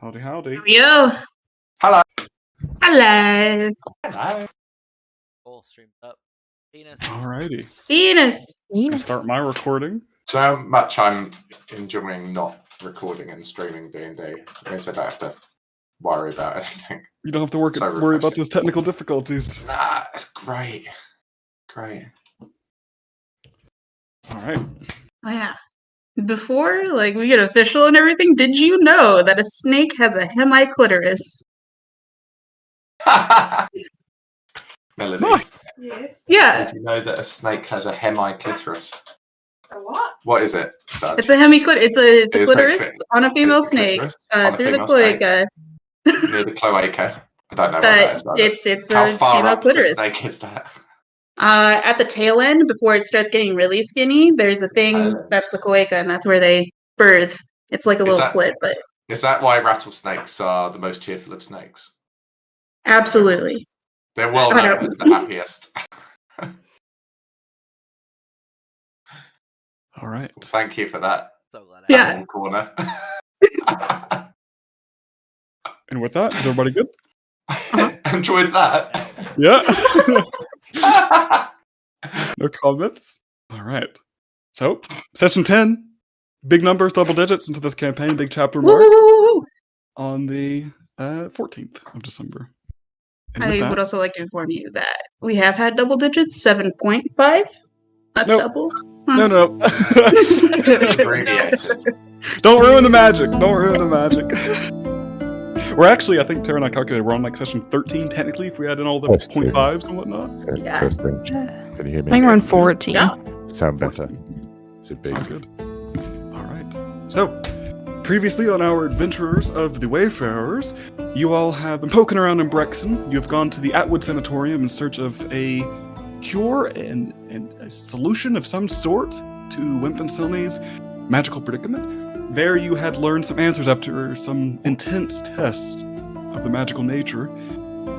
Howdy, howdy. Yo. Hello. Hello. Hello. All streamed up. Venus. Alrighty. Venus. I'll start my recording. Do you know how much I'm enjoying not recording and streaming D&D? It means I don't have to worry about anything. You don't have to worry about those technical difficulties. Nah, it's great. Great. Alright. Oh yeah. Before, we get official and everything, did you know that a snake has a hemiclitoris? Melody. Nice. Yes. Yeah. Did you know that a snake has a hemiclitoris? A what? What is it? Dad? It's a hemiclitoris. It's a It is clitoris hectic. on a female It's a snake clitoris on a through the female snake. cloaca. Near the cloaca. I don't know what that is. But Though. it's How a far female up the clitoris. snake is that? At the tail end, before it starts getting really skinny, there's a thing that's the cloaca, and that's where they birth. It's like a little slit, but Is that why rattlesnakes are the most cheerful of snakes? absolutely. They're well I known don't- as the happiest. Alright. Thank you for that. So glad I Yeah. Animal corner. And with that, is everybody good? Enjoyed that. Yeah. No comments? Alright. So, session 10. Big numbers, double digits into this campaign. Big chapter mark Woo! on the 14th of December. And with I that- would also like to inform you that we have had double digits, 7.5. That's Nope. double. No. It's abbreviated. Don't ruin the magic. Don't ruin the magic. We're actually, I think Tara and I calculated, we're on session 13 technically if we add in all the That's true. 0.5s and whatnot. Yeah. Testing. Can you hear me? I think we're on 14. Yeah. Sound better. 14. It's a Sounds basic. good. Alright. So, previously on our Adventurers of the Wayfarers, you all have been poking around in Brexton. You have gone to the Atwood Sanatorium in search of a cure and a solution of some sort to Wimp and Silney's magical predicament. There you had learned some answers after some intense tests of the magical nature.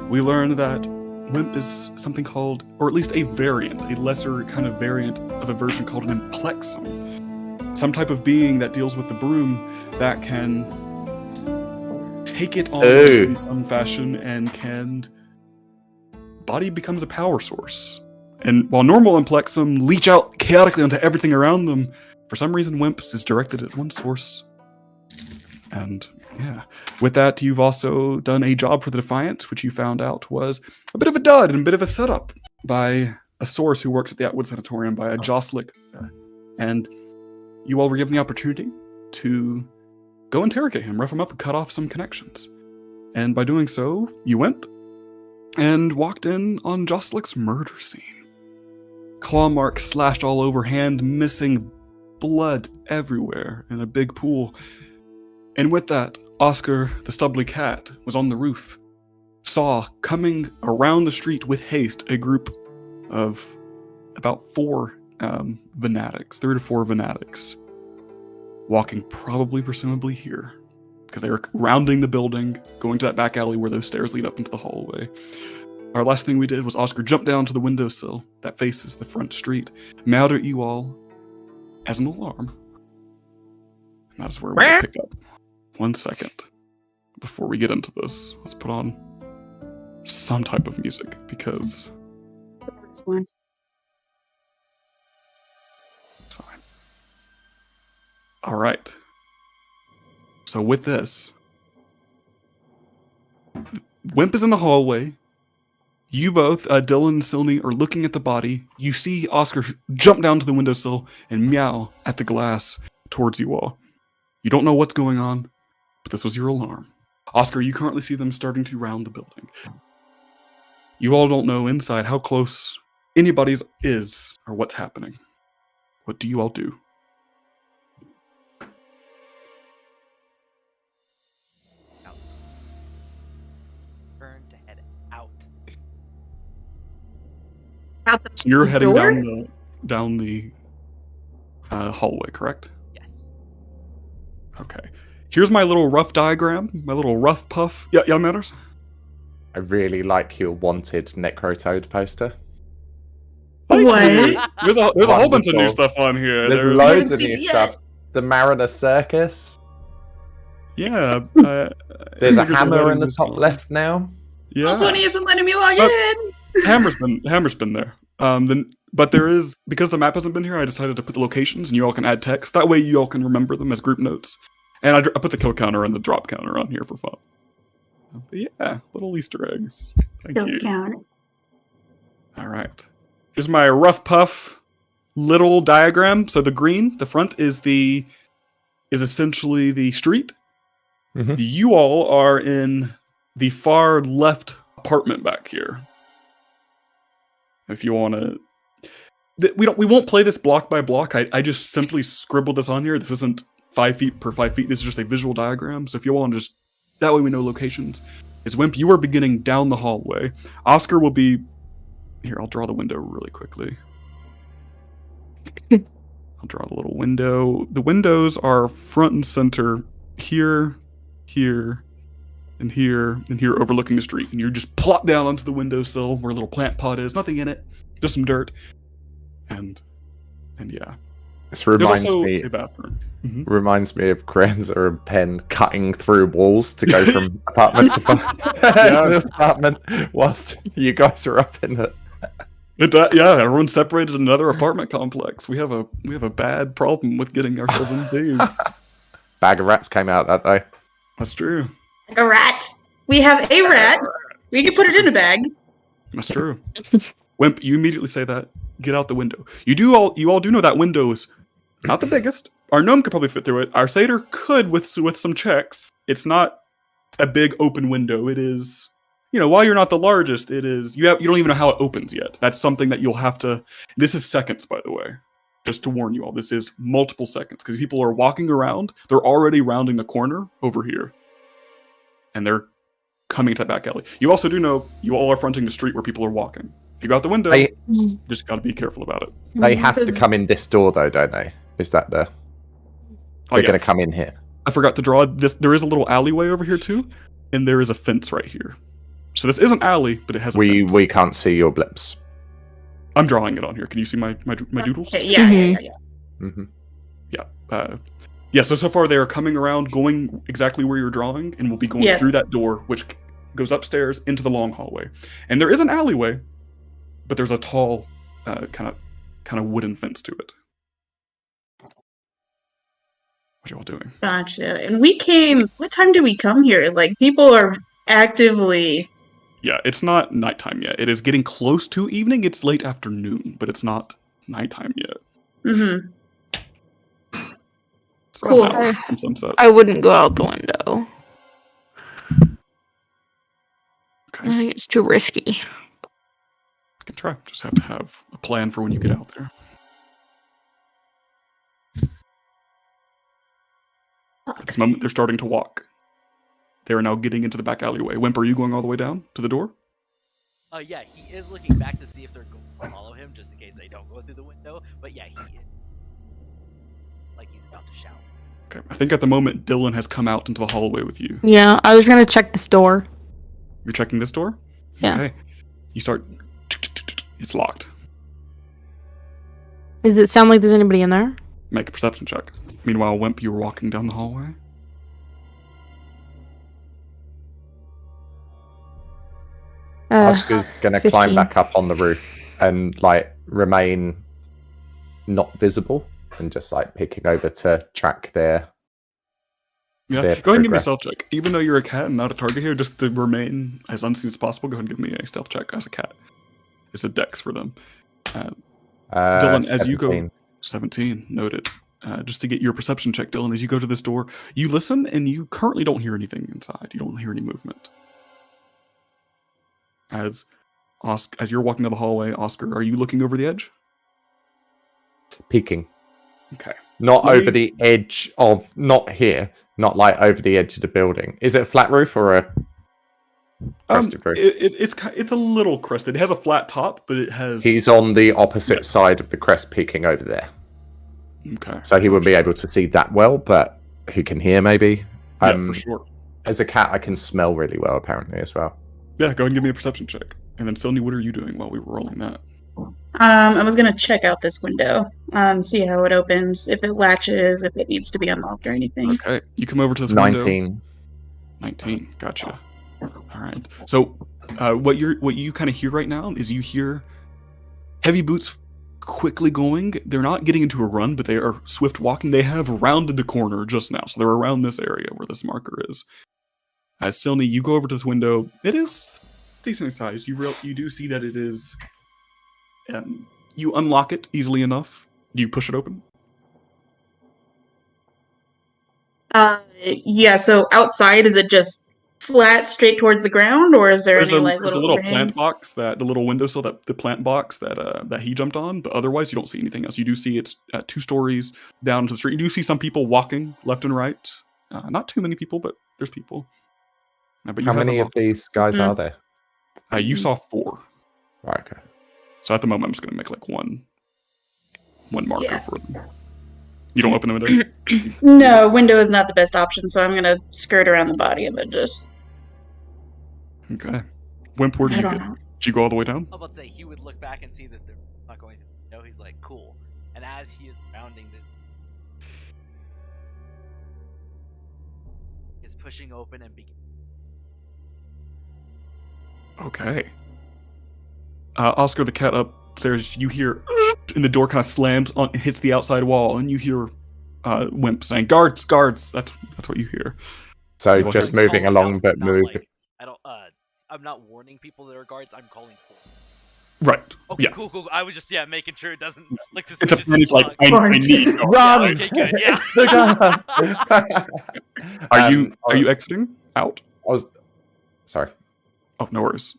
We learned that Wimp is something called, or at least a variant, a lesser kind of variant of a version called an Implexum. Some type of being that deals with the broom that can take it on in some fashion and body becomes a power source. And while normal Implexum leech out chaotically onto everything around them, for some reason Wimp's is directed at one source. And yeah, with that, you've also done a job for the Defiant, which you found out was a bit of a dud and a bit of a setup by a source who works at the Atwood Sanatorium, by a Joslick. And you all were given the opportunity to go interrogate him, rough him up, and cut off some connections. And by doing so, you went and walked in on Joslick's murder scene. Claw marks slashed all over, hand missing, blood everywhere in a big pool. And with that, Oscar, the stubbly cat, was on the roof, saw coming around the street with haste a group of about 4 Venatics, 3 to 4 Venatics, walking presumably here, because they were rounding the building, going to that back alley where those stairs lead up into the hallway. Our last thing we did was Oscar jumped down to the windowsill that faces the front street, meowed at you all as an alarm. And that's where we'll pick up. 1 second. Before we get into this, let's put on some type of music, because... One. Fine. Alright. So with this, Wimp is in the hallway. You both, Dylan and Silney, are looking at the body. You see Oscar jump down to the windowsill and meow at the glass towards you all. You don't know what's going on, but this was your alarm. Oscar, you currently see them starting to round the building. You all don't know inside how close anybody's is or what's happening. What do you all do? Turn to head out. Out the So you're heading door? down the hallway, correct? Yes. Okay. Here's my little rough diagram, my little rough puff. Yeah, matters. I really like your wanted Necrotoad poster. Thank you. What? There's a whole bunch of new Wonderful. stuff on here. There's There's- loads of seen new it yet. stuff. The Mariner Circus. Yeah. There's a figures are hammer letting in the this top go. left now. Yeah. Roll20 isn't letting me log Oh. in. Hammer's been there. But there is, because the map hasn't been here, I decided to put the locations and you all can add text. That way you all can remember them as group notes. And I put the kill counter and the drop counter on here for fun. But yeah, little Easter eggs. Thank you. Counter. All right. Here's my rough puff little diagram. So the green, the front is essentially the street. Mhm. You all are in the far left apartment back here. If you want to, we won't play this block by block. I just simply scribbled this on here. This isn't 5 feet per 5 feet. This is just a visual diagram. So if you want to just, that way we know locations. Is Wimp, you are beginning down the hallway. Oscar will be here. I'll draw the window really quickly. I'll draw the little window. The windows are front and center here, here, and here, and here, overlooking the street. And you're just plop down onto the windowsill where a little plant pot is. Nothing in it, just some dirt. And yeah. This There's reminds also me a bathroom. Mhm. reminds me of Krenzer and Penn cutting through walls to go from apartment to to apartment whilst you guys are up in it. Yeah, everyone's separated in another apartment complex. We have a bad problem with getting ourselves in these. Bag of rats came out that day. That's true. A rat. We have a rat. We can put it in a bag. That's true. Wimp, you immediately say that. Get out the window. You all do know that window is not the biggest. Our gnome could probably fit through it. Our satyr could with some checks. It's not a big open window. It is, while you're not the largest, it is. You don't even know how it opens yet. That's something that you'll have to. This is seconds, by the way. Just to warn you all, this is multiple seconds because people are walking around. They're already rounding the corner over here, and they're coming to that back alley. You also do know you all are fronting the street where people are walking. If you go out the window, you just got to be careful about it. They have to come in this door though, don't they? Is that they're going to come in here? I forgot to draw this. There is a little alleyway over here too, and there is a fence right here. So this is an alley, but it has a fence. We can't see your blips. I'm drawing it on here. Can you see my doodles? Okay, yeah. Mm-hmm. Yeah. So far they are coming around, going exactly where you're drawing, and will be going through that door, which goes upstairs into the long hallway. And there is an alleyway, but there's a tall, kind of wooden fence to it. What are you all doing? Gotcha. And we came. What time did we come here? Like, people are actively. Yeah, it's not nighttime yet. It is getting close to evening. It's late afternoon, but it's not nighttime yet. Mm-hmm. It's Cool. about an hour from sunset. I wouldn't go out the window. Okay. I think it's too risky. I can try. Just have to have a plan for when you get out there. At this moment, they're starting to walk. They are now getting into the back alleyway. Wimp, are you going all the way down to the door? Yeah, he is looking back to see if they're going to follow him, just in case they don't go through the window. But yeah, he is. Like he's about to shout. Okay. I think at the moment, Dylan has come out into the hallway with you. Yeah, I was gonna check this door. You're checking this door? Yeah. Okay. You start... It's locked. Does it sound like there's anybody in there? Make a perception check. Meanwhile, Wimp, you were walking down the hallway. Oscar's going to 15. climb back up on the roof and remain not visible and just peeking over to track their. Yeah, their go ahead and give me a progress. stealth check. Even though you're a cat and not a target here, just to remain as unseen as possible, go ahead and give me a stealth check as a cat. It's a dex for them. Dylan, as you go... 17. 17, noted. Just to get your perception check, Dylan, as you go to this door, you listen and you currently don't hear anything inside. You don't hear any movement. As you're walking down the hallway, Oscar, are you looking over the edge? Peeking. Okay. Not Let over me- the edge of, not here, not over the edge of the building. Is it a flat roof or a crested roof? It's a little crested. It has a flat top, but it has... He's on the opposite side of the crest, peeking over there. Okay. So he wouldn't be able to see that well, but he can hear maybe. Yeah, for sure. As a cat, I can smell really well, apparently, as well. Yeah, go ahead and give me a perception check. And then, Sylvie, what are you doing while we were rolling that? I was gonna check out this window, see how it opens, if it latches, if it needs to be unlocked or anything. Okay, you come over to this window. 19. 19. Gotcha. All right. So, what you kind of hear right now is you hear heavy boots quickly going. They're not getting into a run, but they are swift walking. They have rounded the corner just now, so they're around this area where this marker is. As Silny, you go over to this window. It is decently sized. You do see that it is. You unlock it easily enough. Do you push it open? Yeah. So outside, is it just flat, straight towards the ground, or is there There's any the, like there's the little little plant rings? box, the little windowsill, the plant box that he jumped on, but otherwise you don't see anything else. You do see it's 2 stories down to the street. You do see some people walking left and right. Not too many people, but there's people. But you How have many of these guys are there? you saw 4. Right, okay. So at the moment, I'm just going to make like one marker Yeah. for them. You don't open the window? No, window is not the best option, so I'm gonna skirt around the body and then just. Okay. Wimp, where I did you don't get? know. Did you go all the way down? I was about to say he would look back and see that they're not going through the window. He's like, cool. And as he is rounding the, is pushing open and begin. Okay. Oscar the cat upstairs, you hear, and the door kind of slams on, hits the outside wall, and you hear Wimp saying, "Guards, guards!" That's what you hear. So Well, just here's- moving Calling along, out, but not move. like- I don't. I'm not warning people that are guards. I'm calling for. Right. Okay, Yeah. cool. I was just making sure it doesn't look It's a suspicious. panic, as like, fuck. I need to go. Run! Okay, good. Yeah. It's the guy! Are you exiting out? I was. Sorry. Oh, no worries.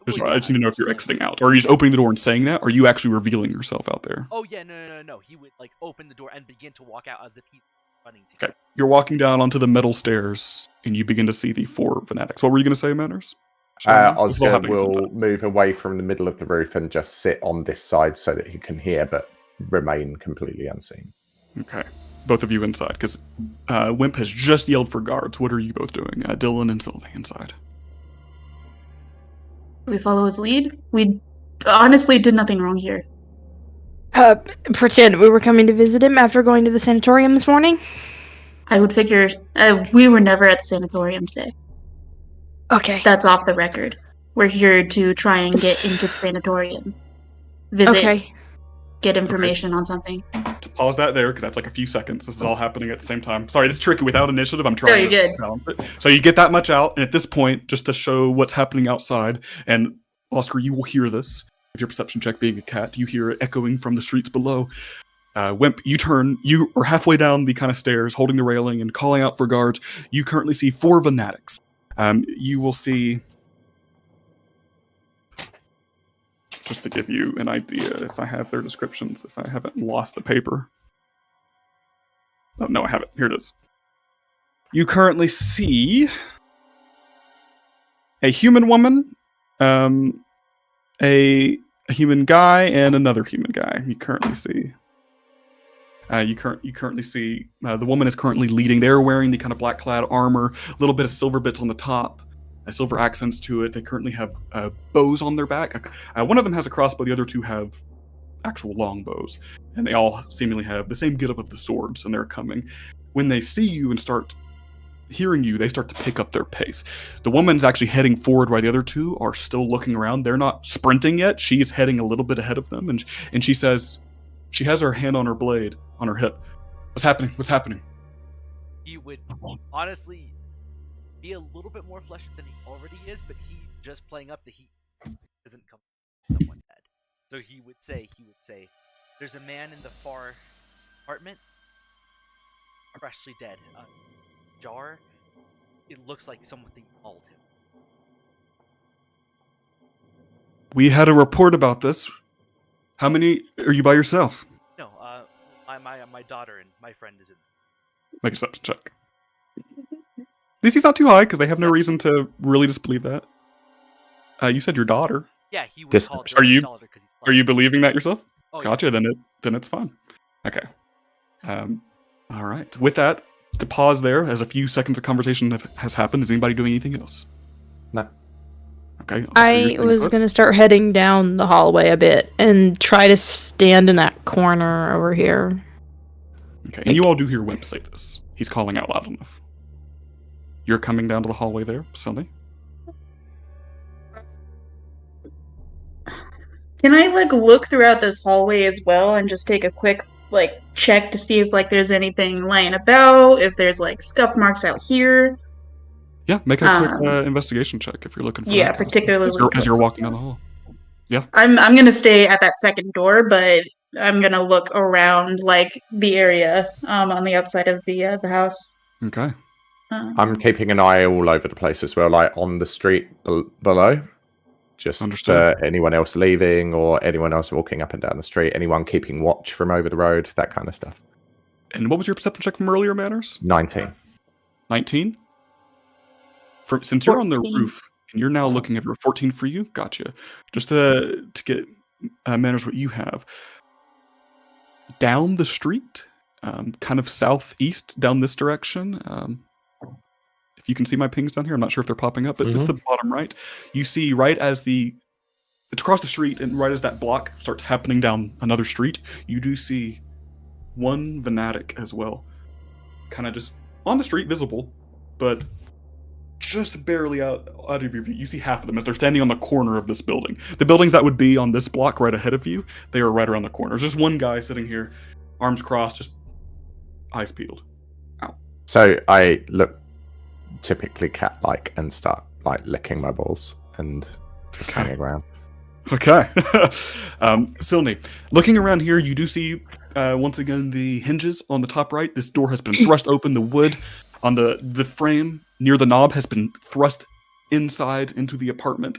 Just, Well, I yeah, just need to know if you're essentially. exiting out. Or are you just opening the door and saying that? Or are you actually revealing yourself out there? Oh yeah, no. He would like open the door and begin to walk out as if he's running to. Okay. You're walking down onto the metal stairs, and you begin to see the 4 fanatics. What were you going to say, Manners? This is all Oscar happening will sometime. move away from the middle of the roof and just sit on this side so that he can hear, but remain completely unseen. Okay. Both of you inside, because Wimp has just yelled for guards. What are you both doing? Dylan and Sylvie inside. We follow his lead. We honestly did nothing wrong here. Pretend we were coming to visit him after going to the sanatorium this morning. I would figure we were never at the sanatorium today. Okay. That's off the record. We're here to try and get into the sanatorium. Visit, Okay. get information on something. To pause that there, because that's like a few seconds. This is all happening at the same time. Sorry, this is tricky. Without initiative, I'm trying you're to good. balance it. So you get that much out, and at this point, just to show what's happening outside, and Oscar, you will hear this with your perception check being a cat. You hear it echoing from the streets below. Wimp, you turn. You are halfway down the kind of stairs, holding the railing and calling out for guards. You currently see 4 fanatics. You will see, just to give you an idea, if I have their descriptions, if I haven't lost the paper. Oh, no, I haven't. Here it is. You currently see a human woman, a human guy, and another human guy. You currently see. You currently see the woman is currently leading. They're wearing the kind of black clad armor, a little bit of silver bits on the top, silver accents to it. They currently have bows on their back. One of them has a crossbow. The other 2 have actual long bows, and they all seemingly have the same getup of the swords. And they're coming. When they see you and start hearing you, they start to pick up their pace. The woman's actually heading forward while the other 2 are still looking around. They're not sprinting yet. She's heading a little bit ahead of them, and she says. She has her hand on her blade, on her hip. What's happening? What's happening? He would honestly be a little bit more fleshed than he already is, but he just playing up the heat isn't coming someone dead. So he would say, there's a man in the far apartment, freshly dead. Jar. It looks like someone mauled him. We had a report about this. How many are you by yourself? No, my daughter and my friend is in. Make a perception check. DC's not too high because they have no reason to really disbelieve that. You said your daughter. Yeah, he would Dis- call it Are you- daughter 'cause he's Are you believing that yourself? Oh, yeah. Gotcha. Then it's fine. Okay. All right. With that, to pause there, as a few seconds of conversation has happened. Is anybody doing anything else? No. Okay. Oscar, you're I staying was put? going to start heading down the hallway a bit and try to stand in that corner over here. Okay, and you all do hear Wimp say this. He's calling out loud enough. You're coming down to the hallway there, Sunny? Can I like look throughout this hallway as well and just take a quick like check to see if like there's anything lying about, if there's like scuff marks out here? Yeah, make a quick Um, investigation check if you're looking for yeah, that kind of stuff, particularly as you're towards the walking down stuff. the hall. I'm gonna stay at that second door, but I'm gonna look around like the area on the outside of the house. Okay. I'm keeping an eye all over the place as well, like on the street below. Just Understood. for anyone else leaving or anyone else walking up and down the street, anyone keeping watch from over the road, that kind of stuff. And what was your perception check from earlier, Manners? 19. 19? Since you're on the 14. roof and you're now looking at 14 for you, gotcha. Just to get Manners what you have. Down the street, kind of southeast down this direction. If you can see my pings down here, I'm not sure if they're popping up, but it's the bottom right. You see right as it's across the street, and right as that block starts happening down another street, you do see one Venatic as well. Kind of just on the street, visible, but just barely out of your view. You see half of them as they're standing on the corner of this building. The buildings that would be on this block right ahead of you, they are right around the corner. There's just one guy sitting here, arms crossed, just eyes peeled. Ow. So I look typically cat-like and start like licking my balls and just hanging around. Okay. Silny, looking around here, you do see once again the hinges on the top right. This door has been thrust open. The wood on the frame near the knob has been thrust inside into the apartment.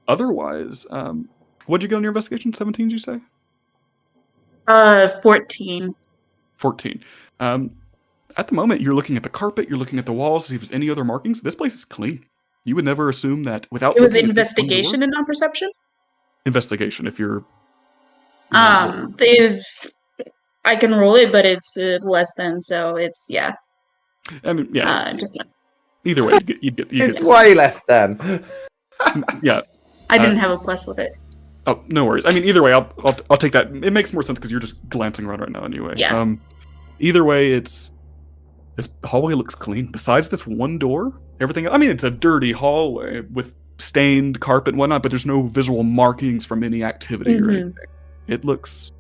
Otherwise, what'd you get on your investigation? 17, did you say? 14. 14. At the moment, you're looking at the carpet, you're looking at the walls to see if there's any other markings. This place is clean. You would never assume that without It was looking at this one door- investigation and non-perception. Investigation, if you're... I can roll it, but it's less than, so it's yeah. I mean, yeah. Just Either way, you'd get It's way less than. yeah. I didn't have a plus with it. Oh, no worries. I mean, either way, I'll take that. It makes more sense because you're just glancing around right now anyway. Yeah. Either way, this hallway looks clean. Besides this one door, everything. I mean, it's a dirty hallway with stained carpet and whatnot, but there's no visual markings from any activity or anything. It looks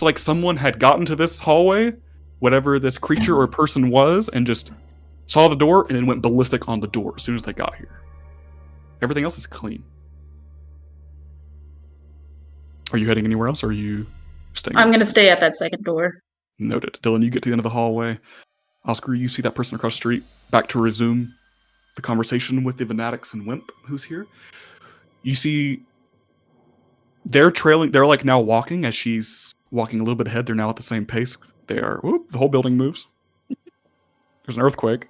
like someone had gotten to this hallway, whatever this creature or person was, and just saw the door and then went ballistic on the door as soon as they got here. Everything else is clean. Are you heading anywhere else, or are you staying? I'm gonna stay at that second door. Noted. Dylan, you get to the end of the hallway. Oscar, you see that person across the street back to resume the conversation with the Venatics and Wimp who's here. You see they're like now walking as she's walking a little bit ahead. They're now at the same pace. They are, the whole building moves. There's an earthquake.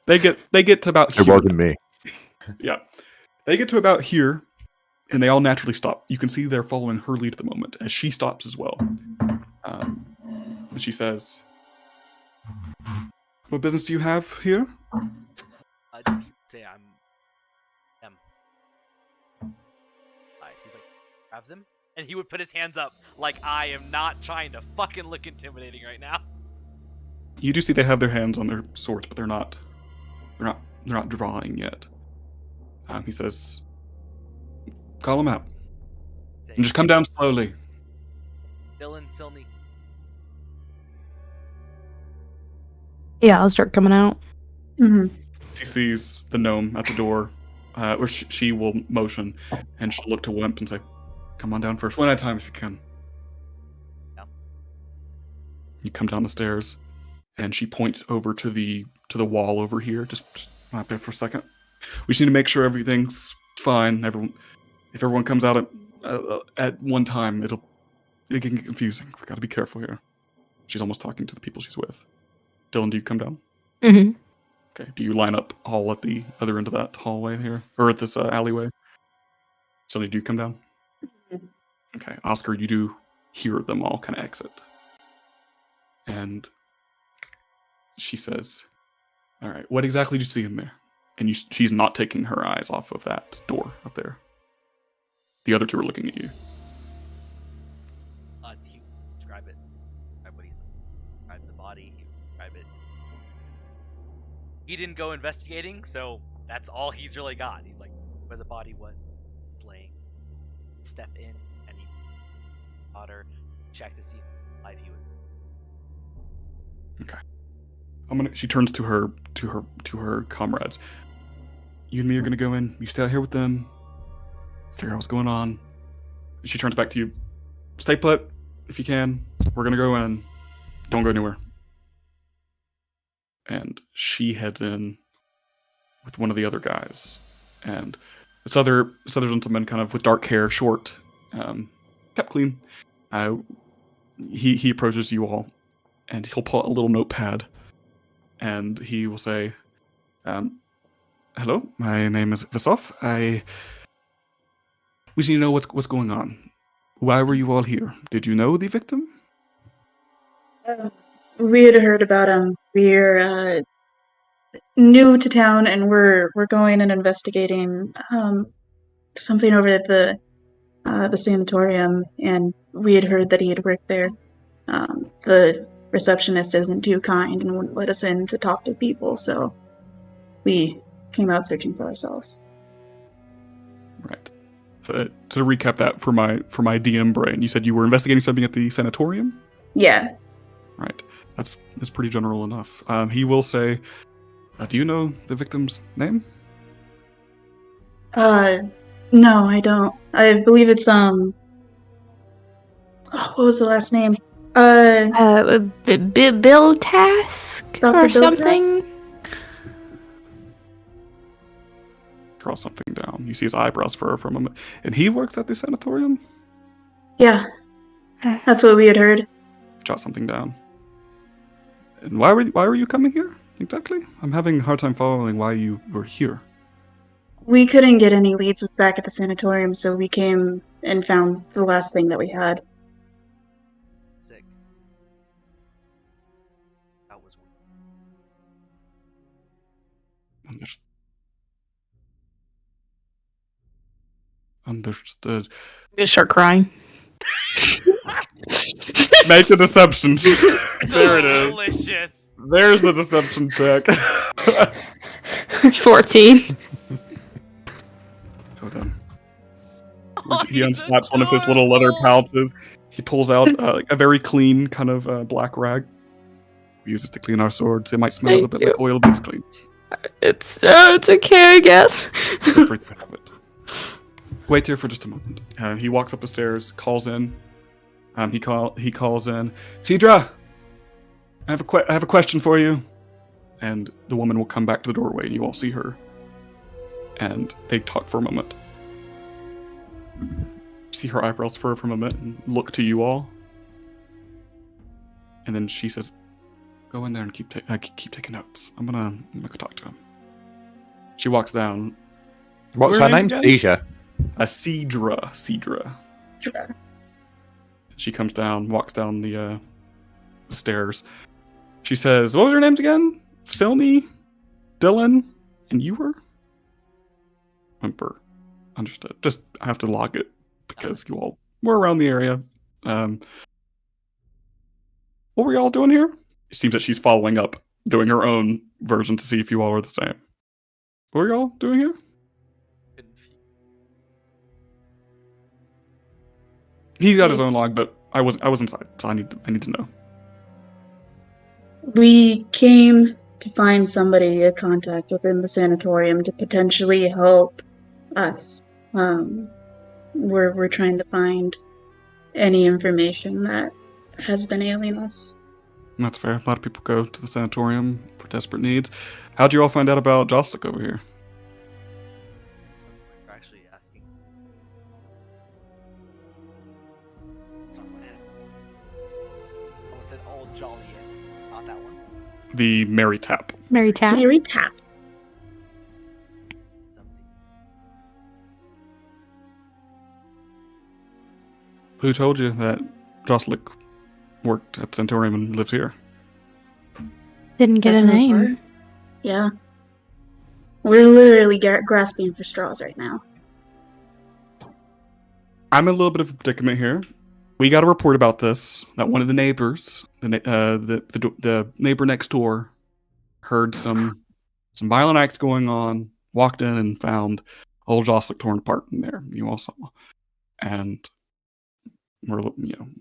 They get to about here. It wasn't me. Yeah. They get to about here, and they all naturally stop. You can see they're following her lead at the moment, as she stops as well. And she says, "What business do you have here?" He'd say I'm them. He's like, grab them? And he would put his hands up like I am not trying to fucking look intimidating right now. You do see they have their hands on their swords, but they're not drawing yet. He says, "Call them out. And just come down slowly." Dylan, Silny. Yeah, I'll start coming out. She sees the gnome at the door, or she will motion, and she'll look to Wimp and say, "Come on down first, one at a time if you can." Yeah. You come down the stairs, and she points over to the wall over here. Just up there for a second. We just need to make sure everything's fine. If everyone comes out at one time, it can get confusing. We got to be careful here. She's almost talking to the people she's with. Dylan, do you come down? Mm-hmm. Okay. Do you line up all at the other end of that hallway here, or at this alleyway? Sonny, do you come down? Okay. Oscar, you do hear them all kind of exit, and she says, "All right, what exactly did you see in there?" and she's not taking her eyes off of that door up there. The other two are looking at you. He describe it. Describe what he said. Describe the body. He describe it. He didn't go investigating, so that's all he's really got. He's like, where the body was laying. Step in, and he caught her, check to see how alive he was. Okay. She turns to her comrades. You and me are gonna go in. You stay out here with them. Figure out what's going on. She turns back to you. Stay put if you can. We're gonna go in. Don't go anywhere. And she heads in with one of the other guys. And this other gentleman, kind of with dark hair, short, kept clean. He approaches you all, and he'll pull out a little notepad, and he will say, "Hello, my name is Vasov. We need to know what's going on. Why were you all here? Did you know the victim?" We had heard about him. We're new to town, and we're going and investigating something over at the sanatorium, and we had heard that he had worked there. The receptionist isn't too kind and wouldn't let us in to talk to people, so we came out searching for ourselves. Right. So, to recap that for my DM brain, you said you were investigating something at the sanatorium? Yeah. Right. That's pretty general enough. He will say, do you know the victim's name? No, I don't. I believe it's what was the last name? Bill Task Dr. or Bill something. Draw something down. You see his eyebrows furrow for a moment. And he works at the sanatorium? Yeah. That's what we had heard. Jot something down. And why were you coming here exactly? I'm having a hard time following why you were here. We couldn't get any leads back at the sanatorium, so we came and found the last thing that we had. Sick. That was weird. Understood. I'm gonna start crying. Make a deception. There it is. Delicious. There's the deception check. 14. Hold on. Oh, He he's unsnaps one of his little leather adorable. pouches. He pulls out a very clean kind of black rag. We use this to clean our swords. It might smell a Thank bit you. like oil, but it's clean. It's okay, I guess. Feel free to have it. Wait here for just a moment. He walks up the stairs, calls in. He calls in, Cedra, I have a question for you. And the woman will come back to the doorway, and you all see her. And they talk for a moment. See her eyebrows furrow for a moment and look to you all. And then she says, "Go in there and keep taking notes. I'm gonna go talk to him." She walks down. What's What her are name? names again? Seizure. Cedra. She comes down, walks down the stairs. She says, "What was your names again? Silny, Dylan, and you were?" Whimper. Understood. Just I have to log it because you all were around the area. What were y'all doing here? It seems that she's following up, doing her own version to see if you all are the same. What were y'all doing here? He's got his own log, but I was inside, so I need to know. We came to find somebody, a contact within the sanatorium, to potentially help us. We're trying to find any information that has been ailing us. That's fair. A lot of people go to the sanatorium for desperate needs. How'd you all find out about Jostlik over here? We're actually asking. It's not my head. I almost said all jolly Ed. Not that one. The Mary Tap. Mary Tap. Mary Tap. Somebody. Who told you that Jostlik worked at the sanatorium and lives here? Didn't get a Definitely name. are. Yeah. We're literally grasping for straws right now. I'm in a little bit of a predicament here. We got a report about this, that one of the neighbors, the neighbor next door, heard some violent acts going on, walked in and found old Joslick torn apart in there. You all saw. And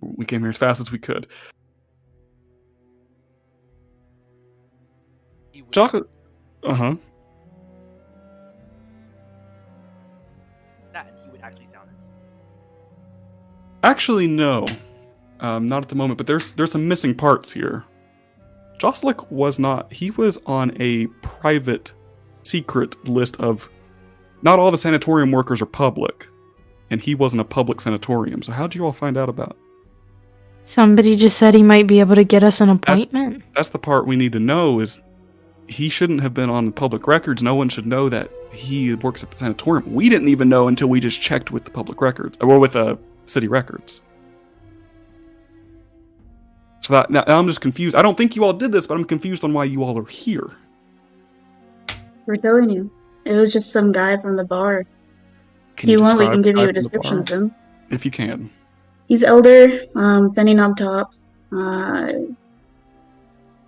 we came here as fast as we could. Chocolate. Uh-huh. That he would actually sound it. Actually, no. Not at the moment, but there's some missing parts here. Joslick was not... He was on a private, secret list of... Not all the sanatorium workers are public. And he wasn't a public sanatorium. So how'd you all find out about? Somebody just said he might be able to get us an appointment. That's the part we need to know is... He shouldn't have been on public records. No one should know that he works at the sanatorium. We didn't even know until we just checked with the public records, or with city records. So now I'm just confused. I don't think you all did this, but I'm confused on why you all are here. We're telling you. It was just some guy from the bar. Can If you want, we describe can give the you guy a from the description bar? of him. If you can. He's elder, thinny knob top,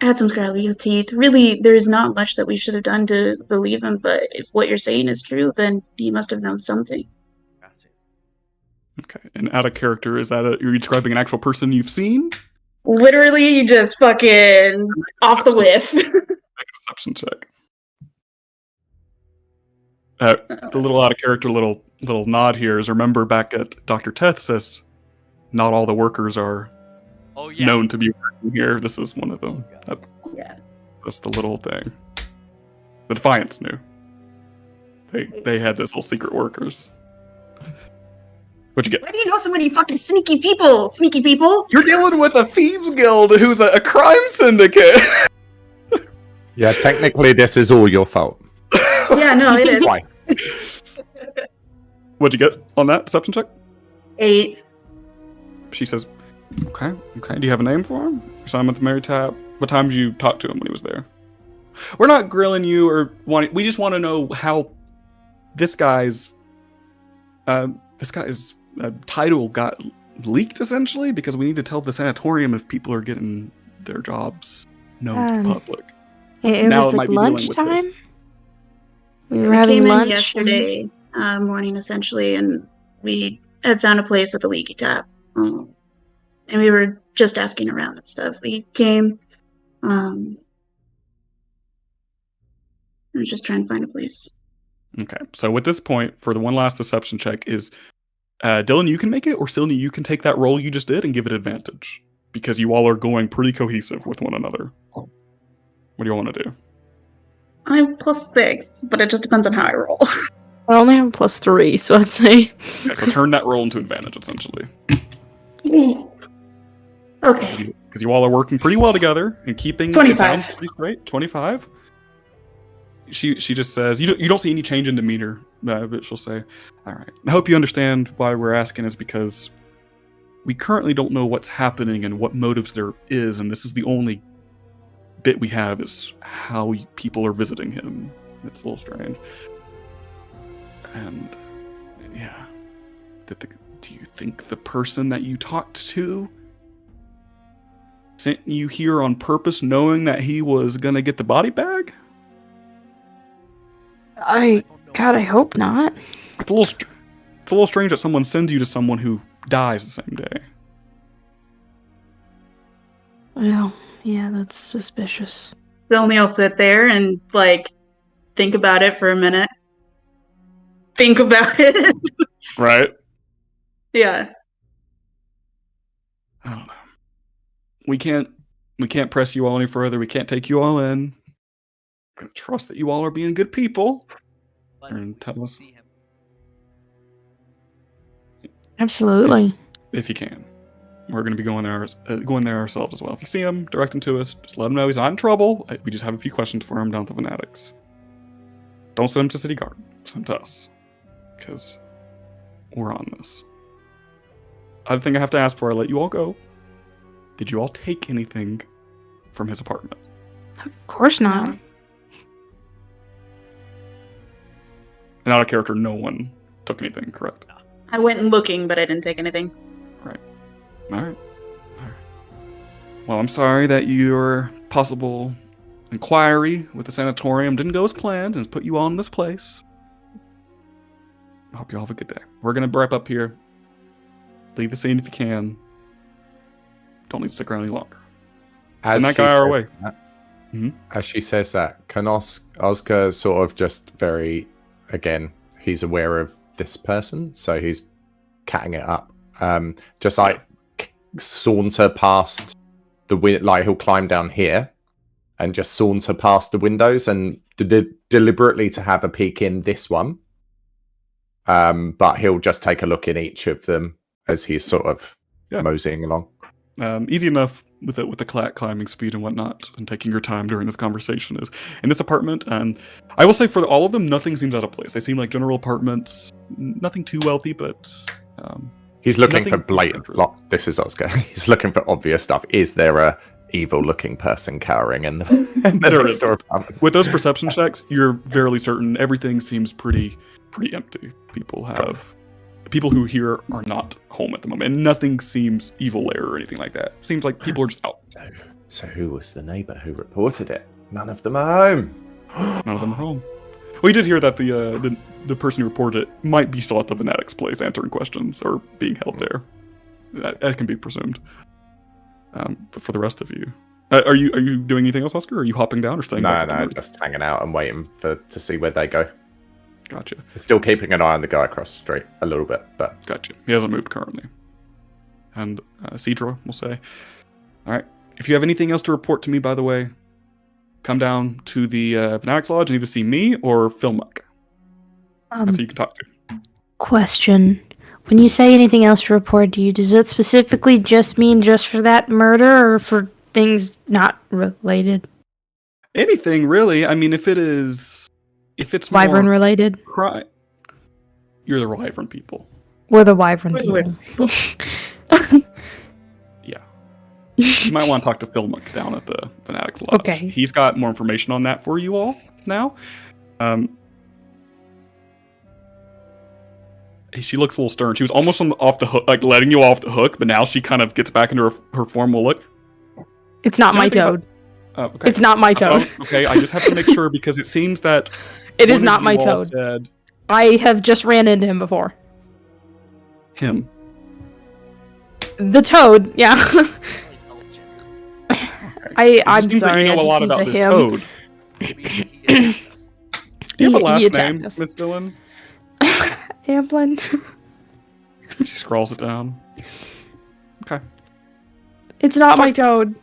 had some scraggly teeth. Really, there's not much that we should have done to believe him, but if what you're saying is true, then he must have known something. Okay. And out of character, is that you're describing an actual person you've seen? Literally, just fucking off the whiff. Make a deception check. A little out of character, little nod here is remember back at Dr. Teth says not all the workers are known to be working here. This is one of them. That's the little thing. The Defiance knew. They had this whole secret workers. What'd you get? Why do you know so many fucking sneaky people? Sneaky people? You're dealing with a thieves guild who's a crime syndicate. Yeah, technically this is all your fault. Yeah, no, it is. Why? What'd you get on that deception check? 8. She says, okay. Do you have a name for him? You saw him at the Mary Tap? What time did you talk to him when he was there? We're not grilling you or wanting... We just want to know how this guy's title got leaked, essentially, because we need to tell the sanatorium if people are getting their jobs known to the public. It was like lunchtime? We were having came lunch in yesterday morning, essentially, and we had found a place at the Leaky Tap. And we were just asking around and stuff. We came, we were just trying to find a place. Okay, so at this point, for the one last deception check is, Dylan, you can make it, or Sylvie, you can take that roll you just did and give it advantage. Because you all are going pretty cohesive with one another. What do you all want to do? I'm +6, but it just depends on how I roll. I only have +3, so I'd say... Okay, so turn that roll into advantage, essentially. Okay. Because you all are working pretty well together and keeping 25. Pretty straight. 25. She just says you don't see any change in demeanor, but she'll say, "All right. I hope you understand why we're asking is because we currently don't know what's happening and what motives there is, and this is the only bit we have is how people are visiting him. It's a little strange. And yeah, do you think the person that you talked to sent you here on purpose knowing that he was gonna get the body bag? God, I hope not. It's a little strange that someone sends you to someone who dies the same day. Well, yeah, that's suspicious. Only I'll sit there and, think about it for a minute. Think about it. Right? Yeah. I don't know. We can't press you all any further. We can't take you all in. I'm gonna trust that you all are being good people. And tell us Absolutely. if you can. We're going to be going there ourselves as well. If you see him, direct him to us. Just let him know he's not in trouble. We just have a few questions for him down at the Fanatics. Don't send him to City Guard. Send him to us. Because we're on this. Other thing I have to ask before I let you all go. Did you all take anything from his apartment? Of course not. And out of character, no one took anything, correct? I went looking, but I didn't take anything. All right. Well, I'm sorry that your possible inquiry with the sanatorium didn't go as planned and has put you all in this place. I hope you all have a good day. We're going to wrap up here. Leave the scene if you can. Don't need to stick around any longer. Send that guy our way. As she says that, can Oscar sort of just very, again, he's aware of this person, so he's catting it up. Just like saunter past the like he'll climb down here and just saunter past the windows and deliberately to have a peek in this one. But he'll just take a look in each of them as he's sort of moseying along. Easy enough with the climbing speed and whatnot, and taking your time during this conversation is in this apartment. I will say for all of them, nothing seems out of place. They seem like general apartments, nothing too wealthy, but he's looking for blatant. This is Oscar. He's looking for obvious stuff. Is there a evil-looking person cowering in the next door apartment? With those perception checks, you're fairly certain everything seems pretty empty. People who here are not home at the moment, and nothing seems evil there or anything like that. Seems like people are just out. So who was the neighbor who reported it? None of them are home. None of them are home. Well, you did hear that the person who reported it might be still at the Fanatics place answering questions or being held there. That can be presumed. But for the rest of you, are you doing anything else, Oscar? Or are you hopping down or staying? No, just hanging out and waiting to see where they go. Gotcha. Still keeping an eye on the guy across the street a little bit, but gotcha. He hasn't moved currently. And Cedra will say, "All right. If you have anything else to report to me, by the way, come down to the Fanatics Lodge and either see me or Philmuck. That's who you can talk to." Question. When you say anything else to report to you, does it specifically just mean just for that murder or for things not related? Anything, really. I mean, if it's Wyvern more related? You're the Wyvern people. We're the Wyvern people. Yeah. You might want to talk to Philmuck down at the Fanatics Lodge. Okay. He's got more information on that for you all now. She looks a little stern. She was almost off the hook, like letting you off the hook, but now she kind of gets back into her formal look. It's not my toad. Okay. It's not my toad. Okay, I just have to make sure because it seems that it is not my toad. I have just ran into him before. Him. The toad, yeah. I'm sorry. You know a lot about this toad. Do you have a last name, Miss Dillon? Amblin. She scrawls it down. Okay. It's not my toad.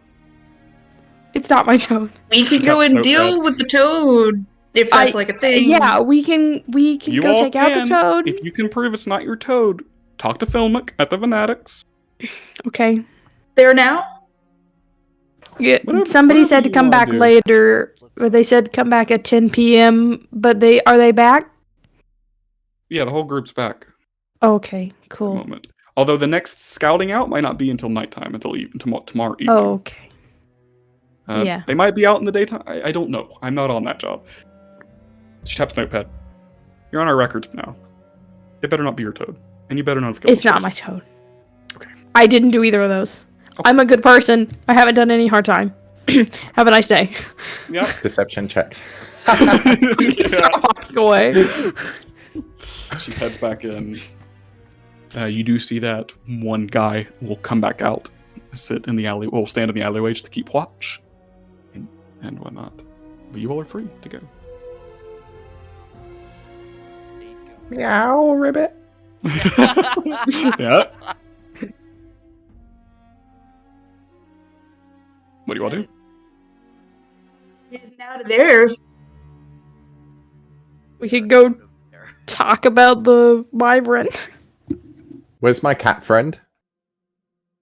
It's not my toad. We can go and deal with the toad if that's like a thing. Yeah, we can go take out the toad. If you can prove it's not your toad, talk to Philmuck at the Fanatics. Okay. There now? Yeah. Somebody said to come back later, or they said come back at 10 p.m. But are they back? Yeah, the whole group's back. Okay, cool. Moment. Although the next scouting out might not be until nighttime, until tomorrow evening. Oh, okay. Yeah. They might be out in the daytime. I don't know. I'm not on that job. She taps notepad. You're on our records now. It better not be your toad. And you better not have killed It's not my toad. Okay. I didn't do either of those. Okay. I'm a good person. I haven't done any hard time. Have a nice day. Yeah. Deception check. Stop walking away. She heads back in. You do see that one guy will come back out, sit in the alley, will stand in the alleyway just to keep watch, and whatnot. But you all are free to go. Meow, ribbit. Yeah. What do you want to do? Getting out of there. We could go talk about the Wyvern. Where's my cat friend?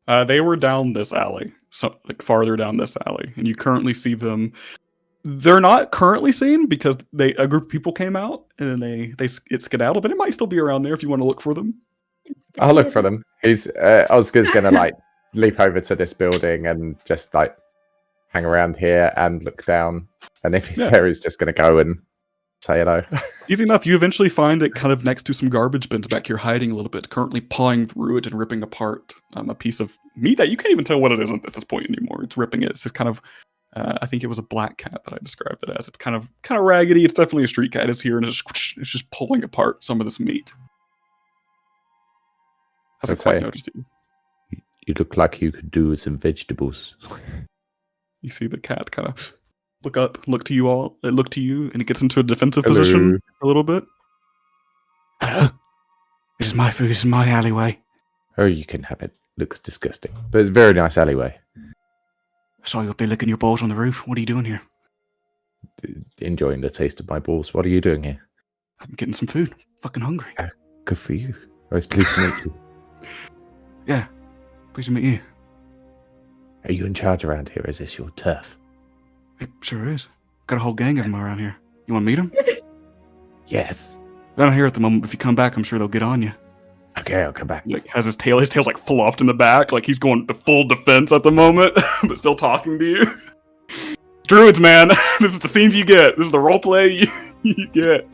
They were down this alley, so like farther down this alley, and you currently see them. They're not currently seen because a group of people came out and then they skedaddled, but it might still be around there if you want to look for them. I'll look for them. Oscar's gonna like leap over to this building and just like hang around here and look down, and if he's there, he's just gonna go and say hello. Easy enough. You eventually find it kind of next to some garbage bins back here, hiding a little bit, currently pawing through it and ripping apart a piece of meat that you can't even tell what it is at this point anymore. It's ripping it. It's just kind of, I think it was a black cat that I described it as. It's kind of raggedy. It's definitely a street cat. It's here and it's just pulling apart some of this meat. Hasn't quite noticed you. You look like you could do with some vegetables. You see the cat kind of look up, look to you all, look to you, and it gets into a defensive position a little bit. Hello. This is my food. This is my alleyway. Oh, you can have it. Looks disgusting, but it's a very nice alleyway. I saw you up there licking your balls on the roof. What are you doing here? Enjoying the taste of my balls. What are you doing here? I'm getting some food. Fucking hungry. Good for you. I was pleased to meet you. Yeah. Pleased to meet you. Are you in charge around here? Is this your turf? It sure is. Got a whole gang of them around here. You want to meet them? Yes. They're not here at the moment. If you come back, I'm sure they'll get on you. Okay, I'll come back. Like, has his tail's like flopped in the back, like he's going to full defense at the moment, but still talking to you. Druids, man, this is the scenes you get. This is the role play you get.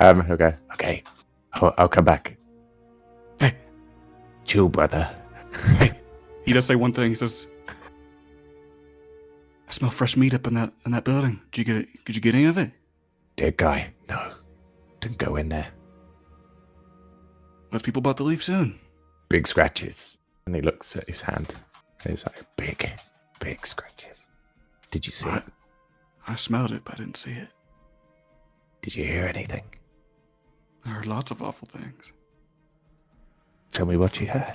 Okay. I'll come back. Hey. Chill, brother. Hey. He does say one thing. He says, "I smell fresh meat up in that building. Did you get any of it?" Dead guy. No. Didn't go in there. Those people about to leave soon. Big scratches. And he looks at his hand. And he's like, big scratches. Did you see it? I smelled it, but I didn't see it. Did you hear anything? I heard lots of awful things. Tell me what you heard.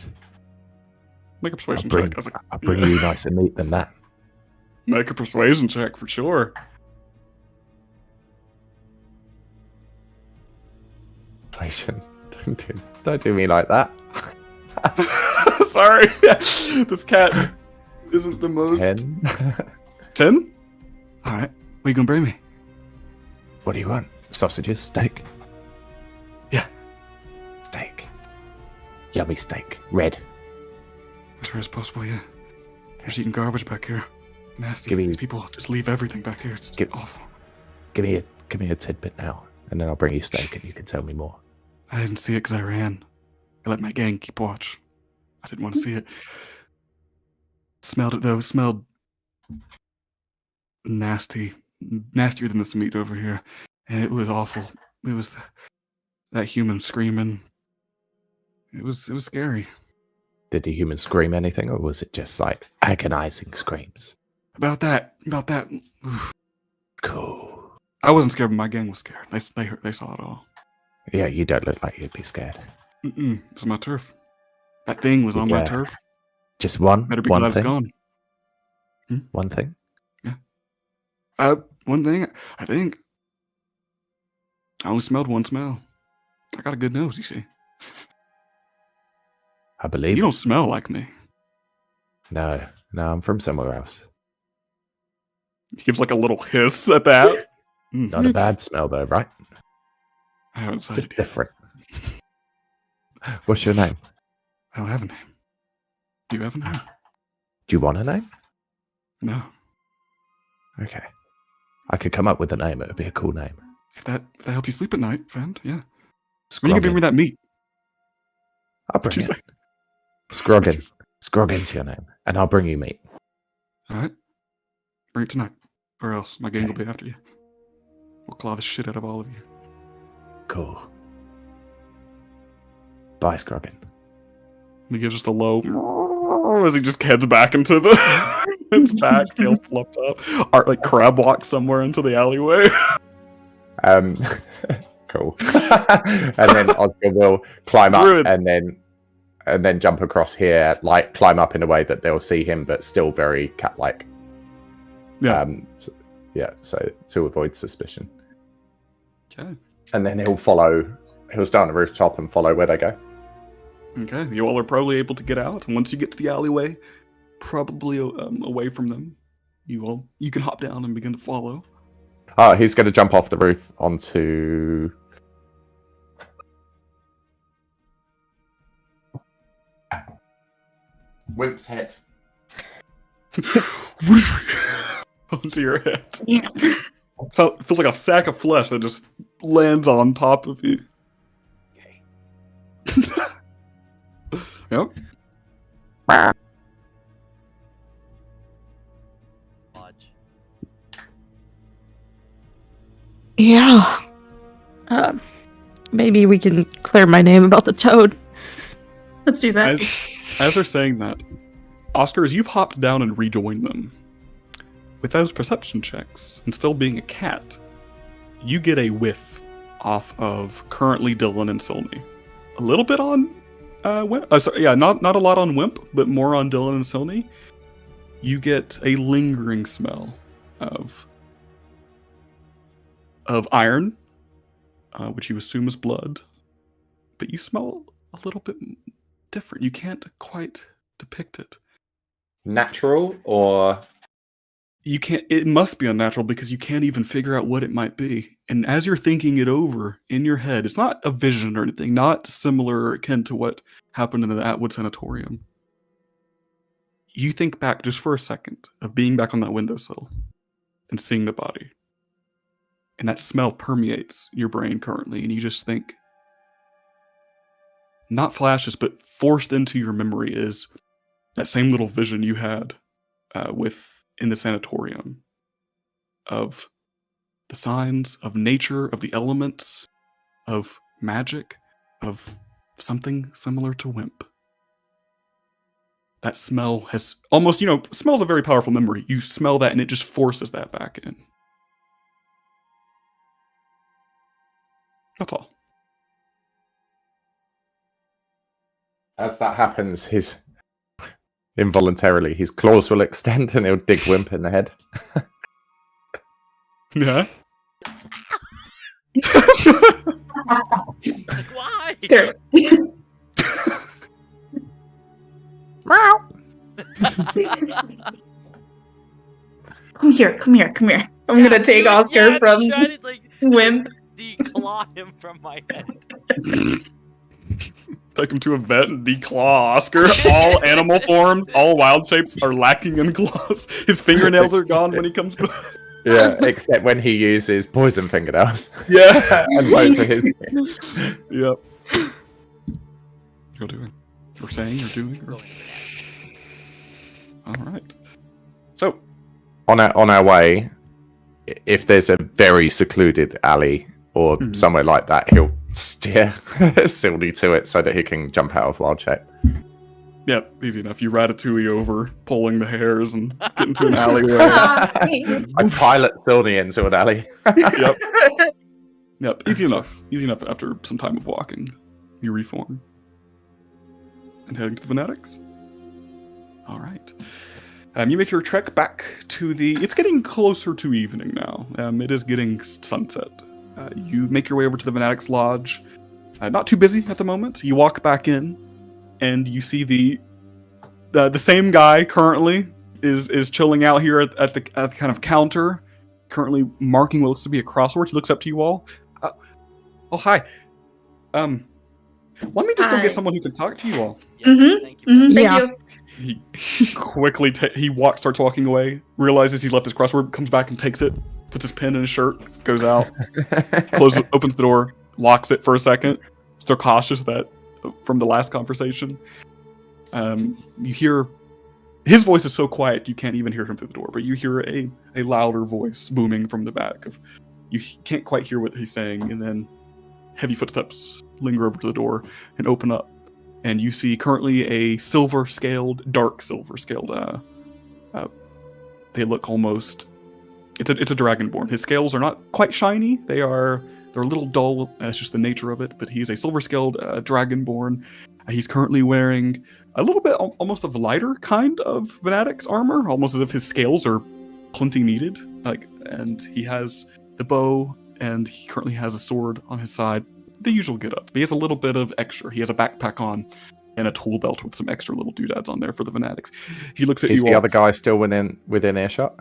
Make a persuasion check. I'll bring you nicer meat than that. Make a persuasion check for sure. Persuasion. Don't do me like that. Sorry. This cat isn't the most... 10. 10? Alright. What are you gonna bring me? What do you want? Sausages? Steak? Yeah. Steak. Yummy steak. Red. As red as possible, yeah. There's eating garbage back here. Nasty. Give me- These people just leave everything back here. It's awful. Give me a tidbit now, and then I'll bring you steak and you can tell me more. I didn't see it because I ran. I let my gang keep watch. I didn't want to see it. Smelled it though. Smelled nasty. Nastier than this meat over here. And it was awful. It was that human screaming. It was scary. Did the human scream anything, or was it just like agonizing screams? About that. Oof. Cool. I wasn't scared, but my gang was scared. They saw it all. Yeah, you don't look like you'd be scared. This is my turf. That thing was on my turf. Just one? Better be one glad thing? it's gone. One thing? Yeah. One thing, I think. I only smelled one smell. I got a good nose, you see. I believe You don't smell like me. No, I'm from somewhere else. He gives like a little hiss at that. Not a bad smell though, right? I haven't decided Just yet. different. What's your name? I don't have a name. Do you have a name? Do you want a name? No. Okay. I could come up with a name. It would be a cool name. If that helps you sleep at night, friend, yeah. When you can bring me that meat. I'll bring What'd you it. say? Scroggin. Scroggin's your name. And I'll bring you meat. Alright. Bring it tonight. Or else my gang Okay. will be after you. We'll claw the shit out of all of you. Cool. Bye, Scroggin. He gives just a low as he just heads back into the its back, tail fluffed up. Art like crab walks somewhere into the alleyway. Cool. And then Oscar will climb up Druid. and then jump across here, like climb up in a way that they'll see him, but still very cat-like. Yeah. So to avoid suspicion. Okay. And then he'll stay on the rooftop and follow where they go. Okay. You all are probably able to get out, and once you get to the alleyway, probably away from them, you can hop down and begin to follow. He's going to jump off the roof onto... Wimp's head. Onto your head. So it feels like a sack of flesh that just lands on top of you. Okay. Yep. Lodge. Yeah. Maybe we can clear my name about the toad. Let's do that. As they're saying that, Oscar, as you've hopped down and rejoined them, with those perception checks, and still being a cat, you get a whiff off of currently Dylan and Silney. A little bit on Wimp. Not a lot on Wimp, but more on Dylan and Silney. You get a lingering smell of iron, which you assume is blood, but you smell a little bit different. You can't quite depict it. Natural or You can't. It must be unnatural because you can't even figure out what it might be. And as you're thinking it over in your head, it's not a vision or anything, not similar or akin to what happened in the Atwood Sanatorium. You think back just for a second of being back on that windowsill and seeing the body. And that smell permeates your brain currently, and you just think, not flashes, but forced into your memory is that same little vision you had in the sanatorium of the signs of nature, of the elements, of magic, of something similar to Wimp. That smell has almost, smell's a very powerful memory. You smell that and it just forces that back in. That's all. as that happens, his claws will extend and he'll dig Wimp in the head. Yeah. Like, why? Sure. Come here. I'm gonna take Oscar from trying to, like, Wimp. declaw him from my head. Take him to a vet and declaw Oscar. All animal forms, all wild shapes are lacking in claws. His fingernails are gone when he comes back. Yeah, except when he uses poison fingernails. Yeah. And most of his. Yep. You're doing. Or saying, or doing. Or... Going to the All right. So, On our way, if there's a very secluded alley or somewhere like that, he'll steer Sildy to it so that he can jump out of wild shape. yep, easy enough. You ratatouille over, pulling the hairs and get into an alleyway. I pilot Sildy into an alley. Yep. Yep, easy enough. Easy enough after some time of walking. You reform. And heading to the Fanatics. All right. You make your trek back to the... It's getting closer to evening now. It is getting sunset. You make your way over to the Fanatics Lodge. Not too busy at the moment. You walk back in, and you see the same guy currently is chilling out here at the kind of counter, currently marking what looks to be a crossword. He looks up to you all. Oh, hi. Let me just go Hi. get someone who can talk to you all. Yeah, Mhm, thank you. Thank Yeah. you. He quickly starts walking away, realizes he's left his crossword, comes back and takes it, puts his pen in his shirt, goes out, closes, opens the door, locks it for a second. Still cautious that from the last conversation. You hear his voice is so quiet you can't even hear him through the door, but you hear a louder voice booming from the back. You can't quite hear what he's saying, and then heavy footsteps linger over to the door and open up. And you see currently a dark silver scaled. They look almost. It's a dragonborn. His scales are not quite shiny. They're a little dull. That's just the nature of it. But he's a silver scaled dragonborn. He's currently wearing a little bit almost of lighter kind of Fanatic's armor, almost as if his scales are plenty needed. And he has the bow, and he currently has a sword on his side. The usual get-up. He has a little bit of extra. He has a backpack on and a tool belt with some extra little doodads on there for the Fanatics. He looks at Is you the all. other guy still within earshot?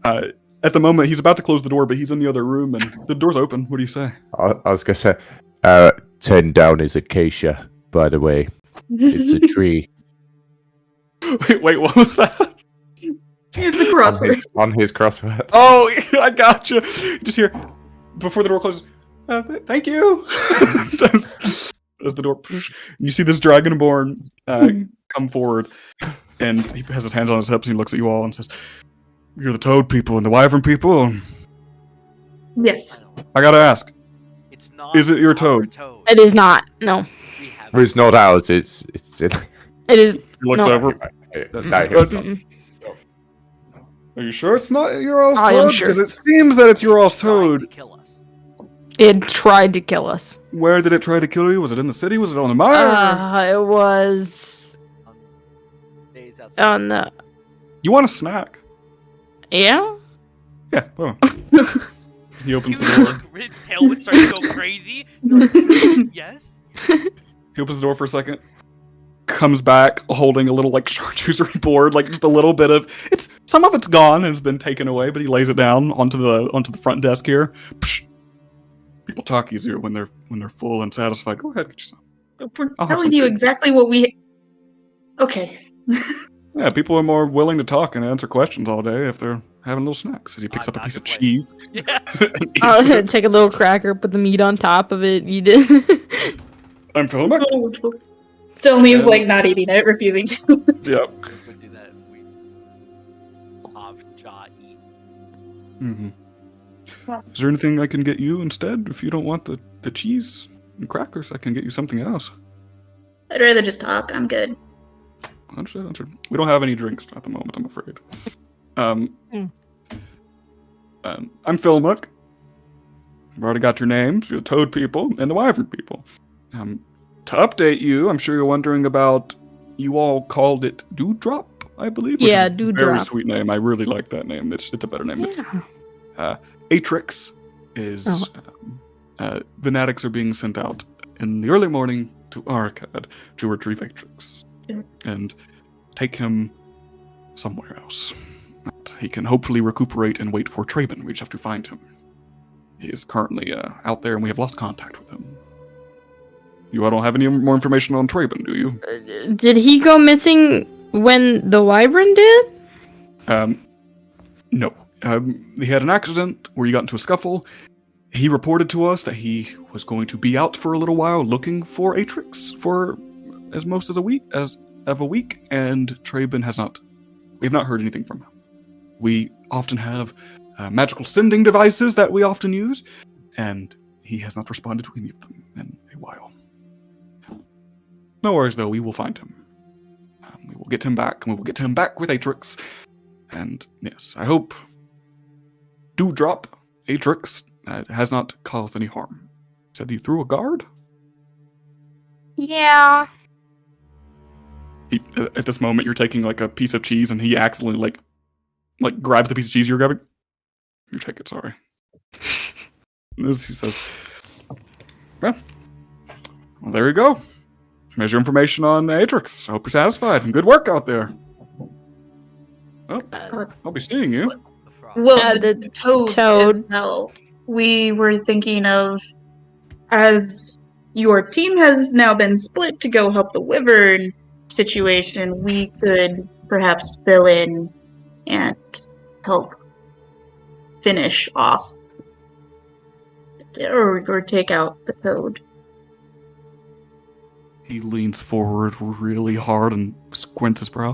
At the moment, he's about to close the door, but he's in the other room, and the door's open. What do you say? I was going to say, 10 down is acacia, by the way. It's a tree. Wait, what was that? It's a crossword. On his crossword. Oh, I gotcha. Just here, before the door closes. Thank you. As the door, you see this dragonborn come forward, and he has his hands on his hips, and he looks at you all and says, "You're the toad people and the wyvern people." Yes. I gotta ask, It's not. is it your our toad? It is not. No. We have It's not ours. It's It is. He looks No. over. that is not. Mm-mm. Are you sure it's not your all's I am toad? sure. Because it seems that it's your all's trying to toad. kill us. It tried to kill us. Where did it try to kill you? Was it in the city? Was it on the mire? It was Days outside. on the. You want a snack? Yeah. Yeah. Hold on. He opens You the door. look, his tail would start to go crazy. Yes. He opens the door for a second. Comes back holding a little like charcuterie board, like just a little bit of it's. Some of it's gone and has been taken away, but he lays it down onto the front desk here. Psh. People talk easier when they're full and satisfied. Go ahead, get yourself. We're I'll have telling some you tea. exactly what we. Okay. Yeah, people are more willing to talk and answer questions all day if they're having little snacks. As he picks I'm up a not piece of complaining. cheese. Yeah. and eats it. Take a little cracker, put the meat on top of it. You did. I'm filling back. Stonley is like not eating it, refusing to. Yep. We could do that. We have jaw eat. Mm-hmm. Is there anything I can get you instead? If you don't want the cheese and crackers, I can get you something else. I'd rather just talk. I'm good. Understood. We don't have any drinks at the moment, I'm afraid. I'm Philmuck. I've already got your names. You're the Toad people and the Wyvern people. To update you, I'm sure you're wondering about. You all called it Dewdrop, I believe. Which Yeah, is a Dewdrop. Very sweet name. I really like that name. It's a better name. Yeah. Atrix is. Fanatics are being sent out in the early morning to Arcad to retrieve Atrix and take him somewhere else. That he can hopefully recuperate and wait for Traben. We just have to find him. He is currently out there, and we have lost contact with him. You all don't have any more information on Traben, do you? Did he go missing when the wyvern did? No. He had an accident where he got into a scuffle. He reported to us that he was going to be out for a little while looking for Atrix for as most as a week, and Traben has not. We have not heard anything from him. We often have magical sending devices that we often use, and he has not responded to any of them in a while. No worries, though. We will find him. We will get him back, and we will get him back with Atrix. And yes, I hope Dewdrop, Atrix, has not caused any harm. Said he threw a guard? Yeah. At this moment, you're taking like a piece of cheese, and he accidentally like grabs the piece of cheese you're grabbing. You take it, sorry. This he says, well, there you go. There's your information on Atrix. I hope you're satisfied, and good work out there. Well, I'll be seeing you. The frog. Well, the the toad, toad. as well. We were thinking of, as your team has now been split to go help the wyvern situation, we could perhaps fill in and help finish off or take out the toad. He leans forward really hard and squints his brow.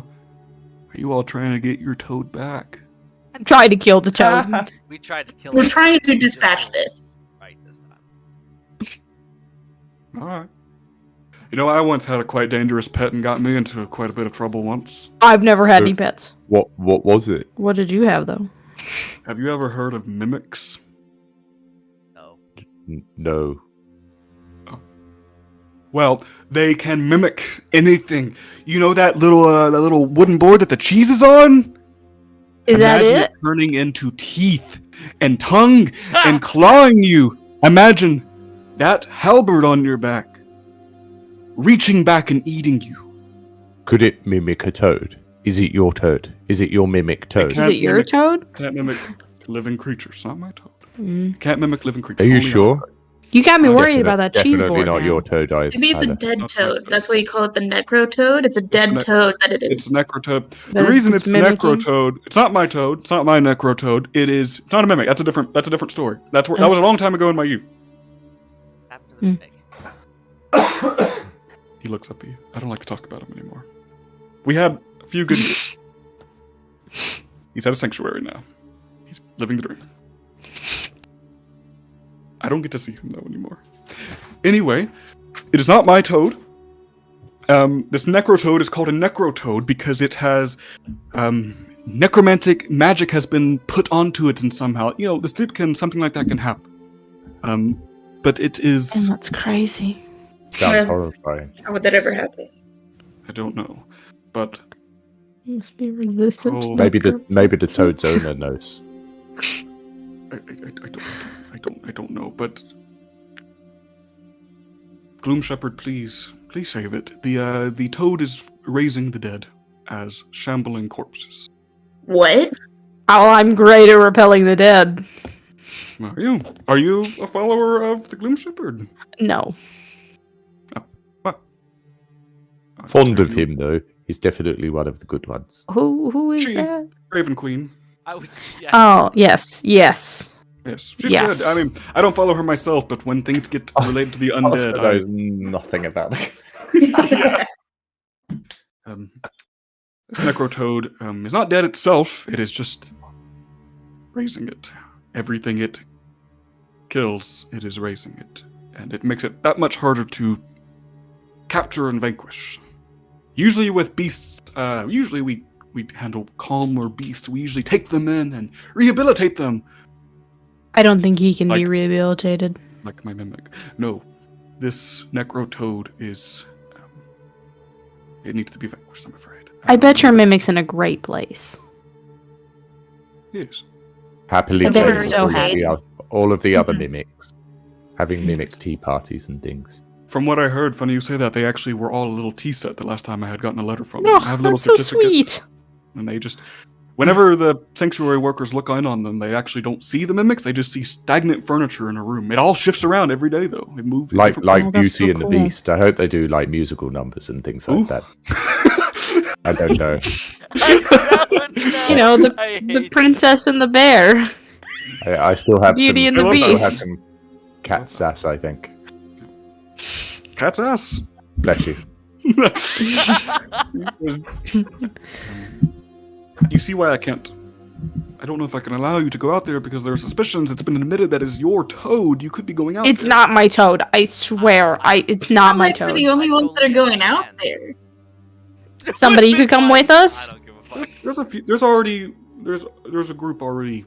Are you all trying to get your toad back? I'm trying to kill the toad. We tried to kill We're him. trying to dispatch this. Right this time. Alright. You know, I once had a quite dangerous pet and got me into quite a bit of trouble once. I've never had any pets. What was it? What did you have though? Have you ever heard of mimics? No. No. Well, they can mimic anything. You know that little wooden board that the cheese is on? Is that Imagine it? turning into teeth and tongue and clawing you. Imagine that halberd on your back, reaching back and eating you. Could it mimic a toad? Is it your toad? Is it your mimic toad? can't Is it your mimic- toad? Can't mimic living creatures. Not my toad. Mm. Can't mimic living creatures. Are you only sure? outside. You got me worried Definite- about that cheese Definitely board not now. your toad. Maybe it's a either. dead Okay. toad. That's why you call it the necrotoad. It's a dead ne- toad that it It's is. necrotoad. That The reason it's the mimicking? necrotoad, it's not my toad. It's not my necrotoad. It's not a mimic. That's a different story. That was a long time ago in my youth. Happened to the Hmm. mimic. He looks up at you. I don't like to talk about him anymore. We had a few good years. He's at a sanctuary now. He's living the dream. I don't get to see him though anymore. Anyway, it is not my toad. This necrotoad is called a necrotoad because it has necromantic magic has been put onto it and somehow, something like that can happen. But it And is, that's crazy. Sounds Yes. horrifying. How would that ever happen? I don't know, but Must be resistant. Oh. to Maybe the necromancy. toad's owner knows. I don't know, but Gloom Shepherd, please save it. The toad is raising the dead as shambling corpses. What? Oh, I'm great at repelling the dead. Are you a follower of the Gloom Shepherd? No. What? Fond of him though. He's definitely one of the good ones. Who is She- that? Raven Queen. I was. Yeah, Oh, yes. Yes, she's Yes. good. I mean, I don't follow her myself, but when things get related to the Oscar undead, knows nothing about it. this necrotoad is not dead itself. It is just raising it. Everything it kills, it is raising it, and it makes it that much harder to capture and vanquish. Usually with beasts, usually we handle calmer beasts. We usually take them in and rehabilitate them, I don't think he can be Like- rehabilitated. like my mimic. No, this necrotoad is. It needs to be vanquished, I'm afraid. I bet your mimic's in a great place. Yes. Happily So they're playing with so all of the other Mhm. mimics, having mimic tea parties and things. From what I heard, funny you say that, they actually were all a little tea set the last time I had gotten a letter from them. Oh, I have a little that's so certificate. sweet. And they just, whenever the sanctuary workers look in on them, they actually don't see the mimics. They just see stagnant furniture in a room. It all shifts around every day, though. It moves in Like different Oh, that's Beauty so and the cool. Beast. I hope they do like musical numbers and things like Ooh. that. I don't know. You know, I the hate princess and the bear. I still have Beauty some. and the I love that. I have Beast. some cat sass. I think. Cat's ass. Bless you. You see why I can't. I don't know if I can allow you to go out there because there are suspicions. It's been admitted that is your toad. You could be going out It's there. not my toad. I swear. It's not my Like, we're toad. the only I ones that are totally going out understand. there. Somebody could come with us? I don't give a fuck. There's a few. There's a group already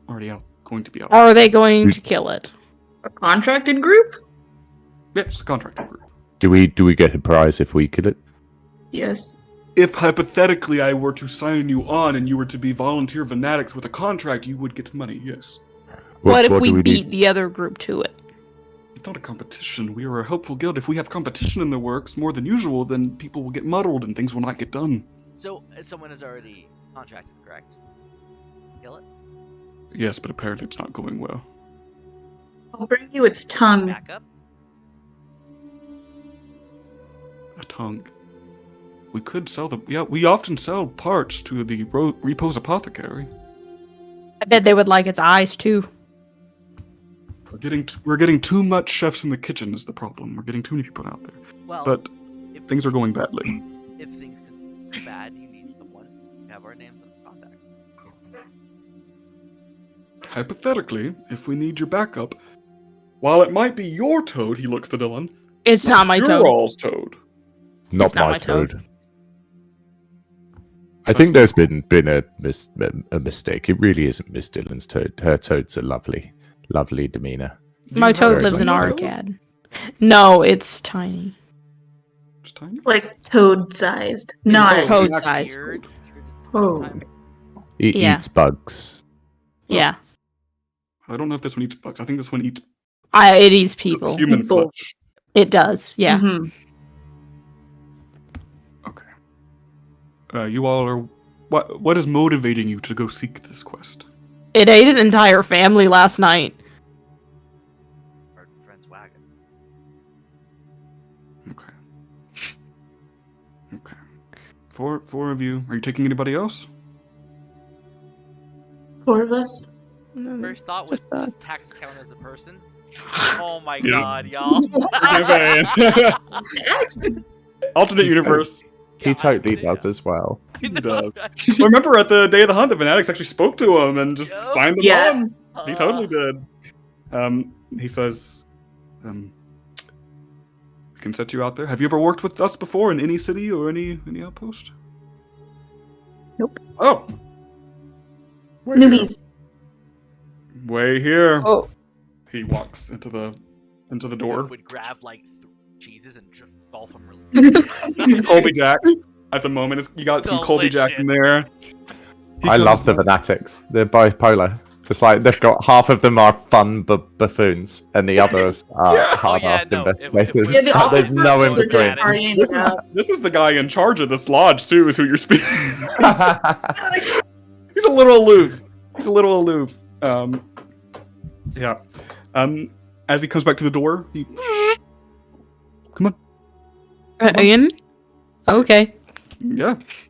out, going to be out. Or are they going to kill it? A contracted group? Yeah, it's a contracted group. Do we get a prize if we kill it? Yes. If hypothetically I were to sign you on and you were to be volunteer fanatics with a contract, you would get money. Yes. What if we do beat need? the other group to it? It's not a competition. We are a helpful guild. If we have competition in the works more than usual, then people will get muddled and things will not get done. So someone is already contracted, correct? Kill it. Yes, but apparently it's not going well. I'll bring you its tongue. Back up. A tongue. We could sell them. Yeah, we often sell parts to the Repose Apothecary. I bet they would like its eyes too. We're getting too much chefs in the kitchen is the problem. We're getting too many people out there. Well, But if things are going badly. If things continue bad, you need someone. You have our names and contact. Hypothetically, if we need your backup, while it might be your toad, he looks to Dylan. It's not my your toad. all's toad. Not It's not my my toad. toad. I think there's been a mistake. It really isn't Miss Dillon's toad. Her toad's a lovely demeanor. Do My you toad have lives in a our toad? Arcad. No, it's tiny. It's tiny. Like toad-sized. Not Oh, Toad actually, size. Cured Oh. time. It Yeah. eats bugs. Yeah. I don't know if this one eats bugs. I think this one eats It eats people. human People. flesh. It does. Yeah. Mhm. Okay. You all are. What is motivating you to go seek this quest? It ate an entire family last night. Our friends Four of you. Are you taking anybody else? 4 of us. First thought was, Just us. does Tax count as a person? Oh my Yeah. god, y'all. Alternate universe. He totally Yeah. does as well. He does. Well, remember at the day of the hunt, the fanatics actually spoke to him and just Yep. signed him Yeah. on. He totally did. He says, we can set you out there. Have you ever worked with us before in any city or any outpost? Nope. Oh, Newbies. way here. Oh, He walks into the door. Would grab like 3 cheeses and just golf them really Colby Jack. At the moment, you got some Colby Jack in there. He I comes love the back- fanatics. They're bipolar. Just like they've got half of them are fun buffoons, and the others are Yeah. hard-assed no, if investigators. Yeah, the There's no in officers are just between. partying This it is, out. this is the guy in charge of this lodge too. Is who you're speaking. He's a little aloof. Yeah. As he comes back to the door, he again? Okay.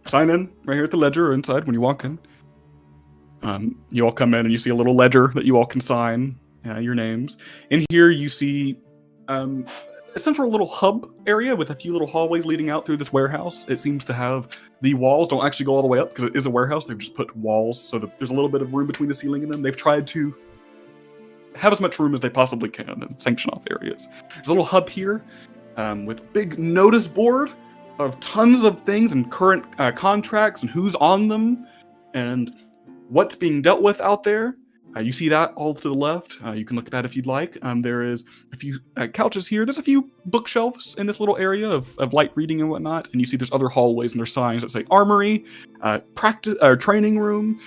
sign in right here at the ledger or inside when you walk in. You all come in and you see a little ledger that you all can sign your names. In here, you see a central little hub area with a few little hallways leading out through this warehouse. It seems to have the walls don't actually go all the way up because it is a warehouse. They've just put walls so that there's a little bit of room between the ceiling and them. They've tried to have as much room as they possibly can and sanction off areas. There's a little hub here with a big notice board of tons of things and current contracts and who's on them and what's being dealt with out there. You see that all to the left. You can look at that if you'd like. There is a few couches here. There's a few bookshelves in this little area of light reading and whatnot. And you see there's other hallways and there's signs that say armory, practice, training room,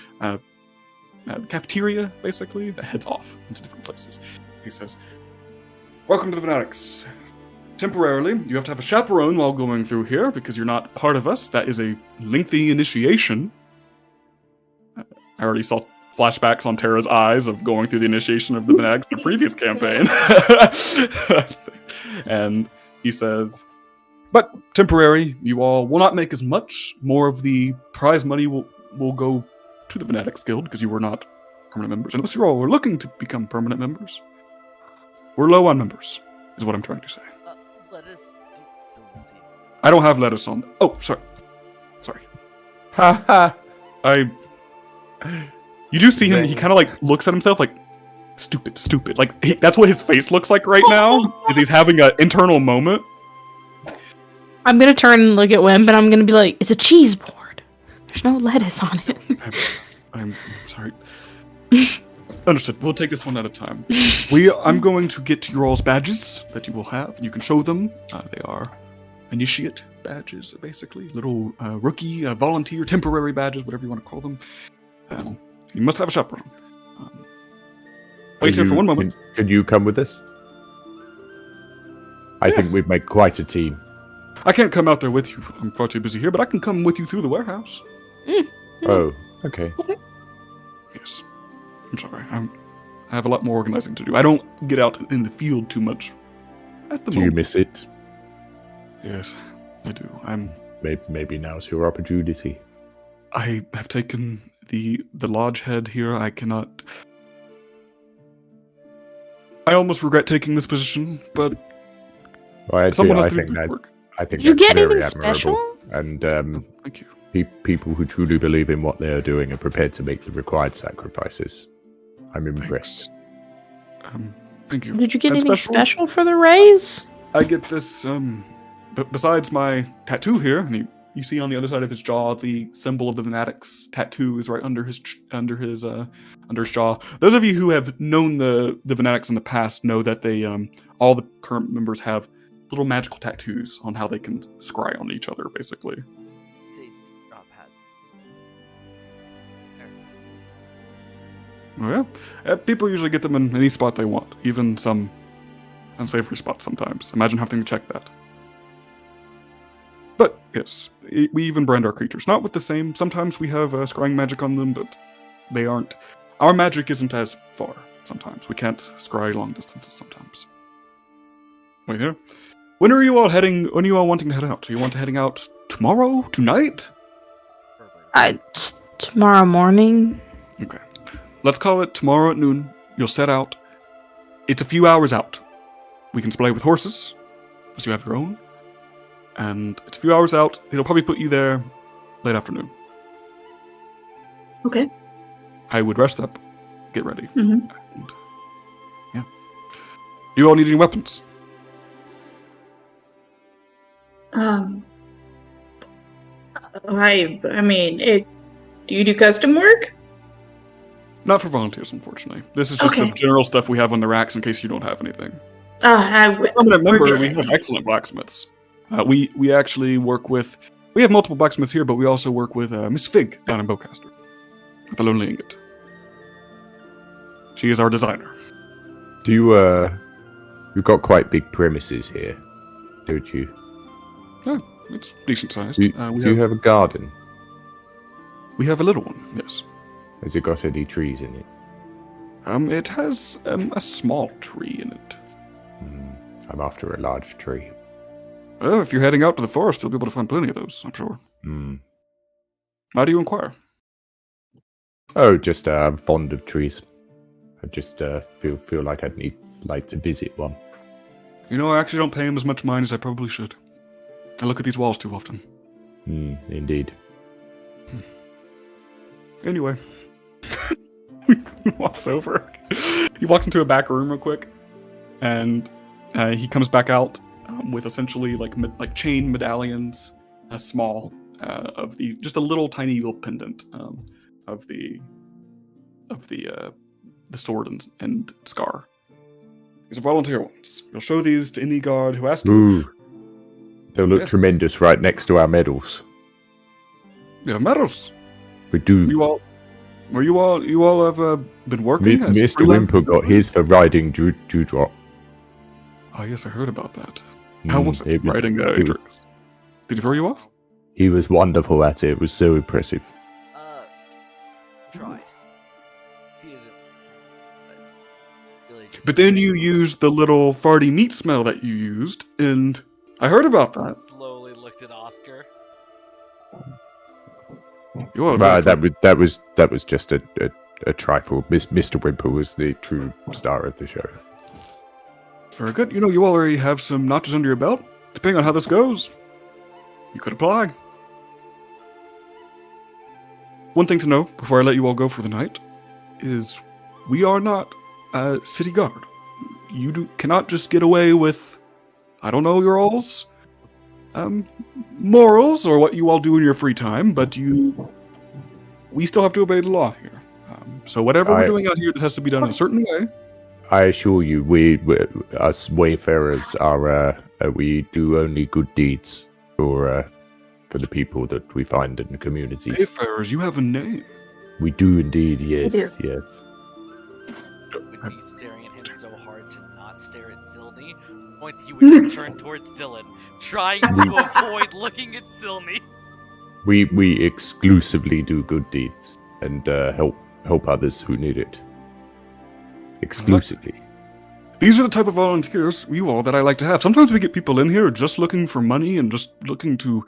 cafeteria, basically, that heads off into different places. He says, "Welcome to the Fanatics. Temporarily, you have to have a chaperone while going through here because you're not part of us. That is a lengthy initiation." I already saw flashbacks on Tara's eyes of going through the initiation of the Fanatics in the previous campaign. And he says, "But temporary, you all will not make as much. More of the prize money will go to the Fanatics Guild because you were not permanent members. Unless you all were looking to become permanent members. We're low on members, is what I'm trying to say. Let us do something. I don't have lettuce on. Oh, sorry. You do see him. He kind of like looks at himself like stupid. Like that's what his face looks like right now. Is he's having an internal moment. I'm gonna turn and look at Wimp, and I'm gonna be like, "It's a cheese board. There's no lettuce on it." I'm sorry. Understood. We'll take this one at a time. I'm going to get your all's badges that you will have. You can show them. They are initiate badges, basically. Little rookie, volunteer, temporary badges, whatever you want to call them. You must have a chaperone. Wait here for one moment. Can you come with us? I think we'd make quite a team. I can't come out there with you. I'm far too busy here, but I can come with you through the warehouse. Oh, okay. Yes. I'm sorry. I have a lot more organizing to do. I don't get out in the field too much at the Do you moment. miss it? Yes, I do. Maybe now's your opportunity. I have taken the lodge head here. I cannot. I almost regret taking this position, but Well, actually, someone has I to think do the that work. I think You that's get very anything admirable. special? And Thank you. people who truly believe in what they are doing are prepared to make the required sacrifices. I'm impressed. Thank you. Did you get And anything special for the raise? I get this. But besides my tattoo here, and you see on the other side of his jaw the symbol of the Fanatics tattoo is right under his jaw. Those of you who have known the Fanatics in the past know that they all the current members have little magical tattoos on how they can scry on each other, basically. It's a drop pad. There. Oh, yeah. People usually get them in any spot they want, even some unsavory spots sometimes. Imagine having to check that. But yes, we even brand our creatures. Not with the same. Sometimes we have scrying magic on them, but they aren't. Our magic isn't as far. Sometimes we can't scry long distances. Sometimes. Wait here. When are you all heading? When are you all wanting to head out? Do you want to heading out tomorrow? Tonight? Tomorrow morning. Okay. Let's call it tomorrow at noon. You'll set out. It's a few hours out. We can supply with horses, as you have your own. And it's a few hours out. It'll probably put you there late afternoon. Okay. I would rest up, get ready. Mm-hmm. And, yeah. Do you all need any weapons? I mean, do you do custom work? Not for volunteers, unfortunately. This is just the Okay. general stuff we have on the racks in case you don't have anything. We're Permanent member, we good. have excellent blacksmiths. We actually work with... We have multiple blacksmiths here, but we also work with Miss Fig down in Bowcaster. At the Lonely Ingot. She is our designer. Do you, you've got quite big premises here, don't you? Yeah, it's decent sized. Do you have a garden? We have a little one, yes. Has it got any trees in it? It has a small tree in it. I'm after a large tree. Well, if you're heading out to the forest, you'll be able to find plenty of those, I'm sure. How do you inquire? Oh, just I'm fond of trees. I just feel like I'd like to visit one. You know, I actually don't pay him as much mind as I probably should. I look at these walls too often. Indeed. Anyway. He walks over. He walks into a back room real quick. And he comes back out with essentially like chain medallions, small, of the just a little tiny little pendant of the sword and scar. These are volunteer ones. We'll show these to any guard who asks. Ooh, they'll look Yeah. tremendous right next to our medals. Yeah, medals. We do. You all have been working. as Mr. freelance Wimple got his for riding Dewdrop. Oh yes, I heard about that. How was it it was- riding it was- Atrix? Did he throw you off? He was wonderful at it. It was so impressive. Tried. See it, but really just But then you used the little farty meat smell that you used, and I heard about that. slowly looked at Oscar. You all Right, that was just a trifle. Mr. Wimple was the true star of the show. very good. You know, you all already have some notches under your belt. Depending on how this goes, you could apply. One thing to know before I let you all go for the night is we are not city guard. You cannot just get away with, I don't know, your all's morals or what you all do in your free time, but we still have to obey the law here. So whatever we're doing out here, this has to be done in a certain way. I assure you, we us wayfarers are we do only good deeds for the people that we find in the communities. Wayfarers, you have a name. We do indeed, yes, do. yes. Would be staring at him so hard to not stare at Silny. The point that he would just turn towards Dylan, trying to avoid looking at Silny. We exclusively do good deeds and help others who need it. Exclusively. These are the type of volunteers, you all, that I like to have. Sometimes we get people in here just looking for money and just looking to,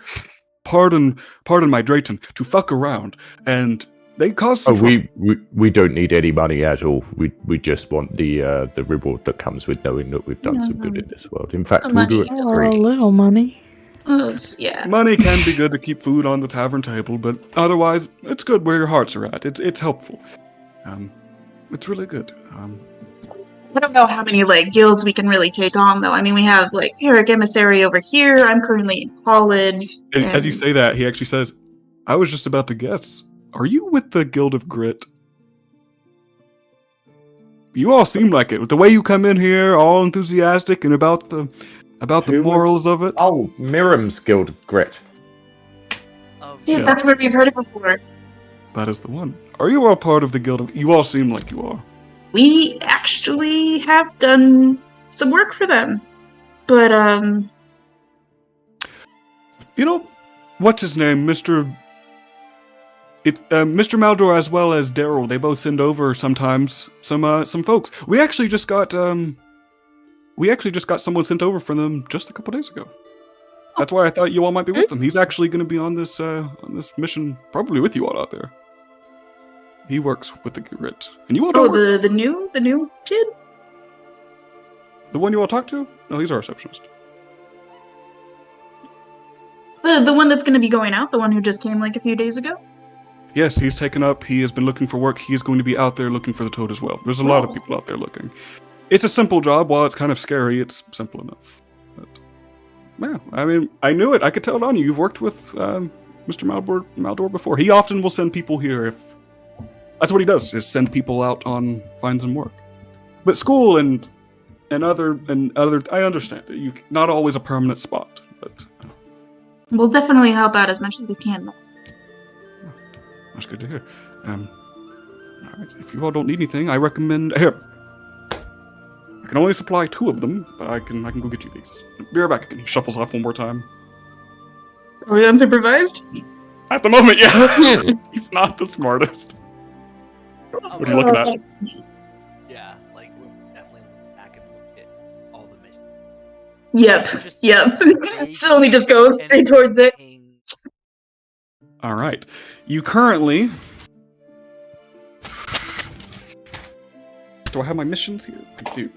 pardon my Drayton, to fuck around, and they cause some trouble. We don't need any money at all. We just want the reward that comes with knowing that we've done some good in this world. In fact, we'll do it Money. for Oh, free. a little money. Yeah. Money can be good to keep food on the tavern table, but otherwise, it's good where your hearts are at. It's helpful. It's really good. I don't know how many guilds we can really take on though. I mean, we have Herrick Emissary over here. I'm currently in college. As you and- say that, he actually says, I was just about to guess. Are you with the Guild of Grit? You all seem like it. With the way you come in here, all enthusiastic and about the Who was- morals of it. Oh, Miriam's Guild of Grit. Yeah, Yeah. that's where we've heard it before. That is the one. Are you all part of the Guild of... You all seem like you are. We actually have done some work for them. But, You know, what's his name? Mr. Maldor as well as Daryl. They both send over sometimes some folks. We actually just got someone sent over for them just a couple days ago. That's why I thought you all might be with him. He's actually going to be on this mission, probably with you all out there. He works with the grit, and you all Oh, don't. the new kid. The one you all talked to? No, he's our receptionist. The one that's going to be going out. The one who just came like a few days ago. Yes, he's taken up. He has been looking for work. He is going to be out there looking for the toad as well. There's a lot of people out there looking. It's a simple job. While it's kind of scary, it's simple enough. But, yeah, I mean, I knew it. I could tell it on you. You've worked with Mr. Maldor before. He often will send people here if... That's what he does, is send people out on find some work. But school and other... I understand. You not always a permanent spot, but... We'll definitely help out as much as we can, though. That's good to hear. All right, if you all don't need anything, I recommend... Here. I can only supply 2 of them, but I can go get you these. Be right back. He shuffles off one more time. Are we unsupervised? At the moment, yeah. He's not the smartest. What are you looking at? Yeah, like we're definitely looking back and look at all the missions. Yep. Just Sylvie just goes straight towards it. All right. You currently... Do I have my missions here? I do.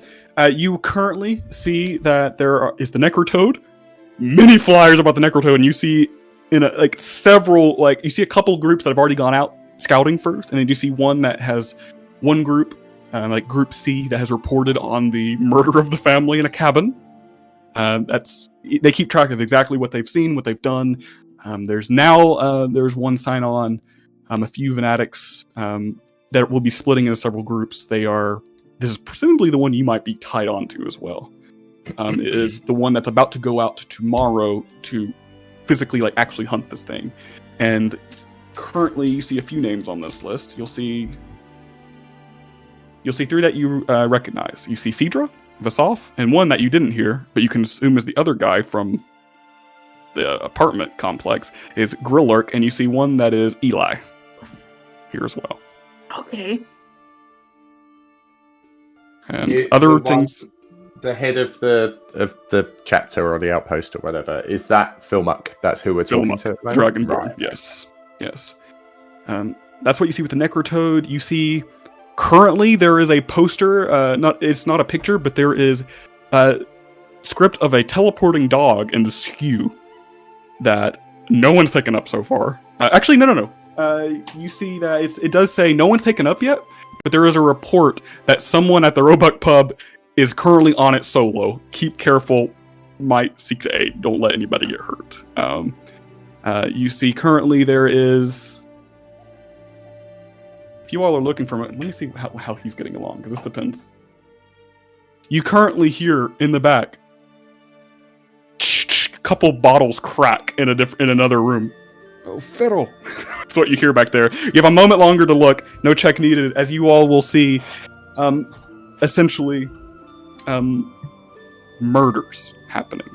You currently see that there is the Necrotoad. Many flyers about the Necrotoad, and you see several, you see a couple groups that have already gone out scouting first, and then you see one that has one group, Group C, that has reported on the murder of the family in a cabin. They keep track of exactly what they've seen, what they've done. There's one sign on, a few fanatics that will be splitting into several groups. This is presumably the one you might be tied onto as well. It is the one that's about to go out tomorrow to physically actually hunt this thing. And currently you see a few names on this list. You'll see 3 that you recognize. You see Cedra, Vasoff, and one that you didn't hear, but you can assume is the other guy from the apartment complex, is Grillark, and you see one that is Eli here as well. Okay. And other things. The head of the chapter or the outpost or whatever, is that Philmuck? That's who we're talking to. Dragonborn. Right. Yes. That's what you see with the Necrotoad. You see currently there is a poster. It's not a picture, but there is a script of a teleporting dog in the skew that no one's taken up so far. Actually, no. You see that it does say no one's taken up yet, but there is a report that someone at the Roebuck pub is currently on it solo. Keep careful, might seek to aid. Don't let anybody get hurt. You see currently there is... If you all are looking for... Let me see how he's getting along, because this depends. You currently hear in the back a couple bottles crack in another room. Oh, fiddle. That's what you hear back there. You have a moment longer to look. No check needed, as you all will see, essentially, murders happening.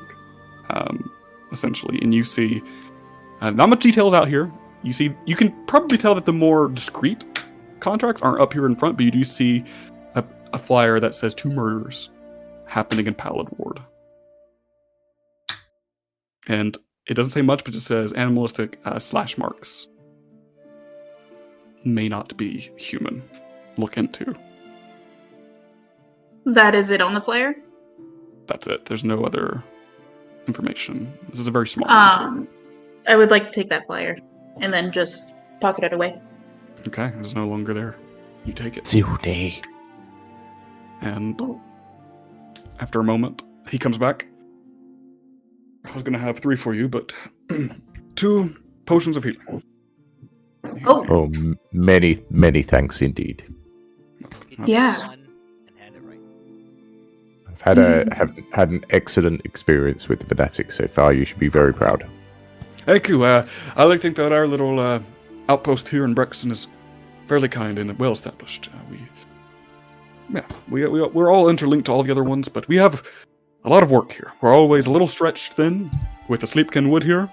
Essentially, and you see not much details out here. You can probably tell that the more discreet contracts aren't up here in front, but you do see a flyer that says 2 murders happening in Pallid Ward. And it doesn't say much, but it says animalistic slash marks. May not be human. Look into. That is it on the flyer? That's it. There's no other information. This is a very small one. I would like to take that flyer and then just pocket it away. Okay, it's no longer there. You take it. Zuni. And after a moment, he comes back. I was going to have 3 for you, but 2 potions of healing. Oh, many thanks indeed. Yeah. And hand it right. I've had an excellent experience with the fanatics so far. You should be very proud. Thank you. I like to think that our little outpost here in Brexton is fairly kind and well established. We're all interlinked to all the other ones, but we have a lot of work here. We're always a little stretched thin with the Sleepkin Wood here.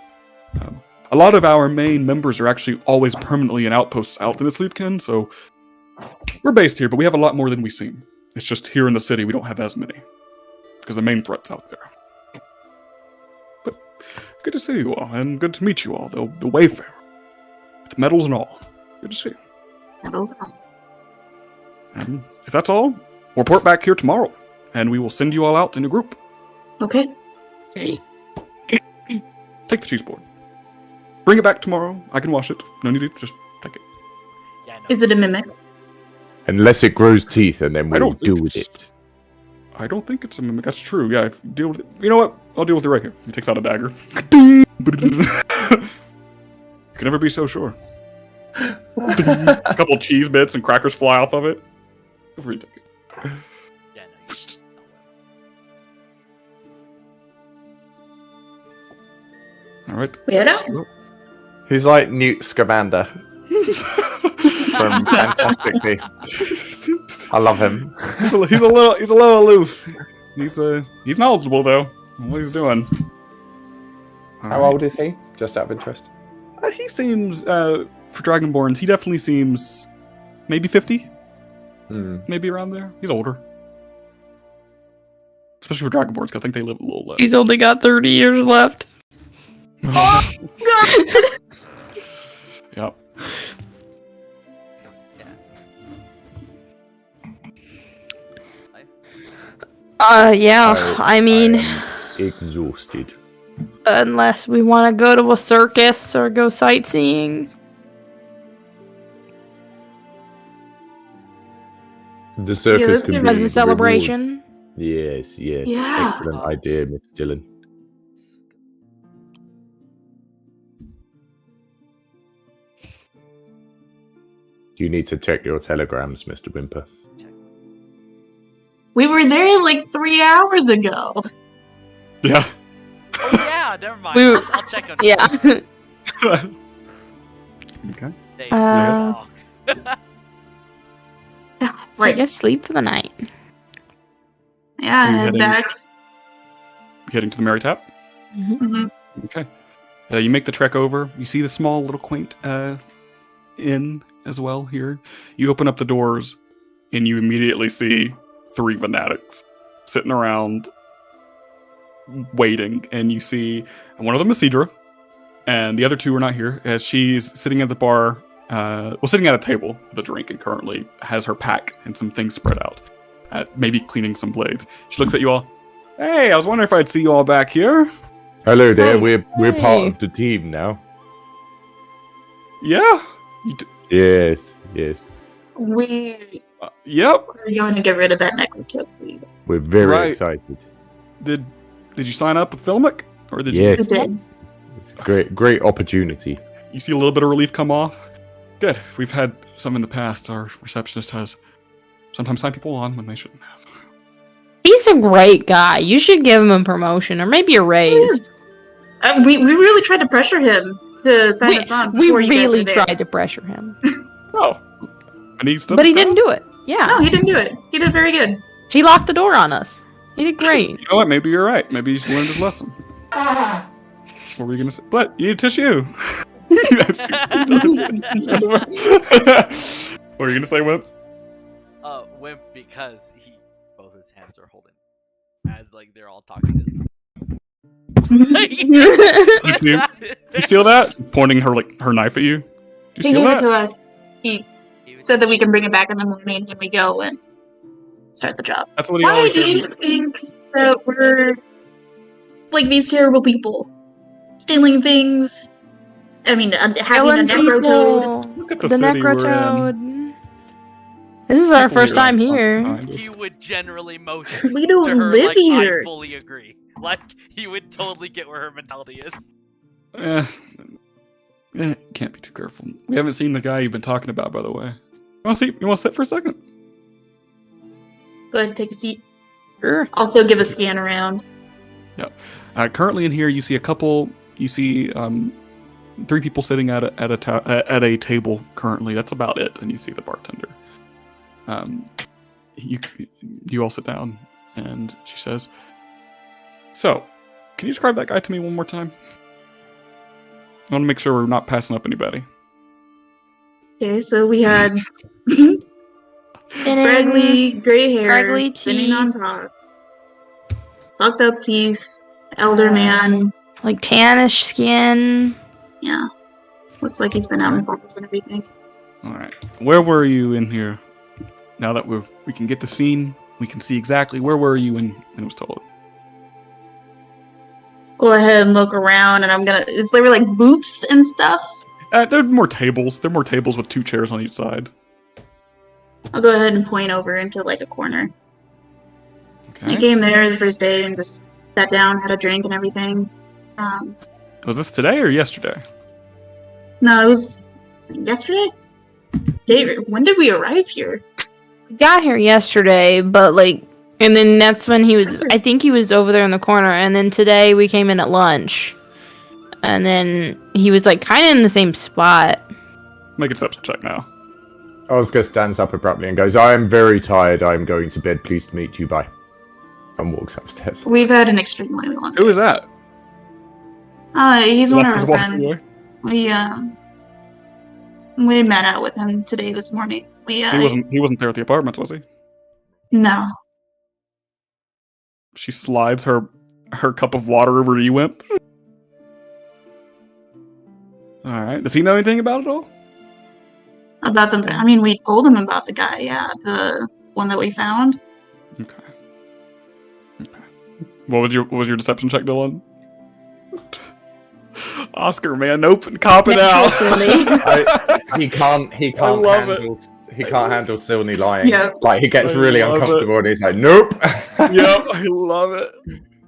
A lot of our main members are actually always permanently in outposts out in the Sleepkin, so we're based here, but we have a lot more than we seem. It's just here in the city we don't have as many, because the main threat's out there. But Good to see you all, and good to meet you all. The Wayfarer, with medals and all. Good to see you. Medals on. And if that's all, we'll report back here tomorrow, and we will send you all out in a group. Okay. Hey. Take the cheese board. Bring it back tomorrow. I can wash it. No need to just take it. Yeah, no. Is it a mimic? Unless it grows teeth, and then I we'll don't deal think with it's- it. I don't think it's a mimic. That's true. Yeah, if you deal with it. You know what? I'll deal with it right here. He takes out a dagger. You can never be so sure. A couple cheese bits and crackers fly off of it. Feel free to take it. Yeah, no. All right. We head out. He's like Newt Scamander from Fantastic Beasts. I love him. He's a little aloof. He's knowledgeable though. on what he's doing. How old is he? Just out of interest. He seems, for Dragonborns, he definitely seems maybe 50. Maybe around there. He's older. Especially for Dragonborns, 'cause I think they live a little less. He's only got 30 years left. Oh, God! Yep. Yeah, I mean, am exhausted. unless we want to go to a circus or go sightseeing. The circus let's can do be it As a reward. celebration. Yes, yes. Yeah. Excellent idea, Miss Dillon. You need to check your telegrams, Mr. Wimper. We were there like 3 hours ago. Yeah. Oh yeah, never mind. We- I'll check on Yeah. Okay. days. Uh, I Right. guess sleep for the night. Yeah, Are you head heading- back. Heading to the Merry Tap. hmm Okay. You make the trek over. You see the small little quaint inn as well here. You open up the doors, and you immediately see 3 fanatics sitting around waiting. And you see one of them is Cedra, and the other 2 are not here, as she's sitting at the bar, sitting at a table with a drink, and currently has her pack and some things spread out, maybe cleaning some blades. She looks at you all. Hey, I was wondering if I'd see you all back here. Hello there. Hey. We're part Hey. of the team now. Yeah. Yes, yes. We Yep. are going to get rid of that necrotoad. We're very Right. excited. Did you sign up with Filmic, or did We Yes. did. It's a great opportunity. you see a little bit of relief come off? Good. We've had some in the past. Our receptionist has sometimes signed people on when they shouldn't have. He's a great guy. You should give him a promotion or maybe a raise. We really tried to pressure him to sign us on. We before you guys really were there. tried to pressure him. Oh, and he stood But he his didn't ground? do it. Yeah. No, he didn't do it. He did very good. He locked the door on us. He did great. You know what? Maybe you're right. Maybe he's learned his lesson. What were you gonna say? But you need tissue. That's what were you gonna say, Wimp? Wimp, because both his hands are holding, as like they're all talking. You steal that? Pointing her knife at you. Did you He steal gave it that? to us. He said that we can bring it back in the morning when we go and start the job. That's what he Why always do says. you think that we're like these terrible people? Stealing things. I mean, having a Killing necrotoad. people. Look at The the city we're in. necrotoad. This is our People first here are time the here. kindest. He would generally motion We don't to her live like, here. I fully agree. Like he would totally get where her mentality is. Can't be too careful. We haven't seen the guy you've been talking about, by the way. You want to sit for a second? Go ahead, take a seat. Sure. Also, give a scan around. Currently in here, you see a couple. You see 3 people sitting at a table currently. That's about it. And you see the bartender. You all sit down, and she says, "So, can you describe that guy to me one more time? I want to make sure we're not passing up anybody." Okay, so we had Spinning. scraggly gray hair, Scraggly spinning on teeth. top, fucked up teeth, elder man, Like tannish skin. Yeah. Looks like he's been out in farms and everything. All right. Where were you in here? Now that we can get the scene, we can see exactly where were you when it was told. Go ahead and look around, and I'm gonna. Is there like booths and stuff? There are more tables. There are more tables with 2 chairs on each side. I'll go ahead and point over into like a corner. I Okay. came there the first day and just sat down, had a drink and everything. Was this today or yesterday? No, it was yesterday. When did we arrive here? We got here yesterday, but like, and then that's when he was. I think he was over there in the corner, and then today we came in at lunch, and then he was like kind of in the same spot. Make a perception check now. Oscar stands up abruptly and goes, I am very tired. I am going to bed. Pleased to meet you. Bye. And walks upstairs. We've had an extremely long day. Who is that? He's one of Lester's our walking friends. away? We met out with him today this morning. He wasn't there at the apartments, was he? No. She slides her cup of water over to you, Wimp. All right. Does he know anything about it all? About them. I mean, we told him about the guy. Yeah, the one that we found. Okay. What was your deception check, Dylan? Oscar, man, open, cop it out. He can't I love handle. He can't handle Silney lying. Yeah. Like he gets I really love uncomfortable and he's like, nope. Yep, I love it.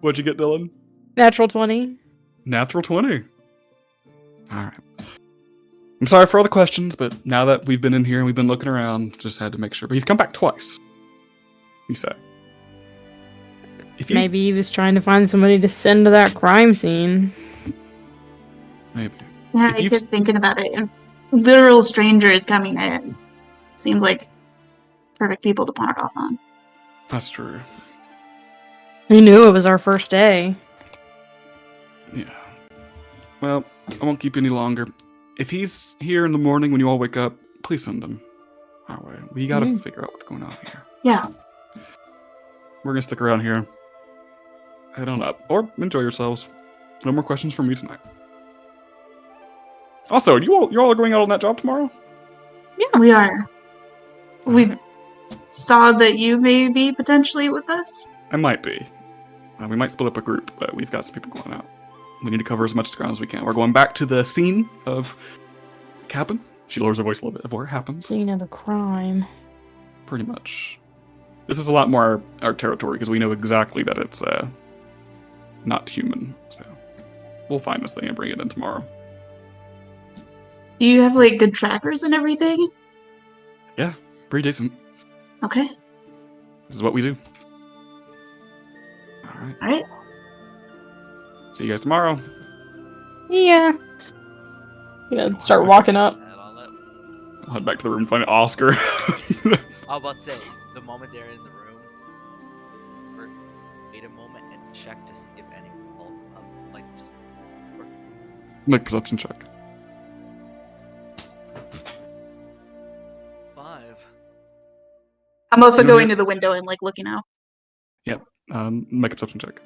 What'd you get, Dylan? Natural 20. Natural 20. All right. I'm sorry for all the questions, but now that we've been in here and we've been looking around, just had to make sure. But he's come back twice. You said. Maybe he was trying to find somebody to send to that crime scene. Maybe. Yeah, I kept thinking about it. And literal strangers coming in. Seems like perfect people to pawn it off on. That's true. We knew it was our first day. Yeah. Well, I won't keep you any longer. If he's here in the morning when you all wake up, please send him our way. We gotta figure out what's going on here. Yeah. We're gonna stick around here. Head on up. Or enjoy yourselves. No more questions from me tonight. Also, you all are going out on that job tomorrow? Yeah, we are. We Alright. saw that you may be potentially with us. I might be. We might split up a group, but we've got some people going out. We need to cover as much ground as we can. We're going back to the scene of cabin. She lowers her voice a little bit of where it happens. Scene of the crime. Pretty much. This is a lot more our territory because we know exactly that it's not human. So we'll find this thing and bring it in tomorrow. Do you have like good trackers and everything? Yeah, pretty decent. Okay. This is what we do. All right. See you guys tomorrow. Yeah. Start walking up. I'll head back to the room and find Oscar. I was about to say, the moment they're in the room, wait a moment and check to see if anyone called up. Like, just. Make a perception check. 5. I'm also You going hear- to the window and like looking out. Make a perception check.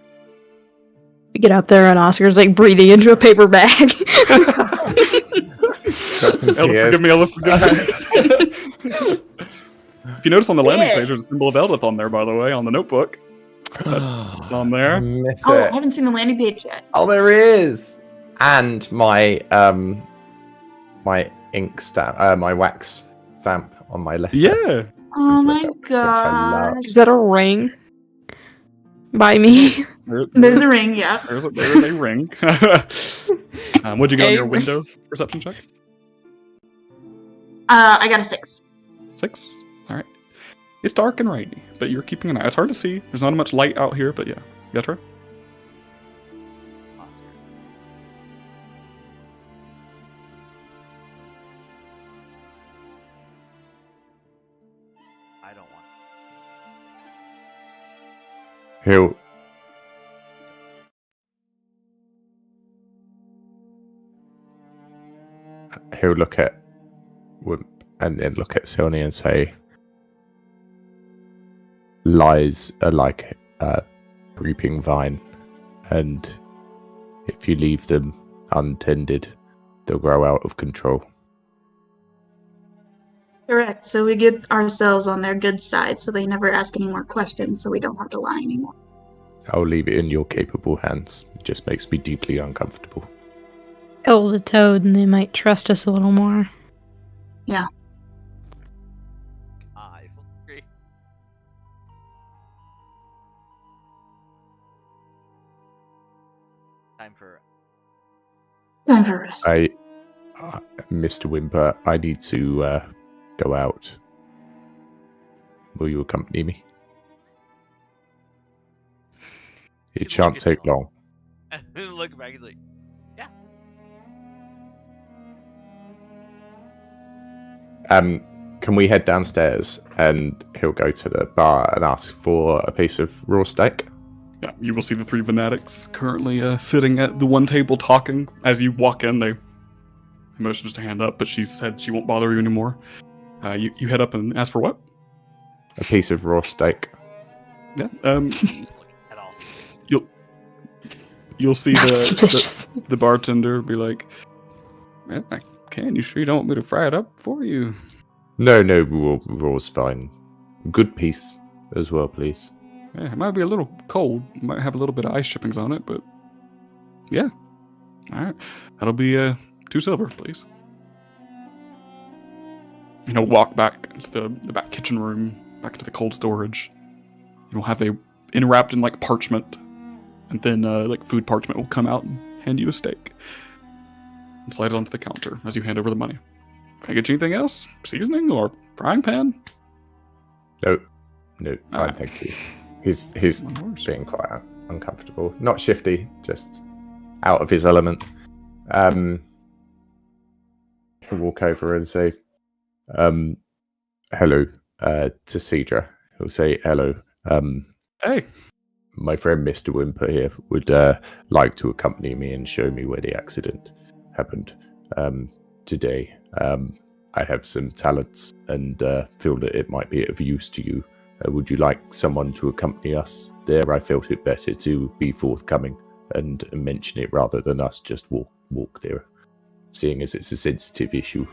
We get up there and Oscar's like breathing into a paper bag. Elda, forgive me, Elda, forgive me. If you notice on the landing page, there's a symbol of Elda on there, by the way, on the notebook. It's on there. Miss Oh, it. I haven't seen the landing page yet. Oh, there is. And my my ink stamp, my wax stamp on my letter. Yeah. Oh my Which I love. gosh. Is that a ring? By me? There's a ring, yeah. There is a ring. What'd you get on your window perception check? I got a 6. 6. All right. It's dark and rainy, but you're keeping an eye. It's hard to see. There's not much light out here, but yeah. You gotta try. Oscar. I don't want. He'll look at Wimp and then look at Silny and say, lies are like a creeping vine, and if you leave them untended, they'll grow out of control. Correct. So we get ourselves on their good side so they never ask any more questions so we don't have to lie anymore. I'll leave it in your capable hands. It just makes me deeply uncomfortable. Kill the toad and they might trust us a little more. I fully agree. Time for Time for rest. Mr. Wimper, I need to go out. Will you accompany me? It You shan't look at take Tom. long. and then look back and like, Can we head downstairs and he'll go to the bar and ask for a piece of raw steak? Yeah, you will see the three fanatics currently sitting at the one table talking. As you walk in, they motion just a hand up, but she said she won't bother you anymore. You head up and ask for what? A piece of raw steak. Yeah. looking at all. You'll see Suspicious. the bartender be like, "Yeah, I can. You sure you don't want me to fry it up for you?" No, raw's fine. Good piece as well, please. Yeah, it might be a little cold. Might have a little bit of ice chippings on it, but yeah. All right, that'll be 2 silver, please. Walk back to the back kitchen room, back to the cold storage. You'll have wrapped in like parchment, and then like food parchment will come out and hand you a steak and slide it onto the counter as you hand over the money. Can I get you anything else? Seasoning or frying pan? No, fine, Alright. thank you. He's One horse. being quite uncomfortable. Not shifty, just out of his element. He'll walk over and say, hello, to Cedra. He'll say, hello. Hey, My friend Mr. Wimper here would like to accompany me and show me where the accident happened today. I have some talents and feel that it might be of use to you. Would you like someone to accompany us there? I felt it better to be forthcoming and mention it rather than us just walk there, seeing as it's a sensitive issue.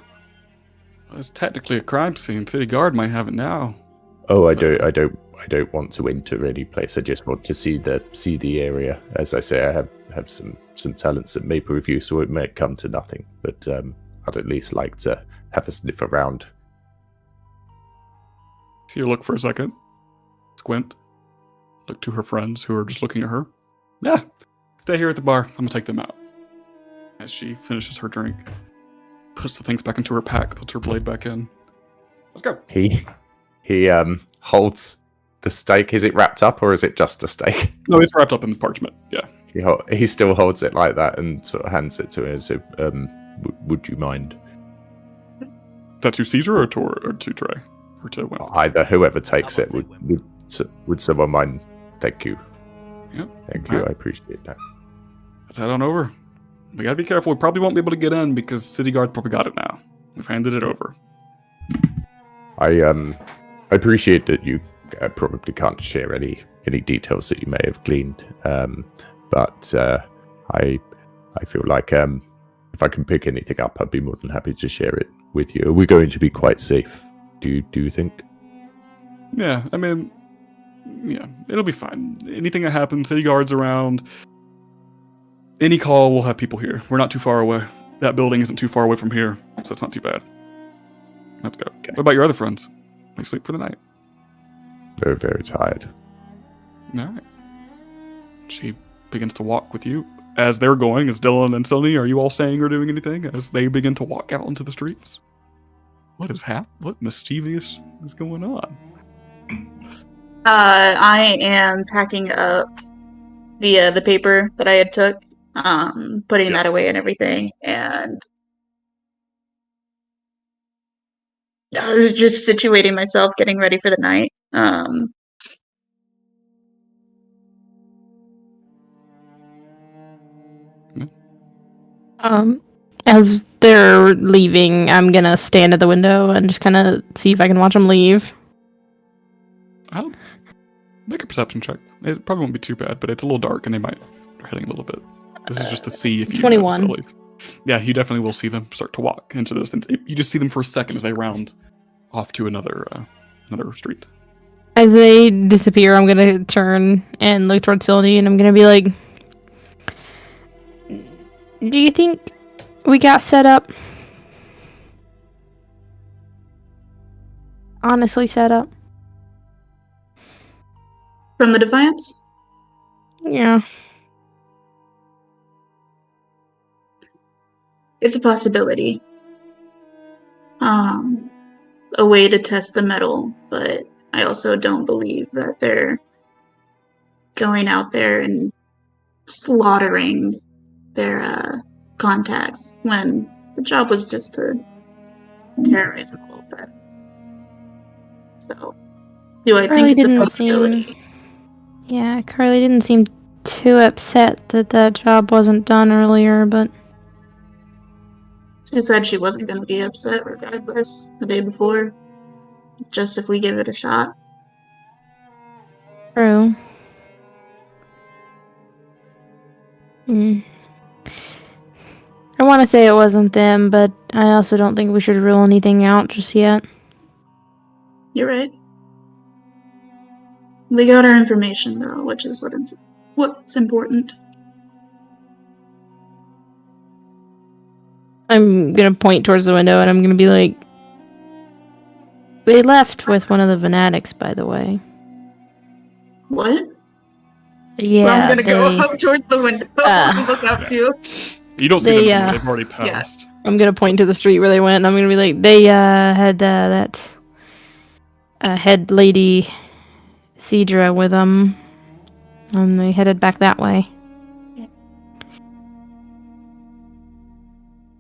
well, it's technically a crime scene. City Guard might have it now. Oh, I don't want to enter any place. I just want to see the area. As I say, I have some talents that may prove useful. It may come to nothing, but I'd at least like to have a sniff around. See her look for a second. Squint. Look to her friends who are just looking at her. Yeah, stay here at the bar. I'm gonna take them out. As she finishes her drink, puts the things back into her pack, puts her blade back in. Let's go. He holds the steak. Is it wrapped up or is it just a steak? No, it's wrapped up in parchment. Yeah. He still holds it like that and sort of hands it to her. So, would you mind? Is that to Caesar or to Trey? Or to Wimp? Either whoever takes I it would say would someone mind? Thank you. Yep. Thank you. Alright. I appreciate that. Let's head on over. We gotta be careful. We probably won't be able to get in because City Guard probably got it now. We've handed it over. I appreciate that you probably can't share any details that you may have gleaned, but I feel like if I can pick anything up, I'd be more than happy to share it with you. Are we going to be quite safe? Do you think? Yeah, I mean, yeah, it'll be fine. Anything that happens, City Guard's around. Any call, we'll have people here. We're not too far away. That building isn't too far away from here, so it's not too bad. Let's go. Okay. What about your other friends? They sleep for the night. They're very tired. All right. She begins to walk with you. As they're going, as Dylan and Sylvie, are you all saying or doing anything as they begin to walk out into the streets? What mischievous is going on? I am packing up the paper that I had took, putting Yeah. that away and everything, and I was just situating myself, getting ready for the night. As they're leaving, I'm gonna stand at the window and just kind of see if I can watch them leave. I'll make a perception check. It probably won't be too bad, but it's a little dark and they might be heading a little bit. This is just to see if you 21. notice the leave. Yeah, you definitely will see them start to walk into the distance. You just see them for a second as they round off to another street. As they disappear, I'm gonna turn and look towards Sylvie, and I'm gonna be like, "Do you think we got set up? Honestly, set up? From the Defiance? Yeah. It's a possibility. A way to test the metal, but I also don't believe that they're going out there and slaughtering their contacts when the job was just to terrorize them a little bit. So, do I Carly think it's a didn't possibility? Yeah, Carly didn't seem too upset that job wasn't done earlier, but She said she wasn't going to be upset regardless the day before, just if we give it a shot. true. I want to say it wasn't them, but I also don't think we should rule anything out just yet. You're right. We got our information though, which is what's important. I'm gonna point towards the window and I'm gonna be like, they left with one of the fanatics, by the way. What? Yeah, Well, I'm gonna go they- up towards the window and look out too. You don't see They, them anymore. They've already passed. I'm gonna point to the street where they went, and I'm gonna be like, they had that head lady Cedra with them, and they headed back that way.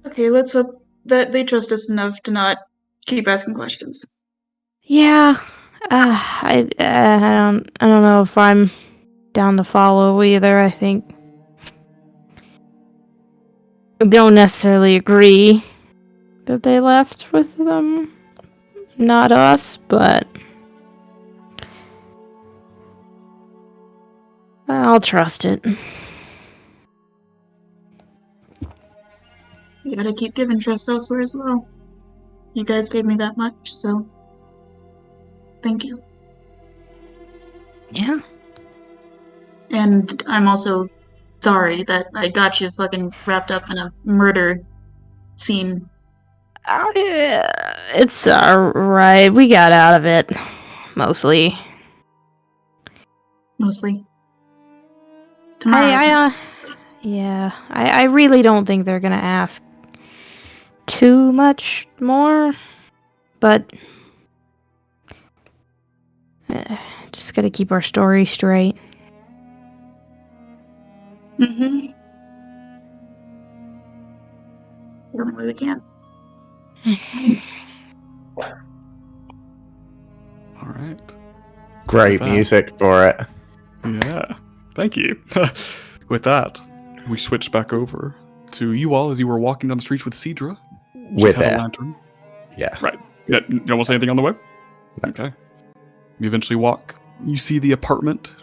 Okay, let's hope that they trust us enough to not keep asking questions. Yeah, I don't know if I'm down to follow either. I think I don't necessarily agree that they left with them, not us, but I'll trust it. You gotta keep giving trust elsewhere as well. You guys gave me that much, so thank you. Yeah. And I'm also sorry that I got you fucking wrapped up in a murder scene. It's alright. We got out of it. Mostly. Mostly. Tomorrow. I really don't think they're gonna ask too much more. But just gotta keep our story straight. Mm-hmm. The only way we can. All right. Great With that- music for it. Yeah. Thank you. With that, we switch back over to you all as you were walking down the streets with Cedra. She With has a it. lantern. Yeah. Right. Yeah, you don't want to say anything on the way? No. Okay. You eventually walk. You see the apartment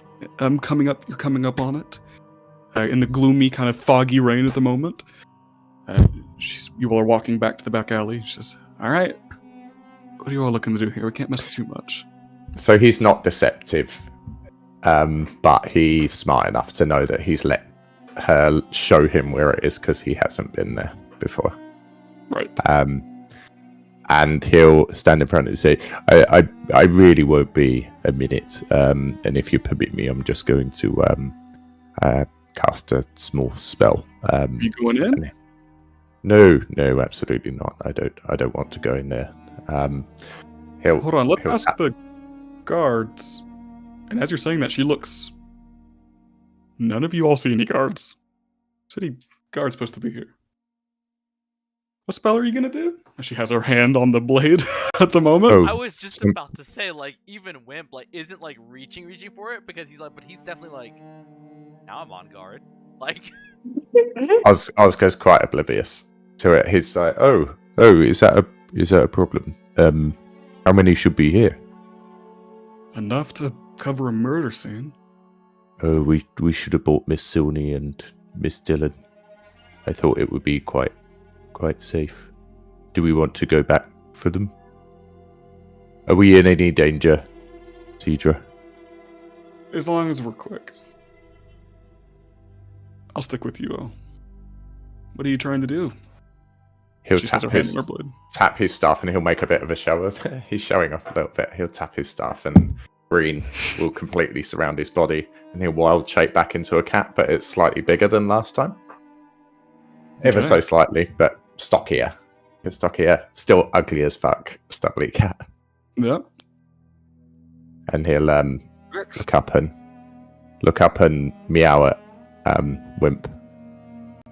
coming up. You're coming up on it. In the gloomy, kind of foggy rain at the moment. You all are walking back to the back alley. She says, all right. What are you all looking to do here? We can't mess with too much. So he's not deceptive, but he's smart enough to know that he's let her show him where it is because he hasn't been there before. Right. And he'll stand in front and say, I really won't be a minute. And if you permit me, I'm just going to cast a small spell. Are you going in? No, absolutely not. I don't want to go in there. Hold on, let's he'll- ask the guards. And as you're saying that, she looks. None of you all see any guards. City guards supposed to be here. What spell are you gonna do? She has her hand on the blade at the moment. Oh. I was just about to say, like, even Wimp, like, isn't, like, reaching for it, because he's like, but he's definitely like, now I'm on guard. Like, Oscar's quite oblivious to it. He's like, oh, is that a problem? How many should be here? Enough to cover a murder scene. Oh, we should have brought Miss Silney and Miss Dillon. I thought it would be quite safe. Do we want to go back for them? Are we in any danger, Cedra? As long as we're quick. I'll stick with you, Al. What are you trying to do? He'll She has tap her hand his on her blade. stuff, and he'll make a bit of a show of it. He's showing off a little bit. He'll tap his stuff, and green will completely surround his body, and he'll wild shape back into a cat, but it's slightly bigger than last time. Ever Okay. so slightly, but stockier. It's stockier. Still ugly as fuck. Stubbly cat. Yep. And he'll look up and meow at Wimp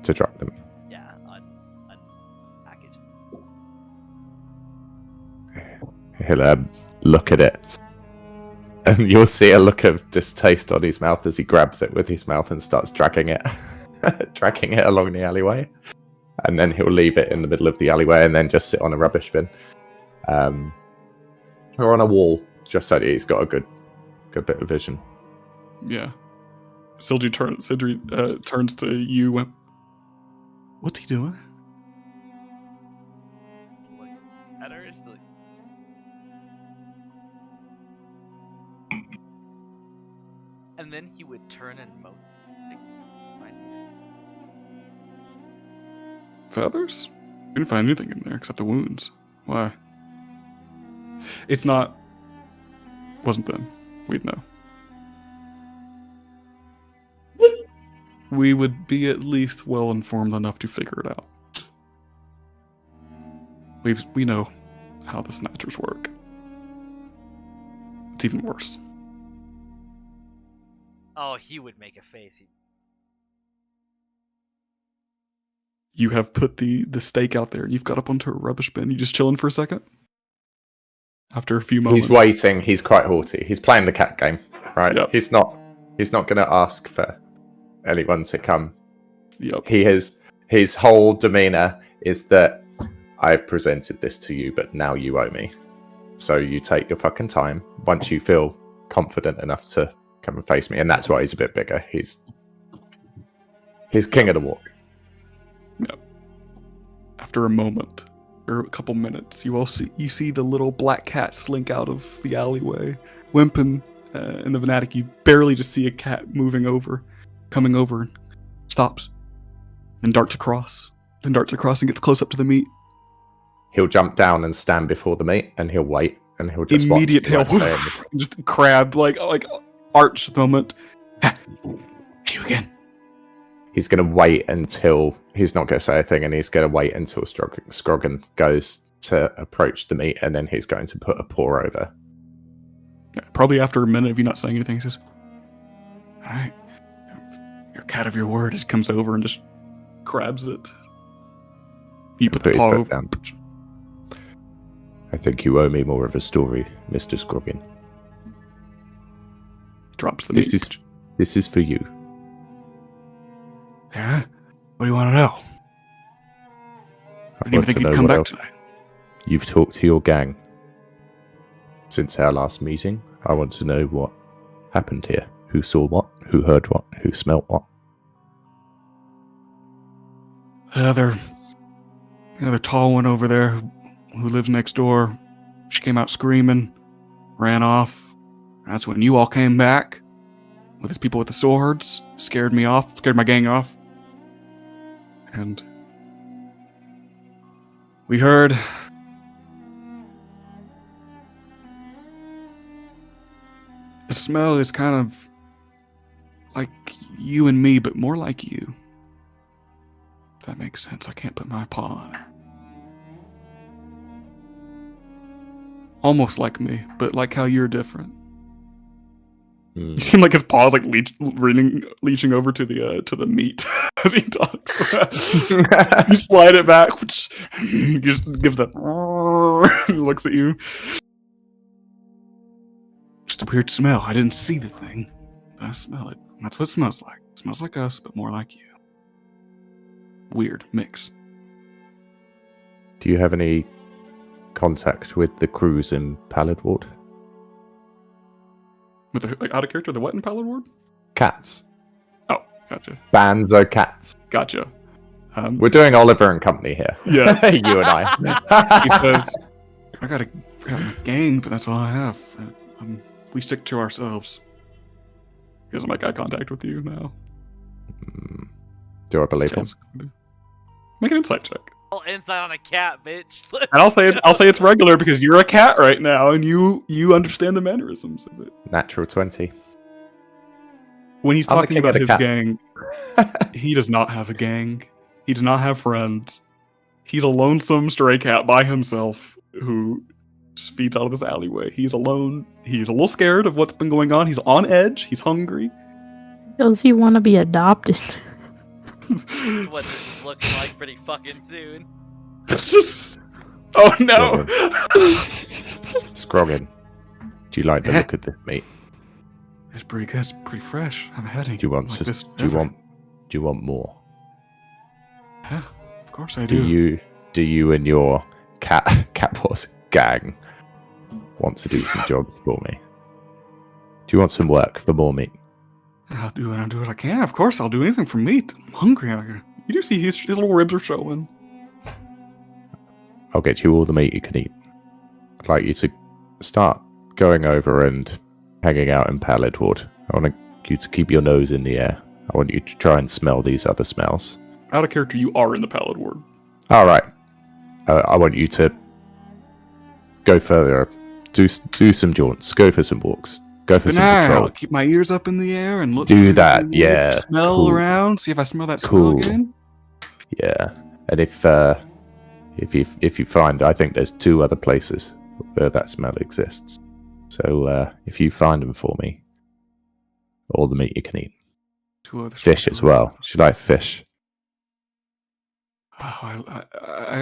to drop them. Yeah, unpackage them. He'll look at it, and you'll see a look of distaste on his mouth as he grabs it with his mouth and starts dragging it along the alleyway. And then he'll leave it in the middle of the alleyway and then just sit on a rubbish bin, or on a wall, just so that he's got a good bit of vision. Yeah. Sidri turns to you. Wimp. What's he doing? Look at her. It's like, and then he would turn and moan. Feathers? We didn't find anything in there except the wounds. Why? It's not. Wasn't them. We'd know. We would be at least well informed enough to figure it out. We know how the snatchers work. It's even worse. Oh, he would make a face. You have put the stake out there. You've got up onto a rubbish bin. You just chilling for a second? After a few moments. He's waiting. He's quite haughty. He's playing the cat game, right? Yep. He's not going to ask for anyone to come. Yep. His whole demeanor is that I've presented this to you, but now you owe me. So you take your fucking time once you feel confident enough to come and face me, and that's why he's a bit bigger. He's king of the walk. Yep. After a moment, or a couple minutes, you see the little black cat slink out of the alleyway. Wimp and in the Venatic, you barely just see a cat coming over, and stops, then darts across, and gets close up to the meat. He'll jump down and stand before the meat, and he'll wait, and he'll just Immediate tail, watch. He won't say anything. just crabbed, like arch the moment. You again. He's going to wait until he's not going to say a thing, and he's going to wait until Scroggin goes to approach the meat, and then he's going to put a paw over. Yeah, probably after a minute of you not saying anything, he says, "All right, your cat of your word." Just comes over and just grabs it. You put the his paw foot over. down. I think you owe me more of a story, Mr. Scroggin. Drops the meat. This is for you. Yeah? What do you want to know? I didn't even think you'd come back tonight. You've talked to your gang. Since our last meeting, I want to know what happened here. Who saw what? Who heard what? Who smelt what? The other tall one over there who lives next door, she came out screaming, ran off. That's when you all came back with his people with the swords, scared my gang off. And we heard the smell is kind of like you and me, but more like you. If that makes sense. I can't put my paw on it. Almost like me, but like how you're different. You seem like his paw's like leeching over to the meat as he talks. You slide it back, which he just gives that. He looks at you. Just a weird smell. I didn't see the thing, but I smell it. That's what it smells like. It smells like us, but more like you. Weird mix. Do you have any contact with the crews in Pallid Ward? With the out of character, the what in Pallid Ward? Cats. Oh, Gotcha. Banzo cats. Gotcha. We're doing Oliver and Company here. Yeah. You and I. He says, I got a gang, but that's all I have. We stick to ourselves. He doesn't make eye contact with you now. Do I believe him? Make an insight check. All insight on a cat, bitch. And I'll say it's regular because you're a cat right now and you understand the mannerisms of it. Natural 20. When he's I'm the talking king about of his the gang, he does not have a gang. He does not have friends. He's a lonesome stray cat by himself who just feeds out of this alleyway. He's alone. He's a little scared of what's been going on. He's on edge. He's hungry. Does he want to be adopted? That's what this is looking like pretty fucking soon. It's just... Oh no! Scroggin, do you like the look of this meat? It's pretty good. It's pretty fresh. I haven't had any Do you want like to, this do ever. you want more? Yeah, of course I do. Do you and your cat boss gang want to do some jobs for me? Do you want some work for more meat? I'll do what I can. Of course, I'll do anything for meat. I'm hungry. You do see his little ribs are showing. I'll get you all the meat you can eat. I'd like you to start going over and hanging out in Pallid Ward. I want you to keep your nose in the air. I want you to try and smell these other smells. Out of character, you are in the Pallid Ward. All right. I want you to go further. Do some jaunts. Go for some walks. Go for some patrol. I'll keep my ears up in the air and look. Do through that, the yeah. Smell Cool. around. See if I smell that Cool. smell again. Yeah, and if you find, I think there's 2 other places where that smell exists. So if you find them for me, all the meat you can eat. 2 other Fish spots as well. Should I fish? Oh,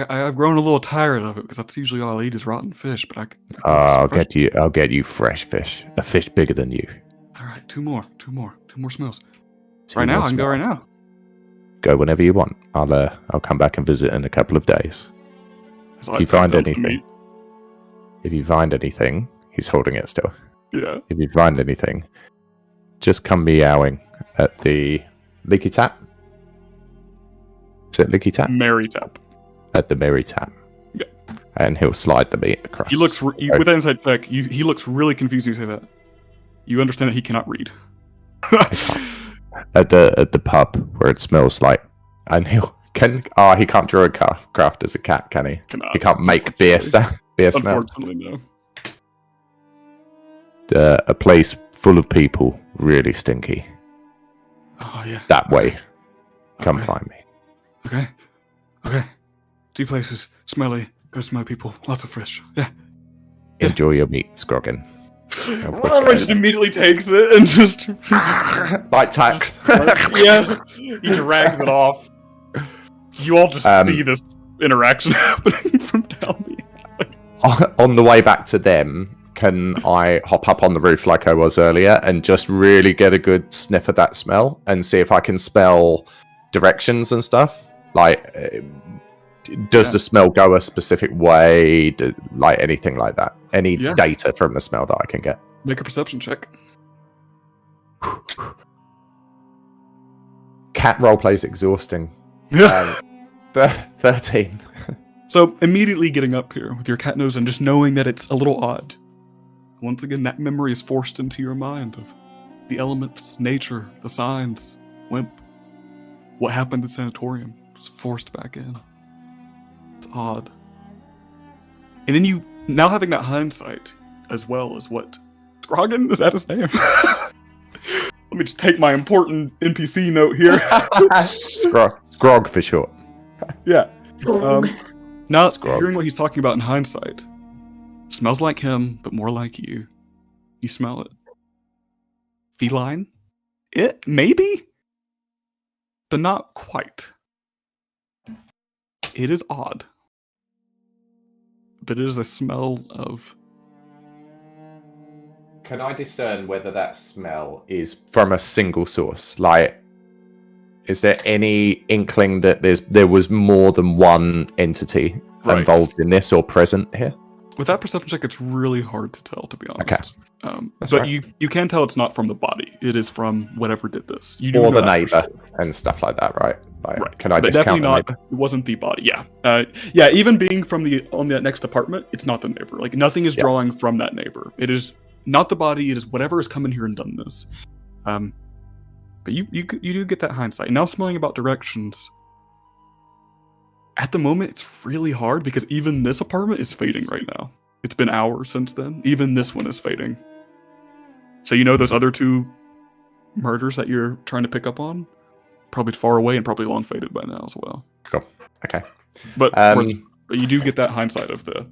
I've grown a little tired of it because that's usually all I eat is rotten fish. But I can I'll get you fresh fish. A fish bigger than you. All right, 2 more smells. 2 Right now, more I can go right smells. now. Go whenever you want. I'll come back and visit in a couple of days. As If you find anything, he's holding it still. Yeah. If you find anything, just come meowing at the Leaky Tap. Is it Leaky Tap? Mary Tap. At the Mary Tap. Yeah. And he'll slide the meat across. He looks with that inside check. He looks really confused when you say that. You understand that he cannot read. at the pub where it smells like, and he can't draw a craft as a cat, can he? He can't make beer smell. Unfortunately, no. A place full of people, really stinky. Oh yeah. That way. Come Okay. find me. Okay. 2 places. Smelly. Good smelly people. Lots of fish. Yeah. Enjoy your meat, Scroggin. Robert just immediately takes it and just Bite tax. yeah. He drags it off. You all just see this interaction happening from down the alley. On the way back to them, can I hop up on the roof like I was earlier and just really get a good sniff of that smell and see if I can spell directions and stuff? Like, does the smell go a specific way? Like anything like that? Any data from the smell that I can get? Make a perception check. Cat roleplay is exhausting. 13. So immediately getting up here with your cat nose and just knowing that it's a little odd. Once again, that memory is forced into your mind of the elements, nature, the signs, Wimp. What happened at Sanatorium was forced back in. It's odd. And then you, now having that hindsight, as well as what? Scroggin? Is that his name? Let me just take my important NPC note here. Scrog for short. Yeah. Now, Scrog. hearing what he's talking about in hindsight, smells like him, but more like you. You smell it. Feline? It? Maybe? But not quite. It is odd. But it is a smell of... Can I discern whether that smell is from a single source? Like, is there any inkling that there was more than one entity involved in this or present here? With that perception check, it's really hard to tell, to be honest. Okay. That's But right. you can tell it's not from the body. It is from whatever did this. You do Or know the that for neighbor sure. and stuff like that, right? Like, Right. Can I But discount definitely the not. neighbor? It wasn't the body. Yeah. Yeah. Even being from on that next apartment, it's not the neighbor. Like nothing is Yeah. drawing from that neighbor. It is not the body. It is whatever has come in here and done this. But you do get that hindsight. Now smelling about directions. At the moment, it's really hard because even this apartment is fading right now. It's been hours since then. Even this one is fading. So you know those other two murders that you're trying to pick up on? Probably far away and probably long faded by now as well. Cool. Okay. But you do get that hindsight of the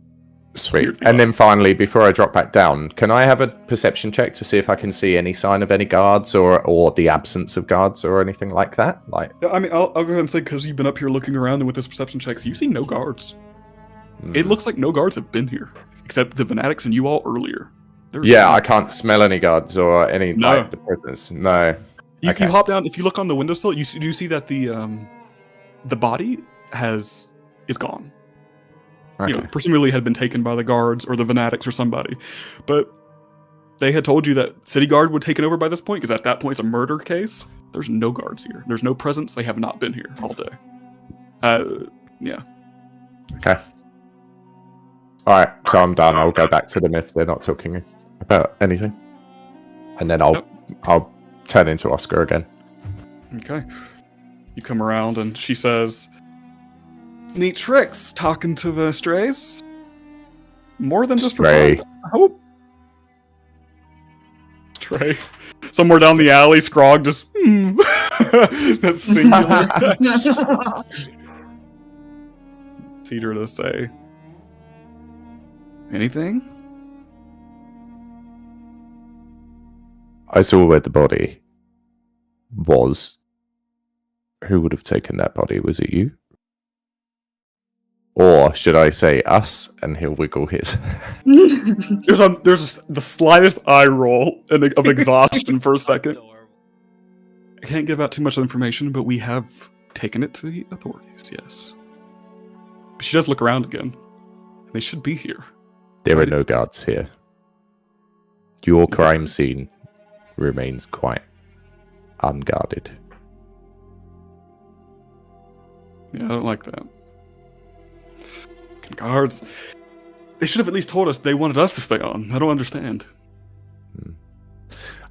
Sweet. weird And then finally, before I drop back down, can I have a perception check to see if I can see any sign of any guards or the absence of guards or anything like that? Like, I mean, I'll go ahead and say because you've been up here looking around and with this perception checks, you see no guards. It looks like no guards have been here except the fanatics and you all earlier. yeah, I can't smell any guards or any No. like the prisoners. No. You Okay. hop down. If you look on the windowsill, you do see that the body is gone. Okay. You know, presumably had been taken by the guards or the fanatics or somebody. But they had told you that city guard would take it over by this point because at that point it's a murder case. There's no guards here. There's no presence. They have not been here all day. Yeah. Okay. All right, so I'm done. I'll go back to them if they're not talking about anything, and then I'll turn into Oscar again. Okay. You come around and she says, "Neat tricks talking to the strays. More than just for Stray. fun. I hope." Stray. Somewhere down the alley, Scrog just that's singular. Cedar to say anything? I saw where the body was. Who would have taken that body? Was it you? Or should I say us? And he'll wiggle his. There's the slightest eye roll of exhaustion for a second. Adorable. I can't give out too much information, but we have taken it to the authorities, yes. But she does look around again. They should be here. There are no guards here. Your crime scene remains quite unguarded. Yeah, I don't like that. Fucking guards. They should have at least told us they wanted us to stay on. I don't understand.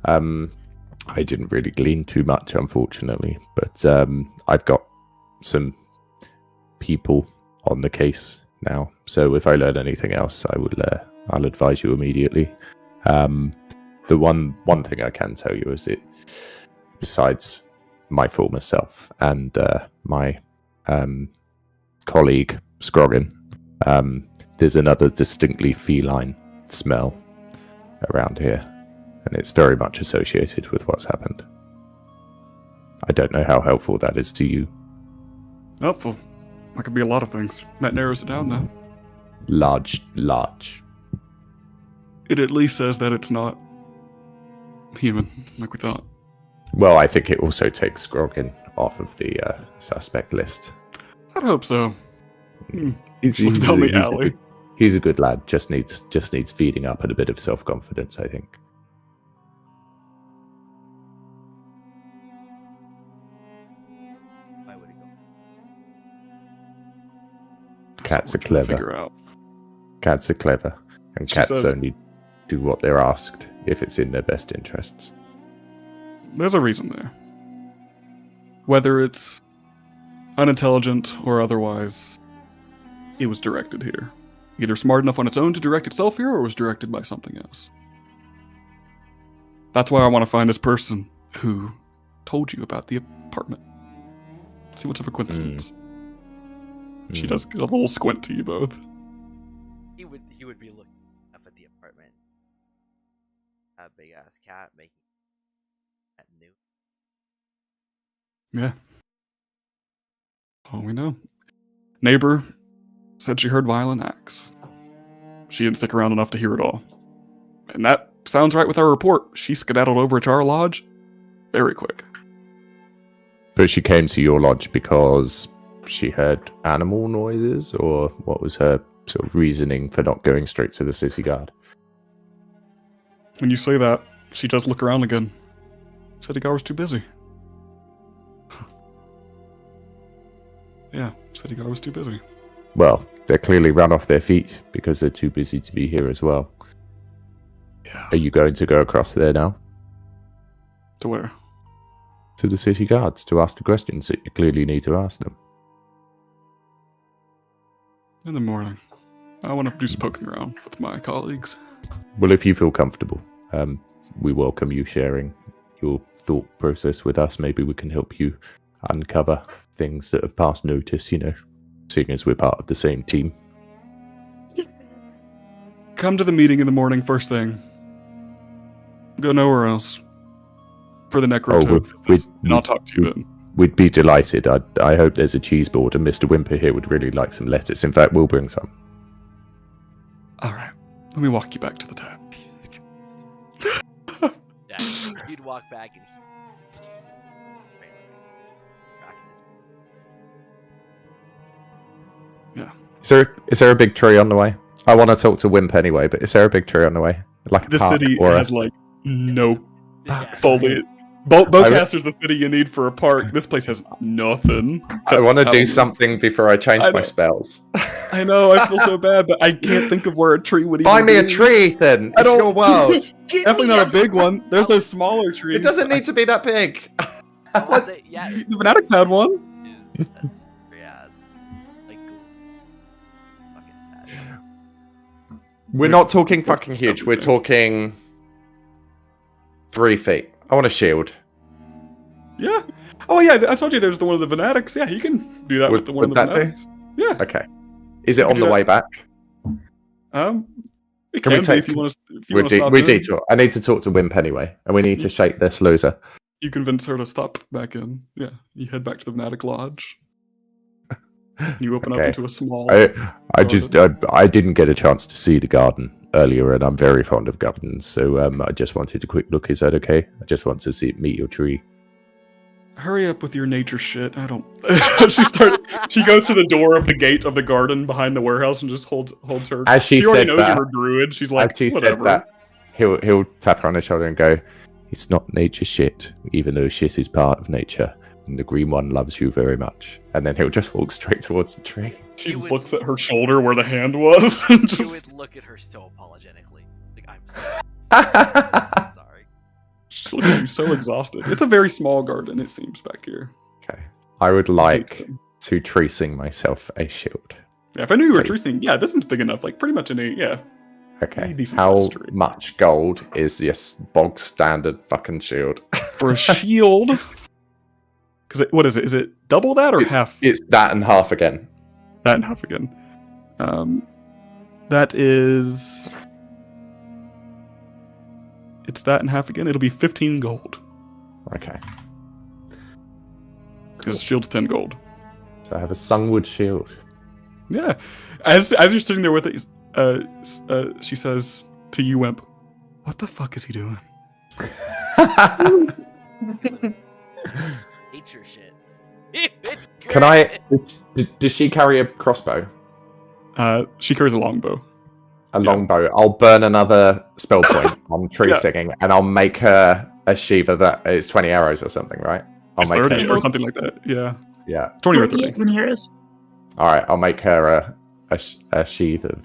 I didn't really glean too much, unfortunately, but I've got some people on the case now. So if I learn anything else, I'll advise you immediately. The one thing I can tell you is besides my former self and my colleague Scroggin, there's another distinctly feline smell around here, and it's very much associated with what's happened. I don't know how helpful that is to you. Helpful. That could be a lot of things. That narrows it down, though. Large. It at least says that it's not human, like we thought. Well, I think it also takes Scroggin off of the suspect list. I'd hope so. He's Down the alley. He's a good lad. Just needs feeding up and a bit of self-confidence, I think. Why would it go? Cats are That's what we're trying to clever. figure out. Cats are clever, and She cats says- only do what they're asked if it's in their best interests. There's a reason there. Whether it's unintelligent or otherwise, it was directed here. Either smart enough on its own to direct itself here, or was directed by something else. That's why I want to find this person who told you about the apartment. See what's of a coincidence. She does get a little squint to you both. He would be looking up at the apartment. A big ass cat making that new. Yeah. All we know. Neighbor said she heard violent acts. She didn't stick around enough to hear it all. And that sounds right with our report. She skedaddled over to our lodge very quick. But she came to your lodge because she heard animal noises, or what was her sort of reasoning for not going straight to the city guard. When you say that, she does look around again. City guard was too busy. Yeah, city guard was too busy. Well, they're clearly run off their feet because they're too busy to be here as well. Yeah. Are you going to go across there now? To where? To the city guards to ask the questions that you clearly need to ask them. In the morning. I want to do some poking around with my colleagues. Well, if you feel comfortable, we welcome you sharing your thought process with us. Maybe we can help you uncover things that have passed notice, seeing as we're part of the same team. Come to the meeting in the morning, first thing. Go nowhere else. For the necrotop. And I'll talk to you then. We'd be delighted. I hope there's a cheese board, and Mr. Wimper here would really like some lettuce. In fact, we'll bring some. Alright. Let me walk you back to the tab. Jesus Christ. Yeah, you'd walk back and back in his Is there a big tree on the way? I want to talk to Wimp anyway, but is there a big tree on the way? Like a This park city or has no yeah. foliage. Bowcaster's the city you need for a park. This place has nothing. I want to do Halloween. something before I change I my know. spells. I know, I feel so bad, but I can't think of where a tree would Find me even a be. tree, Ethan. I It's don't- your world. Definitely not a big one. There's those smaller trees. It doesn't need to be that big. I would say, yeah, The Fanatics had one. that's like fucking sad. We're not talking fucking huge. We're talking 3 feet. I want a shield. Yeah. Oh yeah, I told you there's the one of the Fanatics. Yeah, you can do that with the one of the would that do? Fanatics. Yeah. Okay. Is it can on do the that. way back? It Can we can be take- if you want to. If you We want to stop we in. detour. I need to talk to Wimp anyway, and we need to shake this loser. You convince her to stop back in. Yeah, you head back to the Fanatic Lodge. You open up Okay. into a small. I didn't get a chance to see the garden earlier, and I'm very fond of gardens, so I just wanted a quick look. Is that okay? I just want to meet your tree. Hurry up with your nature shit. I don't. She goes to the door of the gate of the garden behind the warehouse and just holds her. As she already said knows that- you're a druid. She's like, As she whatever. said that, he'll tap her on the shoulder and go, "It's not nature shit, even though shit is part of nature. And the green one loves you very much." And then he'll just walk straight towards the tree. She You would- looks at her shoulder where the hand was. and You just, would look at her so apologetically. Like, I'm so sorry. she looks at you so exhausted. It's a very small garden, it seems, back here. Okay. I would like to tracing myself a shield. Yeah, if I knew you were Please. tracing, yeah, this isn't big enough. Like, pretty much any, yeah. Okay. Any decent How sized tree. much gold is this bog standard fucking shield? For a shield. Because what is it? Is it double that or half? It's that and half again. That and half again. That is. It's that and half again. It'll be 15 gold. Okay. Because shield's 10 gold. So I have a Sungwood shield. Yeah. As you're sitting there with it, she says to you, Wimp, "What the fuck is he doing?" Nature shit. Can I? Does she carry a crossbow? She carries a longbow. A longbow. I'll burn another spell point on tree Yeah. singing, and I'll make her a Shiva that is 20 arrows or something, right? I'll It's make 30 her. or something like that. Yeah. Yeah. 20 or Yeah, 30. 20 heroes. All right. I'll make her a sheath of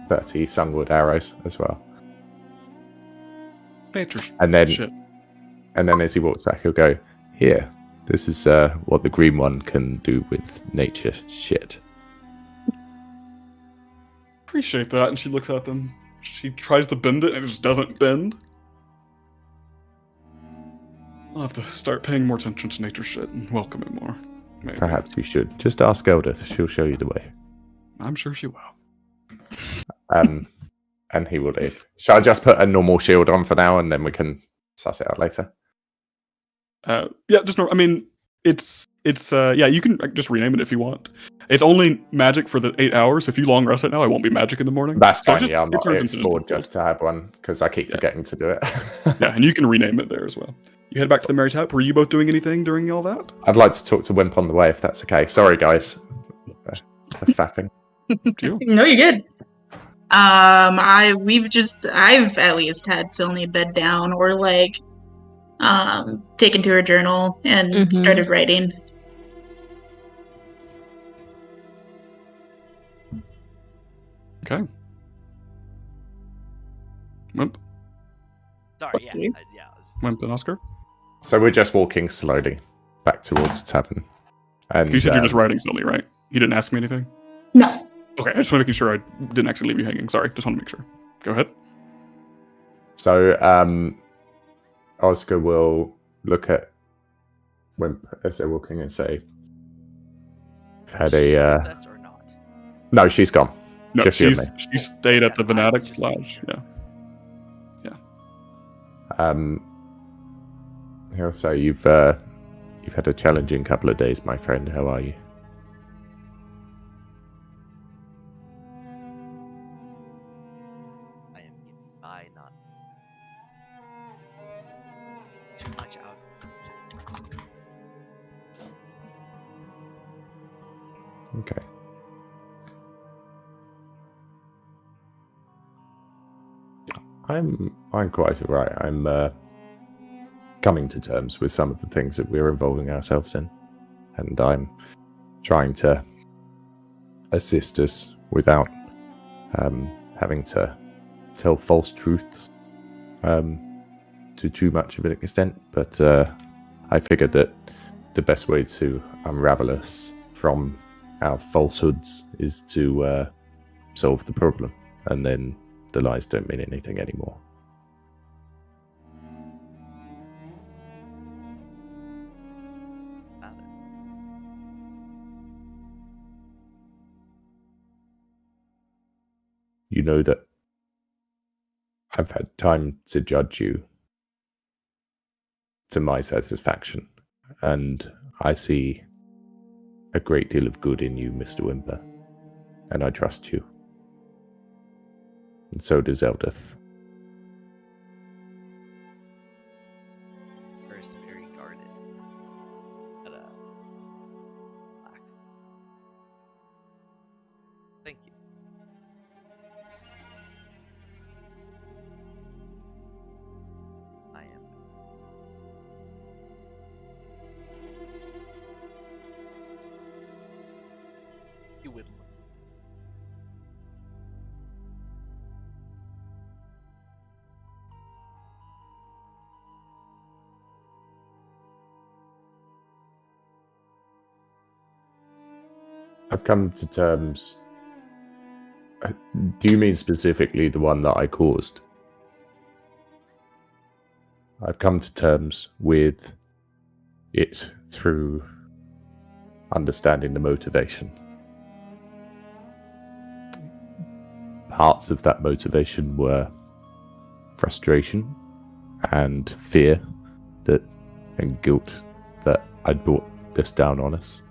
30 Sunwood arrows as well. Nature And then shit. And then as he walks back, he'll go, "Here, this is what the green one can do with nature shit." Appreciate that. And she looks at them. She tries to bend it and it just doesn't bend. I'll have to start paying more attention to nature shit and welcome it more. Maybe. Perhaps you should. Just ask Eldith. She'll show you the way. I'm sure she will. And he will leave. Shall I just put a normal shield on for now, and then we can suss it out later? Yeah, just I mean, it's yeah, you can just rename it if you want. It's only magic for the 8 hours. If you long rest it now, it won't be magic in the morning. That's So fine. it's Yeah, I'm it not turns into explored just just to have one because I keep Yeah. forgetting to do it. yeah, and you can rename it there as well. You head back to the Mary Tap. Were you both doing anything during all that? I'd like to talk to Wimp on the way if that's okay. Sorry, guys. The faffing. To you. No, you're good. I've at least had Sylney bed down or like taken to her journal and Mhm. started writing. Okay. Wimp, Sorry, What's yeah, new? I was just, Wimp, and Oscar. So we're just walking slowly back towards the tavern. And You said you're just writing slowly, right? You didn't ask me anything. No. Okay, I just want to make sure I didn't actually leave you hanging. Sorry, just want to make sure. Go ahead. So Oscar will look at Wimp as they're walking and say, "Had she a with us or not? no, she's gone. No, Just you and she stayed at the Okay, I was Venatics just- Lodge. Yeah. He'll say you've had a challenging couple of days, my friend. How are you? I am getting by, not it's too much out. Okay. I'm quite alright. I'm coming to terms with some of the things that we're involving ourselves in, and I'm trying to assist us without having to tell false truths to too much of an extent. But I figured that the best way to unravel us from our falsehoods is to solve the problem, and then the lies don't mean anything anymore. About it. You know that I've had time to judge you to my satisfaction, and I see a great deal of good in you, Mr. Wimper, and I trust you. And so does Eldith. First, very guarded. But, relax. Thank you. I am. You would. I've come to terms. Do you mean specifically the one that I caused? I've come to terms with it through understanding the motivation. Parts of that motivation were frustration and fear and guilt that I'd brought this down on us.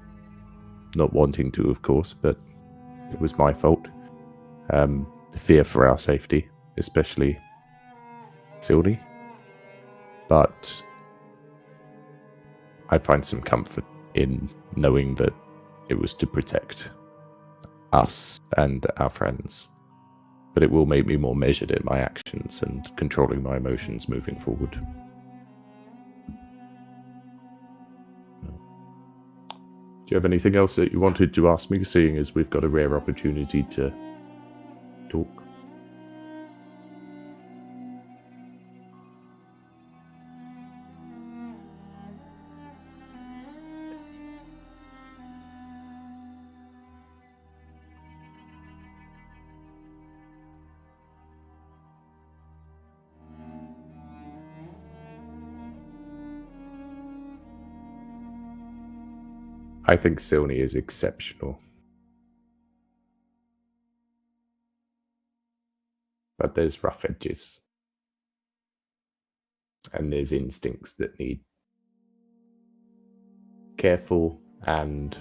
Not wanting to, of course, but it was my fault. The fear for our safety, especially Sylvie. But I find some comfort in knowing that it was to protect us and our friends. But it will make me more measured in my actions and controlling my emotions moving forward. Do you have anything else that you wanted to ask me, seeing as we've got a rare opportunity to talk? I think Silny is exceptional. But there's rough edges. And there's instincts that need careful and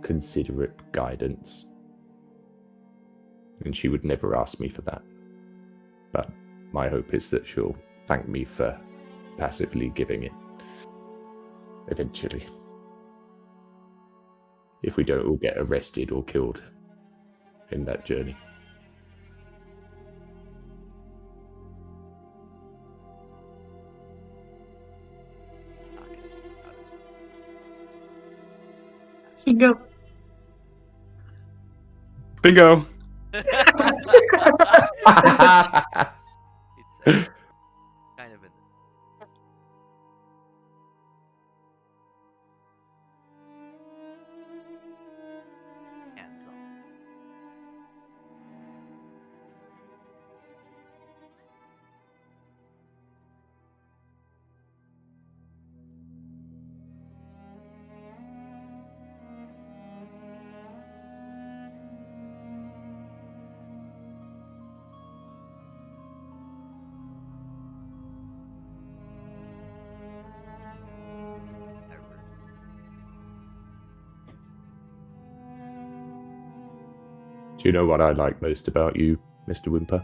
considerate guidance. And she would never ask me for that. But my hope is that she'll thank me for passively giving it. Eventually. If we don't all get arrested or killed in that journey. Go. Bingo. It's kind of in the hands on. Do you know what I like most about you, Mr. Wimper?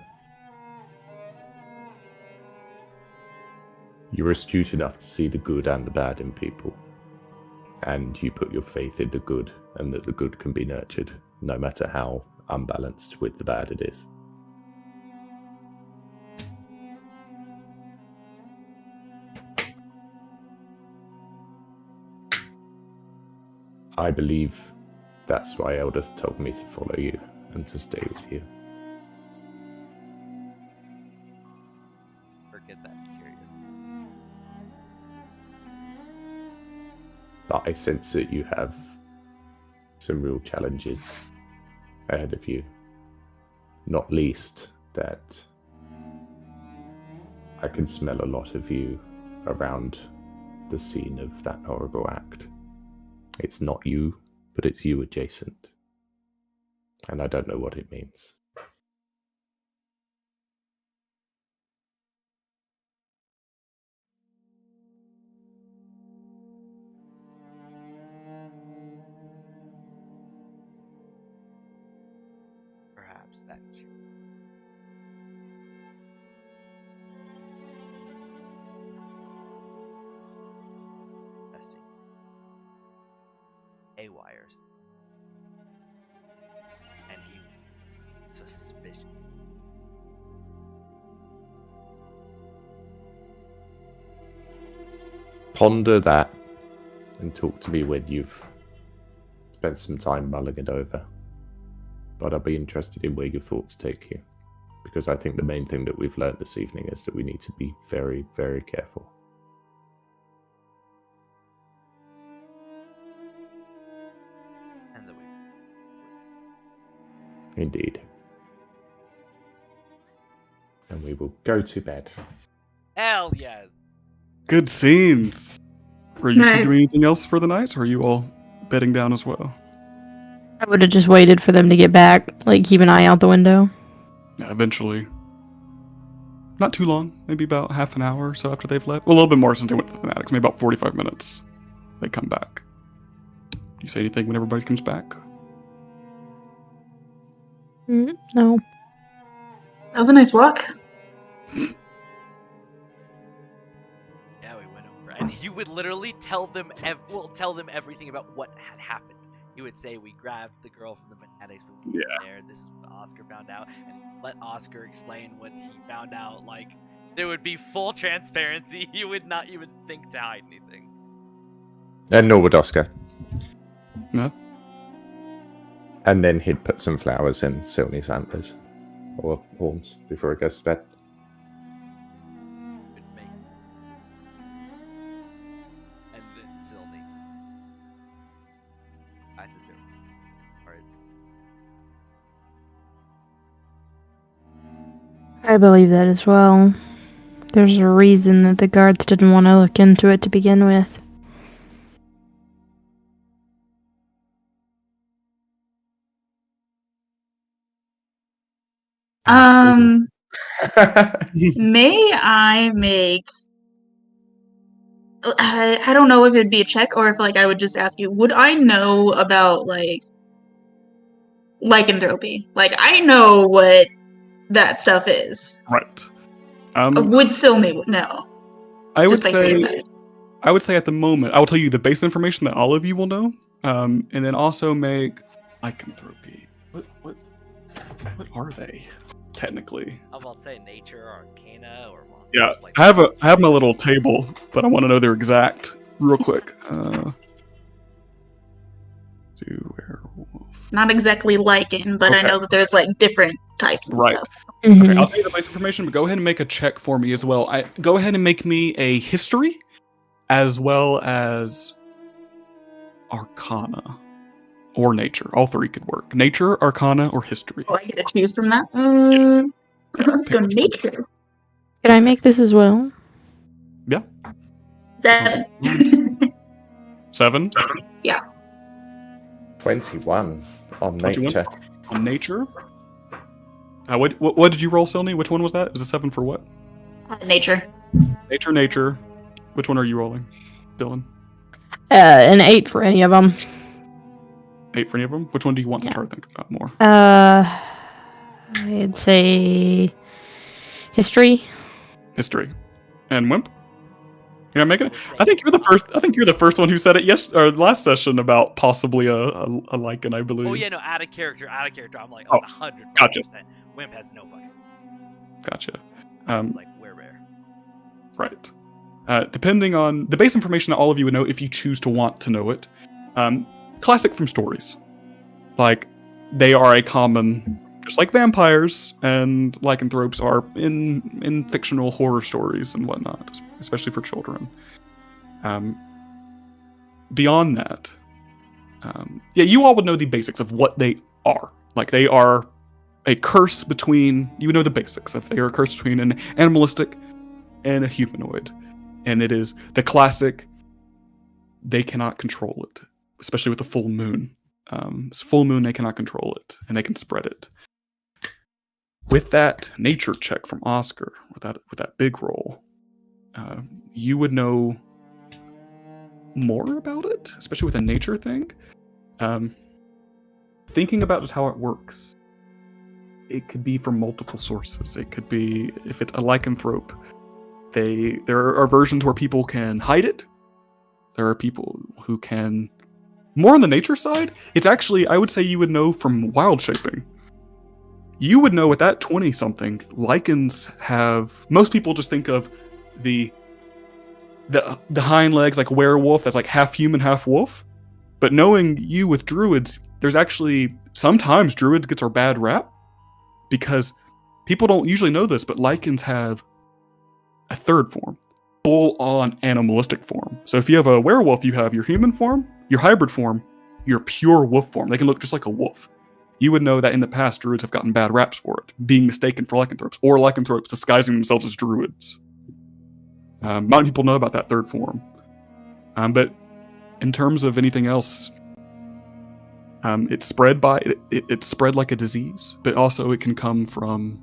You're astute enough to see the good and the bad in people. And you put your faith in the good, and that the good can be nurtured, no matter how unbalanced with the bad it is. I believe that's why Elders told me to follow you and to stay with you. Forget that. Curious. But I sense that you have some real challenges ahead of you. Not least that I can smell a lot of you around the scene of that horrible act. It's not you, but it's you adjacent. And I don't know what it means. Perhaps that. Testing. A-wires. And he suspicious. Ponder that and talk to me when you've spent some time mulling it over. But I'll be interested in where your thoughts take you. Because I think the main thing that we've learned this evening is that we need to be very, very careful. And the way. Indeed. And we will go to bed. Hell yes. Good scenes. Were you two Nice. doing anything else for the night, or are you all bedding down as well? I would have just waited for them to get back, like keep an eye out the window. Yeah, eventually. Not too long, maybe about half an hour or so after they've left. Well, a little bit more since they went to the Fanatics, maybe about 45 minutes. They come back. You say anything when everybody comes back? No. That was a nice walk. Yeah, we went over, and he would literally tell them, tell them everything about what had happened. He would say, "We grabbed the girl from the Fanatics from there. This is what Oscar found out," and he'd let Oscar explain what he found out. Like, there would be full transparency. He would not even think to hide anything. And nor would Oscar. No? And then he'd put some flowers in Silney's antlers or horns before he goes to bed. Would make. And then Sylvie. I think they're cards. I believe that as well. There's a reason that the guards didn't want to look into it to begin with. May I make? I don't know if it'd be a check or if I would just ask you. Would I know about lycanthropy? I know what that stuff is. Right. Would Silney know? I would Just say, say. I would say at the moment, I will tell you the base information that all of you will know, and then also make lycanthropy. What What are they? Technically. I'm about to say nature, arcana, or monsters. Yeah, Like I have my little table, but I want to know their exact real quick. Do werewolf. Not exactly lichen, but I Okay. know that there's like different types and Right. stuff. Okay, Mhm. I'll tell you the base information, but go ahead and make a check for me as well. Go ahead and make me a history as well as arcana or nature. All three could work. Nature, arcana, or history. Oh, I get to choose from that. Yes. Yeah, Let's pick go which one. nature. Can I make this as well? 7. 7 21 on 21? nature. on nature. What did you roll, Silny? Which one was that? It was a 7 for what? Nature. Nature. Which one are you rolling, Dylan? An 8 for any of them. 8 for any of them? Which one do you want to Yeah. try to think about more? I'd say history. History. And Wimp? You're not making it? I think you're the first one who said it last session about possibly a lichen, I believe. Oh yeah, no, out of character. I'm like, Oh, 100%. gotcha. Wimp has no fucking. Gotcha. It's like we're rare. Right. Depending on the base information that all of you would know if you choose to want to know it. Classic from stories. Like, they are a common, just like vampires and lycanthropes are in fictional horror stories and whatnot, especially for children. Beyond that, you all would know the basics of what they are. Like, they are a curse between, you would know the basics of they are a curse between an animalistic and a humanoid. And it is the classic, they cannot control it, especially with the full moon. It's full moon, they cannot control it, and they can spread it. With that nature check from Oscar, with that big roll, you would know more about it, especially with a nature thing. Thinking about just how it works, it could be from multiple sources. It could be, if it's a lycanthrope, there are versions where people can hide it. There are people who can, more on the nature side, it's actually, I would say you would know from wild shaping. You would know with that 20-something, lichens have, most people just think of the hind legs like a werewolf that's like half human, half wolf. But knowing you with druids, there's actually, sometimes druids gets our bad rap because people don't usually know this, but lichens have a third form, full-on animalistic form. So if you have a werewolf, you have your human form, your hybrid form, your pure wolf form. They can look just like a wolf. You would know that in the past, druids have gotten bad raps for it, being mistaken for lycanthropes, or lycanthropes disguising themselves as druids. Not many people know about that third form. But in terms of anything else, it's spread it's spread like a disease, but also it can come from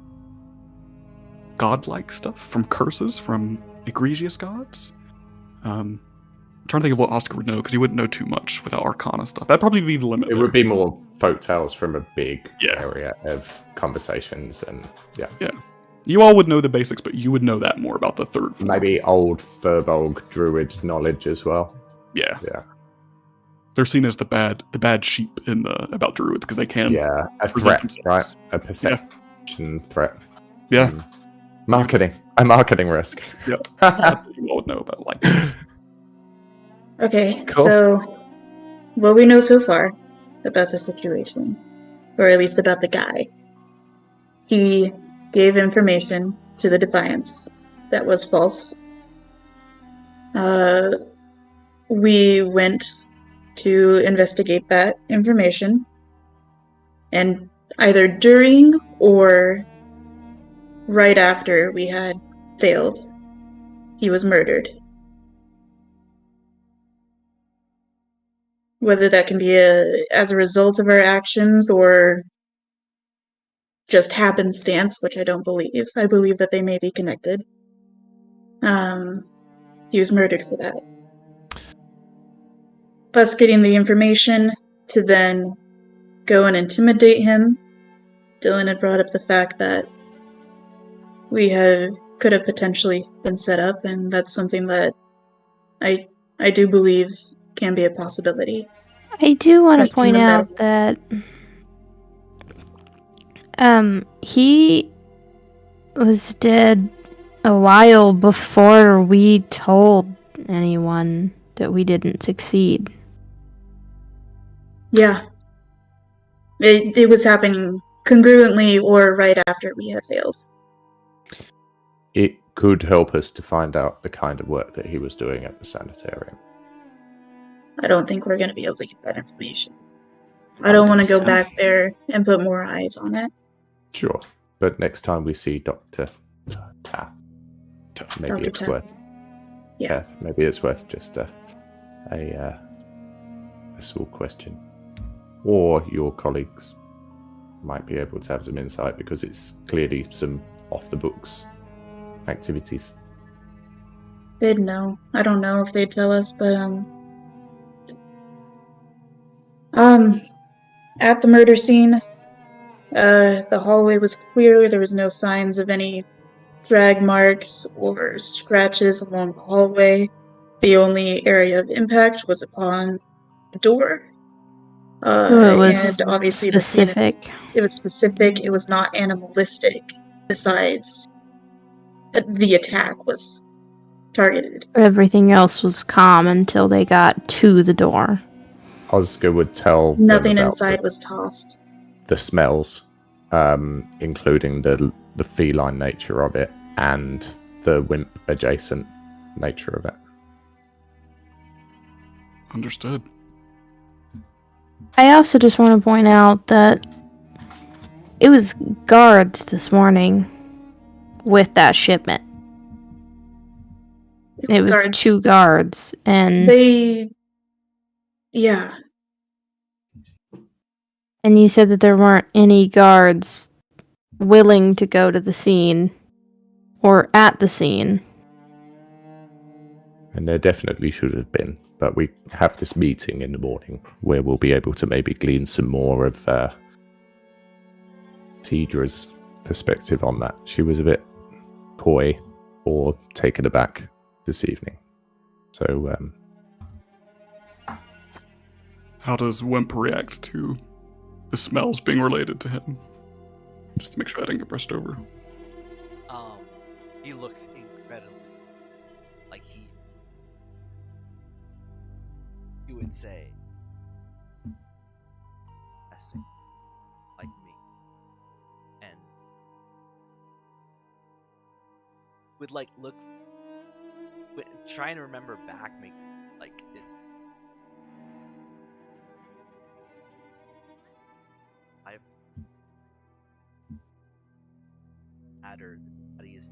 godlike stuff, from curses, from egregious gods. I'm trying to think of what Oscar would know, because he wouldn't know too much without Arcana stuff. That'd probably be the limit. It there. would be more folk tales from a big Yeah. area of conversations, and yeah. You all would know the basics, but you would know that more about the third form. Maybe old Furbolg druid knowledge as well. Yeah. Yeah. They're seen as the bad sheep in about druids because they can. Yeah, a present threat, right? themselves. A perception threat. Yeah. Marketing. A marketing risk. Yeah. That's what you all would know about like this. Okay, Cool. so what we know so far about the situation, or at least about the guy, he gave information to the Defiance that was false. We went to investigate that information, and either during or right after we had failed, he was murdered. Whether that can be as a result of our actions or just happenstance, which I don't believe. I believe that they may be connected. He was murdered for that. Us getting the information to then go and intimidate him. Dylan had brought up the fact that we could have potentially been set up, and that's something that I do believe can be a possibility. I do want Trust to point him in out that He was dead a while before we told anyone that we didn't succeed. Yeah. It was happening congruently or right after we had failed. It could help us to find out the kind of work that he was doing at the sanitarium. I don't think we're going to be able to get that information. I don't want to go back there and put more eyes on it. Sure. But next time we see Dr. Taff, maybe Dr. it's Taff. worth... Yeah. Taff, maybe it's worth just a small question. Or your colleagues might be able to have some insight, because it's clearly some off-the-books activities. They'd know. I don't know if they'd tell us, but at the murder scene, the hallway was clear. There was no signs of any drag marks or scratches along the hallway. The only area of impact was upon the door. So it was and obviously specific. it was specific. It was not animalistic. Besides, the attack was targeted. Everything else was calm until they got to the door. Oscar would tell them Nothing about inside was tossed. the smells, including the feline nature of it and the wimp adjacent nature of it. Understood. I also just want to point out that it was guards this morning with that shipment. It was Guards. 2 guards, and Yeah. and you said that there weren't any guards willing to go to the scene or at the scene. And there definitely should have been. But we have this meeting in the morning where we'll be able to maybe glean some more of Tidra's perspective on that. She was a bit coy or taken aback this evening. So, How does Wimp react to the smells being related to him? Just to make sure I didn't get brushed over. He looks incredibly like you would say, testing like me, and would like look. Trying to remember back makes it like it. I've mattered that he is.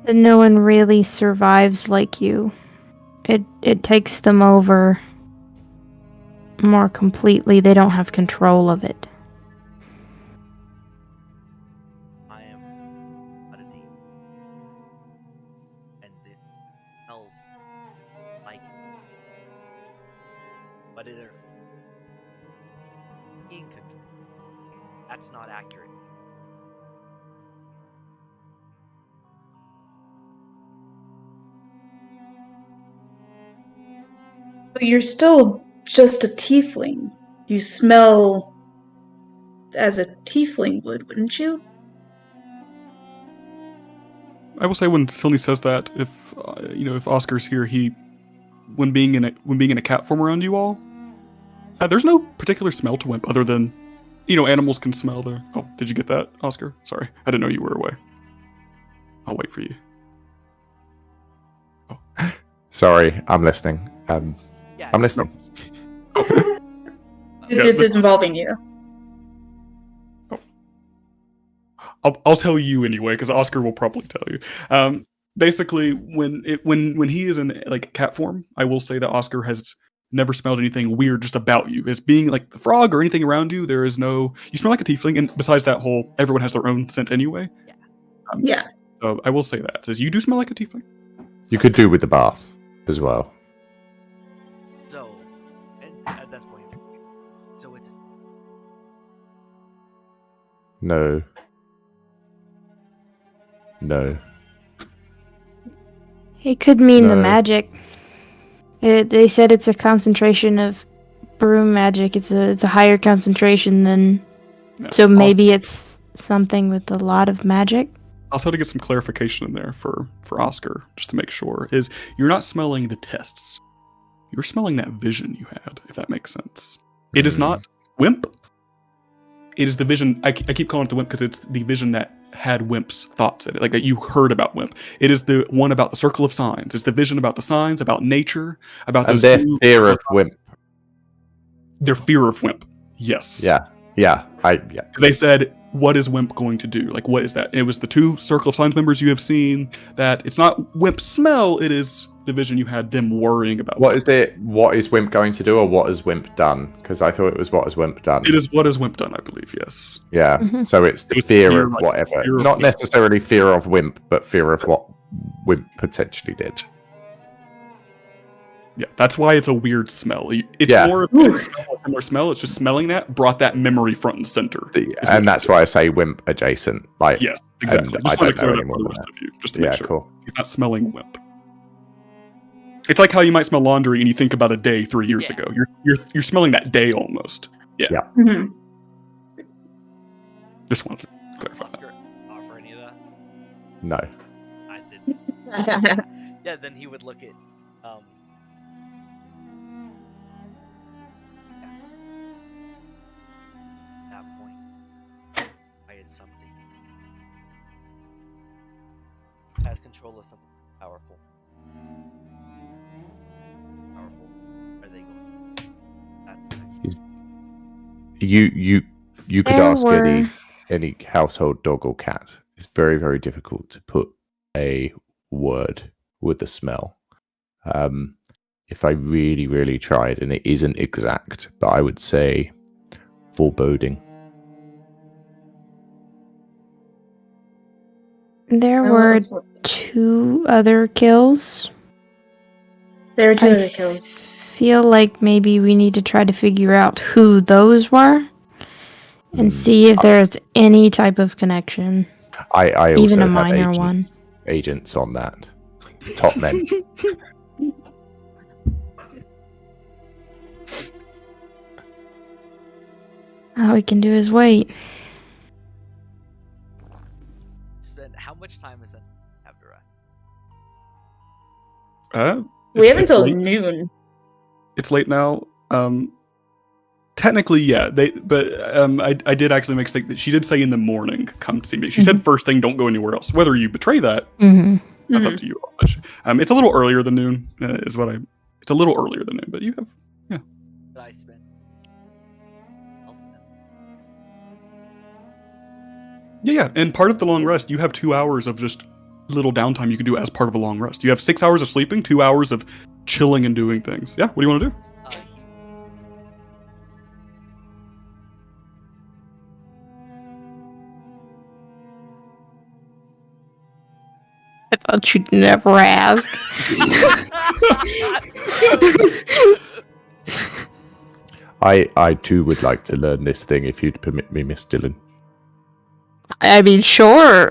That no one really survives like you. It takes them over more completely. They don't have control of it. I am not a demon, and this smells like it. But it are in control. That's not accurate. But you're still just a tiefling. You smell as a tiefling would, wouldn't you? I will say when Silny says that, if if Oscar's here, when being in a cat form around you all, there's no particular smell to Wimp other than, animals can smell their. Oh, did you get that, Oscar? Sorry, I didn't know you were away. I'll wait for you. Oh. Sorry, I'm listening. Yeah, I'm listening. It's involving you. I'll tell you anyway, because Oscar will probably tell you. Basically, when he is in like cat form, I will say that Oscar has never smelled anything weird just about you. As being like the frog or anything around you, there is no. You smell like a tiefling, and besides that whole, everyone has their own scent anyway. Yeah. So I will say that. Says you do smell like a tiefling. You could do with the bath as well. So, and at that point, so it's No. No. It could mean the No. magic. They said it's a concentration of broom magic. It's a higher concentration than. Yeah. So maybe it's something with a lot of magic. Also, to get some clarification in there for Oscar, just to make sure, is you're not smelling the tests. You're smelling that vision you had, if that makes sense. It is not Wimp. It is the vision. I keep calling it the Wimp because it's the vision that had Wimp's thoughts in it, like that you heard about Wimp. It is the one about the circle of signs. It's the vision about the signs, about nature, about And those their two fear of Wimp. Their fear of Wimp. Yes. Yeah. They said, what is Wimp going to do? Like, what is that? It was the two Circle of Signs members you have seen, that it's not Wimp's smell, it is the vision you had them worrying about. What is Wimp going to do, or what has Wimp done? Because I thought it was what has Wimp done. It is what has Wimp done, I believe, yes. Yeah, Mhm. so it's the It was fear of like, whatever. fear of Not Wimp. necessarily fear of Wimp, but fear of what Wimp potentially did. Yeah, that's why it's a weird smell. It's Yeah. more of a similar smell. It's just smelling that brought that memory front and center. And that's why I say Wimp adjacent. Like, Yes, exactly. and I Just want don't to know clear it up any for the more rest than of you, just to make yeah, sure. cool. He's not smelling Wimp. It's like how you might smell laundry and you think about a day 3 years Yeah. ago. You're smelling that day almost. Yeah. Yeah. Mhm. Just wanted to clarify that. Oscar offer any of that? No. I didn't. Yeah, then he would look at that point. Why is something has control of something powerful? Powerful. Are they going? That's the next. You could There ask were- any household dog or cat. It's very, very difficult to put a word with the smell. If I really, really tried, and it isn't exact, but I would say foreboding. There were 2 other kills. There were two I other kills. feel like maybe we need to try to figure out who those were and see if there's any type of connection. I Even also a have minor one. agents on that. Top men. All we can do is wait. Spend how much time is it after We have It's until late. noon. It's late now. Technically, yeah. I did actually make a mistake that she did say in the morning, come see me. She said first thing, don't go anywhere else. Whether you betray that, Mm-hmm. that's up to you. It's a little earlier than noon, is what I. It's a little earlier than noon, but you have. that I spend? I'll spend. Yeah. And part of the long rest, you have 2 hours of just little downtime you can do as part of a long rest. You have 6 hours of sleeping, 2 hours of chilling and doing things. Yeah. What do you want to do? I thought you'd never ask. I too would like to learn this thing if you'd permit me, Miss Dillon. I mean, sure.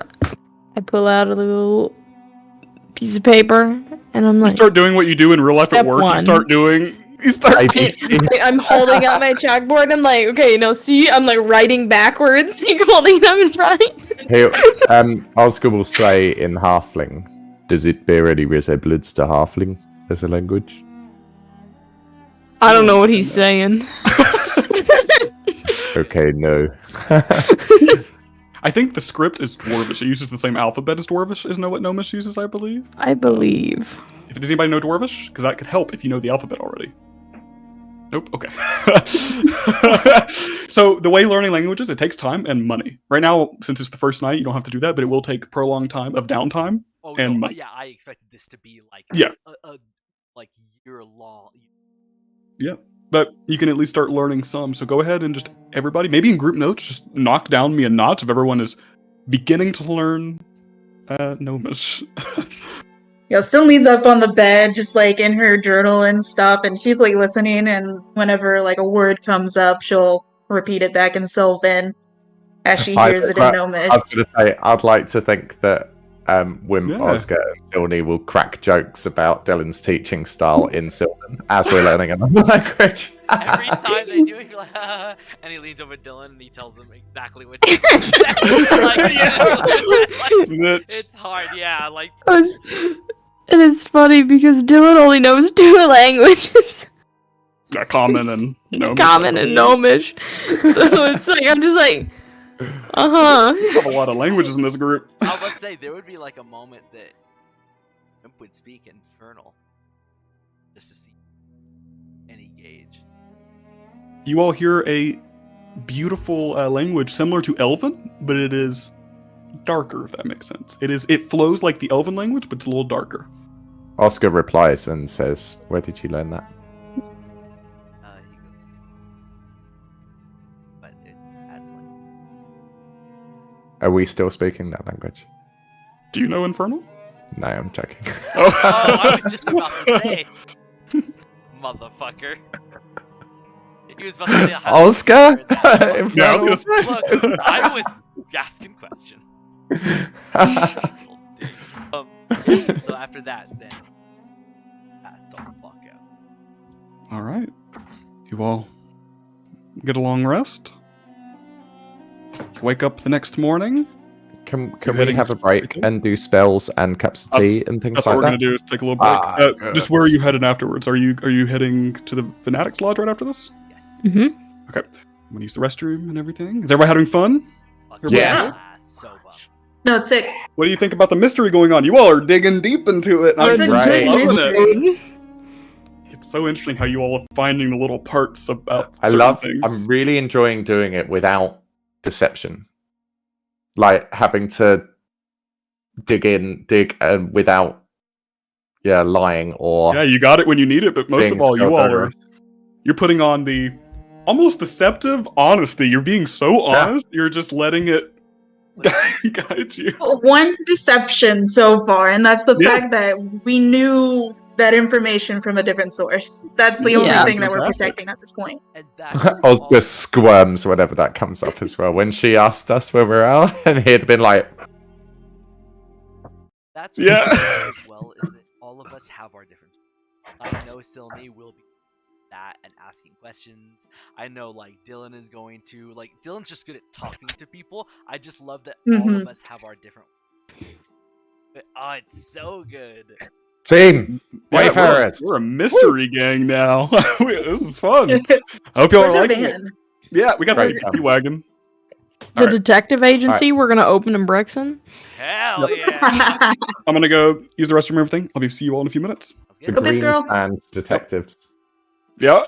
I pull out a little piece of paper and I'm You like, start doing what you do in real life at Step work. You one. start doing. You start. I'm holding up my chalkboard. I'm like, okay, now see, I'm like writing backwards, holding them in front. Here, Oscar will say in Halfling, does it bear any resemblance to Halfling as a language? I don't know what he's saying. Okay, no. I think the script is Dwarvish. It uses the same alphabet as Dwarvish. Isn't that what Gnomish uses, I believe? I believe. Does anybody know Dwarvish? Because that could help if you know the alphabet already. Nope. Okay. So the way learning languages, it takes time and money. Right now, since it's the first night, you don't have to do that, but it will take prolonged time of downtime. Oh And no! money. Yeah, I expected this to be like Yeah. a like year long. Yeah. But you can at least start learning some. So go ahead and just everybody, maybe in group notes, just knock down me a notch if everyone is beginning to learn Gnomish. Yeah, Sylvie's up on the bed, just like in her journal and stuff, and she's like listening. And whenever like a word comes up, she'll repeat it back in Sylvan as she hears it in I Gnomish. was going to say, I'd like to think that when Yeah. Oscar and Silny will crack jokes about Dylan's teaching style in Sylvan as we're learning another language. Every time they do it, he's like, and he leans over Dylan and he tells him exactly what to say. Like, it's hard, yeah. Like, And it's funny because Dylan only knows 2 languages. Common and Gnomish. Common and Gnomish. So it's like, I'm just like, We have a lot of languages in this group. I was about to say, there would be like a moment that Imp would speak Infernal just to see any gauge. You all hear a beautiful language similar to Elven, but it is darker, if that makes sense. It flows like the Elven language, but it's a little darker. Oscar replies and says, "Where did you learn that?" He goes, but that's like, Are we still speaking that language? Do you know Infernal? No, I'm joking. oh, I was just about to say, motherfucker. He was about to say, how Oscar? do you learn that? Yeah, I was gonna say. Look, I was asking questions. So after that, then pass the fuck out. All right. You all get a long rest. Wake up the next morning. Can You're we heading have a to break Rico? and do spells and cups of tea and things That's like what we're that? gonna do is take a little break. Ah, Just where are you headed afterwards? Are you heading to the Fanatics Lodge right after this? Yes. Mm-hmm. I'm gonna use the restroom and everything. Is everybody having fun? Fuck Yeah. So bummed. No, it's sick. What do you think about the mystery going on? You all are digging deep into it. It's a Right. good loving it. mystery. It's so interesting how you all are finding the little parts about I certain love. things. I'm really enjoying doing it without deception, like having to dig and without, lying or. Yeah, you got it when you need it, but most of being all, you all Dolaress. you're putting on the almost deceptive honesty. You're being so Yeah. honest. You're just letting it guide you. One deception so far, and that's the Yeah. fact that we knew that information from a different source. That's the only Yeah. thing that we're Fantastic. protecting at this point. And that's Oscar squirms whenever that comes up as well. When she asked us where we're out, and he'd been like, That's Yeah. what I like as well is that all of us have our different. I know Silny will be that and asking questions. I know like Dylan is going to like Dylan's just good at talking to people. I just love that all of us have our different. Oh, it's so good. "Team, Yeah, Wayfarers." we're a mystery gang now. This is fun. I hope y'all Where's are our liking it. van? Yeah, we got Great the fun. P wagon. The Alright. detective agency we're gonna open in Brexton. Hell yeah! I'm gonna go use the restroom and everything. I'll see you all in a few minutes. Sounds The good. Go, Miss Greens Girl. and detectives. Yeah.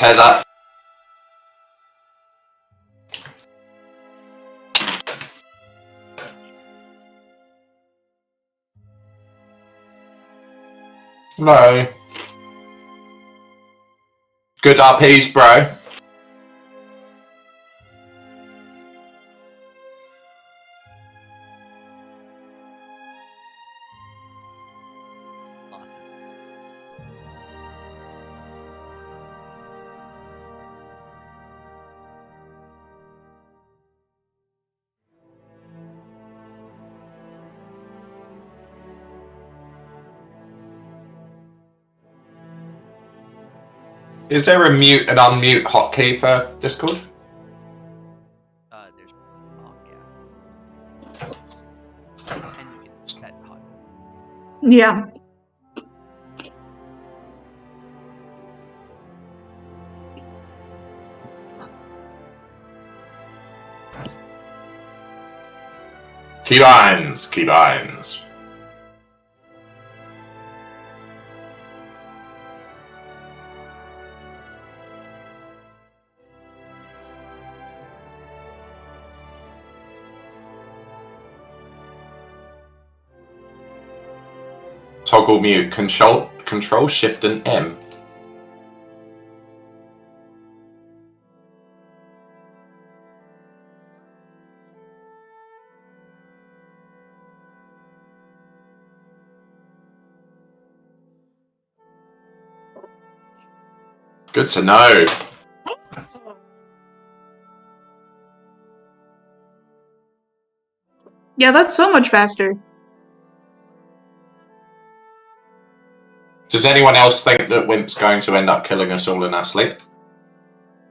Tezza. No. Good RPs, bro. Lots of Is there a mute and unmute hotkey for Discord? there's yeah. And you can set hot. Yeah. Keybinds, keybinds. Toggle mute. Control Shift and M. Good to know. Yeah, that's so much faster. Does anyone else think that Wimp's going to end up killing us all in our sleep?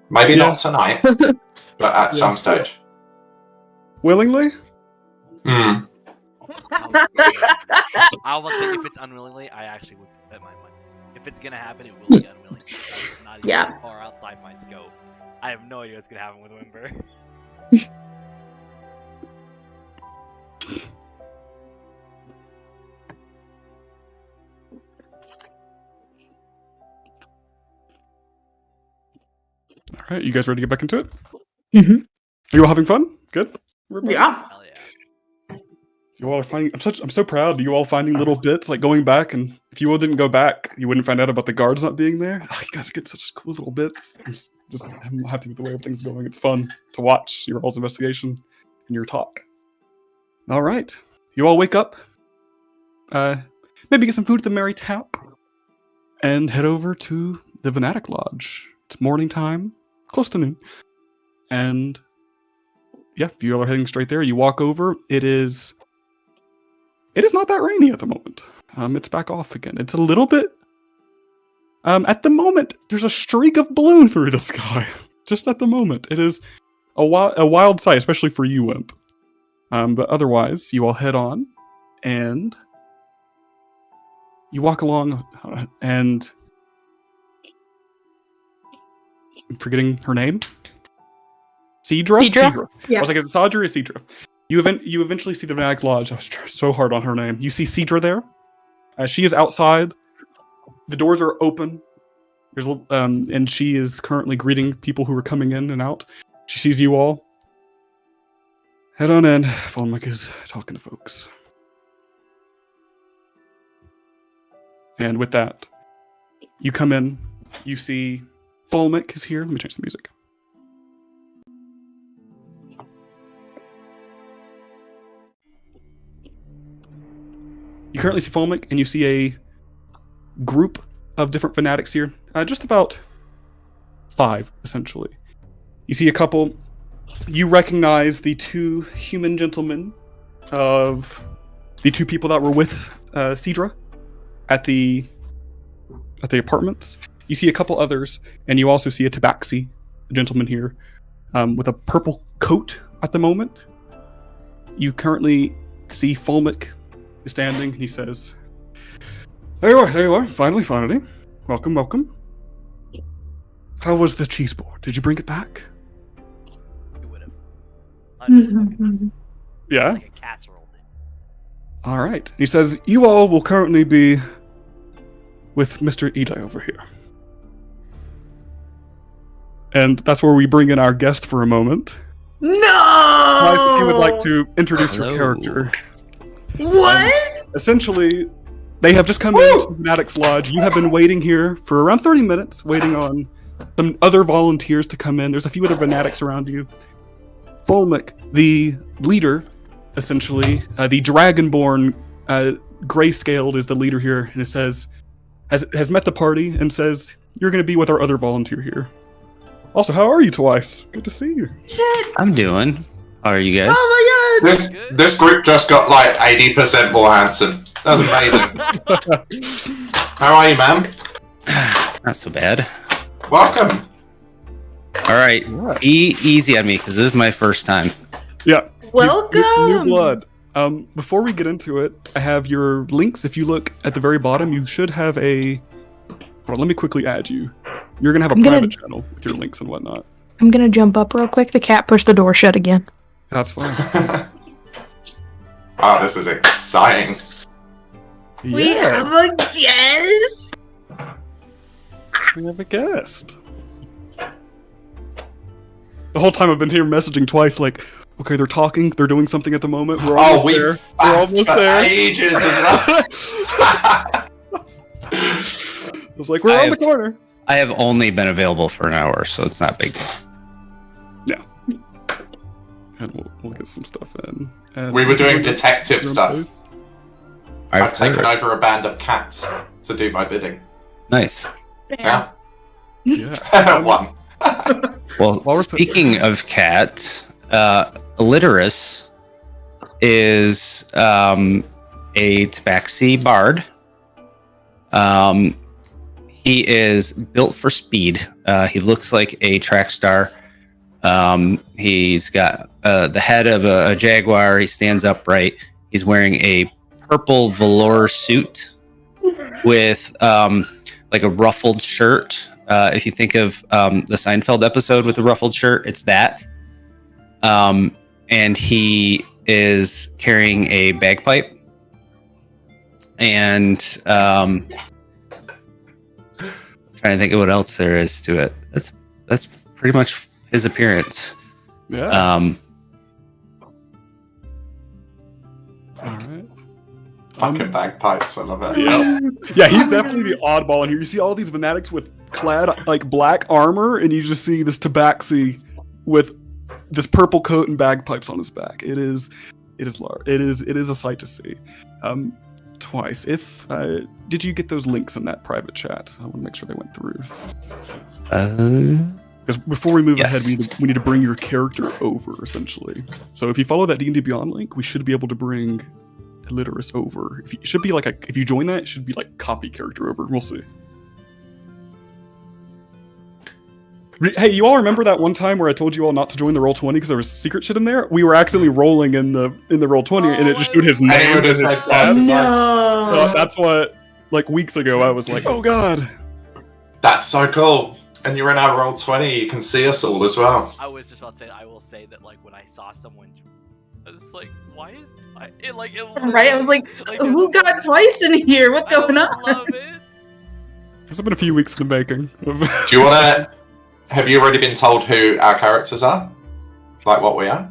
Maybe Yeah. not tonight, but at some stage. Willingly? Hmm. I will say if it's unwillingly, I actually would bet my money. If it's gonna happen, it will be unwillingly. That's not even Yeah. far outside my scope. I have no idea what's gonna happen with Wimber. All right, you guys ready to get back into it? Mm-hmm. Are you all having fun? Good? Everybody? Yeah. Hell yeah. You all are finding. I'm so proud. You all finding little bits, like going back, and if you all didn't go back, you wouldn't find out about the guards not being there. Oh, you guys are getting such cool little bits. I'm happy with the way everything's going. It's fun to watch your all's investigation and your talk. All right, you all wake up. Maybe get some food at the Merry Tap, and head over to the Venatic Lodge. It's morning time, close to noon, and yeah, if you all are heading straight there, you walk over. It is not that rainy at the moment. It's back off again. It's a little bit. At the moment, there's a streak of blue through the sky. Just at the moment, it is a wild sight, especially for you, Wimp. But otherwise, you all head on, and you walk along, and I'm forgetting her name. Cedra. Yeah. I was like, is it Sadra or Cedra? You eventually see the Venatic Lodge. I was so hard on her name. You see Cedra there. She is outside. The doors are open. There's and she is currently greeting people who are coming in and out. She sees you all. Head on in. Volmic is talking to folks. And with that, you come in. You see Volmic is here. Let me change the music. You currently see Volmic, and you see a group of different fanatics here. Just about 5, essentially. You see a couple. You recognize the 2 human gentlemen of the 2 people that were with Cedra at the apartments. You see a couple others, and you also see a tabaxi, a gentleman here, with a purple coat at the moment. You currently see Volmic is standing, and he says, There you are. Finally. Welcome. How was the cheese board? Did you bring it back? You would have. Yeah? Like a casserole did. Alright. He says, you all will currently be with Mr. Eli over here. And that's where we bring in our guest for a moment. No! Twice, if you would like to introduce your Hello. character. What? Essentially, they have just come into Fanatic's Lodge. You have been waiting here for around 30 minutes, waiting on some other volunteers to come in. There's a few other Fanatics around you. Volmic, the leader, essentially, the Dragonborn, Grayscaled is the leader here, and it says, has met the party and says, you're going to be with our other volunteer here. Also, how are you, Twice? Good to see you. Shit. I'm doing. How are you guys? Oh my god! This group just got like 80% more handsome. That's amazing. How are you, ma'am? Not so bad. Welcome. All right, be easy on me because this is my first time. Yeah. Welcome! New blood. Before we get into it, I have your links. If you look at the very bottom, you should have a... Hold on, let me quickly add you. You're going to have a private channel with your links and whatnot. I'm gonna jump up real quick. The cat pushed the door shut again. That's fine. Oh, this is exciting. We have a guest! We have a guest. The whole time I've been here messaging Twice, like, okay, they're talking, they're doing something at the moment. We're almost there. We're almost for there. ages as well. I was like, we're on the corner. I have only been available for an hour, so it's not a big deal. Yeah. And we'll get some stuff in. And We were doing detective stuff. place. I've taken over a band of cats to do my bidding. Nice. Yeah. Yeah. One. Well, While we're speaking of cats, Dolaress is a tabaxi bard. He is built for speed. He looks like a track star. He's got the head of a jaguar. He stands upright. He's wearing a purple velour suit with like a ruffled shirt. If you think of the Seinfeld episode with the ruffled shirt, it's that. And he is carrying a bagpipe. And trying to think of what else there is to it. That's pretty much his appearance. Yeah. All right. Fucking bagpipes, I love it. Yeah, he's definitely the oddball in here. You see all these Fanatics with clad like black armor, and you just see this tabaxi with this purple coat and bagpipes on his back. It is large. It is a sight to see. Twice. If did you get those links in that private chat? I want to make sure they went through. Because before we move Yes. ahead, we need to bring your character over, essentially. So if you follow that D&D Beyond link, we should be able to bring Dolaress over. It should be like if you join that, it should be like copy character over. We'll see. Hey, you all remember that one time where I told you all not to join the Roll20 because there was secret shit in there? We were accidentally rolling in the Roll20, and it just showed his name. Hey, and his that's stats. nice. No! That's what, like weeks ago, I was like, oh god. That's so cool. And you're in our Roll20, you can see us all as well. I was just about to say, I will say that like when I saw someone, I was like, why is it like it? Right? I was like, Like, who got Twice in here? What's going I on? love it. It's been a few weeks in the making. Do you want to... Have you already been told who our characters are? Like what we are?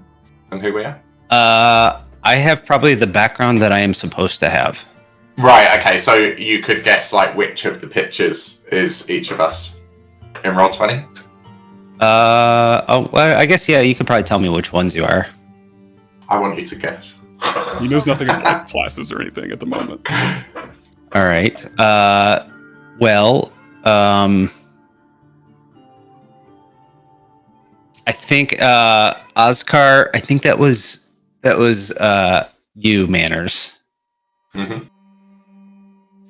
And who we are? I have probably the background that I am supposed to have. Right, okay, so you could guess like which of the pictures is each of us in Roll20? Well, I guess, yeah, you could probably tell me which ones you are. I want you to guess. He knows nothing about classes or anything at the moment. All right. Well, I think Oscar. I think that was you, Manners. Mm-hmm.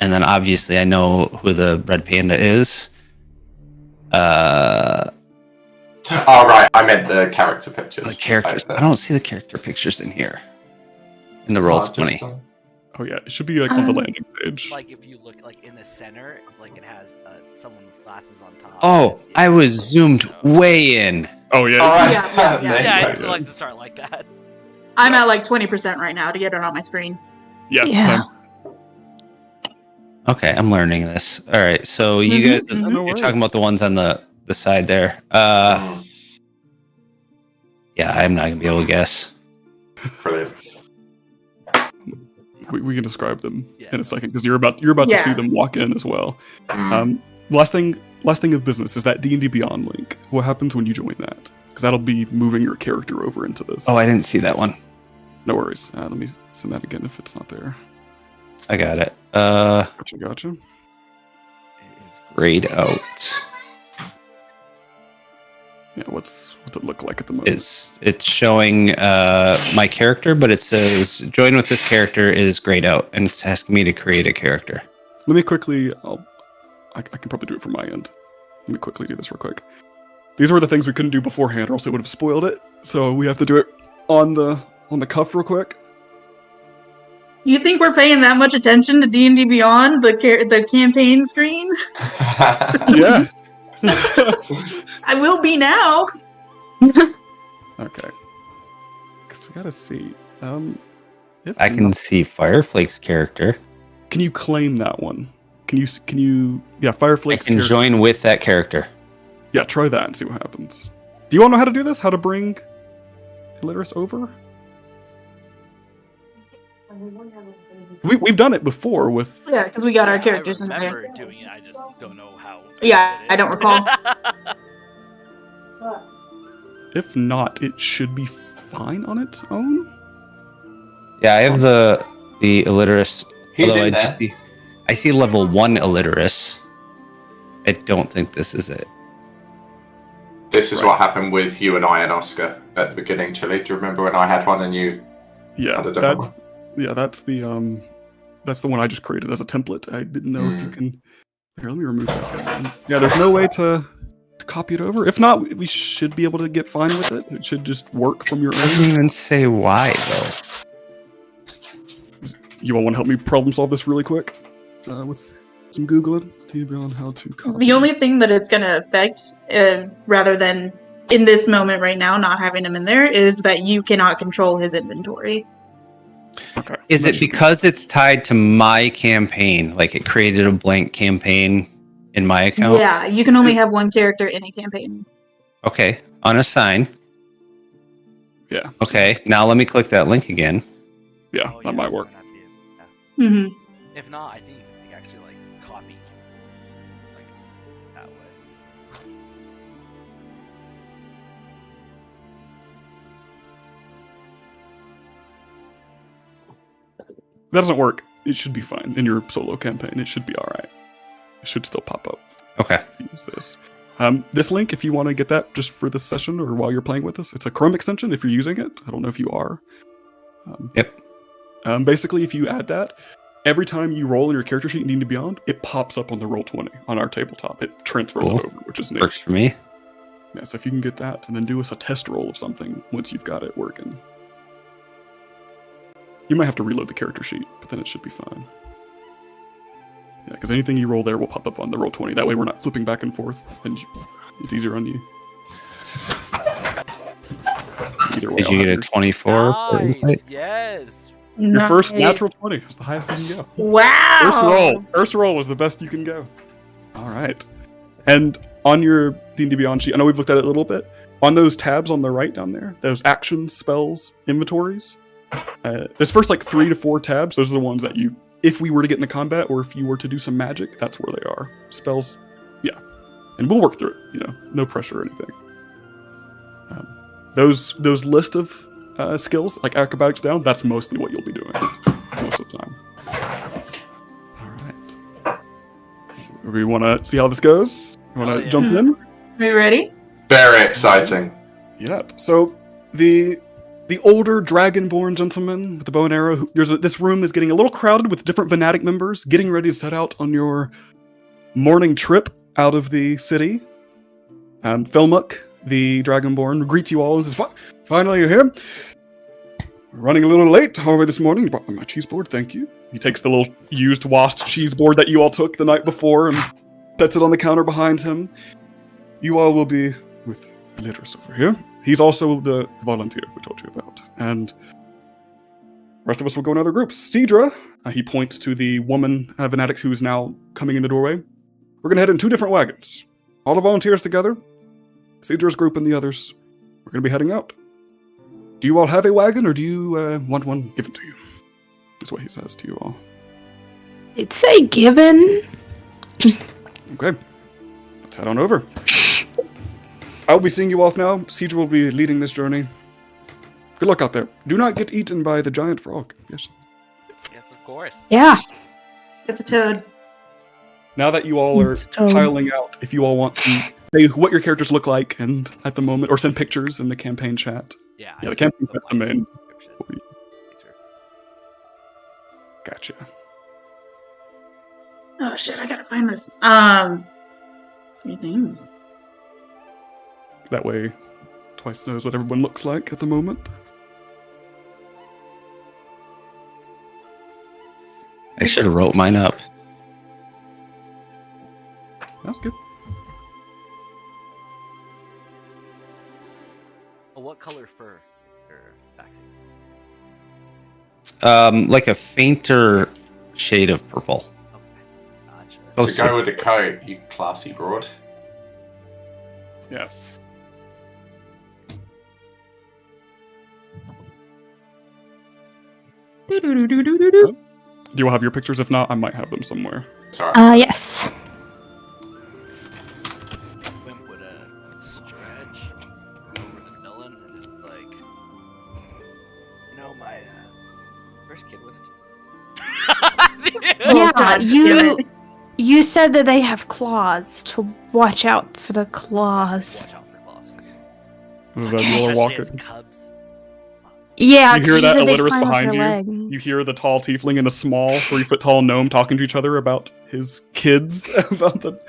And then obviously I know who the red panda is. Oh right, I meant the character pictures. The characters. I don't see the character pictures in here. In the roll 20. Oh yeah, it should be like on the landing page. Like if you look like in the center, like it has someone with glasses on top. Oh, I was zoomed way in. Oh yeah. Alright. Yeah. Yeah, I like to start like that. I'm at like 20% right now to get it on my screen. Yeah. Yeah. Same. Okay, I'm learning this. All right, so you guys, Mhm, mhm. you're talking about the ones on the the side there. Yeah, I'm not gonna be able to guess. Brilliant. We can describe them Yeah. in a second because you're about to see Yeah. them walk in as well. Mm. Last thing of business is that D&D Beyond link. What happens when you join that? Because that'll be moving your character over into this. Oh, I didn't see that one. No worries. Let me send that again if it's not there. I got it. Gotcha. It is grayed out. Yeah, what's it look like at the moment? It's showing my character, but it says join with this character is grayed out, and it's asking me to create a character. Let me quickly. I can probably do it from my end. Let me quickly do this real quick. These were the things we couldn't do beforehand, or else it would have spoiled it. So we have to do it on the cuff real quick. You think we're paying that much attention to D&D Beyond, the campaign screen? Yeah. I will be now. Okay. Because we gotta see. If I can not- see Fireflake's character. Can you claim that one? Can you? Yeah, Fireflake's I can character. join with that character. Yeah, try that and see what happens. Do you all know how to do this? How to bring Dolaress over? We've done it before with. Yeah, because we got our Yeah, characters I in remember there. doing it. I just don't know how. Yeah, did it. I don't recall. If not, it should be fine on its own. Yeah, I have the Illiterus. He's although in I there. I see level 1 Illiterus. I don't think this is it. This is Right. what happened with you and I and Oscar at the beginning, Chili. Do you remember when I had one and you Yeah, had a different that's one? that's the one I just created as a template. I didn't know if you Hmm. can. Here, let me remove that one. Yeah, there's no way to copy it over. If not, we should be able to get fine with it. It should just work from your It doesn't own. even say why though. You all want to help me problem solve this really quick with some Googling to be on how to copy. The only thing that it's going to affect, rather than in this moment right now not having him in there, is that you cannot control his inventory. Okay. Is that it should be- because it's tied to my campaign? Like it created a blank campaign in my account? Yeah, you can only have one character in a campaign. Okay, unassign. Yeah. Okay, now let me click that link again. Yeah, Oh, that might work. might be it. Yeah. Hmm. If not, I think you can actually like copy like that way. That doesn't work. It should be fine in your solo campaign. It should be all right. It should still pop up Okay. if you use this. This link, if you want to get that just for this session or while you're playing with us, it's a Chrome extension if you're using it. I don't know if you are. Yep. Basically, if you add that, every time you roll in your character sheet in D&D Beyond, it pops up on the Roll20 on our tabletop. It transfers Cool. it over, which is neat. Works for me. Yeah, so if you can get that and then do us a test roll of something once you've got it working. You might have to reload the character sheet, but then it should be fine. Yeah, because anything you roll there will pop up on the Roll20. That way we're not flipping back and forth, and it's easier on you. Either way, Did I'll you have get a your- 24? for Nice. insight? Yes. Your first natural 20 is the highest you can go. Wow. First roll was the best you can go. All right. And on your D&D Beyond sheet, I know we've looked at it a little bit. On those tabs on the right down there, those actions, spells, inventories, there's first like 3 to 4 tabs. Those are the ones that you, if we were to get into combat or if you were to do some magic, that's where they are. Spells, yeah. And we'll work through it, no pressure or anything. Those list of skills, like acrobatics down, that's mostly what you'll be doing most of the time. All right. We want to see how this goes? You want Oh, to yeah. jump in? Are you ready? Very exciting. Yep. So the older dragonborn gentleman with the bow and arrow. This room is getting a little crowded with different Venatic members, getting ready to set out on your morning trip out of the city. Felmuk, the dragonborn, greets you all and says, "Finally, you're here. We're running a little late. However, this morning you brought me my cheese board. Thank you." He takes the little used wasp cheese board that you all took the night before and sets it on the counter behind him. You all will be with Dolaress over here. He's also the volunteer we told you about. And the rest of us will go in other groups. Cedra, he points to the woman Venatic who is now coming in the doorway. We're going to head in 2 different wagons. all the volunteers together, Cedra's group and the others, we're going to be heading out. Do you all have a wagon, or do you want one given to you? That's what he says to you all. I'd say given. Okay, let's head on over. I'll be seeing you off now. Cedra will be leading this journey. Good luck out there. Do not get eaten by the giant frog. Yes. Yes, of course. Yeah. It's a toad. Now that you all are piling out, if you all want to say what your characters look like and at the moment, or send pictures in the campaign chat. Yeah, Yeah, the campaign chat's the main. description. Picture. Gotcha. Oh shit, I gotta find this. 3 things. That way, Twice knows what everyone looks like at the moment. I should have wrote mine up. That's good. Oh, what color fur or vaccine? Like a fainter shade of purple. Okay, gotcha. Oh, To go with the coat, you classy broad. Yeah. Do you all have your pictures? If not, I might have them somewhere. Sorry. Yes. Wimp would stretch over to Dylan and just like, my first kid was. Yeah, God damn you it. you said that they have claws to watch out for the claws. Watch out for claws. As you all are Especially walking. as cubs. Yeah, You hear 'cause that said they Alliterus climb up behind your you? leg. You hear the tall tiefling and the small 3-foot tall gnome talking to each other about his kids, about the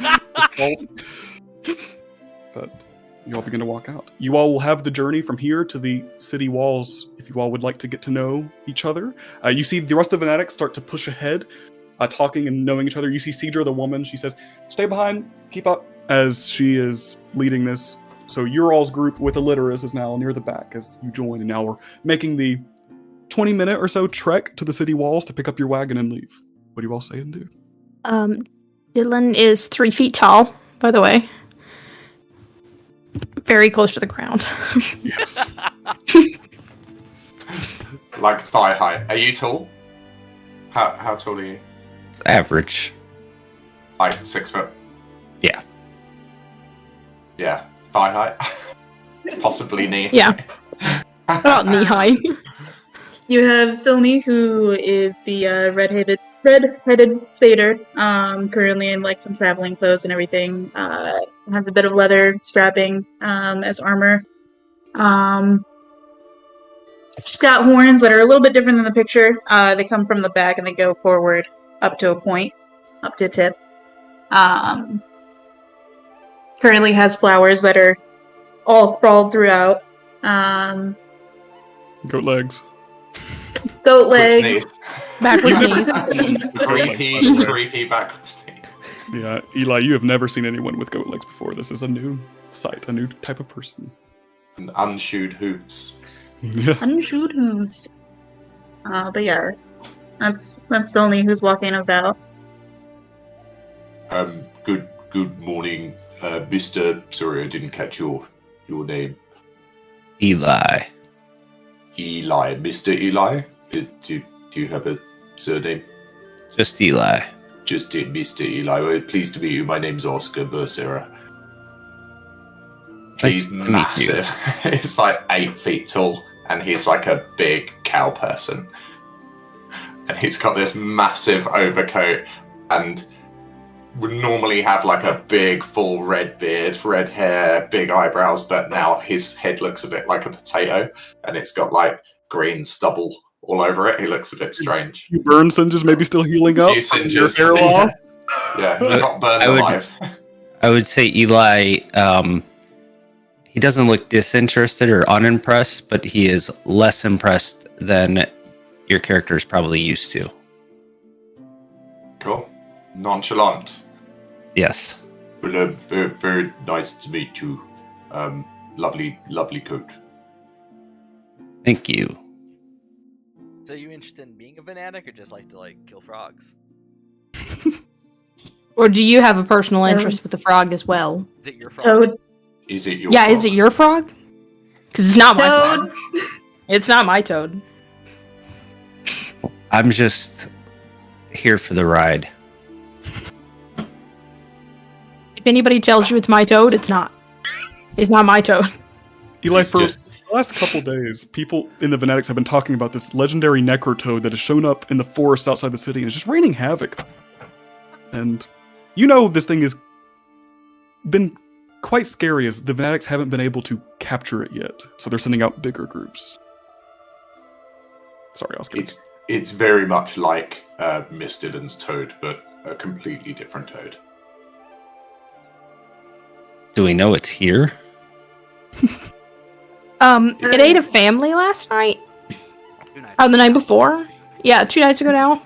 But you all begin to walk out. You all will have the journey from here to the city walls if you all would like to get to know each other. You see the rest of the fanatics start to push ahead, talking and knowing each other. You see Cedra, the woman, she says, "Stay behind, keep up," as she is leading this. So your all's group with Alliterus is now near the back as you join, and now we're making the 20-minute or so trek to the city walls to pick up your wagon and leave. What do you all say and do? Dylan is 3 feet tall, by the way. Very close to the ground. Yes. Like thigh height. Are you tall? How tall are you? Average. Like 6 foot? Yeah. Yeah. Thigh height? Possibly knee. Yeah. About knee high. You have Silny, who is the red-headed satyr, currently in like some traveling clothes and everything. Has a bit of leather strapping as armor. She's got horns that are a little bit different than the picture. They come from the back and they go forward up to a point, up to a tip. Currently has flowers that are all sprawled throughout. Goat legs. Goat Quick legs. sneeze. Backwards You've never knees. seen anyone with goat legs, by the way. Creepy backwards sneeze. Yeah, Eli, you have never seen anyone with goat legs before. This is a new sight, a new type of person. And unshoed hooves. Yeah. Unshoot hooves. But yeah, that's Silny who's walking about. Good morning, Mr. Sorry, I didn't catch your name. Eli. Eli. Mr. Eli? Do you have a surname? Just Eli. Just Mr. Eli. Well, pleased to meet you. My name's Oscar Bursera. Nice He's to meet you. massive. He's like 8 feet tall, and he's like a big cow person. And he's got this massive overcoat, and would normally have like a big full red beard, red hair, big eyebrows, but now his head looks a bit like a potato, and it's got like green stubble all over it. He looks a bit strange. You burn singes maybe still healing up Few from singes. your hair loss. Yeah, he got burned I would- alive. I would say Eli, he doesn't look disinterested or unimpressed, but he is less impressed than your character is probably used to. Cool. Nonchalant. Yes. Well, very, very nice to meet you. Lovely coat. Thank you. So you interested in being a fanatic or just like to kill frogs? Or do you have a personal interest with the frog as well? Is it your frog? Toad. Is it your Yeah, frog? is it your frog? Because it's not my Toad. frog. It's not my toad. I'm just here for the ride. If anybody tells you it's my toad, it's not. It's not my toad. Eli, It's for just- the last couple days, people in the Venetics have been talking about this legendary necrotoad that has shown up in the forest outside the city and is just raining havoc. And you know this thing has been quite scary as the Venetics haven't been able to capture it yet. So they're sending out bigger groups. Sorry, Oscar. It's very much like Miss Dillon's toad, but a completely different toad. Do we know it's here? It ate a family last night. 2 nights. Oh, the night before? Yeah, 2 nights ago now.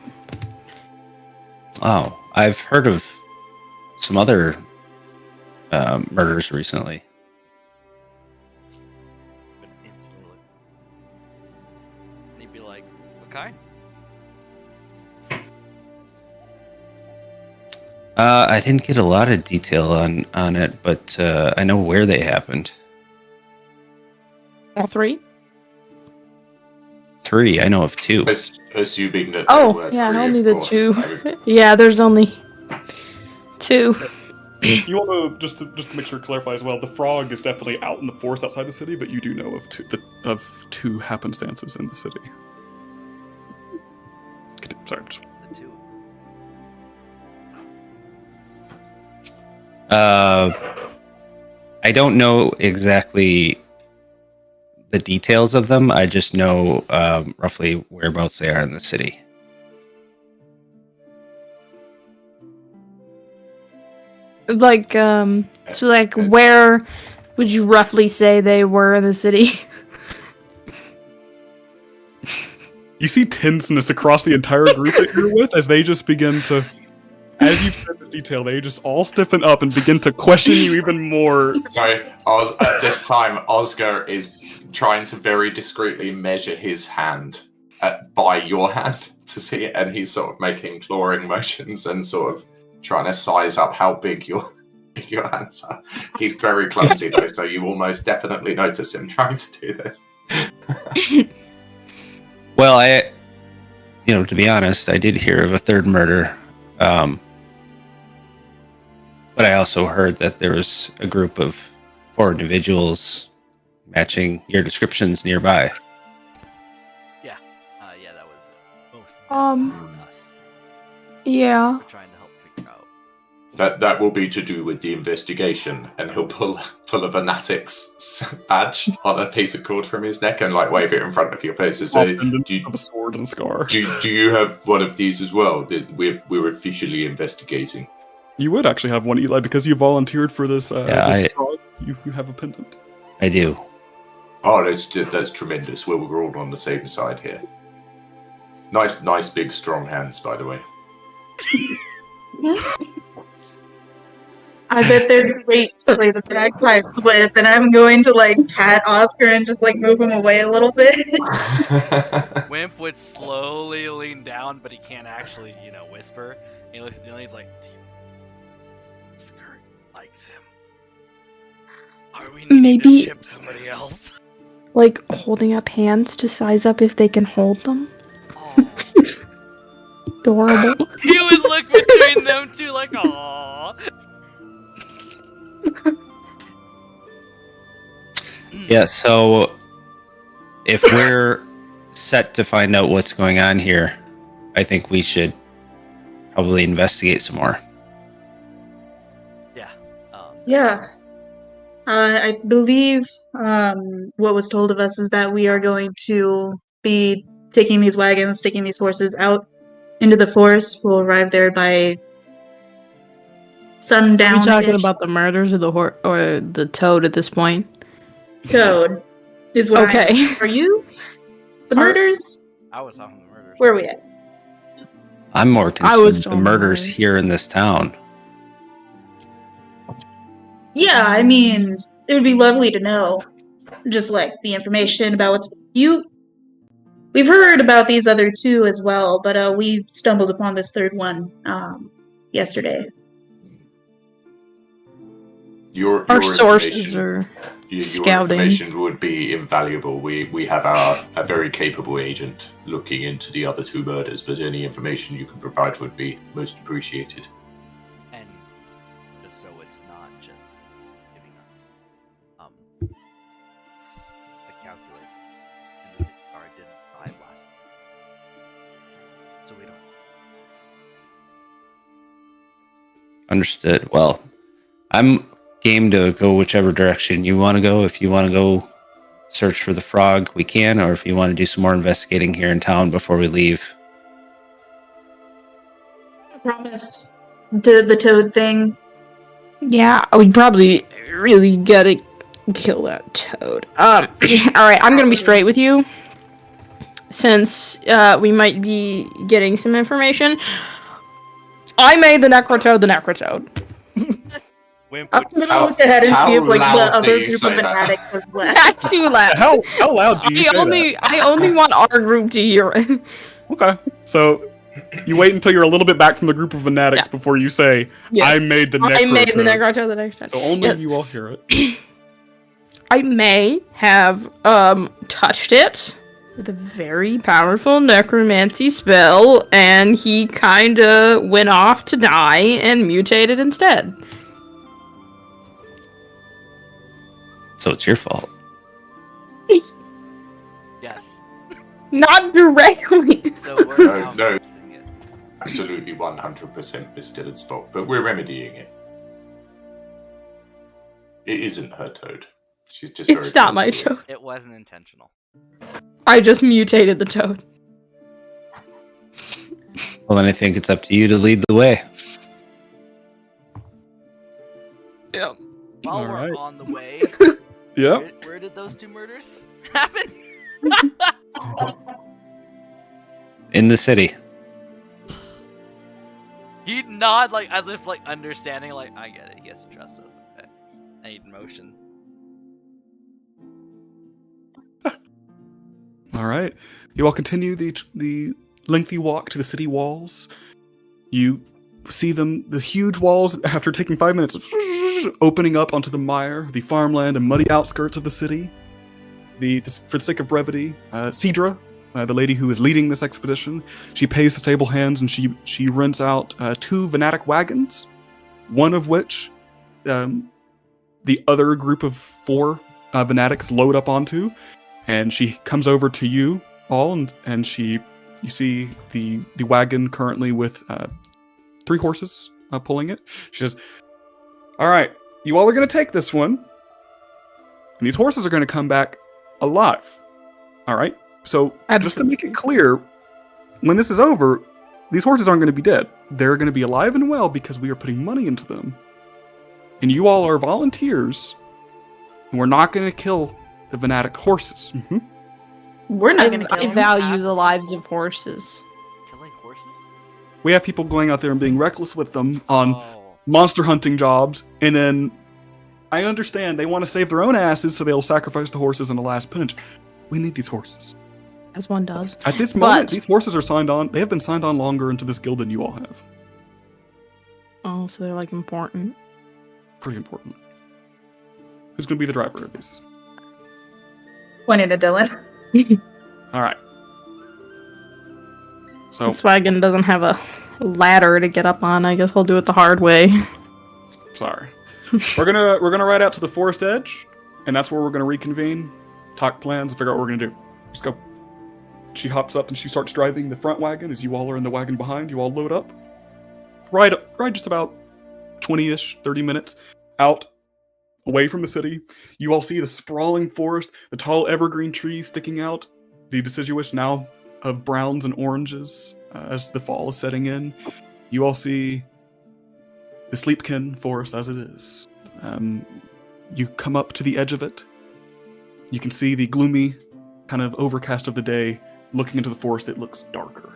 Oh, I've heard of some other murders recently. But instantly look. And he'd be like, what kind? I didn't get a lot of detail on it, but I know where they happened. All 3? 3, I know of 2. Assuming that there Oh, were yeah, 3, only of the course. 2. I would- Yeah, there's only 2. You want to just to make sure to clarify as well. The frog is definitely out in the forest outside the city, but you do know of two happenstances in the city. Sorry. The 2. I don't know exactly the details of them. I just know roughly whereabouts they are in the city. Like, so like, where would you roughly say they were in the city? You see tenseness across the entire group that you're with as they just begin to, as you've said this detail, they just all stiffen up and begin to question you even more. So at this time, Oscar is trying to very discreetly measure his hand by your hand to see it, and he's sort of making clawing motions and sort of trying to size up how big your hands are. He's very clumsy though, so you almost definitely notice him trying to do this. Well, to be honest, I did hear of a third murder. But I also heard that there was a group of 4 individuals matching your descriptions nearby. Yeah, that was most Um, definitely us. Yeah. We're trying to help figure out. That will be to do with the investigation, and he'll pull a Fanatics badge on a piece of cord from his neck and like wave it in front of your face and say, Pendant do you, of a sword and a scar. do you have one of these as well? That we're officially investigating. You would actually have one, Eli, because you volunteered for this. Yeah, fraud. You have a pendant. I do. Oh, that's tremendous. We're all on the same side here. Nice, big, strong hands, by the way. I bet they're great to play the bagpipes with, and I'm going to like pat Oscar and just like move him away a little bit. Wimp would slowly lean down, but he can't actually, whisper. And he looks at Dylan, he's like, Skirt likes him. Are we needing Maybe- to ship somebody else? Like, holding up hands to size up if they can hold them. Oh. Adorable. He would look between them two like, aww. Yeah, so if we're set to find out what's going on here, I think we should probably investigate some more. Yeah. Yeah. I believe what was told of us is that we are going to be taking these wagons, taking these horses out into the forest. We'll arrive there by sundown. Are we talking about the murders or the toad at this point? Toad is what Okay. Are you? The murders? I was talking the murders. Where are we at? I'm more I concerned was with the told murders mine. here in this town. Yeah, I mean, it would be lovely to know just like the information about we've heard about these other 2 as well, but we stumbled upon this third one yesterday. Your Our sources information- are Your scouting. information would be invaluable. We have a very capable agent looking into the other 2 murders, but any information you can provide would be most appreciated. And just so it's not just giving up, it's a calculator, and the city guard didn't die last night. So we don't. Understood. Well, I'm game to go whichever direction you want to go. If you want to go search for the frog, we can, or if you want to do some more investigating here in town before we leave. I promised did the toad thing. Yeah, we'd probably really gotta kill that toad. Alright, I'm gonna be straight with you. Since we might be getting some information. I made the Necrotoad the Necrotoad. Wimp I'm would gonna look ahead and how see if like loud the do other you group say of that? fanatics has left. That's too loud. How loud do you say that? I only want our group to hear it. Okay, so you wait until you're a little bit back from the group of fanatics Yeah. before you say, Yes. I made the Necrotoad. I made the Necrotoad the Necrotoad. So only Yes. you all hear it. I may have touched it with a very powerful necromancy spell, and he kinda went off to die and mutated instead. So it's your fault. yes. Not directly. So we're No, now no. fixing it. Absolutely 100% Miss Dillon's fault, but we're remedying it. It isn't her toad. She's just It's very not my close to it. toad. It wasn't intentional. I just mutated the toad. Well, then I think it's up to you to lead the way. Yep. While we're Alright. on the way, Yep. where did those 2 murders happen? In the city. He'd nod like as if like understanding, like I get it. He has to trust us. Okay. I need motion. All right. You all continue the lengthy walk to the city walls. You see the huge walls, after taking 5 minutes, opening up onto the mire, the farmland and muddy outskirts of the city. For the sake of brevity, Cedra, the lady who is leading this expedition, she pays the table hands and she rents out 2 Venatic wagons, one of which the other group of 4 Venatics load up onto. And she comes over to you all, and you see the wagon currently with 3 horses pulling it. She says, "All right, you all are going to take this one, and these horses are going to come back alive. All right. So just to make it clear, when this is over, these horses aren't going to be dead. They're going to be alive and well because we are putting money into them, and you all are volunteers, and we're not going to kill the Venatic horses." Mm-hmm. We're not gonna I kill him. value the lives of horses. Killing horses? We have people going out there and being reckless with them on Oh. monster hunting jobs, and then I understand they want to save their own asses, so they'll sacrifice the horses in the last pinch. We need these horses. As one does. At this moment, But- these horses are signed on. They have been signed on longer into this guild than you all have. Oh, so they're like important. Pretty important. Who's going to be the driver of these? Pointing to Dylan. All right. So This wagon doesn't have a ladder to get up on. I guess I'll do it the hard way. sorry. we're gonna ride out to the forest edge, and that's where we're gonna reconvene, talk plans, and figure out what we're gonna do. Let's go. She hops up and she starts driving the front wagon as you all are in the wagon behind. You all load up. Ride just about 20-ish, 30 minutes out away from the city. You all see the sprawling forest, the tall evergreen trees sticking out, the deciduous now of browns and oranges as the fall is setting in. You all see the Sleepkin forest as it is. You come up to the edge of it. You can see the gloomy kind of overcast of the day. Looking into the forest, it looks darker.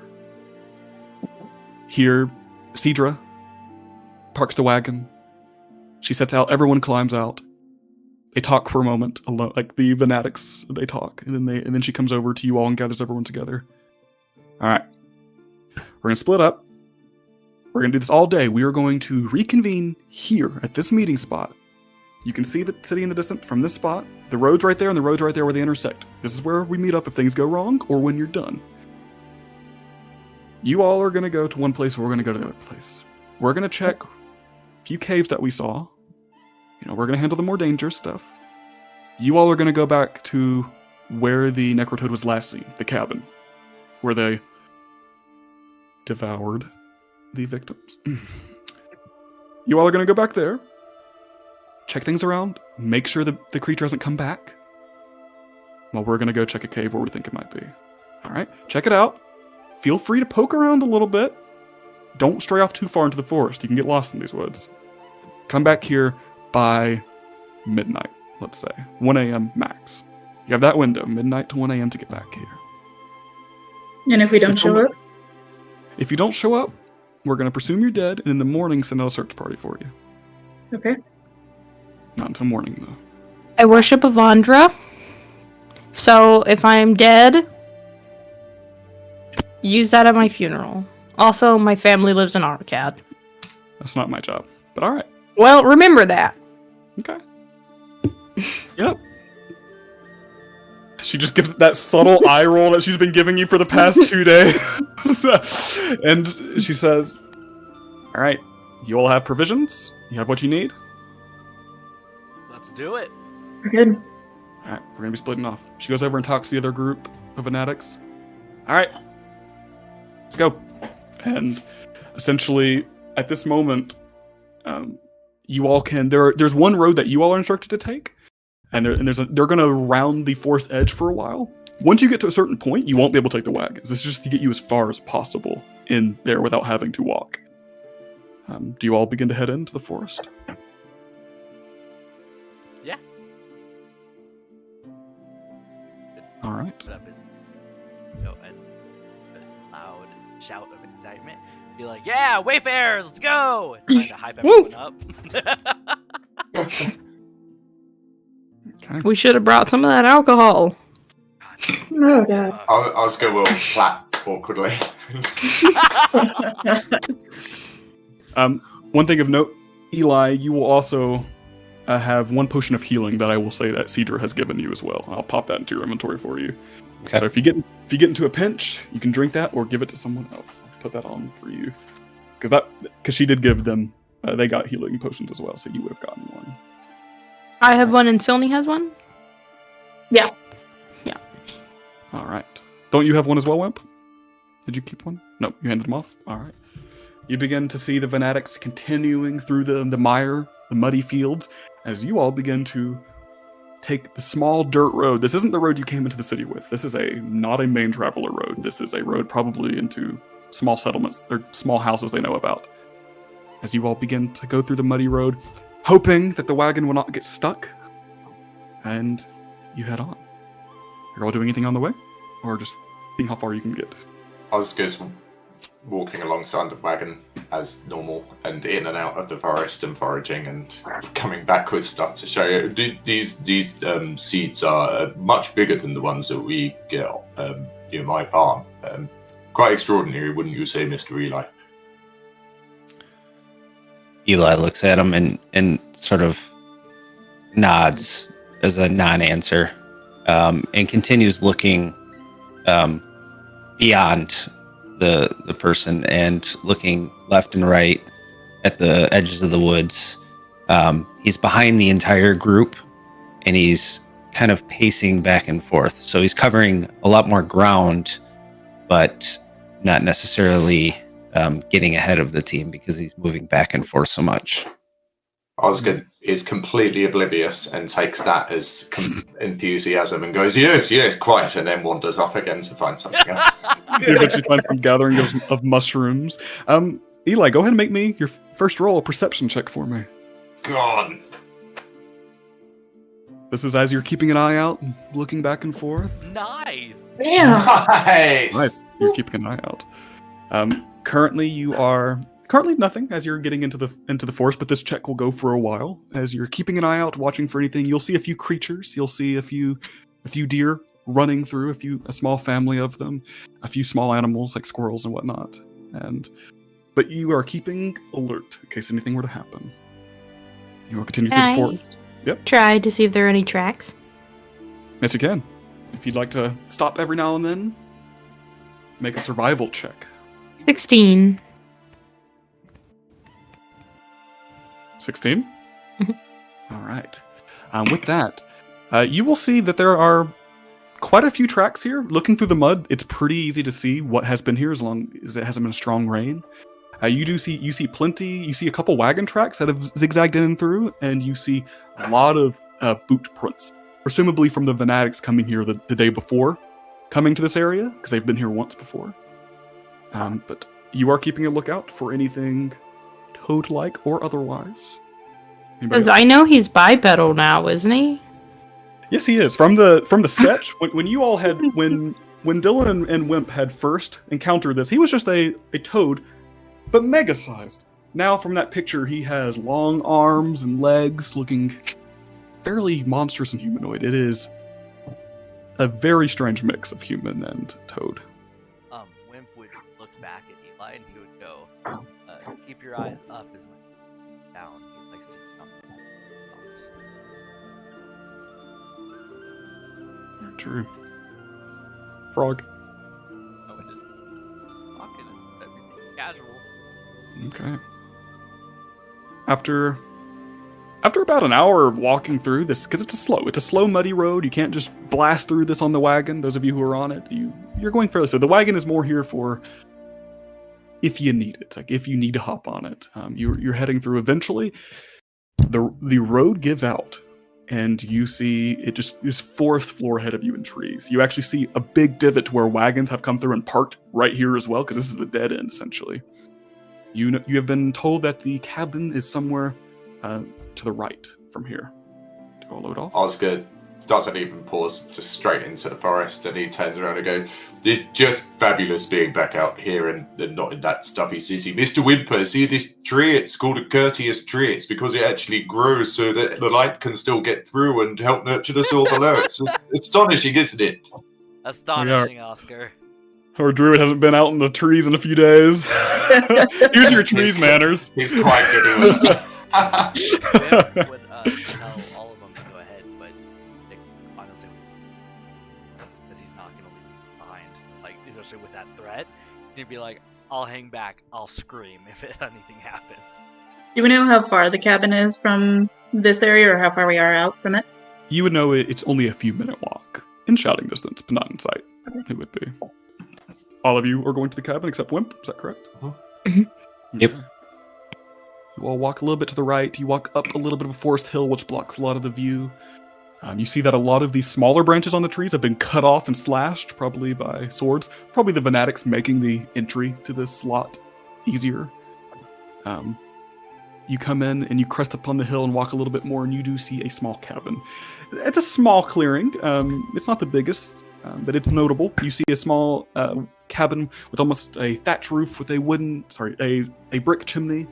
Here, Cedra parks the wagon. She sets out. Everyone climbs out. They talk for a moment alone, like the Venatics. They talk, and then she comes over to you all and gathers everyone together. All right, we're gonna split up. We're gonna do this all day. We are going to reconvene here at this meeting spot You can see the city in the distance from this spot. The road's right there, and the road's right there where they intersect. This is where we meet up if things go wrong or when you're done. You all are going to go to one place, we're going to go to the other place. We're going to check a few caves that we saw. We're going to handle the more dangerous stuff. You all are going to go back to where the Necrotoad was last seen, the cabin, where they devoured the victims. You all are going to go back there, check things around, make sure that the creature hasn't come back. Well, we're going to go check a cave where we think it might be. All right, check it out. Feel free to poke around a little bit. Don't stray off too far into the forest. You can get lost in these woods. Come back here by midnight, let's say. 1 a.m. max. You have that window, midnight to 1 a.m. to get back here. And if we don't show up? If you don't show up, we're going to presume you're dead, and in the morning send out a search party for you. Okay. Not until morning, though. I worship Avandra. So if I'm dead, use that at my funeral. Also, my family lives in Arcad. That's not my job, but all right. Well, remember that. Okay. Yep. She just gives that subtle eye roll that she's been giving you for the past 2 days. And she says, all right, you all have provisions? You have what you need? Let's do it. We're good. All right, we're going to be splitting off. She goes over and talks to the other group of fanatics. All right, let's go. And essentially, at this moment, you all can... There's one road that you all are instructed to take, and they're going to round the forest edge for a while. Once you get to a certain point, you won't be able to take the wagons. This is just to get you as far as possible in there without having to walk. Do you all begin to head into the forest? Yeah. All right. Put up his, a loud shout of excitement. Be like, "Yeah, Wayfarers, let's go!" And trying to hype everyone up. Okay. We should have brought some of that alcohol. Oh, God. Oscar will clap awkwardly. One thing of note, Eli, you will also have one potion of healing that I will say that Cedra has given you as well. I'll pop that into your inventory for you. Okay. So if you get into a pinch, you can drink that or give it to someone else. I'll put that on for you, because she did give them. They got healing potions as well, so you would have gotten one. I have one and Silny has one? Yeah. All right. Don't you have one as well, Wimp? Did you keep one? No, you handed them off? All right. You begin to see the fanatics continuing through the mire, the muddy fields, as you all begin to take the small dirt road. This isn't the road you came into the city with. This is not a main traveler road. This is a road probably into small settlements or small houses they know about. As you all begin to go through the muddy road, hoping that the wagon will not get stuck, and you head on. You're all doing anything on the way? Or just seeing how far you can get? Oscar's walking alongside the wagon as normal and in and out of the forest and foraging and coming back with stuff to show you. These seeds are much bigger than the ones that we get near my farm. Quite extraordinary, wouldn't you say, Mr. Eli? Eli looks at him and sort of nods as a non-answer, and continues looking beyond the person and looking left and right at the edges of the woods. He's behind the entire group, and he's kind of pacing back and forth. So he's covering a lot more ground, but not necessarily getting ahead of the team because he's moving back and forth so much. Oscar is completely oblivious and takes that as enthusiasm and goes, yes, quite, and then wanders off again to find something else. You eventually find some gathering of mushrooms. Eli, go ahead and make me your first roll, a perception check for me. Gone. This is as you're keeping an eye out and looking back and forth. Nice. Damn. Nice. You're keeping an eye out. Currently nothing as you're getting into the forest, but this check will go for a while. As you're keeping an eye out, watching for anything, you'll see a few creatures. You'll see a few deer running through, a small family of them, a few small animals like squirrels and whatnot. But you are keeping alert in case anything were to happen. You will continue through the forest. try to see if there are any tracks? Yes, you can. If you'd like to stop every now and then, make a survival check. 16. 16? Mhm. All right. With that, you will see that there are quite a few tracks here. Looking through the mud, it's pretty easy to see what has been here as long as it hasn't been a strong rain. You see plenty. You see a couple wagon tracks that have zigzagged in and through, and you see a lot of boot prints, presumably from the Vanatics coming here the day before, coming to this area because they've been here once before. But you are keeping a lookout for anything toad-like or otherwise. Anybody Because else? I know he's bipedal now, isn't he? Yes, he is. From the sketch, when you all had when Dylan and Wimp had first encountered this, he was just a toad, but mega sized. Now from that picture, he has long arms and legs, looking fairly monstrous and humanoid. It is a very strange mix of human and toad. Wimp would look back at Eli and he would go, keep your eyes up as much as down. He likes to jump thoughts. Very true. Frog. Oh, and just talking and everything casual. Okay. After about an hour of walking through this, because it's a slow, muddy road. You can't just blast through this on the wagon. Those of you who are on it, you're going fairly. So the wagon is more here for if you need it, like if you need to hop on it. You're heading through. Eventually, the road gives out, and you see it just is forest floor ahead of you in trees. You actually see a big divot where wagons have come through and parked right here as well, because this is the dead end essentially. You have been told that the cabin is somewhere to the right from here. Do I load off? Oscar doesn't even pause, just straight into the forest, and he turns around and goes, "It's just fabulous being back out here and not in that stuffy city. Mr. Wimper, see this tree? It's called a courteous tree. It's because it actually grows so that the light can still get through and help nurture the soil below. It's astonishing, isn't it?" Astonishing, Oscar. Our druid hasn't been out in the trees in a few days. Here's your trees manners. He's quite good at it. Wimp would tell all of them to go ahead, but Nick honestly, because he's not going to leave behind, like especially with that threat, he'd be like, "I'll hang back. I'll scream if anything happens." Do we know how far the cabin is from this area, or how far we are out from it? You would know it's only a few minute walk in shouting distance, but not in sight. It would be. All of you are going to the cabin except Wimp. Is that correct? Yep. Okay. You all walk a little bit to the right. You walk up a little bit of a forest hill, which blocks a lot of the view. You see that a lot of these smaller branches on the trees have been cut off and slashed, probably by swords. Probably the Vanatics making the entry to this slot easier. You come in and you crest up on the hill and walk a little bit more, and you do see a small cabin. It's a small clearing. It's not the biggest, but it's notable. You see a small cabin with almost a thatch roof with a brick chimney.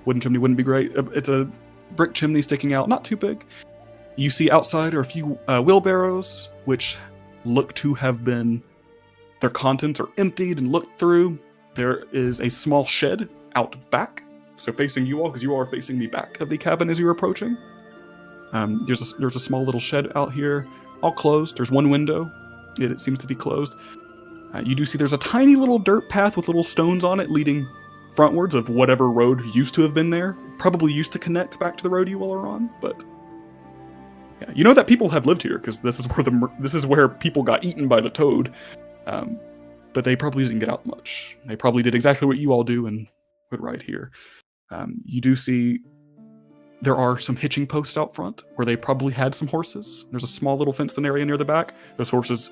Wooden chimney wouldn't be great. It's a brick chimney sticking out, not too big. You see outside are a few wheelbarrows, which look to have been, their contents are emptied and looked through. There is a small shed out back, so facing you all, because you all are facing the back of the cabin as you're approaching. There's a small little shed out here, all closed. There's one window. It seems to be closed. You do see there's a tiny little dirt path with little stones on it leading frontwards of whatever road used to have been there. Probably used to connect back to the road you all are on, but yeah, you know that people have lived here because this is where people got eaten by the toad. But they probably didn't get out much. They probably did exactly what you all do and put right here. You do see there are some hitching posts out front where they probably had some horses. There's a small little fenced-in area near the back. Those horses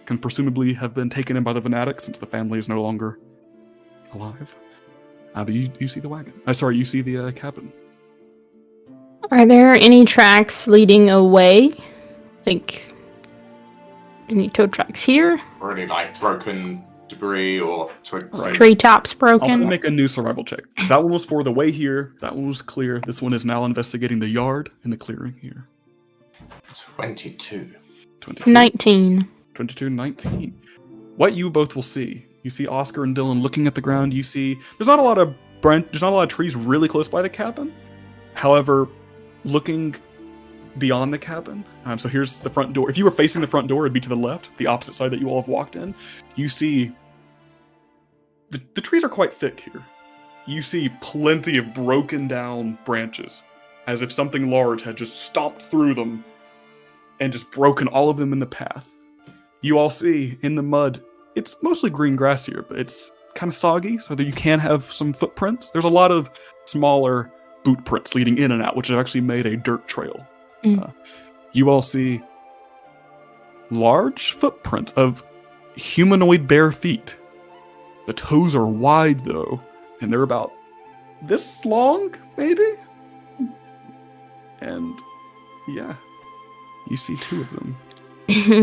can presumably have been taken in by the Vanatics since the family is no longer alive. But you see the wagon. You see the cabin. Are there any tracks leading away? Like, any tow tracks here? Or any like broken debris or twigs. Right. Treetops broken? Also make a new survival check. That one was for the way here. That one was clear. This one is now investigating the yard and the clearing here. 22. 19. 22, 19. What you both will see. You see Oscar and Dylan looking at the ground. You see there's not a lot of trees really close by the cabin. However, looking beyond the cabin. So here's the front door. If you were facing the front door, it'd be to the left, the opposite side that you all have walked in. You see the trees are quite thick here. You see plenty of broken down branches, as if something large had just stomped through them and just broken all of them in the path. You all see in the mud, it's mostly green grass here, but it's kind of soggy, so that you can have some footprints. There's a lot of smaller boot prints leading in and out, which have actually made a dirt trail. You all see large footprints of humanoid bare feet. The toes are wide, though, and they're about this long, maybe? And, yeah, you see 2 of them.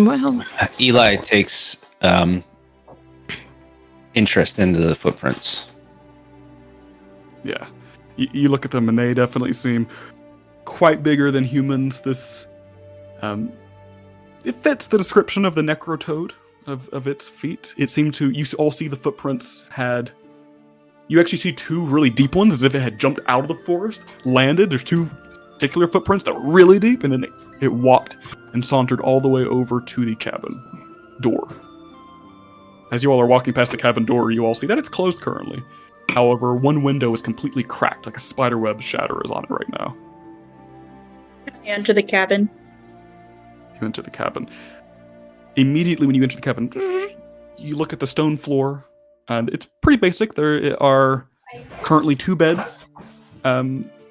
Well, Eli takes interest into the footprints. Yeah. You look at them, and they definitely seem quite bigger than humans. This, it fits the description of the necrotoad of its feet. It seemed to, you all see the footprints you actually see 2 really deep ones, as if it had jumped out of the forest, landed. There's 2 particular footprints that were really deep, and then it walked and sauntered all the way over to the cabin door. As you all are walking past the cabin door, you all see that it's closed currently. However, one window is completely cracked, like a spiderweb shatter is on it right now. You enter the cabin. You enter the cabin. Immediately when you enter the cabin, you look at the stone floor, and it's pretty basic. There are currently 2 beds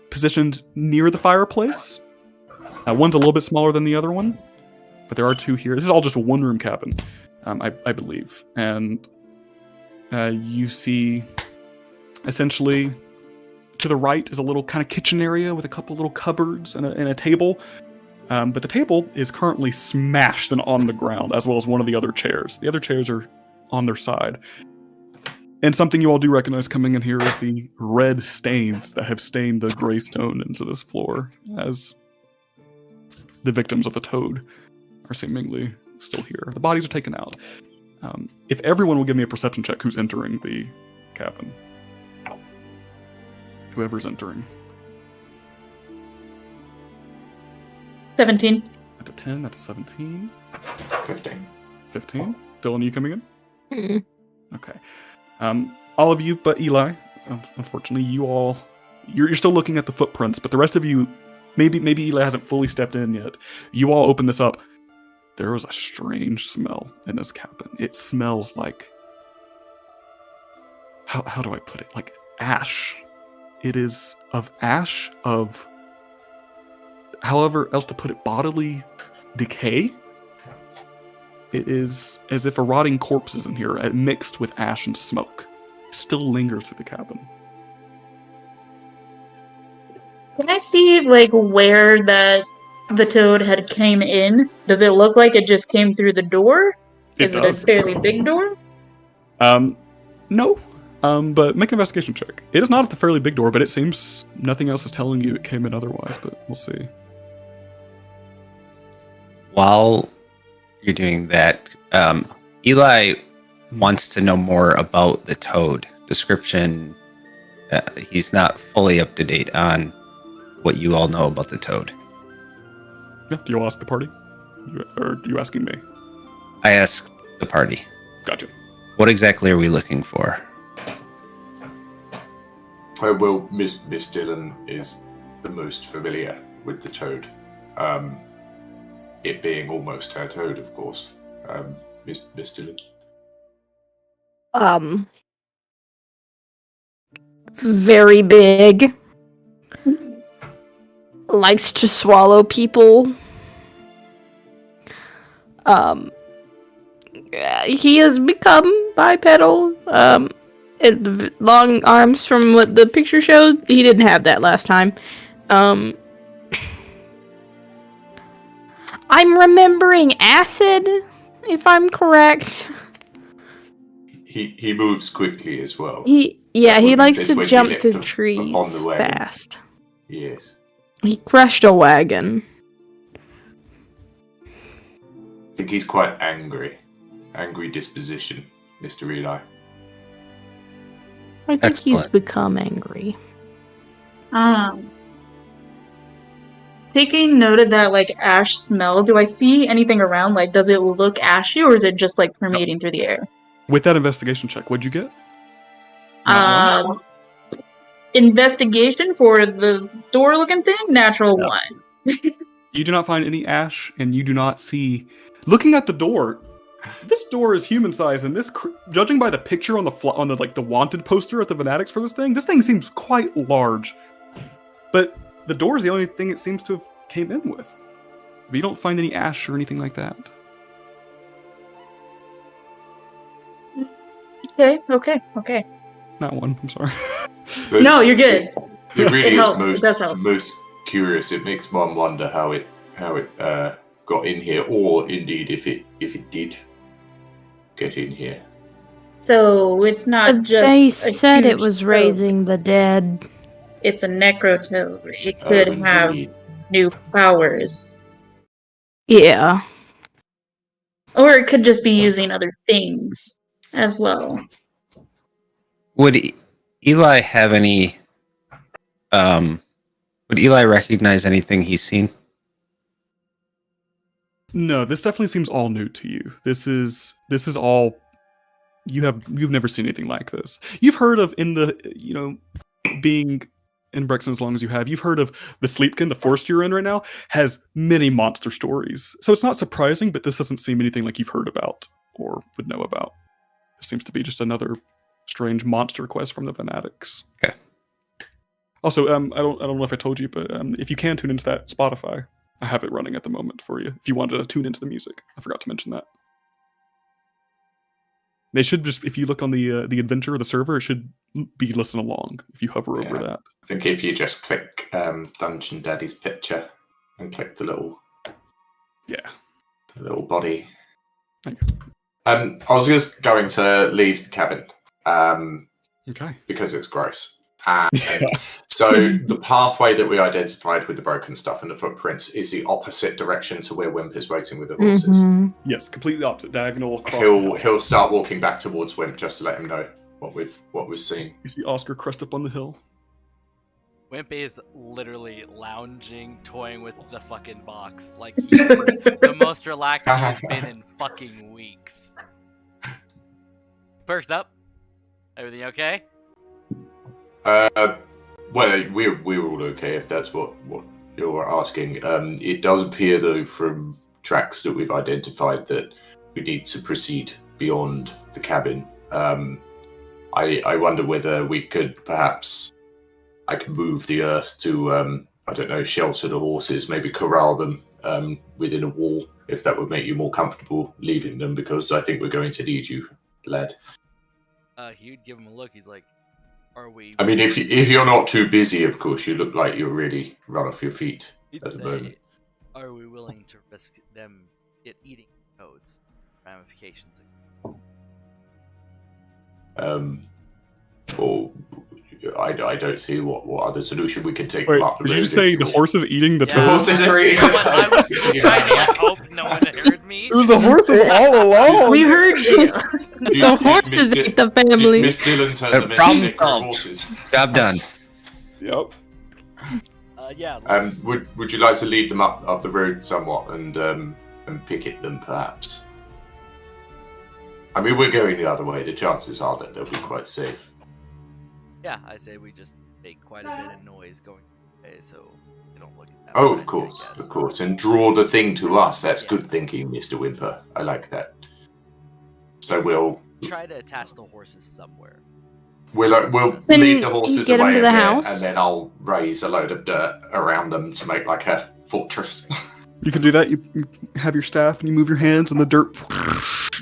positioned near the fireplace. One's a little bit smaller than the other one, but there are 2 here. This is all just a one-room cabin, I believe. And you see, essentially, to the right is a little kind of kitchen area with a couple little cupboards and a table. But the table is currently smashed and on the ground, as well as one of the other chairs. The other chairs are on their side. And something you all do recognize coming in here is the red stains that have stained the gray stone into this floor, as the victims of the toad are seemingly still here. The bodies are taken out. If everyone will give me a perception check who's entering the cabin. Whoever's entering. 17. That's a 10, that's a 17. 15. 15? Dylan, are you coming in? mm, Okay. All of you but Eli, unfortunately, you're still looking at the footprints, but the rest of you, maybe Eli hasn't fully stepped in yet. You all open this up. There was a strange smell in this cabin. It smells like, how do I put it? Like ash. It is of ash, of however else to put it, bodily decay. It is as if a rotting corpse is in here, mixed with ash and smoke. It still lingers through the cabin. Can I see, where the toad had came in? Does it look like it just came through the door? Is it a fairly big door? No. But make an investigation check. It is not at the fairly big door, but it seems nothing else is telling you it came in otherwise, but we'll see. While you're doing that, Eli wants to know more about the toad description. He's not fully up to date on what you all know about the toad. Yeah, do you ask the party? Or are you asking me? I asked the party. Gotcha. What exactly are we looking for? Well, Miss Dillon is the most familiar with the toad. It being almost her toad, of course. Miss Dillon. Very big. Likes to swallow people. He has become bipedal. Long arms from what the picture showed. He didn't have that last time. I'm remembering acid, if I'm correct. He moves quickly as well. He likes to When he jump leapt through on trees the wagon. fast. Yes. He crushed a wagon. I think he's quite angry. Angry disposition, Mr. Eli. I think he's Excellent. become angry. taking note of that like ash smell, do I see anything around? Like, does it look ashy, or is it just like permeating through the air? With that investigation check, what'd you get? Not one? Investigation for the door-looking thing, natural No. 1. You do not find any ash, and you do not see. Looking at the door, this door is human size, and judging by the picture on the like the wanted poster at the Fanatics for this thing seems quite large. But the door is the only thing it seems to have came in with. But you don't find any ash or anything like that. Okay. Not one. I'm sorry. But No, you're good. It really It is helps. It does help. most curious. It makes one wonder how it got in here, or indeed if it did get in here. So it's not But just. they a said it huge was toad. raising the dead. It's a necrotoad. It could have Indeed. new powers, Yeah. or it could just be using other things as well. Would Eli have any? Would Eli recognize anything he's seen? No, this definitely seems all new to you. This is all you've never seen anything like this. You've heard of being in Brexton as long as you have. You've heard of the Sleepkin, the forest you're in right now, has many monster stories. So it's not surprising, but this doesn't seem anything like you've heard about or would know about. It seems to be just another strange monster quest from the Fanatics. Okay. Also, I don't know if I told you, but if you can tune into that Spotify, I have it running at the moment for you. If you wanted to tune into the music, I forgot to mention that. They should just, if you look on the adventure or the server, it should be listening along if you hover over that. I think if you just click Dungeon Daddy's picture and click the little body. Thank you. I was just going to leave the cabin Okay. because it's gross. So the pathway that we identified with the broken stuff and the footprints is the opposite direction to where Wimp is waiting with the horses. Mhm. Yes, completely opposite, diagonal across. the hill. He'll start walking back towards Wimp just to let him know what we've seen. You see Oscar crest up on the hill. Wimp is literally lounging, toying with the fucking box. Like, he's the most relaxed he's been in fucking weeks. Perks up. Everything okay? Well, we're all okay if that's what you're asking. It does appear, though, from tracks that we've identified that we need to proceed beyond the cabin. I wonder whether we could perhaps... I could move the earth to, I don't know, shelter the horses, maybe corral them within a wall, if that would make you more comfortable leaving them, because I think we're going to need you, lad. He'd give him a look. He's like, are we... I mean, if you're not too busy, of course, you look like you're really run off your feet He'd at the say, moment. are we willing to risk them eating toads? Ramifications. Well, I don't see what other solution we can take. Wait, them up the did you road just say if the horses eating the Yeah. The toads? horses are eating You know what? I was the trying to like, hope no one heard me. It was the horses all along. We heard you. The horses ate the family. Miss Dillon turned them Problem into solved. horses. Job done. Yep. Yeah. let's- Would you like to lead them up the road somewhat and picket them perhaps? I mean, we're going the other way. The chances are that they'll be quite safe. Yeah, I say we just make quite a bit of noise going away, so they don't look at that. Oh, way, of course, I guess. of course, and draw the thing to us. That's Yeah. good thinking, Mr. Wimper. I like that. So we'll Try to attach the horses somewhere. Then lead the horses get 'em away to a the bit, house. and then I'll raise a load of dirt around them to make like a fortress. You can do that. You have your staff and you move your hands, and the dirt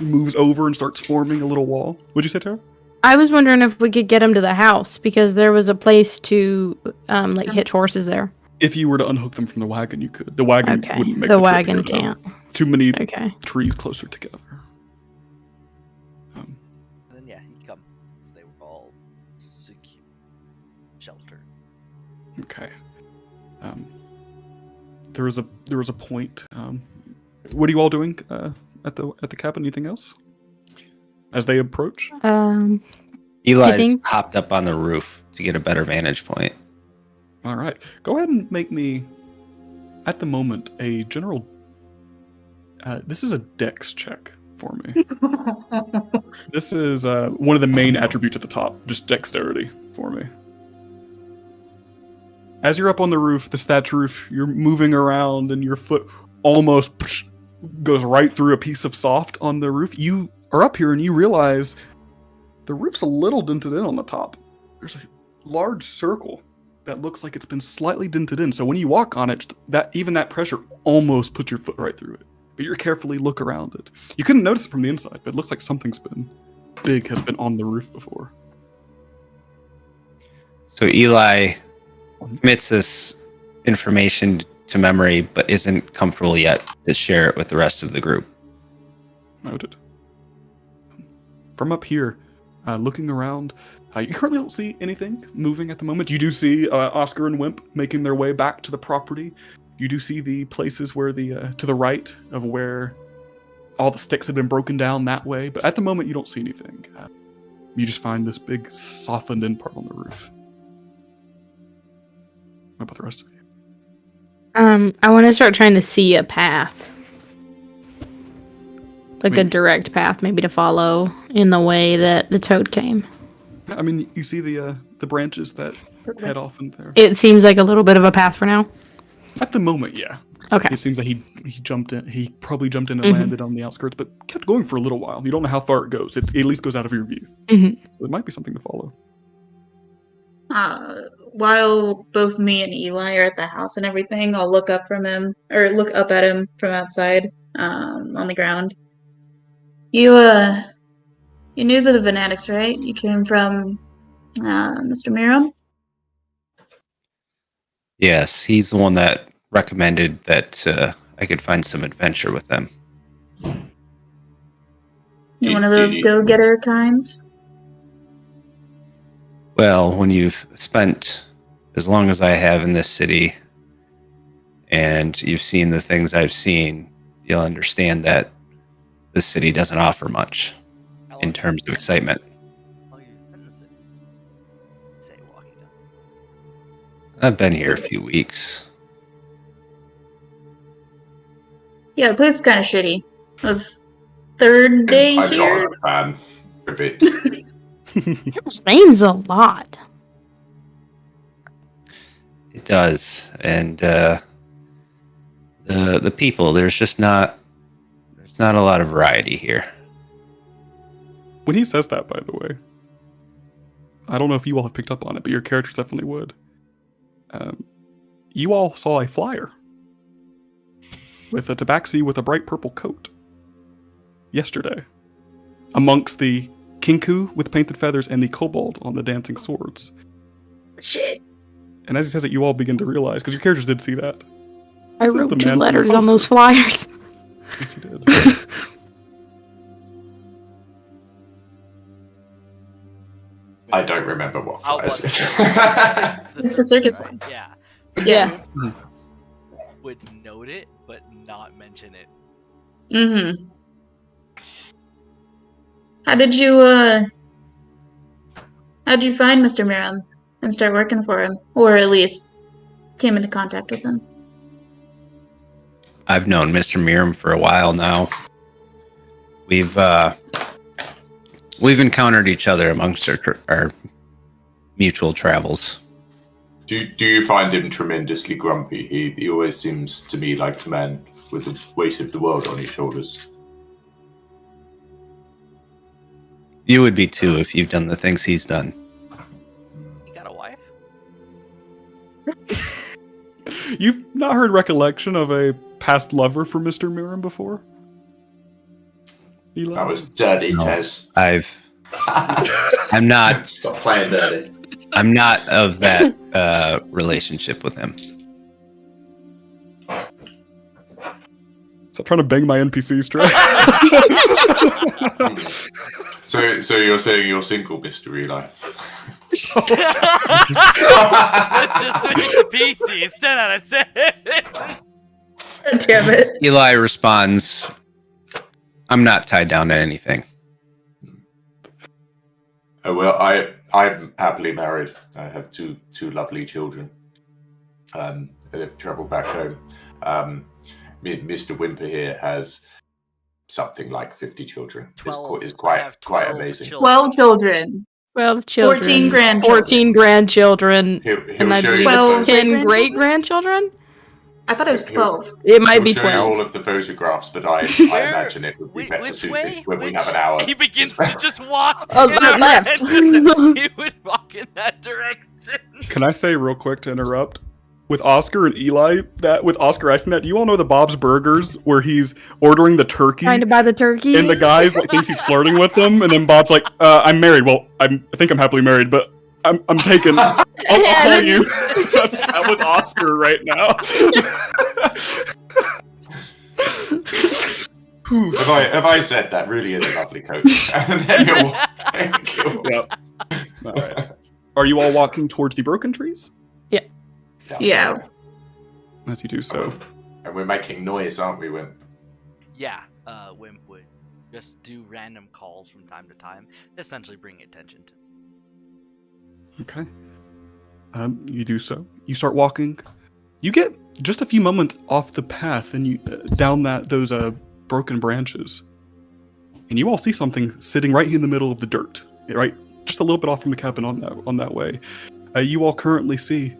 moves over and starts forming a little wall. What'd you say, Tara? I was wondering if we could get him to the house because there was a place to like hitch horses there. If you were to unhook them from the wagon, you could. The wagon Okay. wouldn't make The the trip wagon here, though. can't. Too many Okay. trees closer together. And then yeah, he'd come. 'Cause they were all secure, sheltered. Okay. There was a point. What are you all doing at the cabin? Anything else? As they approach. Eli's think- hopped up on the roof to get a better vantage point. All right. Go ahead and make me. at the moment, a general. This is a dex check for me. This is one of the main attributes at the top, just dexterity for me. As you're up on the roof, the thatch roof, you're moving around and your foot almost goes right through a piece of soft on the roof. You are up here and you realize the roof's a little dented in on the top. There's a large circle that looks like it's been slightly dented in. So when you walk on it, that pressure almost puts your foot right through it. But you carefully look around it. You couldn't notice it from the inside, but it looks like something's been big has been on the roof before. So Eli commits this information to memory, but isn't comfortable yet to share it with the rest of the group. Noted. From up here, looking around, you currently don't see anything moving at the moment. You do see Oscar and Wimp making their way back to the property. You do see the places where to the right of where all the sticks had been broken down that way, but at the moment you don't see anything. You just find this big softened in part on the roof. What about the rest of you? I want to start trying to see a path. Like a direct path, maybe to follow in the way that the toad came. I mean, you see the branches that head off in there. It seems like a little bit of a path for now. At the moment, yeah. Okay. It seems like he jumped in. He probably jumped in and landed on the outskirts, but kept going for a little while. You don't know how far it goes. It at least goes out of your view. Mm-hmm. So it might be something to follow. While both me and Eli are at the house and everything, I'll look up at him from outside, on the ground. You knew the Venatics, right? You came from Mr. Miram? Yes, he's the one that recommended that I could find some adventure with them. You one of those go-getter kinds? Well, when you've spent as long as I have in this city and you've seen the things I've seen, you'll understand that this city doesn't offer much in terms of excitement. I've been here a few weeks. Yeah, the place is kind of shitty. It was third day I'm here. not a fan of it. It rains a lot. It does, and the people, there's not a lot of variety here. When he says that, by the way, I don't know if you all have picked up on it, but your characters definitely would. You all saw a flyer with a tabaxi with a bright purple coat yesterday, amongst the kinku with painted feathers and the kobold on the dancing swords. Shit. And as he says it, you all begin to realize, because your characters did see that. I This is wrote the 2 man from the letters on those poster. flyers. Yes, he did. I don't remember what I'll flies watch it. It's the circus one. Yeah. Yeah. Would note it, but not mention it. Mm-hmm. How'd you find Mr. Miram and start working for him? Or at least came into contact with him? I've known Mr. Miram for a while now. We've encountered each other amongst our mutual travels. Do you find him tremendously grumpy? He always seems to me like a man with the weight of the world on his shoulders. You would be too if you've done the things he's done. You got a wife? You've not heard recollection of a past lover for Mr. Miram before? Eli? That was dirty, No. Tez. I'm not Stop playing dirty. I'm not of that relationship with him. Stop trying to bang my NPCs, Trey. So you're saying you're single, Mr. Eli? Let's just switch it to PC. It's 10 out of 10. Damn it. Eli responds, I'm not tied down to anything. Oh, well, I'm happily married. I have two lovely children. They've travelled back home. Mr. Wimper here has something like 50 children. It's 12. is I have quite 12 amazing. children. 12 children. 12 children. 14 grandchildren. 14 grandchildren. He'll And I show you believe the 12 photos. 10 great great-grandchildren? grandchildren? I thought it was 12. It might He'll be show you 12. all of the photographs, but I imagine it would be better Which suited way? when we have an hour. He begins to just walk. Left. He would walk in that direction. Can I say real quick to interrupt? With Oscar and Eli, with Oscar asking that, do you all know the Bob's Burgers where he's ordering the turkey? Trying to buy the turkey. And the guy's like thinks he's flirting with them, and then Bob's like, "I'm married. Well, I think I'm happily married, but I'm taken. I'll call you." That was Oscar right now. Have I said that? Really is a lovely coach. And then thank you. Yep. All right. Are you all walking towards the broken trees? Yeah. As you do so. And we're making noise, aren't we, Wimp? Yeah, Wimp would just do random calls from time to time, essentially bring attention to. Okay. You do so. You start walking. You get just a few moments off the path, and you down those broken branches, and you all see something sitting right in the middle of the dirt, right, just a little bit off from the cabin on that way. You all currently see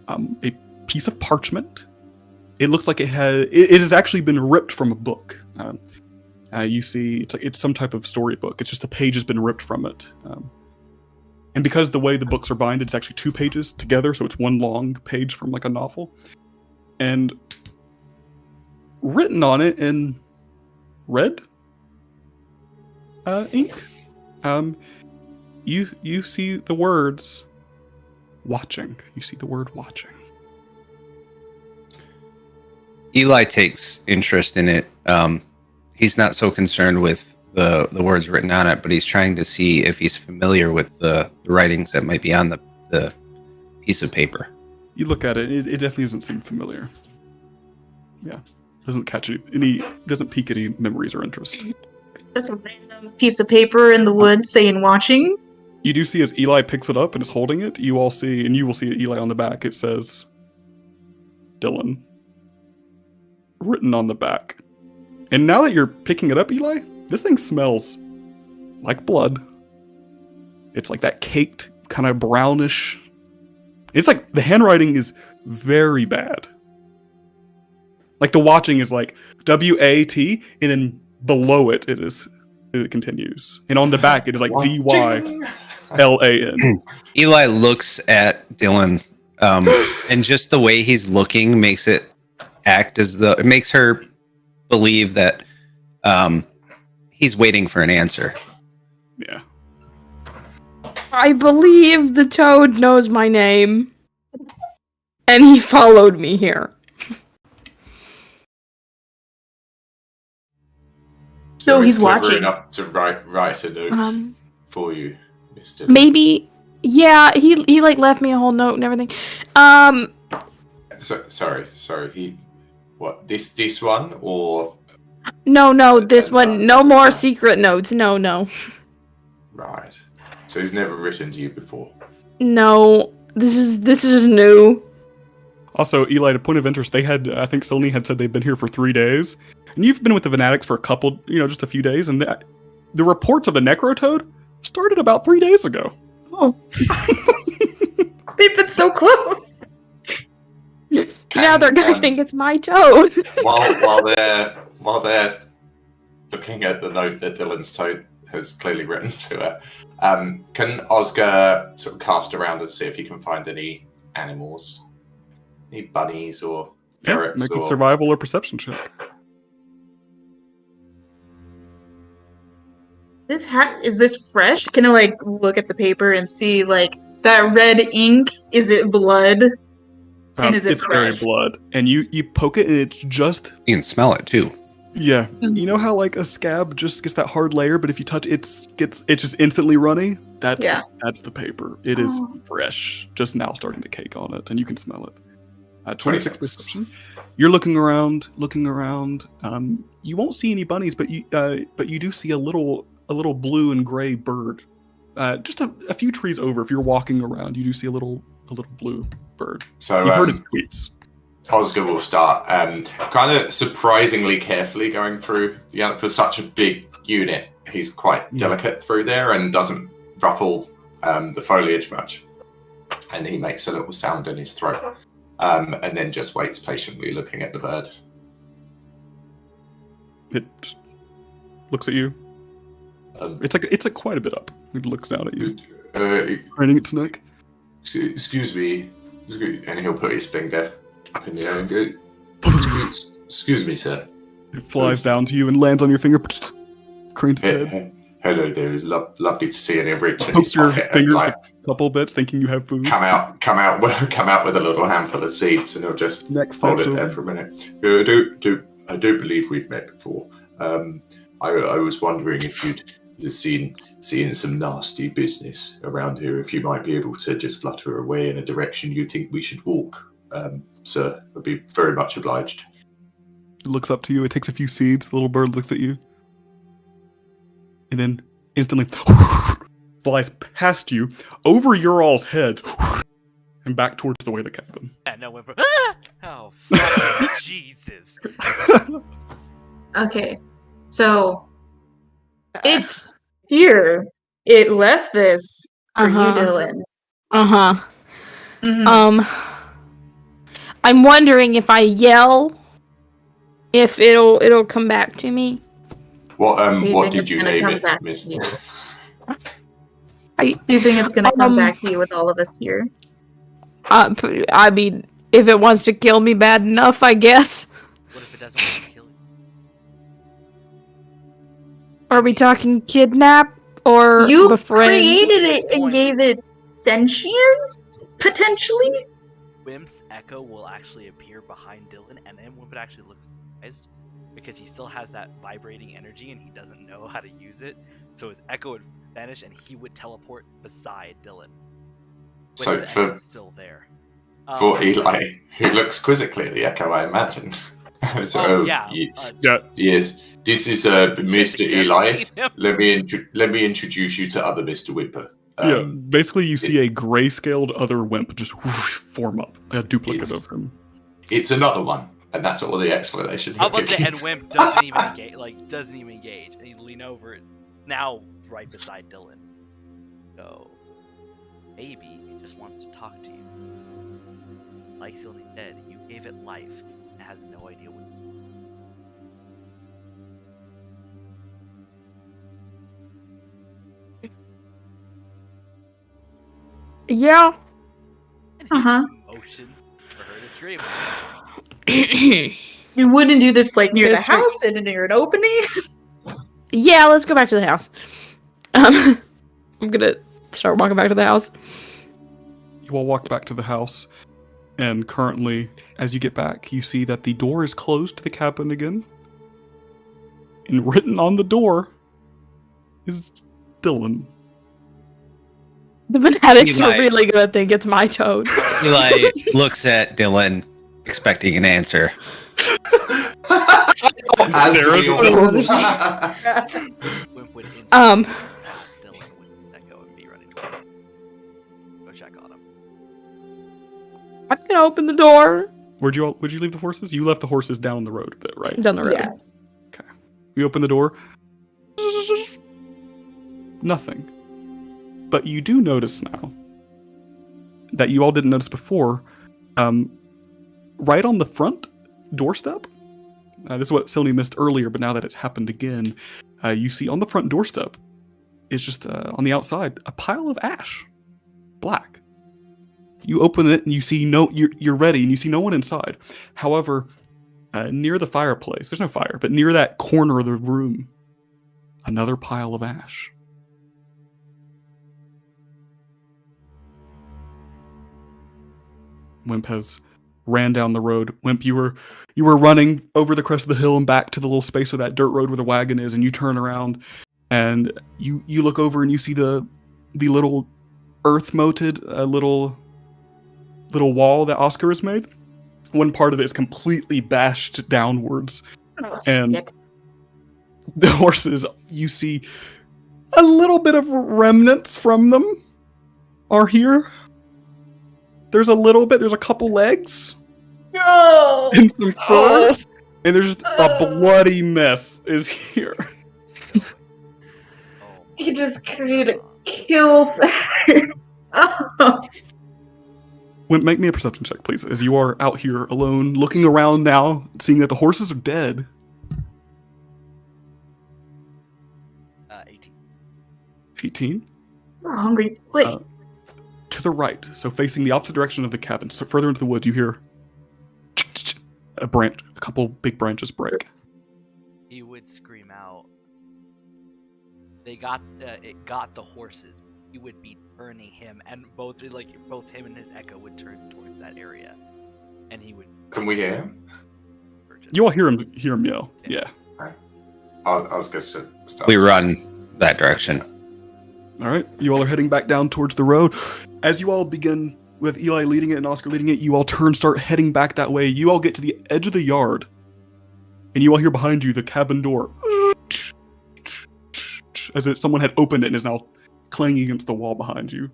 a piece of parchment. It looks like it has actually been ripped from a book. You see, it's some type of storybook. It's just a page has been ripped from it. And because the way the books are binded, it's actually 2 pages together, so it's one long page from like a novel. And written on it in red ink, you see the words watching. You see the word watching. Eli takes interest in it. He's not so concerned with the words written on it, but he's trying to see if he's familiar with the writings that might be on the piece of paper. You look at it, it definitely doesn't seem familiar. Yeah. Doesn't catch doesn't pique any memories or interest. Just a random piece of paper in the woods saying watching. You do see as Eli picks it up and is holding it, you will see Eli on the back. It says Dylan written on the back. And now that you're picking it up, Eli, this thing smells like blood. It's like that caked, kind of brownish. It's like the handwriting is very bad. Like the watching is like W-A-T, and then below it continues. And on the back it is like D-Y-L-A-N. Eli looks at Dylan, and just the way he's looking makes it act as though it makes her believe that he's waiting for an answer. Yeah. I believe the toad knows my name. And he followed me here. So he's clever watching. enough to write a note for you, Mr. Maybe. Yeah, he like left me a whole note and everything. Sorry. What? This one or? No, this one. No more secret notes. No. Right. So he's never written to you before. No, this is new. Also, Eli, to point of interest, I think Silny had said they've been here for 3 days. And you've been with the Fanatics for a couple, just a few days. And the reports of the Necrotoad started about 3 days ago. Oh. They've been so close. Now they're gonna think it's my toad. while they're looking at the note that Dylan's toad has clearly written to her, can Oscar sort of cast around and see if he can find any animals? Any bunnies or ferrets? Make a survival or perception check. Is this fresh? Can I look at the paper and see that red ink? Is it blood? And is it it's fresh? very blood. And you poke it and it's just You can smell it too. yeah. You know how a scab just gets that hard layer, but if you touch it, it's just instantly runny? That's the paper. It is fresh, just now starting to cake on it, and you can smell it. 26 perception. You're looking around. You won't see any bunnies, but you do see a little blue and gray bird. Just a few trees over. If you're walking around, you do see a little blue bird. So you've heard its tweets. Oscar will start kind of surprisingly carefully going through for such a big unit. He's quite delicate through there and doesn't ruffle the foliage much. And he makes a little sound in his throat, and then just waits patiently, looking at the bird. It just looks at you. It's like quite a bit up. It looks down at you, craning its neck. Excuse me, and he'll put his finger up in the air and go, excuse me, sir. It flies down to you and lands on your finger. Cranes its head. Hello there. It's lovely to see you. Reach in Pokes his your pocket fingers and, a couple bits, thinking you have food. come out with a little handful of seeds, and he'll just Next hold it steps there over. for a minute. I do believe we've met before. I was wondering if you'd seen some nasty business around here. If you might be able to just flutter away in a direction you think we should walk, sir. I'd be very much obliged. It looks up to you. It takes a few seeds. The little bird looks at you. And then instantly flies past you, over your all's heads, and back towards the way of the cabin. Yeah, no whimper. Ah! Oh, fuck. Jesus. Okay, so it's here. It left this for you, Dylan. Mhm. I'm wondering if I yell, if it'll come back to me. What Do you what think did it's you gonna name come it, back to Mister? you? Do you think it's gonna come back to you with all of us here? I mean, if it wants to kill me bad enough, I guess. What if it doesn't want to kill you? Are we talking kidnap or You befriend? created it and gave it sentience, potentially? Wimp's echo will actually appear behind Dylan, and then Wimp would actually look surprised because he still has that vibrating energy and he doesn't know how to use it. So his echo would vanish and he would teleport beside Dylan. With So his for echo still there. for Eli, who looks quizzically at the echo, I imagine. Yeah. Yes. This is Mr. You've never Eli. seen him. Let me introduce you to other Mr. Whimper. Basically you see a grayscaled other wimp just form up, a duplicate It's- of him. It's another one, and that's all the explanation. How he'll about give the you. and Wimp doesn't even engage, and you lean over now right beside Dylan. So maybe it just wants to talk to you. Like Sylvie said, you gave it life and it has no idea what. Yeah. Uh-huh. Motion for her to scream. You wouldn't do this like near the That's right. house and near an opening? Yeah, let's go back to the house. I'm gonna start walking back to the house. You all walk back to the house, and currently, as you get back, you see that the door is closed to the cabin again. And written on the door is Dylan. The fanatics Eli. are really gonna think it's my toad. Eli looks at Dylan, expecting an answer. As do we all. Wimp would instantly pass Dylan with that go and be running towards him. Go check on him. I'm gonna open the door Would you leave the horses? You left the horses down the road a bit, right? down the road. Yeah. You open the door. Nothing. But you do notice now that you all didn't notice before. Right on the front doorstep. This is what Sony missed earlier, but now that it's happened again, you see on the front doorstep is just on the outside a pile of ash, black. You open it and you see you're ready, and you see no one inside. However, near the fireplace, there's no fire, but near that corner of the room, another pile of ash. Wimp has ran down the road. Wimp, you were running over the crest of the hill and back to the little space of that dirt road where the wagon is, and you turn around and you look over and you see the little earth-moated little wall that Oscar has made. One part of it is completely bashed downwards, Oh, and shit. the horses, you see a little bit of remnants from them are here. There's a little bit, there's a couple legs. No! No! and some fur, and there's just a bloody mess is here. He just created a kill fire. Oh. Make me a perception check, please, as you are out here alone, looking around now, seeing that the horses are dead. 18. 18? I'm hungry. Wait. To the right, so facing the opposite direction of the cabin, so further into the woods, you hear a couple big branches break. He would scream out. It got the horses. He would be turning him, and both him and his echo would turn towards that area, and he would. Can we hear him? You all hear him yell. Yeah. I was going to start. We run that direction. All right, you all are heading back down towards the road. As you all begin, with Eli leading it and Oscar leading it, you all start heading back that way. You all get to the edge of the yard, and you all hear behind you the cabin door, as if someone had opened it and is now clanging against the wall behind you.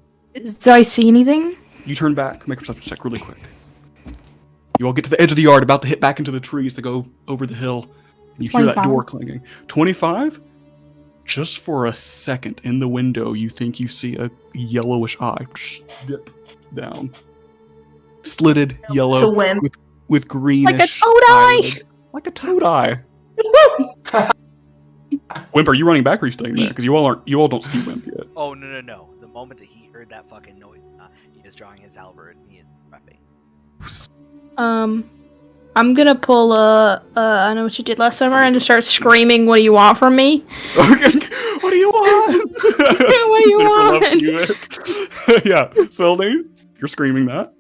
Do I see anything? You turn back, make a perception check really quick. You all get to the edge of the yard, about to hit back into the trees to go over the hill, and you hear that 25. door clanging. 25? Just for a second, in the window, you think you see a yellowish eye dip down. Slitted yellow To Wimp. with greenish Like a toad eye! eyelids. Like a toad eye. Wimp, are you running back or are you staying there? Because you all don't see Wimp yet. Oh no! The moment that he heard that fucking noise, he is drawing his halberd and he is prepping. I'm gonna pull I know what you did last summer and just start screaming, "What do you want from me?" Okay. What do you want? What do you want? Yeah, Sylvie, you're screaming that.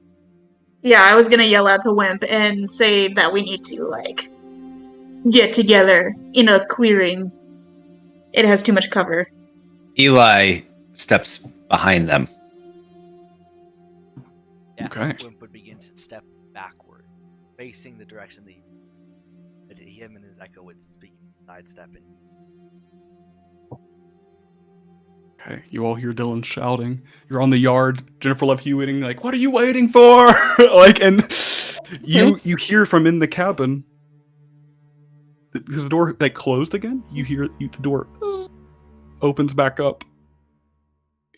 Yeah, I was gonna yell out to Wimp and say that we need to, get together in a clearing. It has too much cover. Eli steps behind them. Yeah, Okay. Wimp would begin to step backward, facing the direction that him and his echo would speak, sidestepping. Okay, you all hear Dylan shouting. You're on the yard. Jennifer Love Hewiting, what are you waiting for? And you hear from in the cabin, because the door closed again. You hear the door opens back up,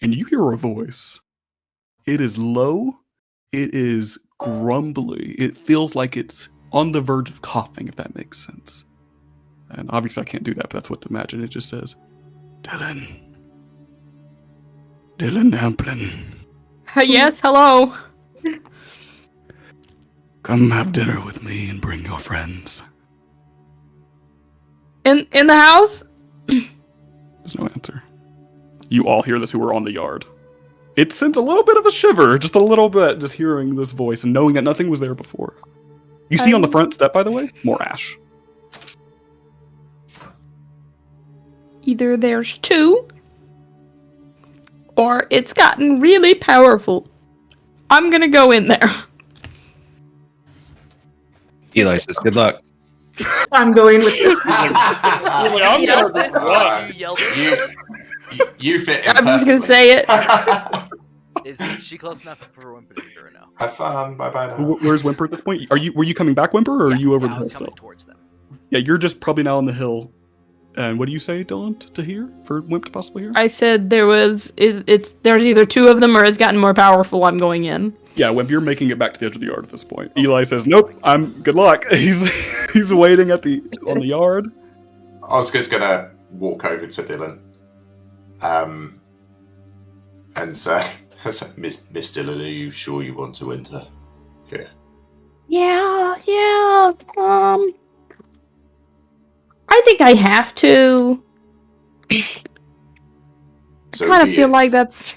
and you hear a voice. It is low. It is grumbly. It feels like it's on the verge of coughing, if that makes sense. And obviously I can't do that, but that's what to imagine. It just says, Dylan Hamplin, Yes, hello. come have dinner with me and bring your friends. In the house? There's no answer. You all hear this who are on the yard. It sends a little bit of a shiver, just a little bit, just hearing this voice and knowing that nothing was there before. You see on the front step, by the way, more ash. Either there's two, or it's gotten really powerful. I'm gonna go in there. Eli says, "Good luck." I'm going with You yelled this? You yelled this? You fit in I'm just gonna perfectly. say it. Is she close enough for Wimp to hear or no? Have fun. Bye now. Where's Whimper at this point? Were you coming back, Whimper, or are you over Yeah, the I hill was still? coming towards them. Yeah, you're just probably now on the hill. And what do you say, Dylan, to hear? For Wimp to possibly hear? I said there's either two of them or it's gotten more powerful. I'm going in. Yeah, Wimp, you're making it back to the edge of the yard at this point. Eli says, "Nope, good luck." He's waiting on the yard. Oscar's gonna walk over to Dylan, and say, "Miss Dylan, are you sure you want to enter here?" Yeah. I think I have to. So Kind of he feel is. like that's.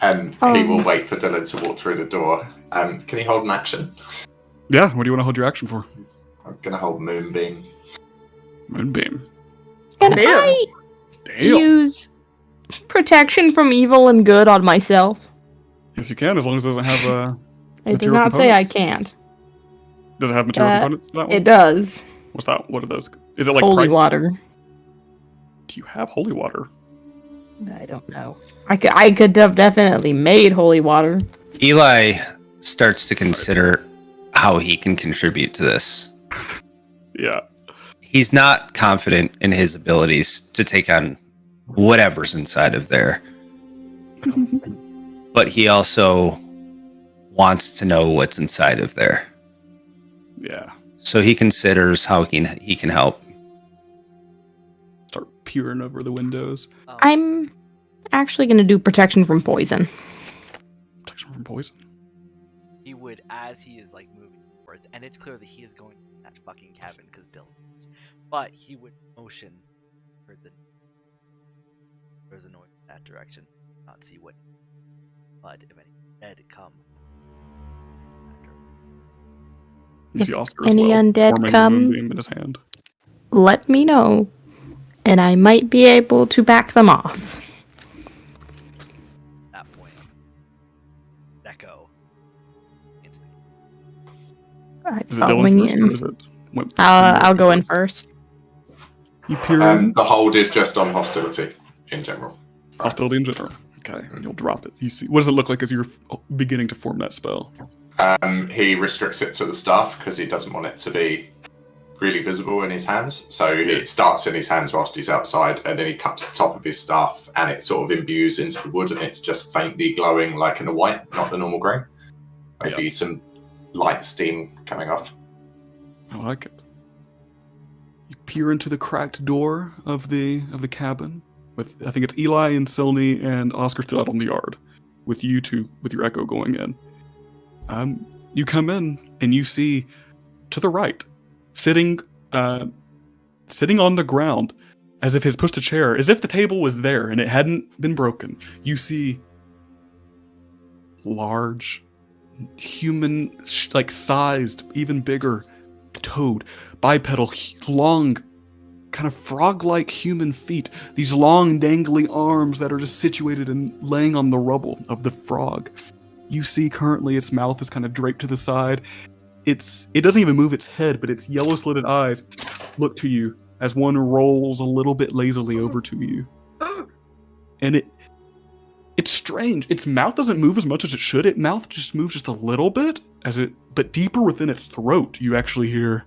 And he will wait for Dylan to walk through the door. Can he hold an action? Yeah, what do you want to hold your action for? I'm gonna hold Moonbeam. Moonbeam. Can Damn. I Damn. use protection from evil and good on myself? Yes, you can, as long as it doesn't have It does material not say I components. can't. Does it have material components? That one? It does. What's that? What are those? Is it like Holy price? water. Do you have holy water? I don't know. I could have definitely made holy water. Eli starts to consider how he can contribute to this. Yeah. He's not confident in his abilities to take on whatever's inside of there. But he also wants to know what's inside of there. Yeah. So he considers how he can help. Start peering over the windows. I'm actually going to do protection from poison. Protection from poison. He would, as he is like moving towards, and it's clear that he is going to that fucking cabin because Dylan is, but he would motion for there's a noise in that direction, not see what, but if any dead come. You see If Oscar as any well, undead forming the come- moonbeam in his hand. Let me know, and I might be able to back them off. At that point, Echo into the I'm Is it Dylan following first, or in. is it? I'll go in first. You peer in. The hold is just on hostility in general. Hostility in general. Okay, and you'll drop it. You see. What does it look like as you're beginning to form that spell? He restricts it to the staff because he doesn't want it to be really visible in his hands. So it starts in his hands whilst he's outside, and then he cuts the top of his staff, and it sort of imbues into the wood, and it's just faintly glowing like in a white, not the normal grey. Maybe some light steam coming off. I like it. You peer into the cracked door of the cabin with, I think it's Eli and Silney and Oscar still out on the yard, with you two with your echo going in. You come in and you see to the right, sitting on the ground, as if he's pushed a chair, as if the table was there and it hadn't been broken. You see large, human, like sized, even bigger toad, bipedal, long, kind of frog-like human feet, these long dangly arms that are just situated and laying on the rubble of the frog. You see currently its mouth is kind of draped to the side. It doesn't even move its head, but its yellow-slitted eyes look to you as one rolls a little bit lazily over to you. And it's strange. Its mouth doesn't move as much as it should. Its mouth just moves just a little bit, but deeper within its throat, you actually hear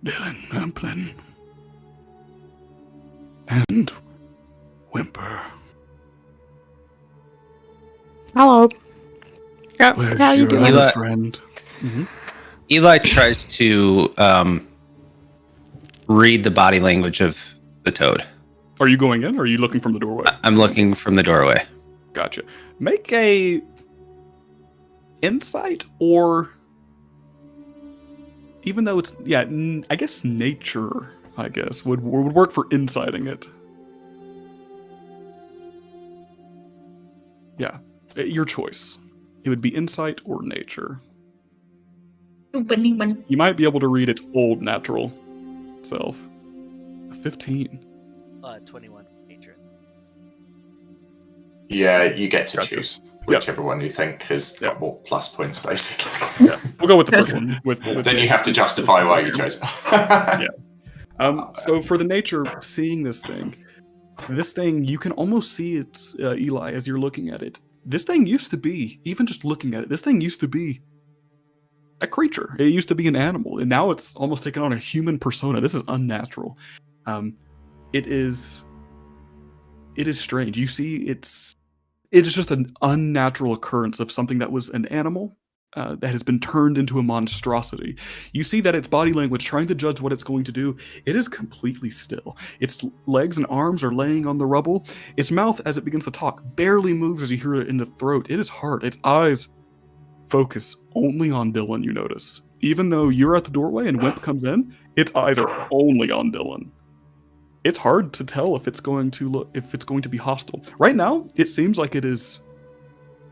Dylan Amplin and Whimper. Hello. Where's How you your doing? other Eli- friend? Eli tries to read the body language of the toad. Are you going in, or are you looking from the doorway? I'm looking from the doorway. Gotcha. Make a insight, or even though it's I guess nature. I guess would work for inciting it. Yeah, your choice. It would be insight or nature. You might be able to read its old natural self. A 15. 21 nature. Yeah, you get to Gotcha. choose whichever one you think has got more plus points, basically. Yeah, we'll go with the first one. With Then you have to justify why you chose it. So for the nature, seeing this thing, you can almost see it's Eli as you're looking at it. This thing used to be, even just looking at it, this thing used to be a creature. It used to be an animal, and now it's almost taken on a human persona. This is unnatural. It is strange. You see, it is just an unnatural occurrence of something that was an animal that has been turned into a monstrosity. You see that its body language, trying to judge what it's going to do, it is completely still. Its legs and arms are laying on the rubble. Its mouth, as it begins to talk, barely moves as you hear it in the throat. It is hard. Its eyes focus only on Dylan, you notice. Even though you're at the doorway and Wimp comes in, its eyes are only on Dylan. It's hard to tell if it's going to be hostile. Right now, it seems like it is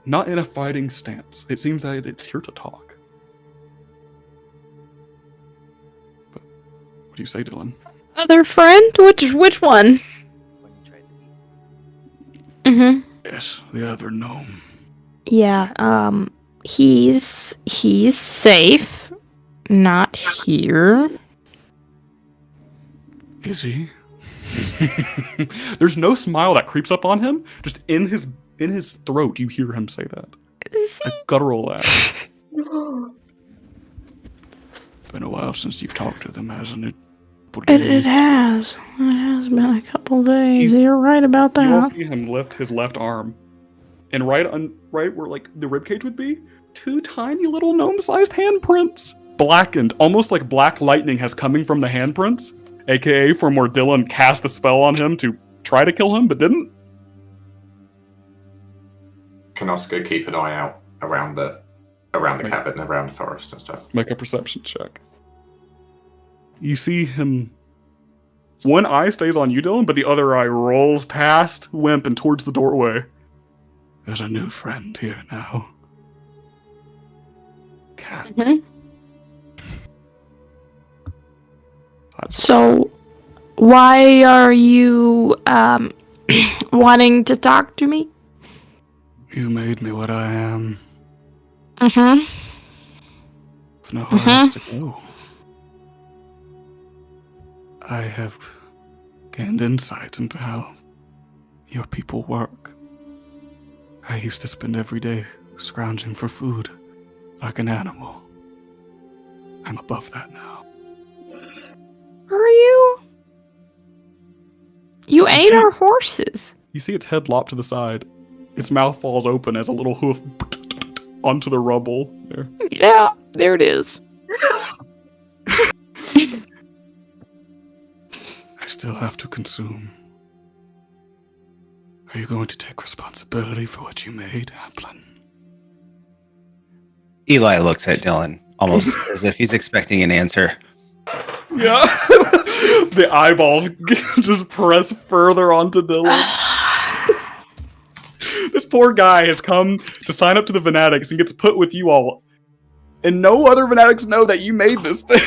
not in a fighting stance. It seems that it's here to talk. But what do you say, Dylan? Other friend? Which one? When you tried to eat. Mm-hmm. Yes, the other gnome. Yeah, he's safe. Not here. Is he? There's no smile that creeps up on him. Just in his throat, you hear him say that. Is A guttural laugh. been a while since you've talked to them, hasn't it? It has. It has been a couple days. He- You're right about You all that. see him lift his left arm, and right where like the ribcage would be, 2 tiny little gnome-sized handprints, blackened, almost like black lightning has coming from the handprints, aka from where Dylan cast the spell on him to try to kill him, but didn't. Can Oscar keep an eye out around the cabin, around the forest and stuff? Make a perception check. You see him. One eye stays on you, Dylan, but the other eye rolls past Wimp and towards the doorway. There's a new friend here now. Cat. Mhm. That's So, why are you wanting to talk to me? You made me what I am. Mm-hmm. With nowhere else to go. I have gained insight into how your people work. I used to spend every day scrounging for food like an animal. I'm above that now. Are you? You ate our horses. You see its head lop to the side. Its mouth falls open as a little hoof onto the rubble there. Yeah, there it is. I still have to consume. Are you going to take responsibility for what you made, Applin? Eli looks at Dylan almost as if he's expecting an answer. Yeah. The eyeballs just press further onto Dylan. This poor guy has come to sign up to the Fanatics and gets put with you all. And no other Fanatics know that you made this thing.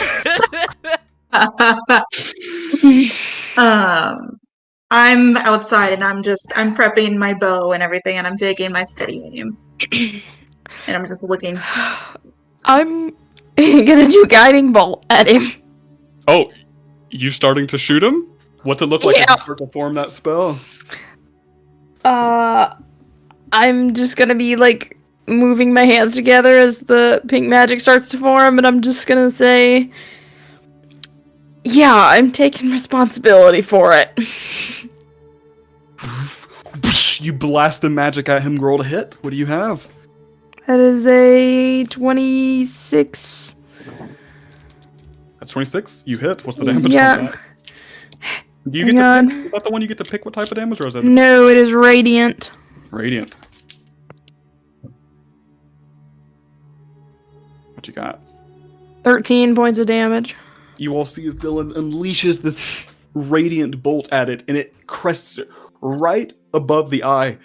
I'm outside and I'm prepping my bow and everything, and I'm taking my steady aim. And I'm just looking. I'm gonna do guiding bolt at him. Oh, you starting to shoot him? What's it look like as Yeah. you start to form that spell? I'm just gonna be like moving my hands together as the pink magic starts to form, and I'm just gonna say, yeah, I'm taking responsibility for it. You blast the magic at him, roll to hit. What do you have? That is a 26. That's 26. You hit. What's the damage Yeah. on that? Do you get Hang to pick? on. Is that the one you get to pick what type of damage, or is that No, it is radiant. radiant? What you got? 13 points of damage. You all see as Dylan unleashes this radiant bolt at it, and it crests it right above the eye.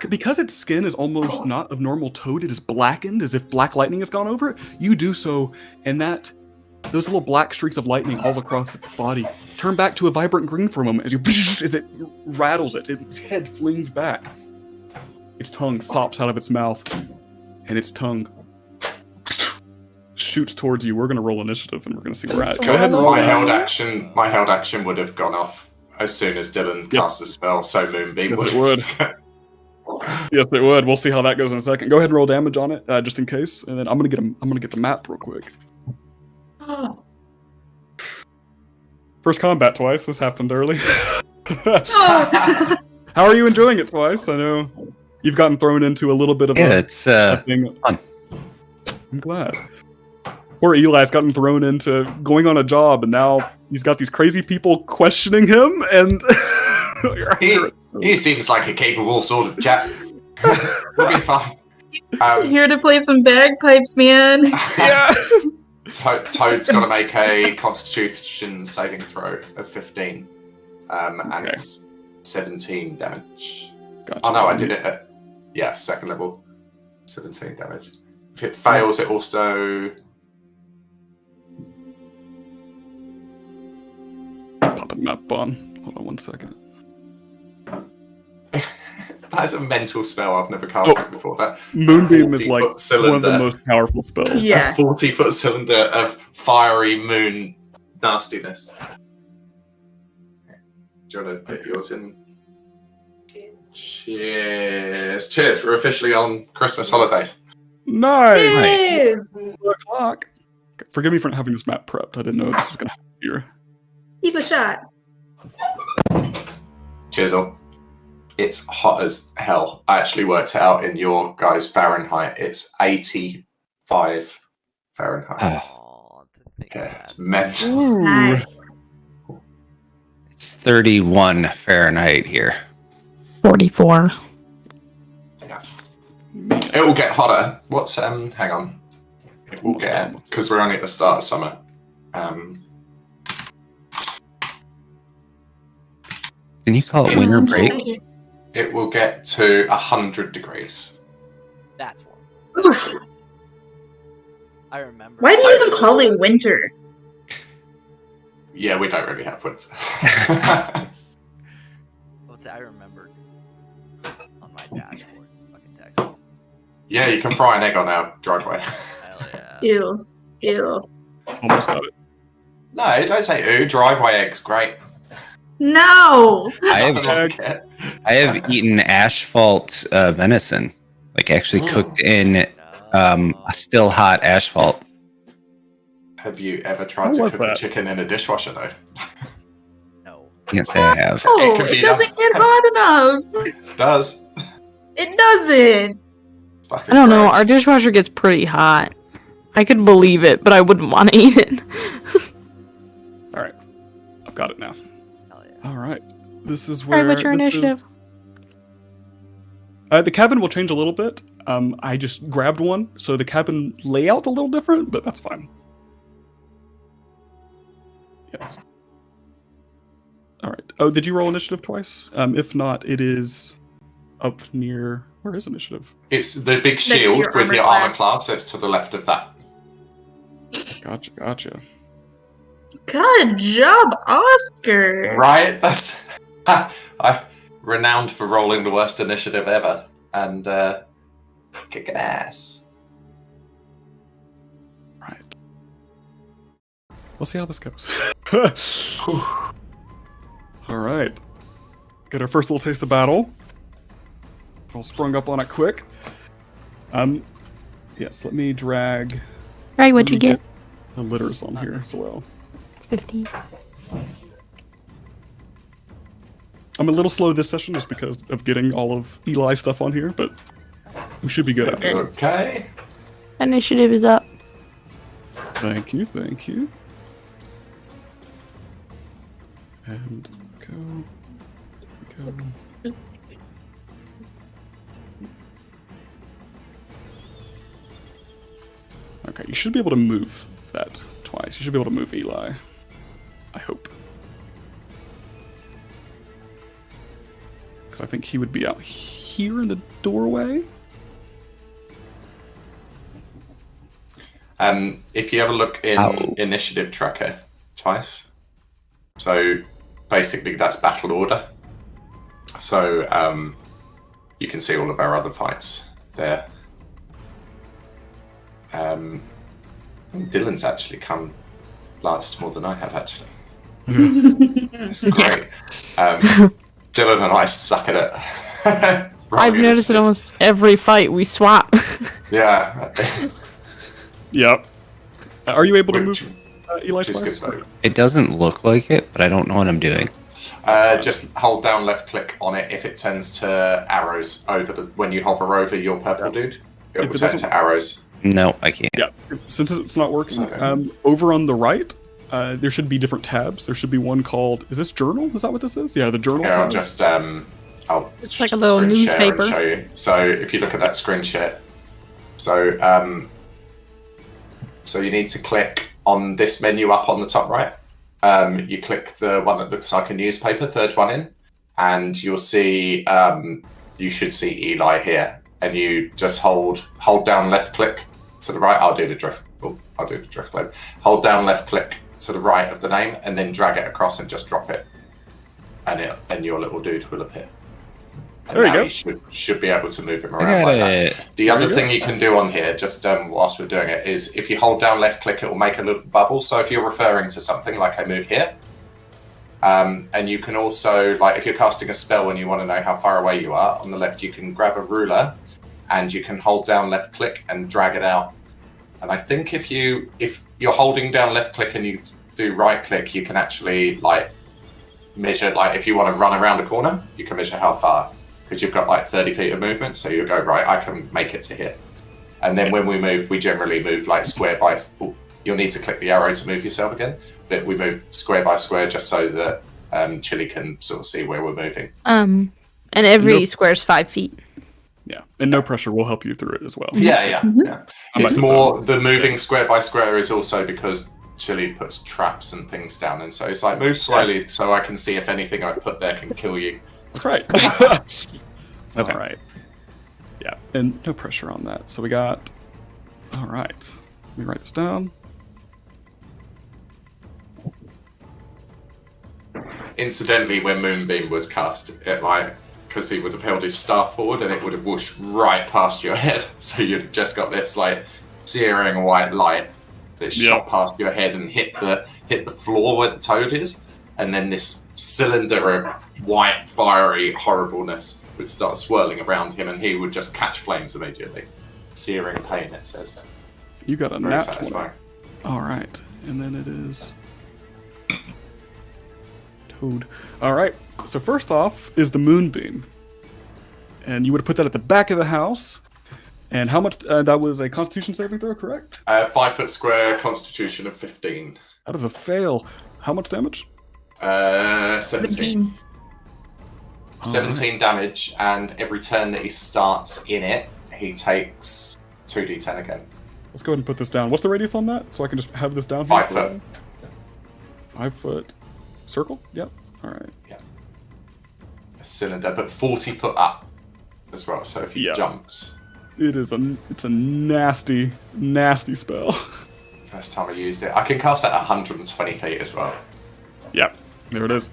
Because its skin is almost not of normal tone, it is blackened as if black lightning has gone over it. You do so, and those little black streaks of lightning all across its body turn back to a vibrant green for a moment as it rattles it. Its head flings back. Its tongue sops out of its mouth, and its tongue shoots towards you. We're gonna roll initiative, and we're gonna see where we're at. Go ahead and roll My that. held action would have gone off as soon as Dylan cast a spell, so Moonbeam Yes, would. it would. Yes, it would. We'll see how that goes in a second. Go ahead and roll damage on it, just in case, and then I'm gonna get the map real quick. First combat twice. This happened early. How are you enjoying it twice? I know you've gotten thrown into a little bit of Yeah, a it's thing. fun. I'm glad. Poor Eli's gotten thrown into going on a job, and now he's got these crazy people questioning him, and He seems like a capable sort of chap. We'll be fine. Here to play some bagpipes, man. yeah. Toad's got to make a Constitution saving throw of 15, and Okay. it's 17 damage. Gotcha. Oh no, I did it at second level, 17 damage. If it fails, it also Pop a map on. Hold on 1 second. that's a mental spell. I've never cast it before. That Moonbeam is like 40-foot one of the cylinder. most powerful spells. Yeah. A 40-foot cylinder of fiery moon nastiness. Do you want to put yours in? Cheers. Cheers. We're officially on Christmas holidays. Nice. Yes! 4 o'clock. Forgive me for not having this map prepped. I didn't know this was going to happen here. Keep a shot. Chisel. It's hot as hell. I actually worked it out in your guys' Fahrenheit. It's 85 Fahrenheit. Oh, to think Yeah, of it's that. mental. Nice. It's 31 Fahrenheit here. 44. It will get hotter. What's hang on. It will get, because we're only at the start of summer. Can you call it winter break? It will get to 100 degrees. That's warm. I remember. Why do you even call it winter? Yeah, we don't really have winter. What's it? I remembered on my dashboard, fucking Texas. Yeah, you can fry an egg on our driveway. Hell yeah. Ew. Ew. Almost got it. No, don't say ooh. Driveway eggs, great. No! I have eaten asphalt venison, like actually cooked in a still hot asphalt. Have you ever tried How to was cook a that? chicken in a dishwasher, though? No. Can't say I have. Oh, can be it doesn't done. get hot enough. It does. It doesn't. Fucking I don't know. gross. Our dishwasher gets pretty hot. I could believe it, but I wouldn't want to eat it. All right. I've got it now. Hell yeah. All right. This is All where. right, what's your this initiative? The cabin will change a little bit. I just grabbed one, so the cabin layout's a little different, but that's fine. Yes. All right. Oh, did you roll initiative twice? If not, it is up near. Where is initiative? It's the big to shield your with armor your armor class. class, so it's to the left of that. Gotcha. Good job, Oscar. Right? That's I'm renowned for rolling the worst initiative ever and kicking ass. Right. We'll see how this goes. All right. Get our first little taste of battle. All sprung up on it quick. Yes, let me drag. Right, what'd let you me get? The litters on here as well. 50. I'm a little slow this session just because of getting all of Eli's stuff on here, but we should be good at It's it. okay. Initiative is up. Thank you. And go. Okay, you should be able to move that twice. You should be able to move Eli. I hope. Because I think he would be out here in the doorway. If you have a look in initiative tracker twice, so basically that's battle order. So you can see all of our other fights there. Dylan's actually come last more than I have actually. It's great. Dylan and I suck at it. I've noticed it almost every fight we swap. Yeah. Yep. Are you able to Which- move Eli Which is twice? good though. It doesn't look like it, but I don't know what I'm doing. Just hold down left click on it if it turns to arrows over the when you hover over your purple dude. It If will it turn doesn't- to arrows. No, I can't. Yeah. Since it's not working, Okay. over on the right, there should be different tabs. There should be one called. Is this journal? Is that what this is? Yeah, the journal Here, tab. I'll just I'll It's like a little screen share and newspaper. show you. So if you look at that screen share, so so you need to click on this menu up on the top right. You click the one that looks like a newspaper, third one in, and you'll see you should see Eli here, and you just hold down left click to the right. I'll do the drift load. Hold down left click to the right of the name, and then drag it across and just drop it, and your little dude will appear. And There you now go. You should be able to move him I around got like that. it. The other thing you can do on here, just whilst we're doing it, is if you hold down left click, it will make a little bubble. So if you're referring to something, like I move here, and you can also, like if you're casting a spell and you want to know how far away you are, on the left you can grab a ruler and you can hold down left click and drag it out. And I think if you're holding down left click and you do right click, you can actually like measure, like if you want to run around a corner, you can measure how far, because you've got like 30 feet of movement. So you go, right, I can make it to here. And then when we move, we generally move like square by. Oh, you'll need to click the arrow to move yourself again, but we move square by square just so that Chili can sort of see where we're moving. And every square is 5 feet. Yeah, and no pressure will help you through it as well. Yeah. I It's might more the moving square by square is also because Chili puts traps and things down, and so it's like move slowly so I can see if anything I put there can kill you. That's right. Okay. All right. Yeah, and no pressure on that. So we got. All right. Let me write this down. Incidentally, when Moonbeam was cast, it like, because he would have held his staff forward and it would have whooshed right past your head, so you'd have just got this like searing white light that shot past your head and hit the floor where the toad is, and then this cylinder of white fiery horribleness would start swirling around him, and he would just catch flames immediately. Searing pain, it says. You got a Very nat satisfying. 20. All right, and then it is toad. All right. So first off is the moonbeam, and you would have put that at the back of the house. And how much? That was a Constitution saving throw, correct? 5 foot square, Constitution of 15. That is a fail. How much damage? 17. 17 damage, and every turn that he starts in it, he takes 2d10 again. Let's go ahead and put this down. What's the radius on that? So I can just have this down here. 5 foot. 5 foot circle? Yep. All right. Yeah. A cylinder, but 40 foot up as well. So if he jumps. It's a nasty, nasty spell. First time I used it. I can cast at 120 feet as well. Yep. There it is.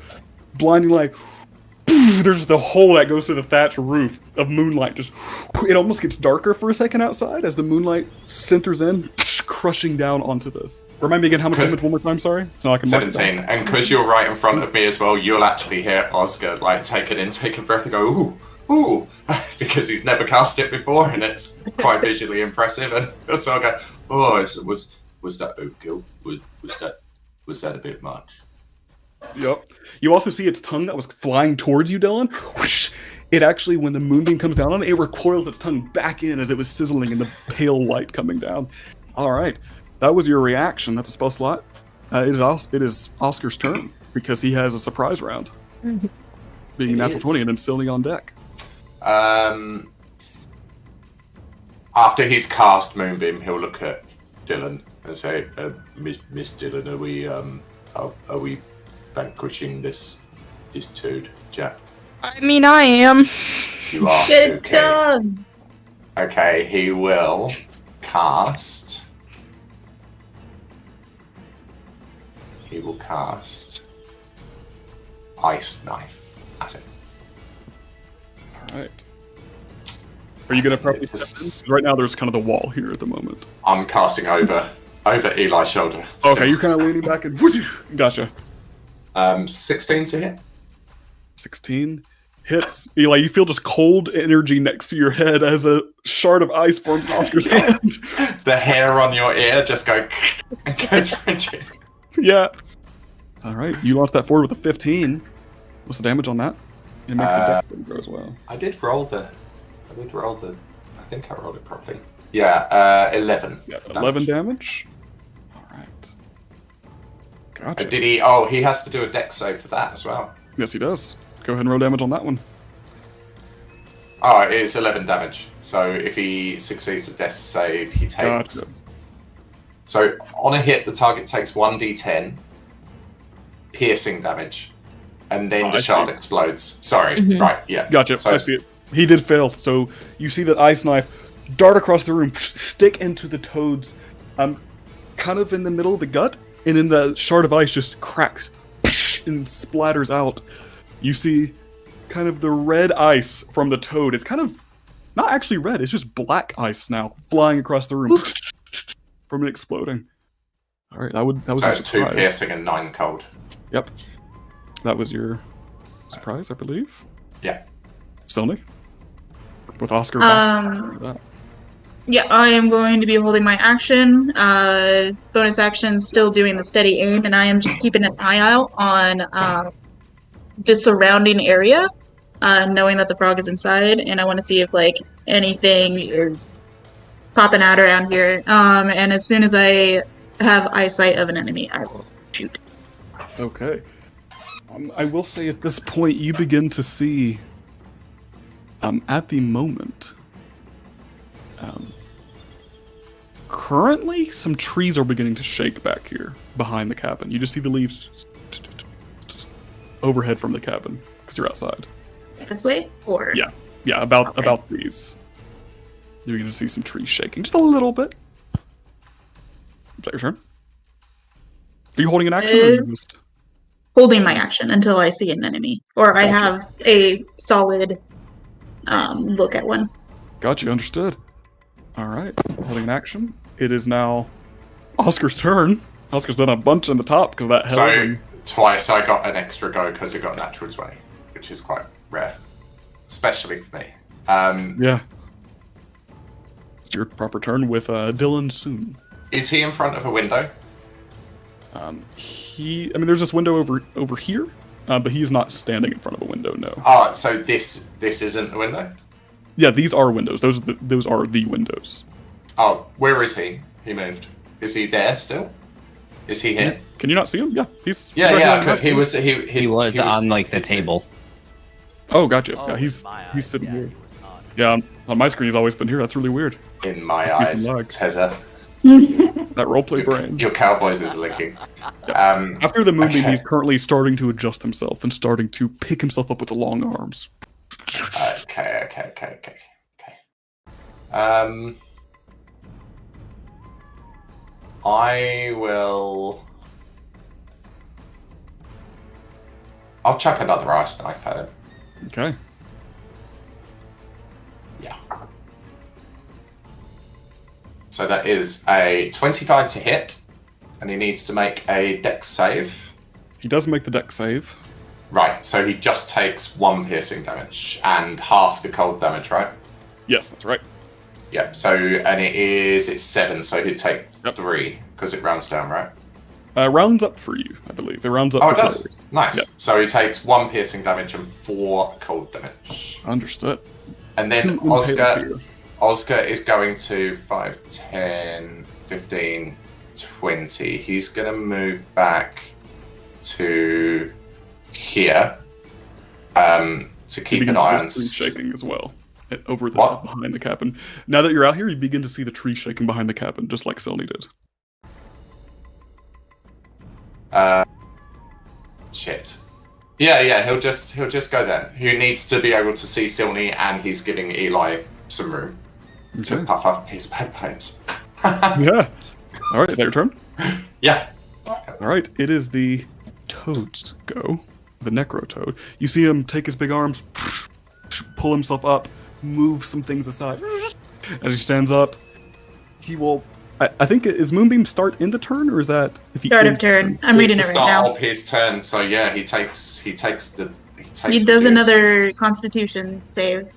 Blinding light. There's the hole that goes through the thatch roof of moonlight. Just it almost gets darker for a second outside as the moonlight centers in, crushing down onto this. Remind me again how much damage one more time, sorry? So I can mark it 17. down. And because you're right in front of me as well, you'll actually hear Oscar like take an intake of breath and go, ooh, ooh, because he's never cast it before and it's quite visually impressive. And so I go, oh, was that overkill? Was that a bit much? Yep. You also see its tongue that was flying towards you, Dylan. Whoosh. It actually, when the moonbeam comes down on it, it recoils its tongue back in as it was sizzling in the pale light coming down. All right. That was your reaction. That's a spell slot. It is Oscar's turn because he has a surprise round. Being natural 20 and then Silly on deck. After he's cast Moonbeam, he'll look at Dylan and say, Miss Dylan, are we vanquishing this toad, Jack? I mean, I am. You are. It's okay. done. Okay, he will cast. Ice Knife at it. All right. Are you going to probably step in? Right now, there's kind of the wall here at the moment. I'm casting over Eli's shoulder. Okay, you're kind of leaning back and gotcha. 16 to hit. 16 hits. Eli, you feel just cold energy next to your head as a shard of ice forms in Oscar's hand. The hair on your ear just goes rigid. Yeah. All right, you launched that forward with a 15. What's the damage on that? It makes a dex saving throw as well. I rolled the. I think I rolled it properly. Yeah, 11. Yeah, 11 damage. All right. Gotcha. Did he? Oh, he has to do a dex save for that as well. Yes, he does. Go ahead and roll damage on that one. Oh, it's 11 damage. So if he succeeds a dex save, he takes. Gotcha. So on a hit, the target takes 1d10 piercing damage, and then the shard explodes. Sorry, right? Yeah. Gotcha. So I see it. He did fail. So you see that ice knife dart across the room, stick into the toad's, kind of in the middle of the gut, and then the shard of ice just cracks and splatters out. You see kind of the red ice from the toad. It's kind of not actually red, it's just black ice now flying across the room from it exploding. All right, that was so your it's 2 surprise. piercing and 9 cold. Yep. That was your surprise, I believe. Yeah. Sony? With Oscar back. Yeah, I am going to be holding my action. Bonus action, still doing the steady aim, and I am just keeping an eye out on the surrounding area, knowing that the frog is inside, and I want to see if like anything is popping out around here. And as soon as I have eyesight of an enemy, I will shoot. Okay. I will say at this point, you begin to see, at the moment, currently some trees are beginning to shake back here behind the cabin. You just see the leaves just overhead from the cabin because you're outside. This way? Or Yeah, about these. You're going to see some trees shaking just a little bit. Is that your turn? Are you holding an action? Or are you just... holding my action until I see an enemy, or I have a solid look at one. Got you, understood. All right, holding an action. It is now Oscar's turn. Oscar's done a bunch in the top because of that hell. So twice I got an extra go because it got a natural 20, which is quite rare, especially for me. Yeah. It's your proper turn with Dylan soon. Is he in front of a window? There's this window over here, but he's not standing in front of a window. No. Oh, so this isn't a window? Yeah, these are windows. Those are the windows. Oh, where is he? He moved. Is he there still? Is he here? Can you not see him? Yeah, he's Yeah, right yeah. here. He was on like the table. Oh, gotcha. Oh, Yeah, he's in my eyes, sitting yeah, here. he was not. Yeah, on my screen he's always been here. That's really weird. in my Must be eyes. some lag. Tezza, That roleplay brain. your Cowboys is licking. After the moonbeam, okay. he's currently starting to adjust himself and starting to pick himself up with the long arms. Okay. I'll chuck another ice knife at him. Okay. Yeah. So that is a 25 to hit, and he needs to make a dex save. He does make the dex save. Right, so he just takes 1 piercing damage and half the cold damage, right? Yes, that's right. Yep, so, and it's 7, so he'd take 3, because it rounds down, right? Rounds up for you, I believe. It rounds up Oh, for it does? players. Nice. Yep. So he takes 1 piercing damage and 4 cold damage. Understood. And then 2 impale Oscar is going to 5, 10, 15, 20. He's going to move back to here to keep an eye on... trees shaking as well. Over the What? behind the cabin. Now that you're out here, you begin to see the trees shaking behind the cabin, just like Selny did. Shit. Yeah, he'll just go there. He needs to be able to see Silney, and he's giving Eli some room to Okay. puff up his bagpipes. Yeah. All right, is that your turn? Yeah. All right, it is the Toad's go. The Necro Toad. You see him take his big arms, pull himself up, move some things aside. As he stands up, he will... I think, is Moonbeam start in the turn, or is that... if he Start of ends- turn. I'm reading It's it the right start now. of his turn, so yeah, he takes He the does another Constitution save.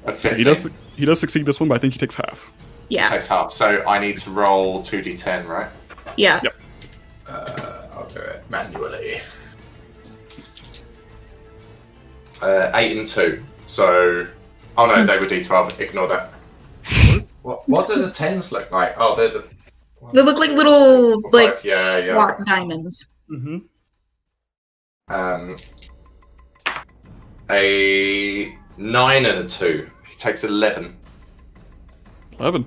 a 15. He does succeed this one, but I think he takes half. Yeah. Takes half, so I need to roll 2d10, right? Yeah. Yep. I'll do it manually. 8 and 2. So, oh no, they were d12. Ignore that. What do the 10s look like? Oh, they're the. They look like little, like, yeah. block diamonds. Mm-hmm. A 9 and a 2. He takes 11. 11.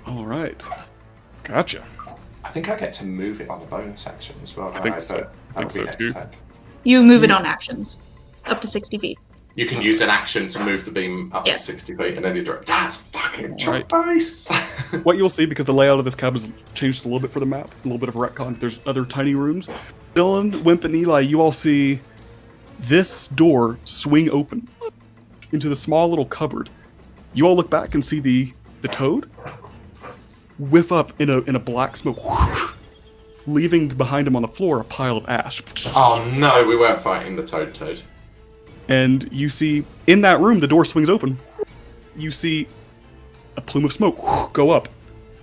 All right. Gotcha. I think I get to move it on the bonus action as well. I think so. That'll be so next too. turn. You move it on actions. Up to 60 feet. You can use an action to move the beam up Yes. to 60 feet in any direction. That's fucking Right. nice. What you'll see, because the layout of this cabin has changed a little bit for the map, a little bit of a retcon, there's other tiny rooms. Dylan, Wimp, and Eli, you all see this door swing open into the small little cupboard. You all look back and see the toad whiff up in a black smoke, leaving behind him on the floor a pile of ash. Oh no, we weren't fighting the toad. And you see, in that room, the door swings open, you see a plume of smoke go up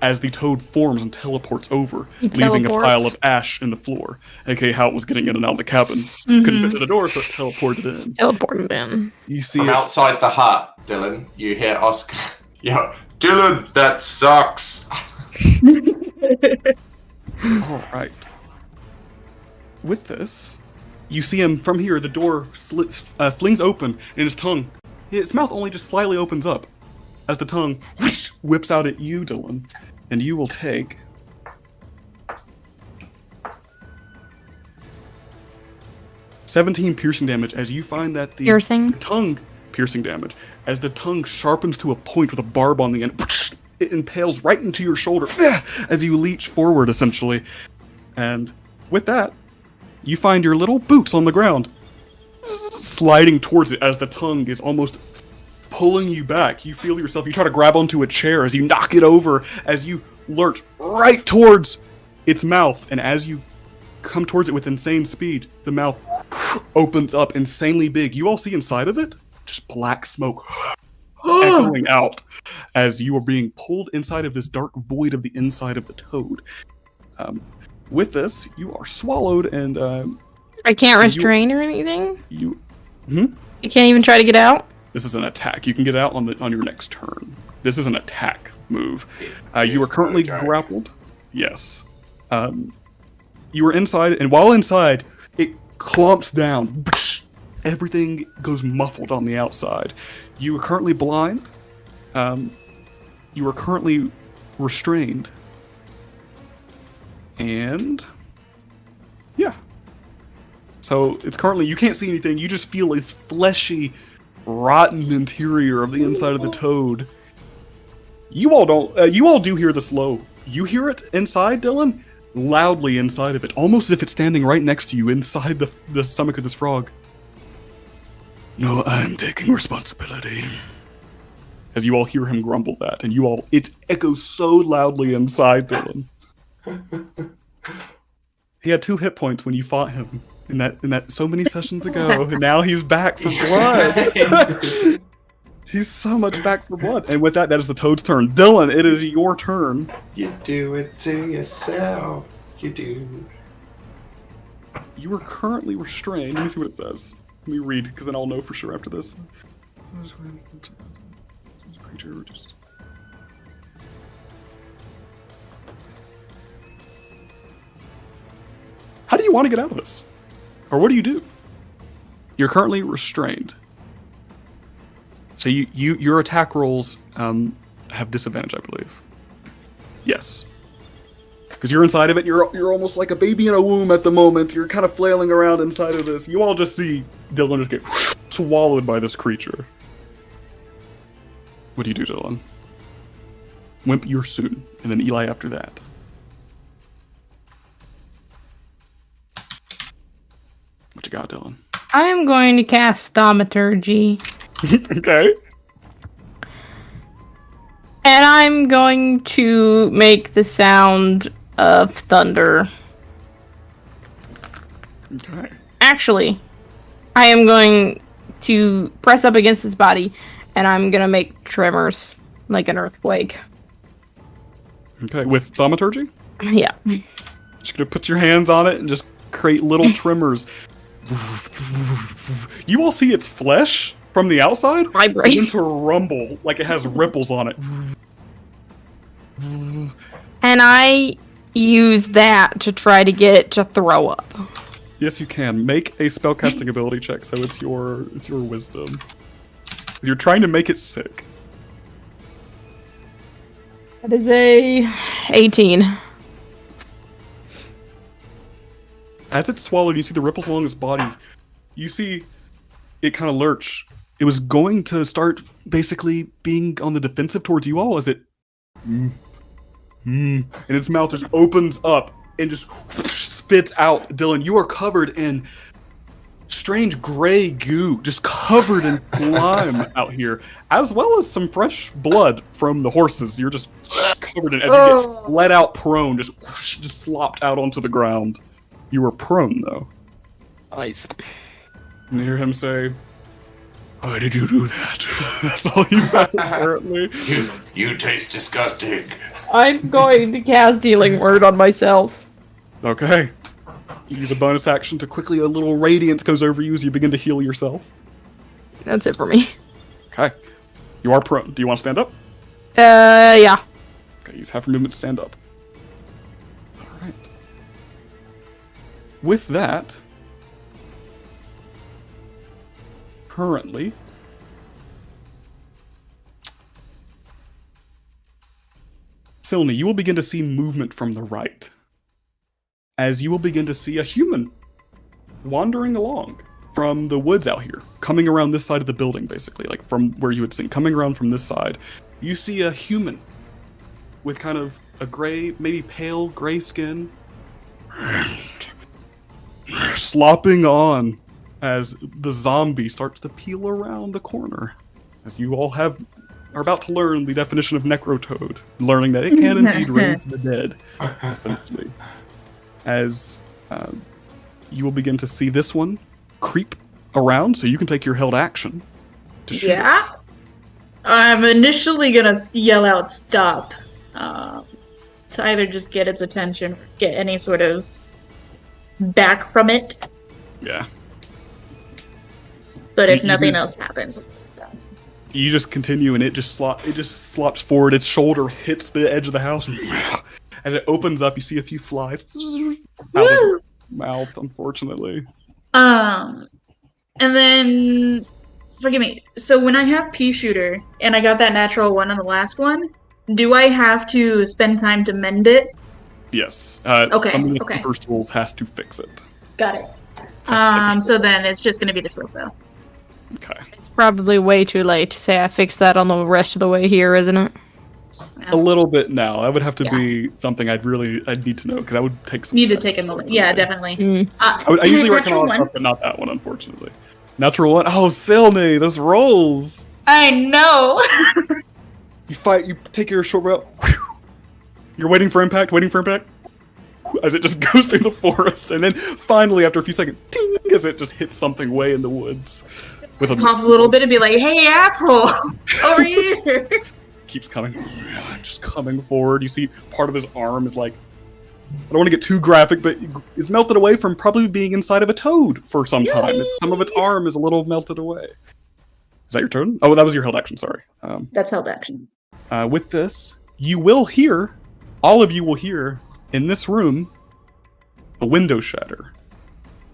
as the toad forms and teleports over, He leaving a teleports. pile of ash in the floor, aka how it was getting in and out of the cabin. Couldn't fit to the door, so it teleported in. Teleported in. You see From it. outside the hut, Dylan, you hear Oscar. Yeah, Dylan, that sucks. All right. With this, you see him from here. The door flings open, and his mouth only just slightly opens up, as the tongue whips out at you, Dylan, and you will take 17 piercing damage as you find that the tongue piercing damage as the tongue sharpens to a point with a barb on the end. It impales right into your shoulder as you leech forward, essentially. And with that, you find your little boots on the ground, sliding towards it as the tongue is almost pulling you back. You feel yourself, you try to grab onto a chair as you knock it over, as you lurch right towards its mouth. And as you come towards it with insane speed, the mouth opens up insanely big. You all see inside of it just black smoke echoing out as you are being pulled inside of this dark void of the inside of the toad. With this, you are swallowed, and I can't restrain or anything? You You can't even try to get out? This is an attack. You can get out on your next turn. This is an attack move. You are currently grappled. Yes. You are inside, and while inside, it clumps down. Everything goes muffled on the outside. You are currently blind. You are currently restrained. And yeah. So it's currently, you can't see anything. You just feel its fleshy, rotten interior of the inside of the toad. You all don't. You all do hear the slow. You hear it inside, Dylan, loudly inside of it, almost as if it's standing right next to you inside the stomach of this frog. No, I'm taking responsibility. As you all hear him grumble that, and it echoes so loudly inside Dylan. He had 2 hit points when you fought him in that so many sessions ago, and now he's back for blood. He's so much back for blood. And with that is the toad's turn. Dylan, it is your turn. You do it to yourself. You do. You are currently restrained. Let me see what it says. Let me read, because then I'll know for sure after this. How do you want to get out of this? Or what do you do? You're currently restrained. So your attack rolls have disadvantage, I believe. Yes. Because you're inside of it, you're almost like a baby in a womb at the moment. You're kind of flailing around inside of this. You all just see Dylan just get swallowed by this creature. What do you do, Dylan? Wimp, you're soon. And then Eli after that. What you got, Dylan? I am going to cast Thaumaturgy. Okay. And I'm going to make the sound of thunder. Okay. Actually, I am going to press up against his body, and I'm going to make tremors, like an earthquake. Okay, with Thaumaturgy? Yeah. Just gonna put your hands on it and just create little tremors. You all see its flesh from the outside Vibrate. begin to rumble like it has ripples on it. And I use that to try to get it to throw up. Yes, you can. Make a spellcasting ability check, so it's your wisdom. You're trying to make it sick. That is a 18. As it's swallowed, you see the ripples along its body. You see it kind of lurch. It was going to start basically being on the defensive towards you all as it... and its mouth just opens up and just spits out. Dylan, you are covered in strange gray goo, just covered in slime out here, as well as some fresh blood from the horses. You're just covered in, as you get let out prone, just slopped out onto the ground. You were prone, though. Nice. And you hear him say, Why did you do that? That's all he said, apparently. You taste disgusting. I'm going to cast Healing Word on myself. Okay. You use a bonus action to quickly, a little radiance goes over you as you begin to heal yourself. That's it for me. Okay. You are prone. Do you want to stand up? Yeah. Okay, use half your movement to stand up. Alright. With that, currently, Silny, you will begin to see movement from the right. As you will begin to see a human wandering along from the woods out here, coming around this side of the building, basically, like from where you had seen, coming around from this side. You see a human with kind of a gray, maybe pale gray skin, slopping on as the zombie starts to peel around the corner. As you all are about to learn the definition of necrotoad, learning that it can indeed raise the dead, essentially. As you will begin to see this one creep around, so you can take your held action to shoot it. Yeah. I'm initially gonna yell out "stop" to either just get its attention or get any sort of back from it. Yeah. But if You nothing do- else happens, You just continue, and it just slops forward. Its shoulder hits the edge of the house. As it opens up, you see a few flies out of its mouth, unfortunately. and then forgive me. So when I have pea shooter and I got that natural one on the last one, do I have to spend time to mend it? Yes. Okay, Somebody with okay. first tools has to fix it. Got it. Has to take a So shot. then it's just gonna be the short bow. Okay. It's probably way too late to say I fixed that on the rest of the way here, isn't it? A little bit now. That would have to Yeah. be something I'd need to know, because that would take some Need to checks take a to moment. look Yeah, away. definitely. I usually reckon natural all that one. stuff, but not that one, unfortunately. Natural one. Oh, Silny, those rolls. I know. You take your short bow. You're waiting for impact, as it just goes through the forest, and then finally, after a few seconds, ting, as it just hits something way in the woods. With Pause a little bit and be like, "Hey, asshole, over here." Keeps coming, just coming forward. You see part of his arm is like, I don't want to get too graphic, but is melted away from probably being inside of a toad for some time. Some of its arm is a little melted away. Is that your turn? Oh, that was your held action, sorry. That's held action. With this, you will hear, all of you will hear, in this room, a window shatter.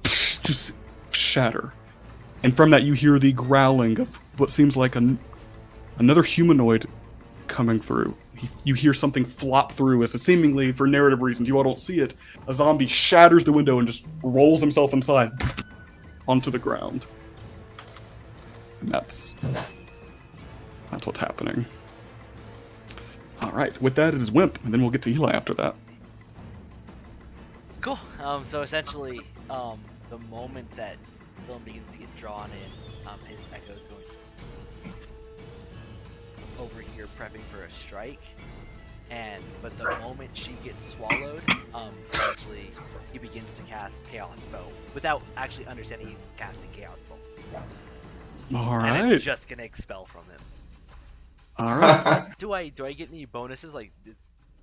Just shatter. And from that, you hear the growling of what seems like another humanoid coming through. You hear something flop through as seemingly, for narrative reasons, you all don't see it, a zombie shatters the window and just rolls himself inside onto the ground. And that's what's happening. Alright, with that, it is Wimp, and then we'll get to Eli after that. Cool. So essentially, the moment that Dylan begins to get drawn in, his echo's going over here prepping for a strike. But the moment she gets swallowed, essentially he begins to cast Chaos Spell without actually understanding he's casting Chaos Spell. And Alright. it's just gonna expel from him. Alright. Do I get any bonuses like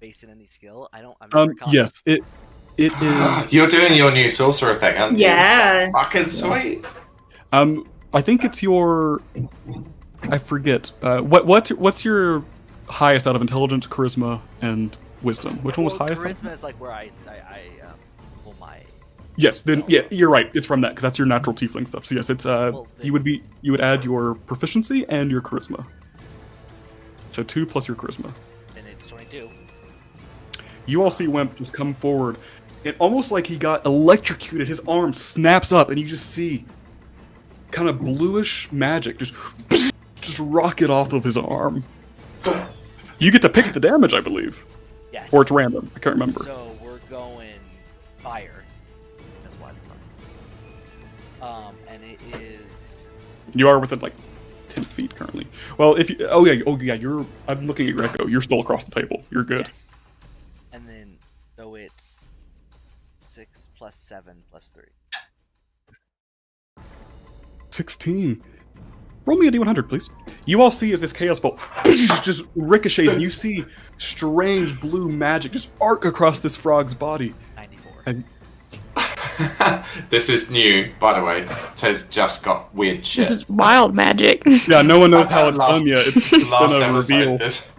based in any skill? I'm never confident. Yes, it is. You're doing your new sorcerer thing, aren't you? Yeah. Fucking sweet. I think it's your. I forget. What's your highest out of intelligence, charisma, and wisdom? Which one was highest? Charisma is like where I pull my. Yes. Then yeah, you're right. It's from that because that's your natural tiefling stuff. So yes, it's you would add your proficiency and your charisma. So 2 plus your charisma. And it's 22. You all see Wimp just come forward, and almost like he got electrocuted. His arm snaps up, and you just see kind of bluish magic just rocket off of his arm. You get to pick the damage, I believe, Yes. or it's random. I can't remember. So we're going fire. That's why and it is. You are within like 10 feet currently. Well, if you, oh yeah, you're. I'm looking at your echo. You're still across the table. You're good. Yes. And then so it's 6 plus 7 plus 3. 16. Roll me a d100, please. You all see as this chaos bolt just ricochets, and you see strange blue magic just arc across this frog's body. 94. And This is new, by the way. Tez just got weird shit. This is wild magic. yeah, no one knows how it's Last- done yet. It's Last been a episode, reveal. this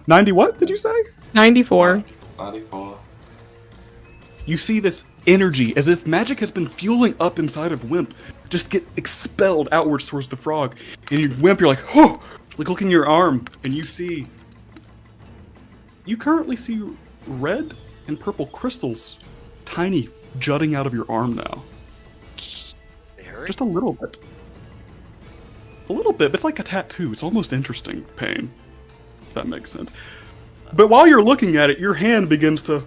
90 what did you say? 94. 94. You see this energy, as if magic has been fueling up inside of Wimp, just get expelled outwards towards the frog. And you, Wimp, you're like, oh! Like looking at your arm, and you currently see red and purple crystals, tiny, jutting out of your arm now. Very Just a little bit. A little bit. It's like a tattoo. It's almost interesting pain. If that makes sense. But while you're looking at it, your hand begins to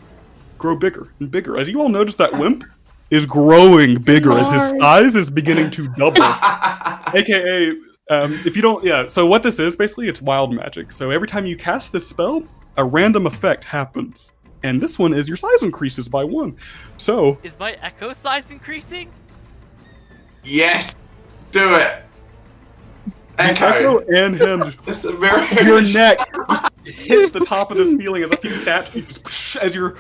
grow bigger and bigger. As you all notice, that Wimp is growing bigger as his size is beginning to double. AKA, if you don't, yeah. So what this is, basically, it's wild magic. So every time you cast this spell, a random effect happens. And this one is your size increases by 1. So Is my echo size increasing? Yes! Do it! Echo Echo! and him, It's a very your neck just hits the top of the ceiling as a few statues, just as you're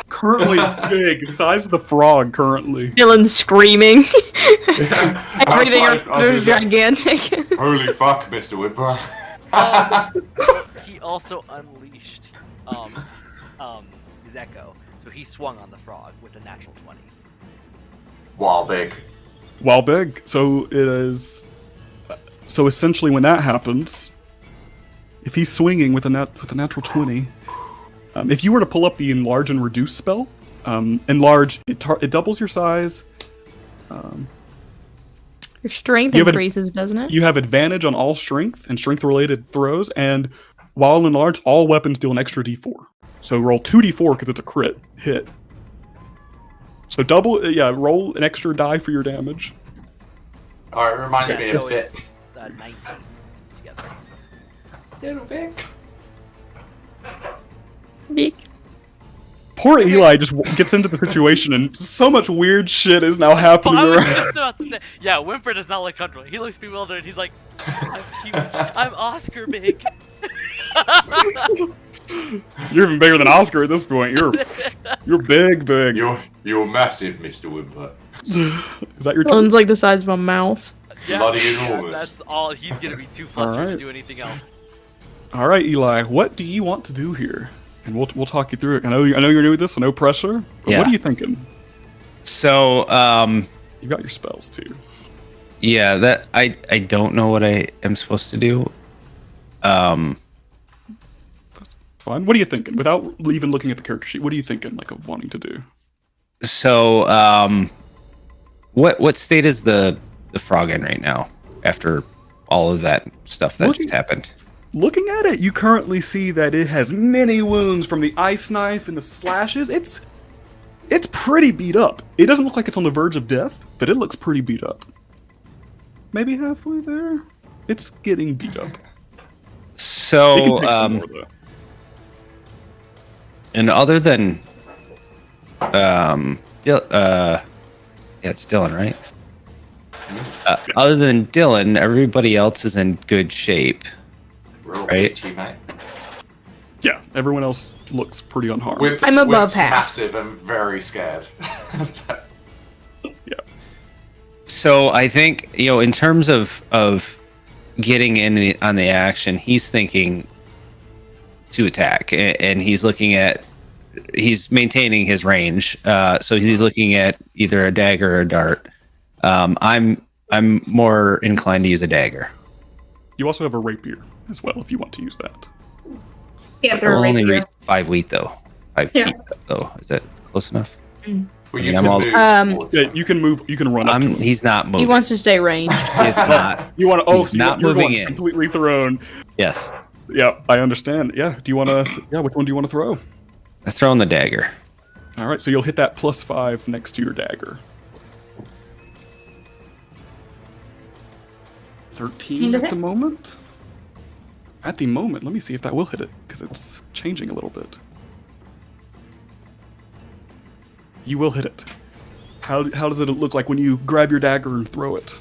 currently big, size of the frog currently. Dylan's screaming. Everything Outside, I was is just like, gigantic. holy fuck, Mr. Whimper. He also unleashed his echo, so he swung on the frog with a natural 20. Wow, big. While big, so it is. So essentially, when that happens, if he's swinging with a natural 20, if you were to pull up the enlarge and reduce spell, enlarge it doubles your size. Your strength You have increases, doesn't it? You have advantage on all strength and strength-related throws, and while enlarged, all weapons deal an extra d4. So roll 2d4 because it's a crit hit. So roll an extra die for your damage. Oh, it reminds me So of it. it's 19 together. Little Vic. Big. Poor Eli just gets into the situation, and so much weird shit is now happening I was around. just about to say, yeah, Whimper does not look comfortable. He looks bewildered. He's like, I'm huge. I'm Oscar big. You're even bigger than Oscar at this point. You're big. You're massive, Mr. Whimper. Is that your turn? One's like the size of a mouse. Yeah, Bloody enormous. that's all. He's gonna be too flustered to Alright. do anything else. All right, Eli. What do you want to do here? And we'll talk you through it. I know you're new at this, so no pressure. But Yeah. what are you thinking? So, You got your spells too. yeah, that I don't know what I am supposed to do. Fine. What are you thinking? Without even looking at the character sheet, what are you thinking, like, of wanting to do? So, what state is the frog in right now after all of that stuff that Looking- just happened? Looking at it, you currently see that it has many wounds from the ice knife and the slashes. It's pretty beat up. It doesn't look like it's on the verge of death, but it looks pretty beat up. Maybe halfway there. It's getting beat up. It can So, take some more, though. and other than, yeah, it's Dylan, right? Other than Dylan, everybody else is in good shape. Real Right. bitchy, mate. Yeah, everyone else looks pretty unharmed. Whip's, I'm above Whip's half. massive and very scared. Yeah. So I think, in terms of getting on the action, he's thinking to attack, and he's maintaining his range. So he's looking at either a dagger or a dart. I'm more inclined to use a dagger. You also have a rapier as well, if you want to use that. Yeah, I'll they're right only here. reach 5 feet though. 5 Yeah. feet though. Is that close enough? Well, I you mean, I'm can all- move towards Yeah, him. you can move. You can run up to him. He's not moving. He wants to stay ranged. He's not. You want to? Oh, He's so not you're moving going in. completely thrown. Yes. Yeah, I understand. Yeah. Do you want to? Yeah. Which one do you want to throw? Throwing the dagger. All right. So you'll hit that +5 next to your dagger. 13 at the moment. At the moment, let me see if that will hit it because it's changing a little bit. You will hit it. How does it look like when you grab your dagger and throw it?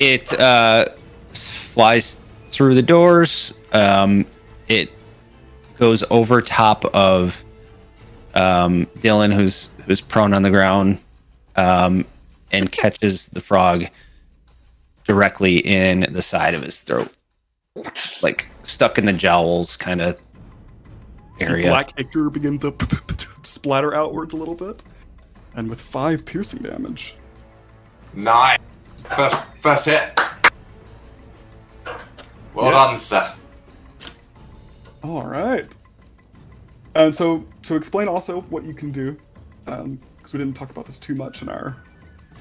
It flies through the doors. It goes over top of Dylan, who's prone on the ground, and catches the frog directly in the side of his throat, like stuck in the jowls, kind of area. Black Ichor begins to splatter outwards a little bit, and with 5 piercing damage. Nice. First hit. Well done, sir. All right. And so to explain also what you can do, because we didn't talk about this too much in our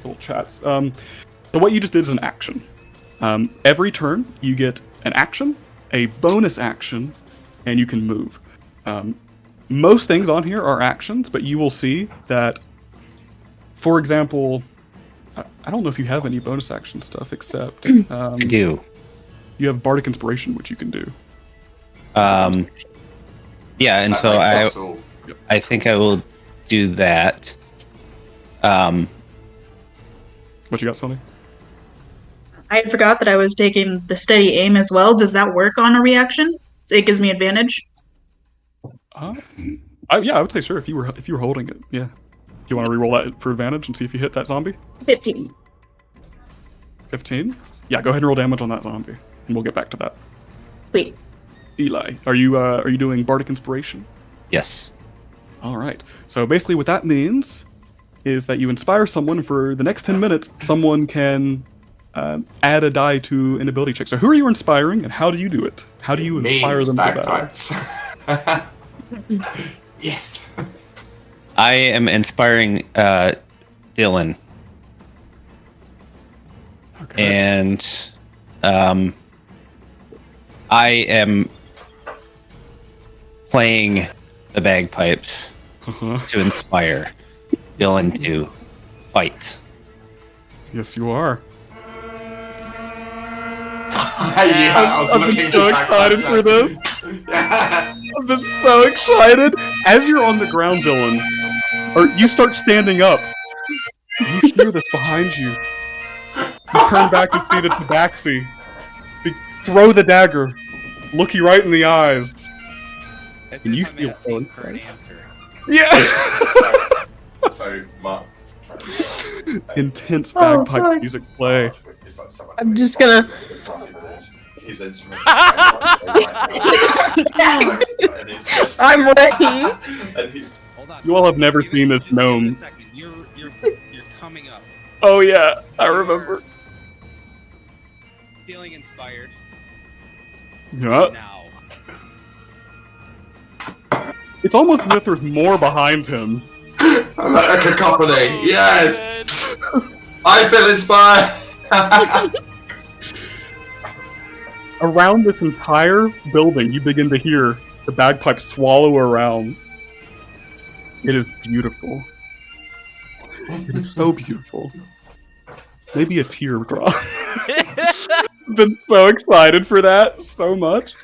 little chats. So what you just did is an action. Every turn you get an action, a bonus action, and you can move. Most things on here are actions, but you will see that, for example, I don't know if you have any bonus action stuff except I do. You have Bardic Inspiration, which you can do. Yeah, and so I think I will do that. What you got, Sony? I forgot that I was taking the steady aim as well. Does that work on a reaction? It gives me advantage. Yeah, I would say sure if you were holding it. Yeah. You want to reroll that for advantage and see if you hit that zombie? 15. 15? Yeah, go ahead and roll damage on that zombie, and we'll get back to that. Wait. Eli, are you doing Bardic Inspiration? Yes. All right. So basically, what that means is that you inspire someone for the next 10 minutes. Someone can add a die to an ability check. So who are you inspiring, and how do you do it? How do you inspire them for bagpipes. Yes. I am inspiring Dylan. Okay. And I am playing the bagpipes to inspire Dylan to fight. Yes, you are. I was I've looking been so for excited for this. I've been so excited. As you're on the ground, Dylan, or you start standing up, you hear this behind you. You turn back to see the tabaxi. Throw the dagger. Look you right in the eyes. And you feel so incredible. Yeah. So much. Intense bagpipe music play. I'm just gonna. I'm ready. You all have never seen this gnome. You're coming up. Oh yeah, I remember. Feeling inspired. Yeah. Now. It's almost as if there's more behind him. I'm like a cacophony. Yes. I feel inspired. Around this entire building, you begin to hear the bagpipes swallow around. It is beautiful. It is so beautiful. Maybe a tear drop. I've been so excited for that so much.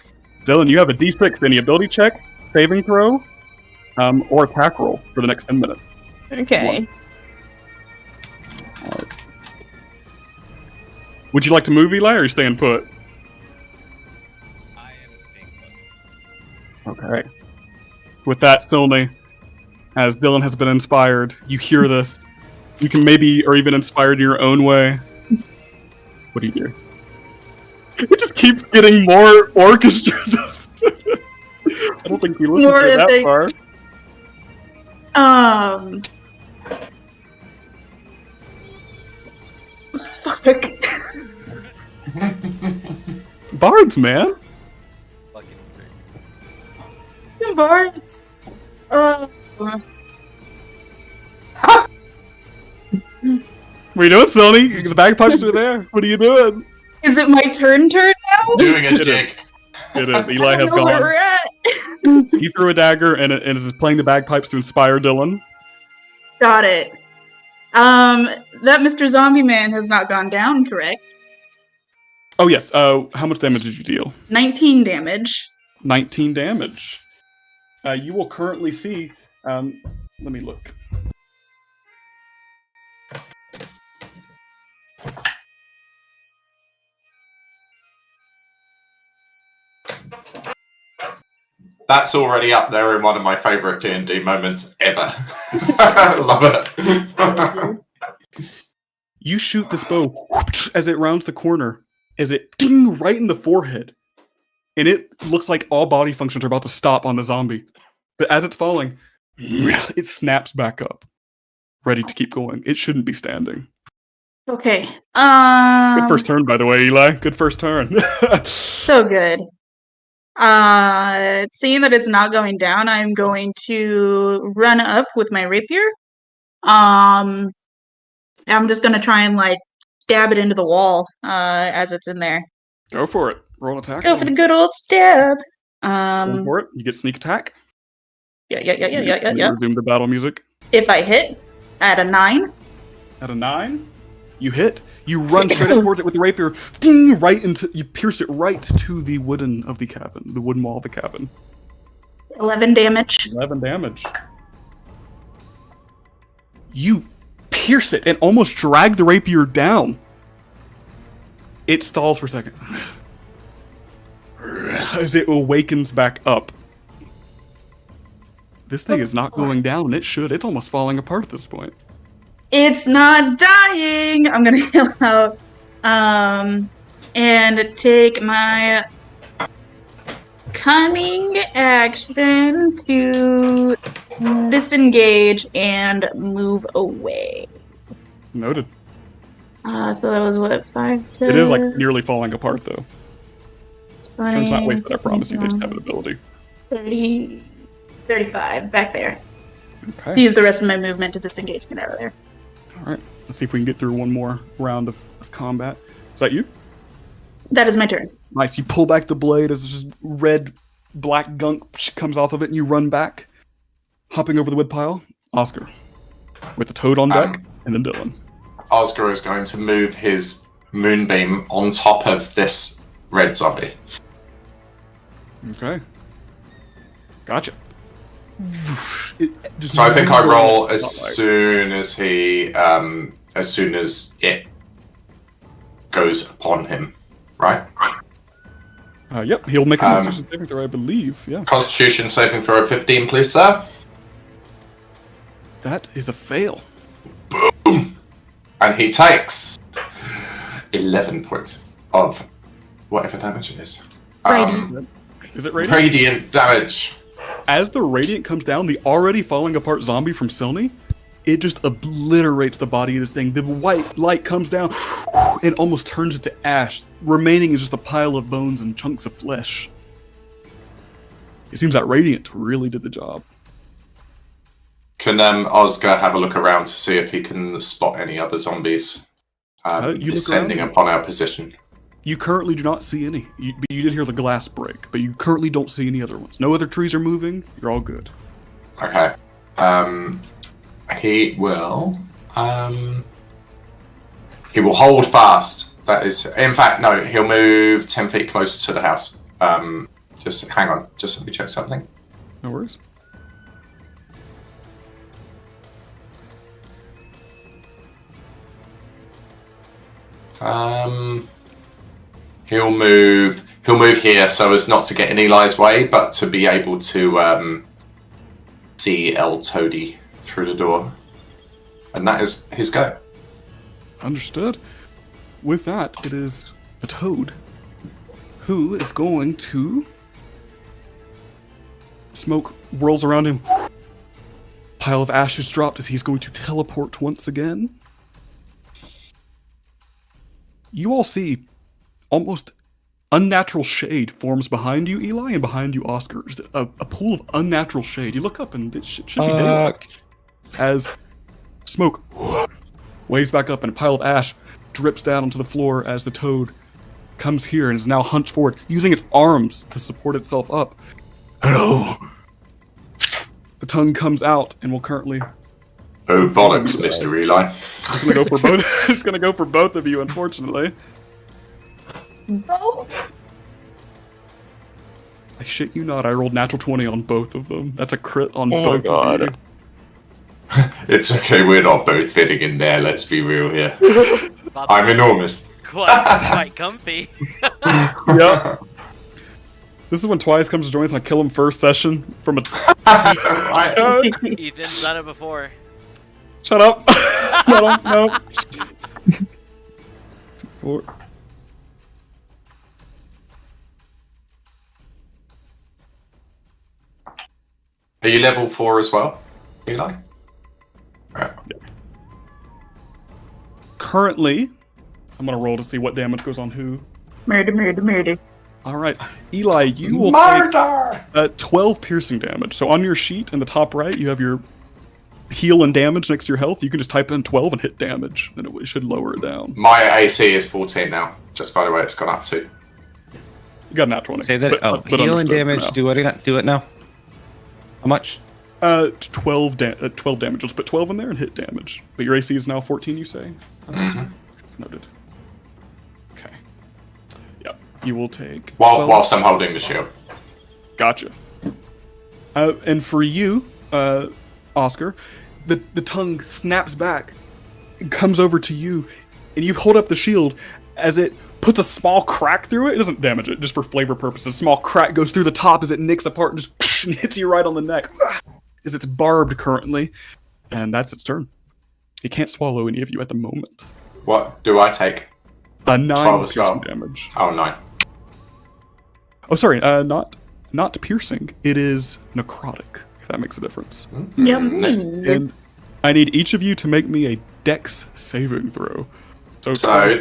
Dylan, you have a D6, any ability check, saving throw, or attack roll for the next 10 minutes. Okay. Right. Would you like to move, Eli, or are you staying put? I am staying put. Okay. With that, Silney, as Dylan has been inspired, you hear this. You can maybe, or even inspired in your own way. What do you do? It just keeps getting more orchestra. I don't think we listened More to it that epic. far. Fuck. Bards, man. Fucking great. Bards. What are you doing, Silney? The bagpipes are there. What are you doing? Is it my turn now? Doing a jig. It is. Eli has I don't know where gone. we're at. He threw a dagger and it is playing the bagpipes to inspire Dylan. Got it. That Mr. Zombie Man has not gone down, correct? Oh, yes. How much damage did you deal? 19 damage. 19 damage. You will currently see. Let me look. That's already up there in one of my favorite D&D moments ever. Love it. You shoot this bow as it rounds the corner, as it ding right in the forehead. And it looks like all body functions are about to stop on the zombie. But as it's falling, it snaps back up, ready to keep going. It shouldn't be standing. Okay. Good first turn, by the way, Eli. Good first turn. So good. Seeing that it's not going down, I'm going to run up with my rapier. I'm just gonna try and like stab it into the wall as it's in there. Go for it. Roll an attack. Go for the good old stab. Go for it. You get sneak attack. Yeah. Resume the battle music. If I hit at a 9. At a 9, you hit. You run straight up towards it with the rapier. Ding! Right into. You pierce it right to the wooden of the cabin, the wooden wall of the cabin. 11 damage. 11 damage. You pierce it and almost drag the rapier down. It stalls for a second. As it awakens back up. This thing is not going down. It should. It's almost falling apart at this point. It's not dying. I'm gonna heal out. And take my cunning action to disengage and move away. Noted. So that was what, 5 to... It is like nearly falling apart though. 20, Turn's not wasted, I promise you. They just have an ability. 30, 35, back there. Okay. To use the rest of my movement to disengage and get out of there. Alright. Let's see if we can get through one more round of combat. Is that you? That is my turn. Nice. You pull back the blade as just red, black gunk comes off of it and you run back. Hopping over the wood pile. Oscar. With the toad on deck, and then Dylan. Oscar is going to move his moonbeam on top of this red zombie. Okay. Gotcha. So I think I roll as soon as it goes upon him, right? Yep, he'll make a Constitution saving throw, I believe. Yeah. Constitution saving throw 15, please, sir. That is a fail. Boom! And he takes 11 points of whatever damage it is. Is it radiant? Radiant damage. As the radiant comes down, the already falling apart zombie from Silny, it just obliterates the body of this thing. The white light comes down and almost turns it to ash. Remaining is just a pile of bones and chunks of flesh. It seems that radiant really did the job. Can Oscar have a look around to see if he can spot any other zombies descending upon our position? You currently do not see any. You did hear the glass break, but you currently don't see any other ones. No other trees are moving. You're all good. Okay. He will hold fast. That is, in fact, no. He'll move 10 feet closer to the house. Just hang on. Just let me check something. No worries. He'll move here so as not to get in Eli's way, but to be able to see El Toady through the door. And that is his go. Understood. With that, it is the toad who is going to... Smoke whirls around him. Pile of ashes dropped as he's going to teleport once again. You all see almost unnatural shade forms behind you, Eli, and behind you, Oscar. Just a pool of unnatural shade. You look up and it should be daylight. As smoke waves back up and a pile of ash drips down onto the floor as the toad comes here and is now hunched forward, using its arms to support itself up. Hello. The tongue comes out and will currently... Oh, bollocks, Mr. Eli. It's gonna go for both. It's gonna go for both of you, unfortunately. Both? I shit you not, I rolled natural 20 on both of them. That's a crit on Oh both my God. of you. It's okay, we're not both fitting in there, let's be real here. I'm enormous. Quite comfy. Yep. This is when Twice comes to join us and I kill him first session from a. Right. Ethan's done it before. Shut up! No. 4. Are you level 4 as well, Eli? Right. Currently, I'm gonna roll to see what damage goes on who. Murder. All right, Eli, you will take Murder! 12 piercing damage. So on your sheet in the top right, you have your heal and damage next to your health. You can just type in 12 and hit damage, and it should lower it down. My AC is 14 now. Just by the way, it's gone up to. You got a nat 20. Say that. but Heal and understood for damage. now. Do it now. How much? 12 damage. Let's put 12 in there and hit damage. But your AC is now 14, you say? Noted. Okay. Yep. You will take. 12. Whilst I'm holding the shield. Gotcha. And for you, Oscar, the tongue snaps back and comes over to you, and you hold up the shield as it puts a small crack through it. It doesn't damage it, just for flavor purposes. A small crack goes through the top as it nicks apart and just and hits you right on the neck. As it's barbed currently. And that's its turn. It can't swallow any of you at the moment. What do I take? 9 as piercing well. damage. Oh, 9. Oh, sorry, not piercing. It is necrotic, if that makes a difference. And I need each of you to make me a dex saving throw. So that is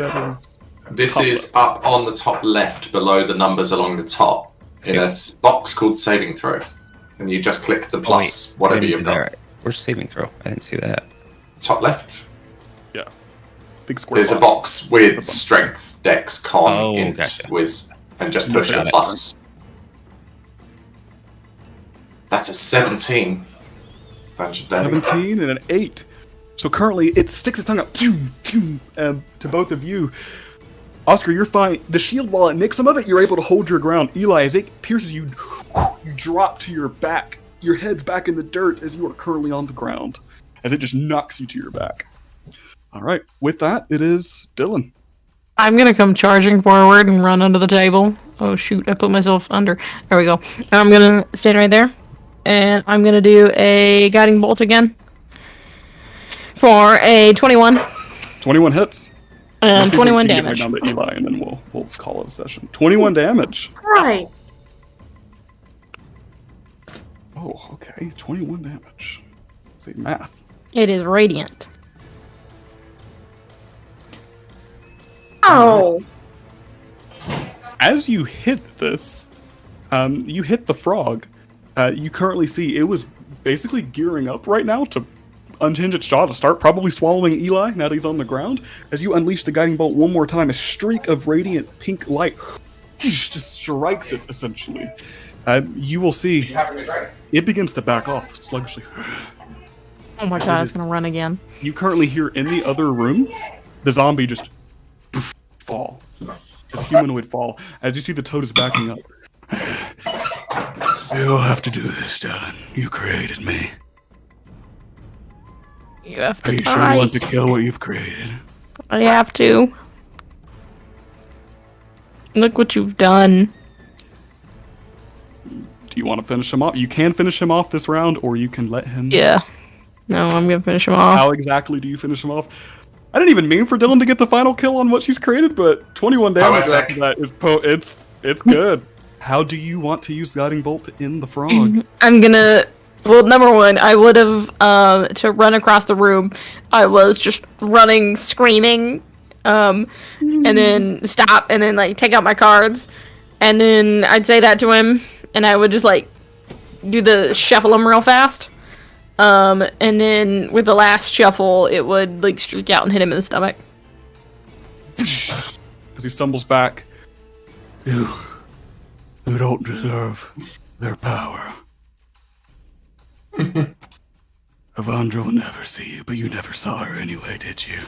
This is up on the top left, below the numbers along the top, in a box called saving throw. And you just click the plus, whatever you've got. Where's saving throw? I didn't see that. Top left. Yeah. Big square. There's a box with strength, dex, con, int, gotcha. whiz, and just push Got a it. plus. That's a 17. Bunch of damage. 17 and an 8. So currently, it sticks its tongue up to both of you. Oscar, you're fine. The shield, while it nicks some of it, you're able to hold your ground. Eli, as it pierces you, you drop to your back. Your head's back in the dirt as you are currently on the ground. As it just knocks you to your back. All right. With that, it is Dylan. I'm gonna come charging forward and run under the table. Oh shoot, I put myself under. There we go. And I'm gonna stand right there. And I'm gonna do a guiding bolt again. For a 21. 21 hits. And Let's see if we 21 can get damage. right down to Eli, and then we'll call it a session. 21 damage. Christ. Oh, okay. 21 damage. Let's see, math. It is radiant. Oh. As you hit this, you hit the frog. You currently see it was basically gearing up right now to unhinge its jaw to start probably swallowing Eli now that he's on the ground. As you unleash the guiding bolt one more time, a streak of radiant pink light just strikes it, essentially. You will see it begins to back off sluggishly. Oh my god, it's gonna run again. You currently hear in the other room the zombie just fall. As a humanoid fall. As you see the toad is backing up. You'll have to do this, Dylan. You created me. You have Are to you sure die. you want to kill what you've created? I have to. Look what you've done. Do you want to finish him off? You can finish him off this round, or you can let him. Yeah. No, I'm gonna finish him off. How exactly do you finish him off? I didn't even mean for Dylan to get the final kill on what she's created, but 21 damage after that is it's good. How do you want to use Guiding Bolt in the frog? I'm gonna. Well, number one, I would have to run across the room. I was just running, screaming, and then stop, and then like take out my cards, and then I'd say that to him, and I would just like do the shuffle them real fast, and then with the last shuffle, it would like streak out and hit him in the stomach. As he stumbles back, you don't deserve their power. Avandra will never see you, but you never saw her anyway, did you?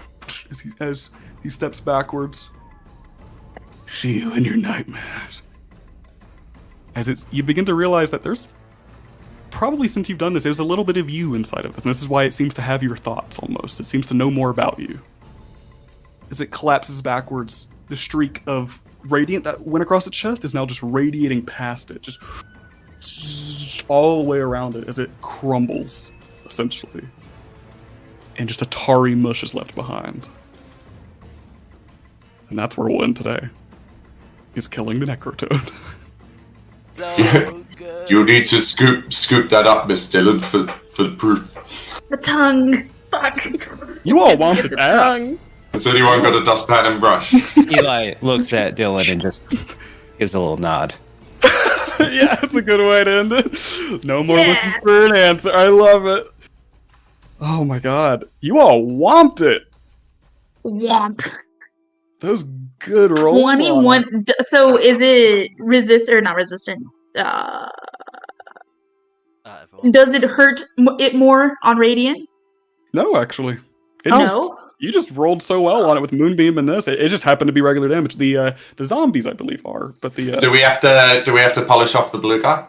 As he steps backwards, see you in your nightmares. As you begin to realize that there's probably, since you've done this, there's a little bit of you inside of this, and this is why it seems to have your thoughts almost. It seems to know more about you. As it collapses backwards, the streak of radiant that went across its chest is now just radiating past it, just all the way around it as it crumbles, essentially. And just a tarry mush is left behind. And that's where we'll end today. Is killing the Necrotoad. So good. You need to scoop that up, Miss Dillon, for the proof. The tongue. Fuck. You all wanted ass. Has anyone got a dustpan and brush? Eli looks at Dylan and just gives a little nod. Yeah, that's a good way to end it. No more looking for an answer. I love it. Oh my god. You all want it. Womp. Those good rolls. 21. So is it not resistant? Does it hurt it more on Radiant? No, actually. You just rolled so well on it with Moonbeam and this. It just happened to be regular damage. The zombies, I believe, are. But the do we have to polish off the blue guy?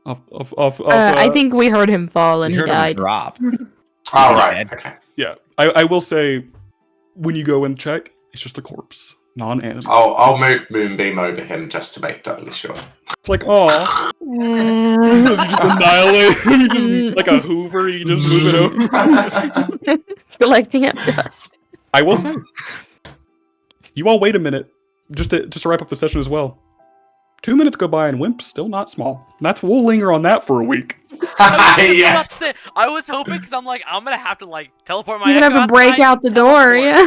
I think we heard him fall and We he heard him died. drop. Oh, right. Okay. Yeah, I will say, when you go and check, it's just a corpse, non-animate. I'll move Moonbeam over him just to make doubly sure. It's like, oh, you just annihilate him. You just like a Hoover. You just move it over. Collecting up dust. I will say, you all wait a minute, just to wrap up the session as well. 2 minutes go by and Wimp's still not small. We'll linger on that for a week. Yes. I was hoping because I'm gonna have to teleport my. You're gonna have to break out the door, yeah.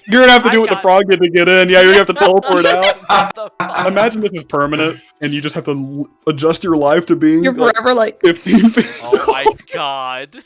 You're gonna have to do what the frog did to get in. Yeah, you're gonna have to teleport out. What the fuck? Imagine this is permanent, and you just have to adjust your life to being You're forever 15 feet. Oh my god.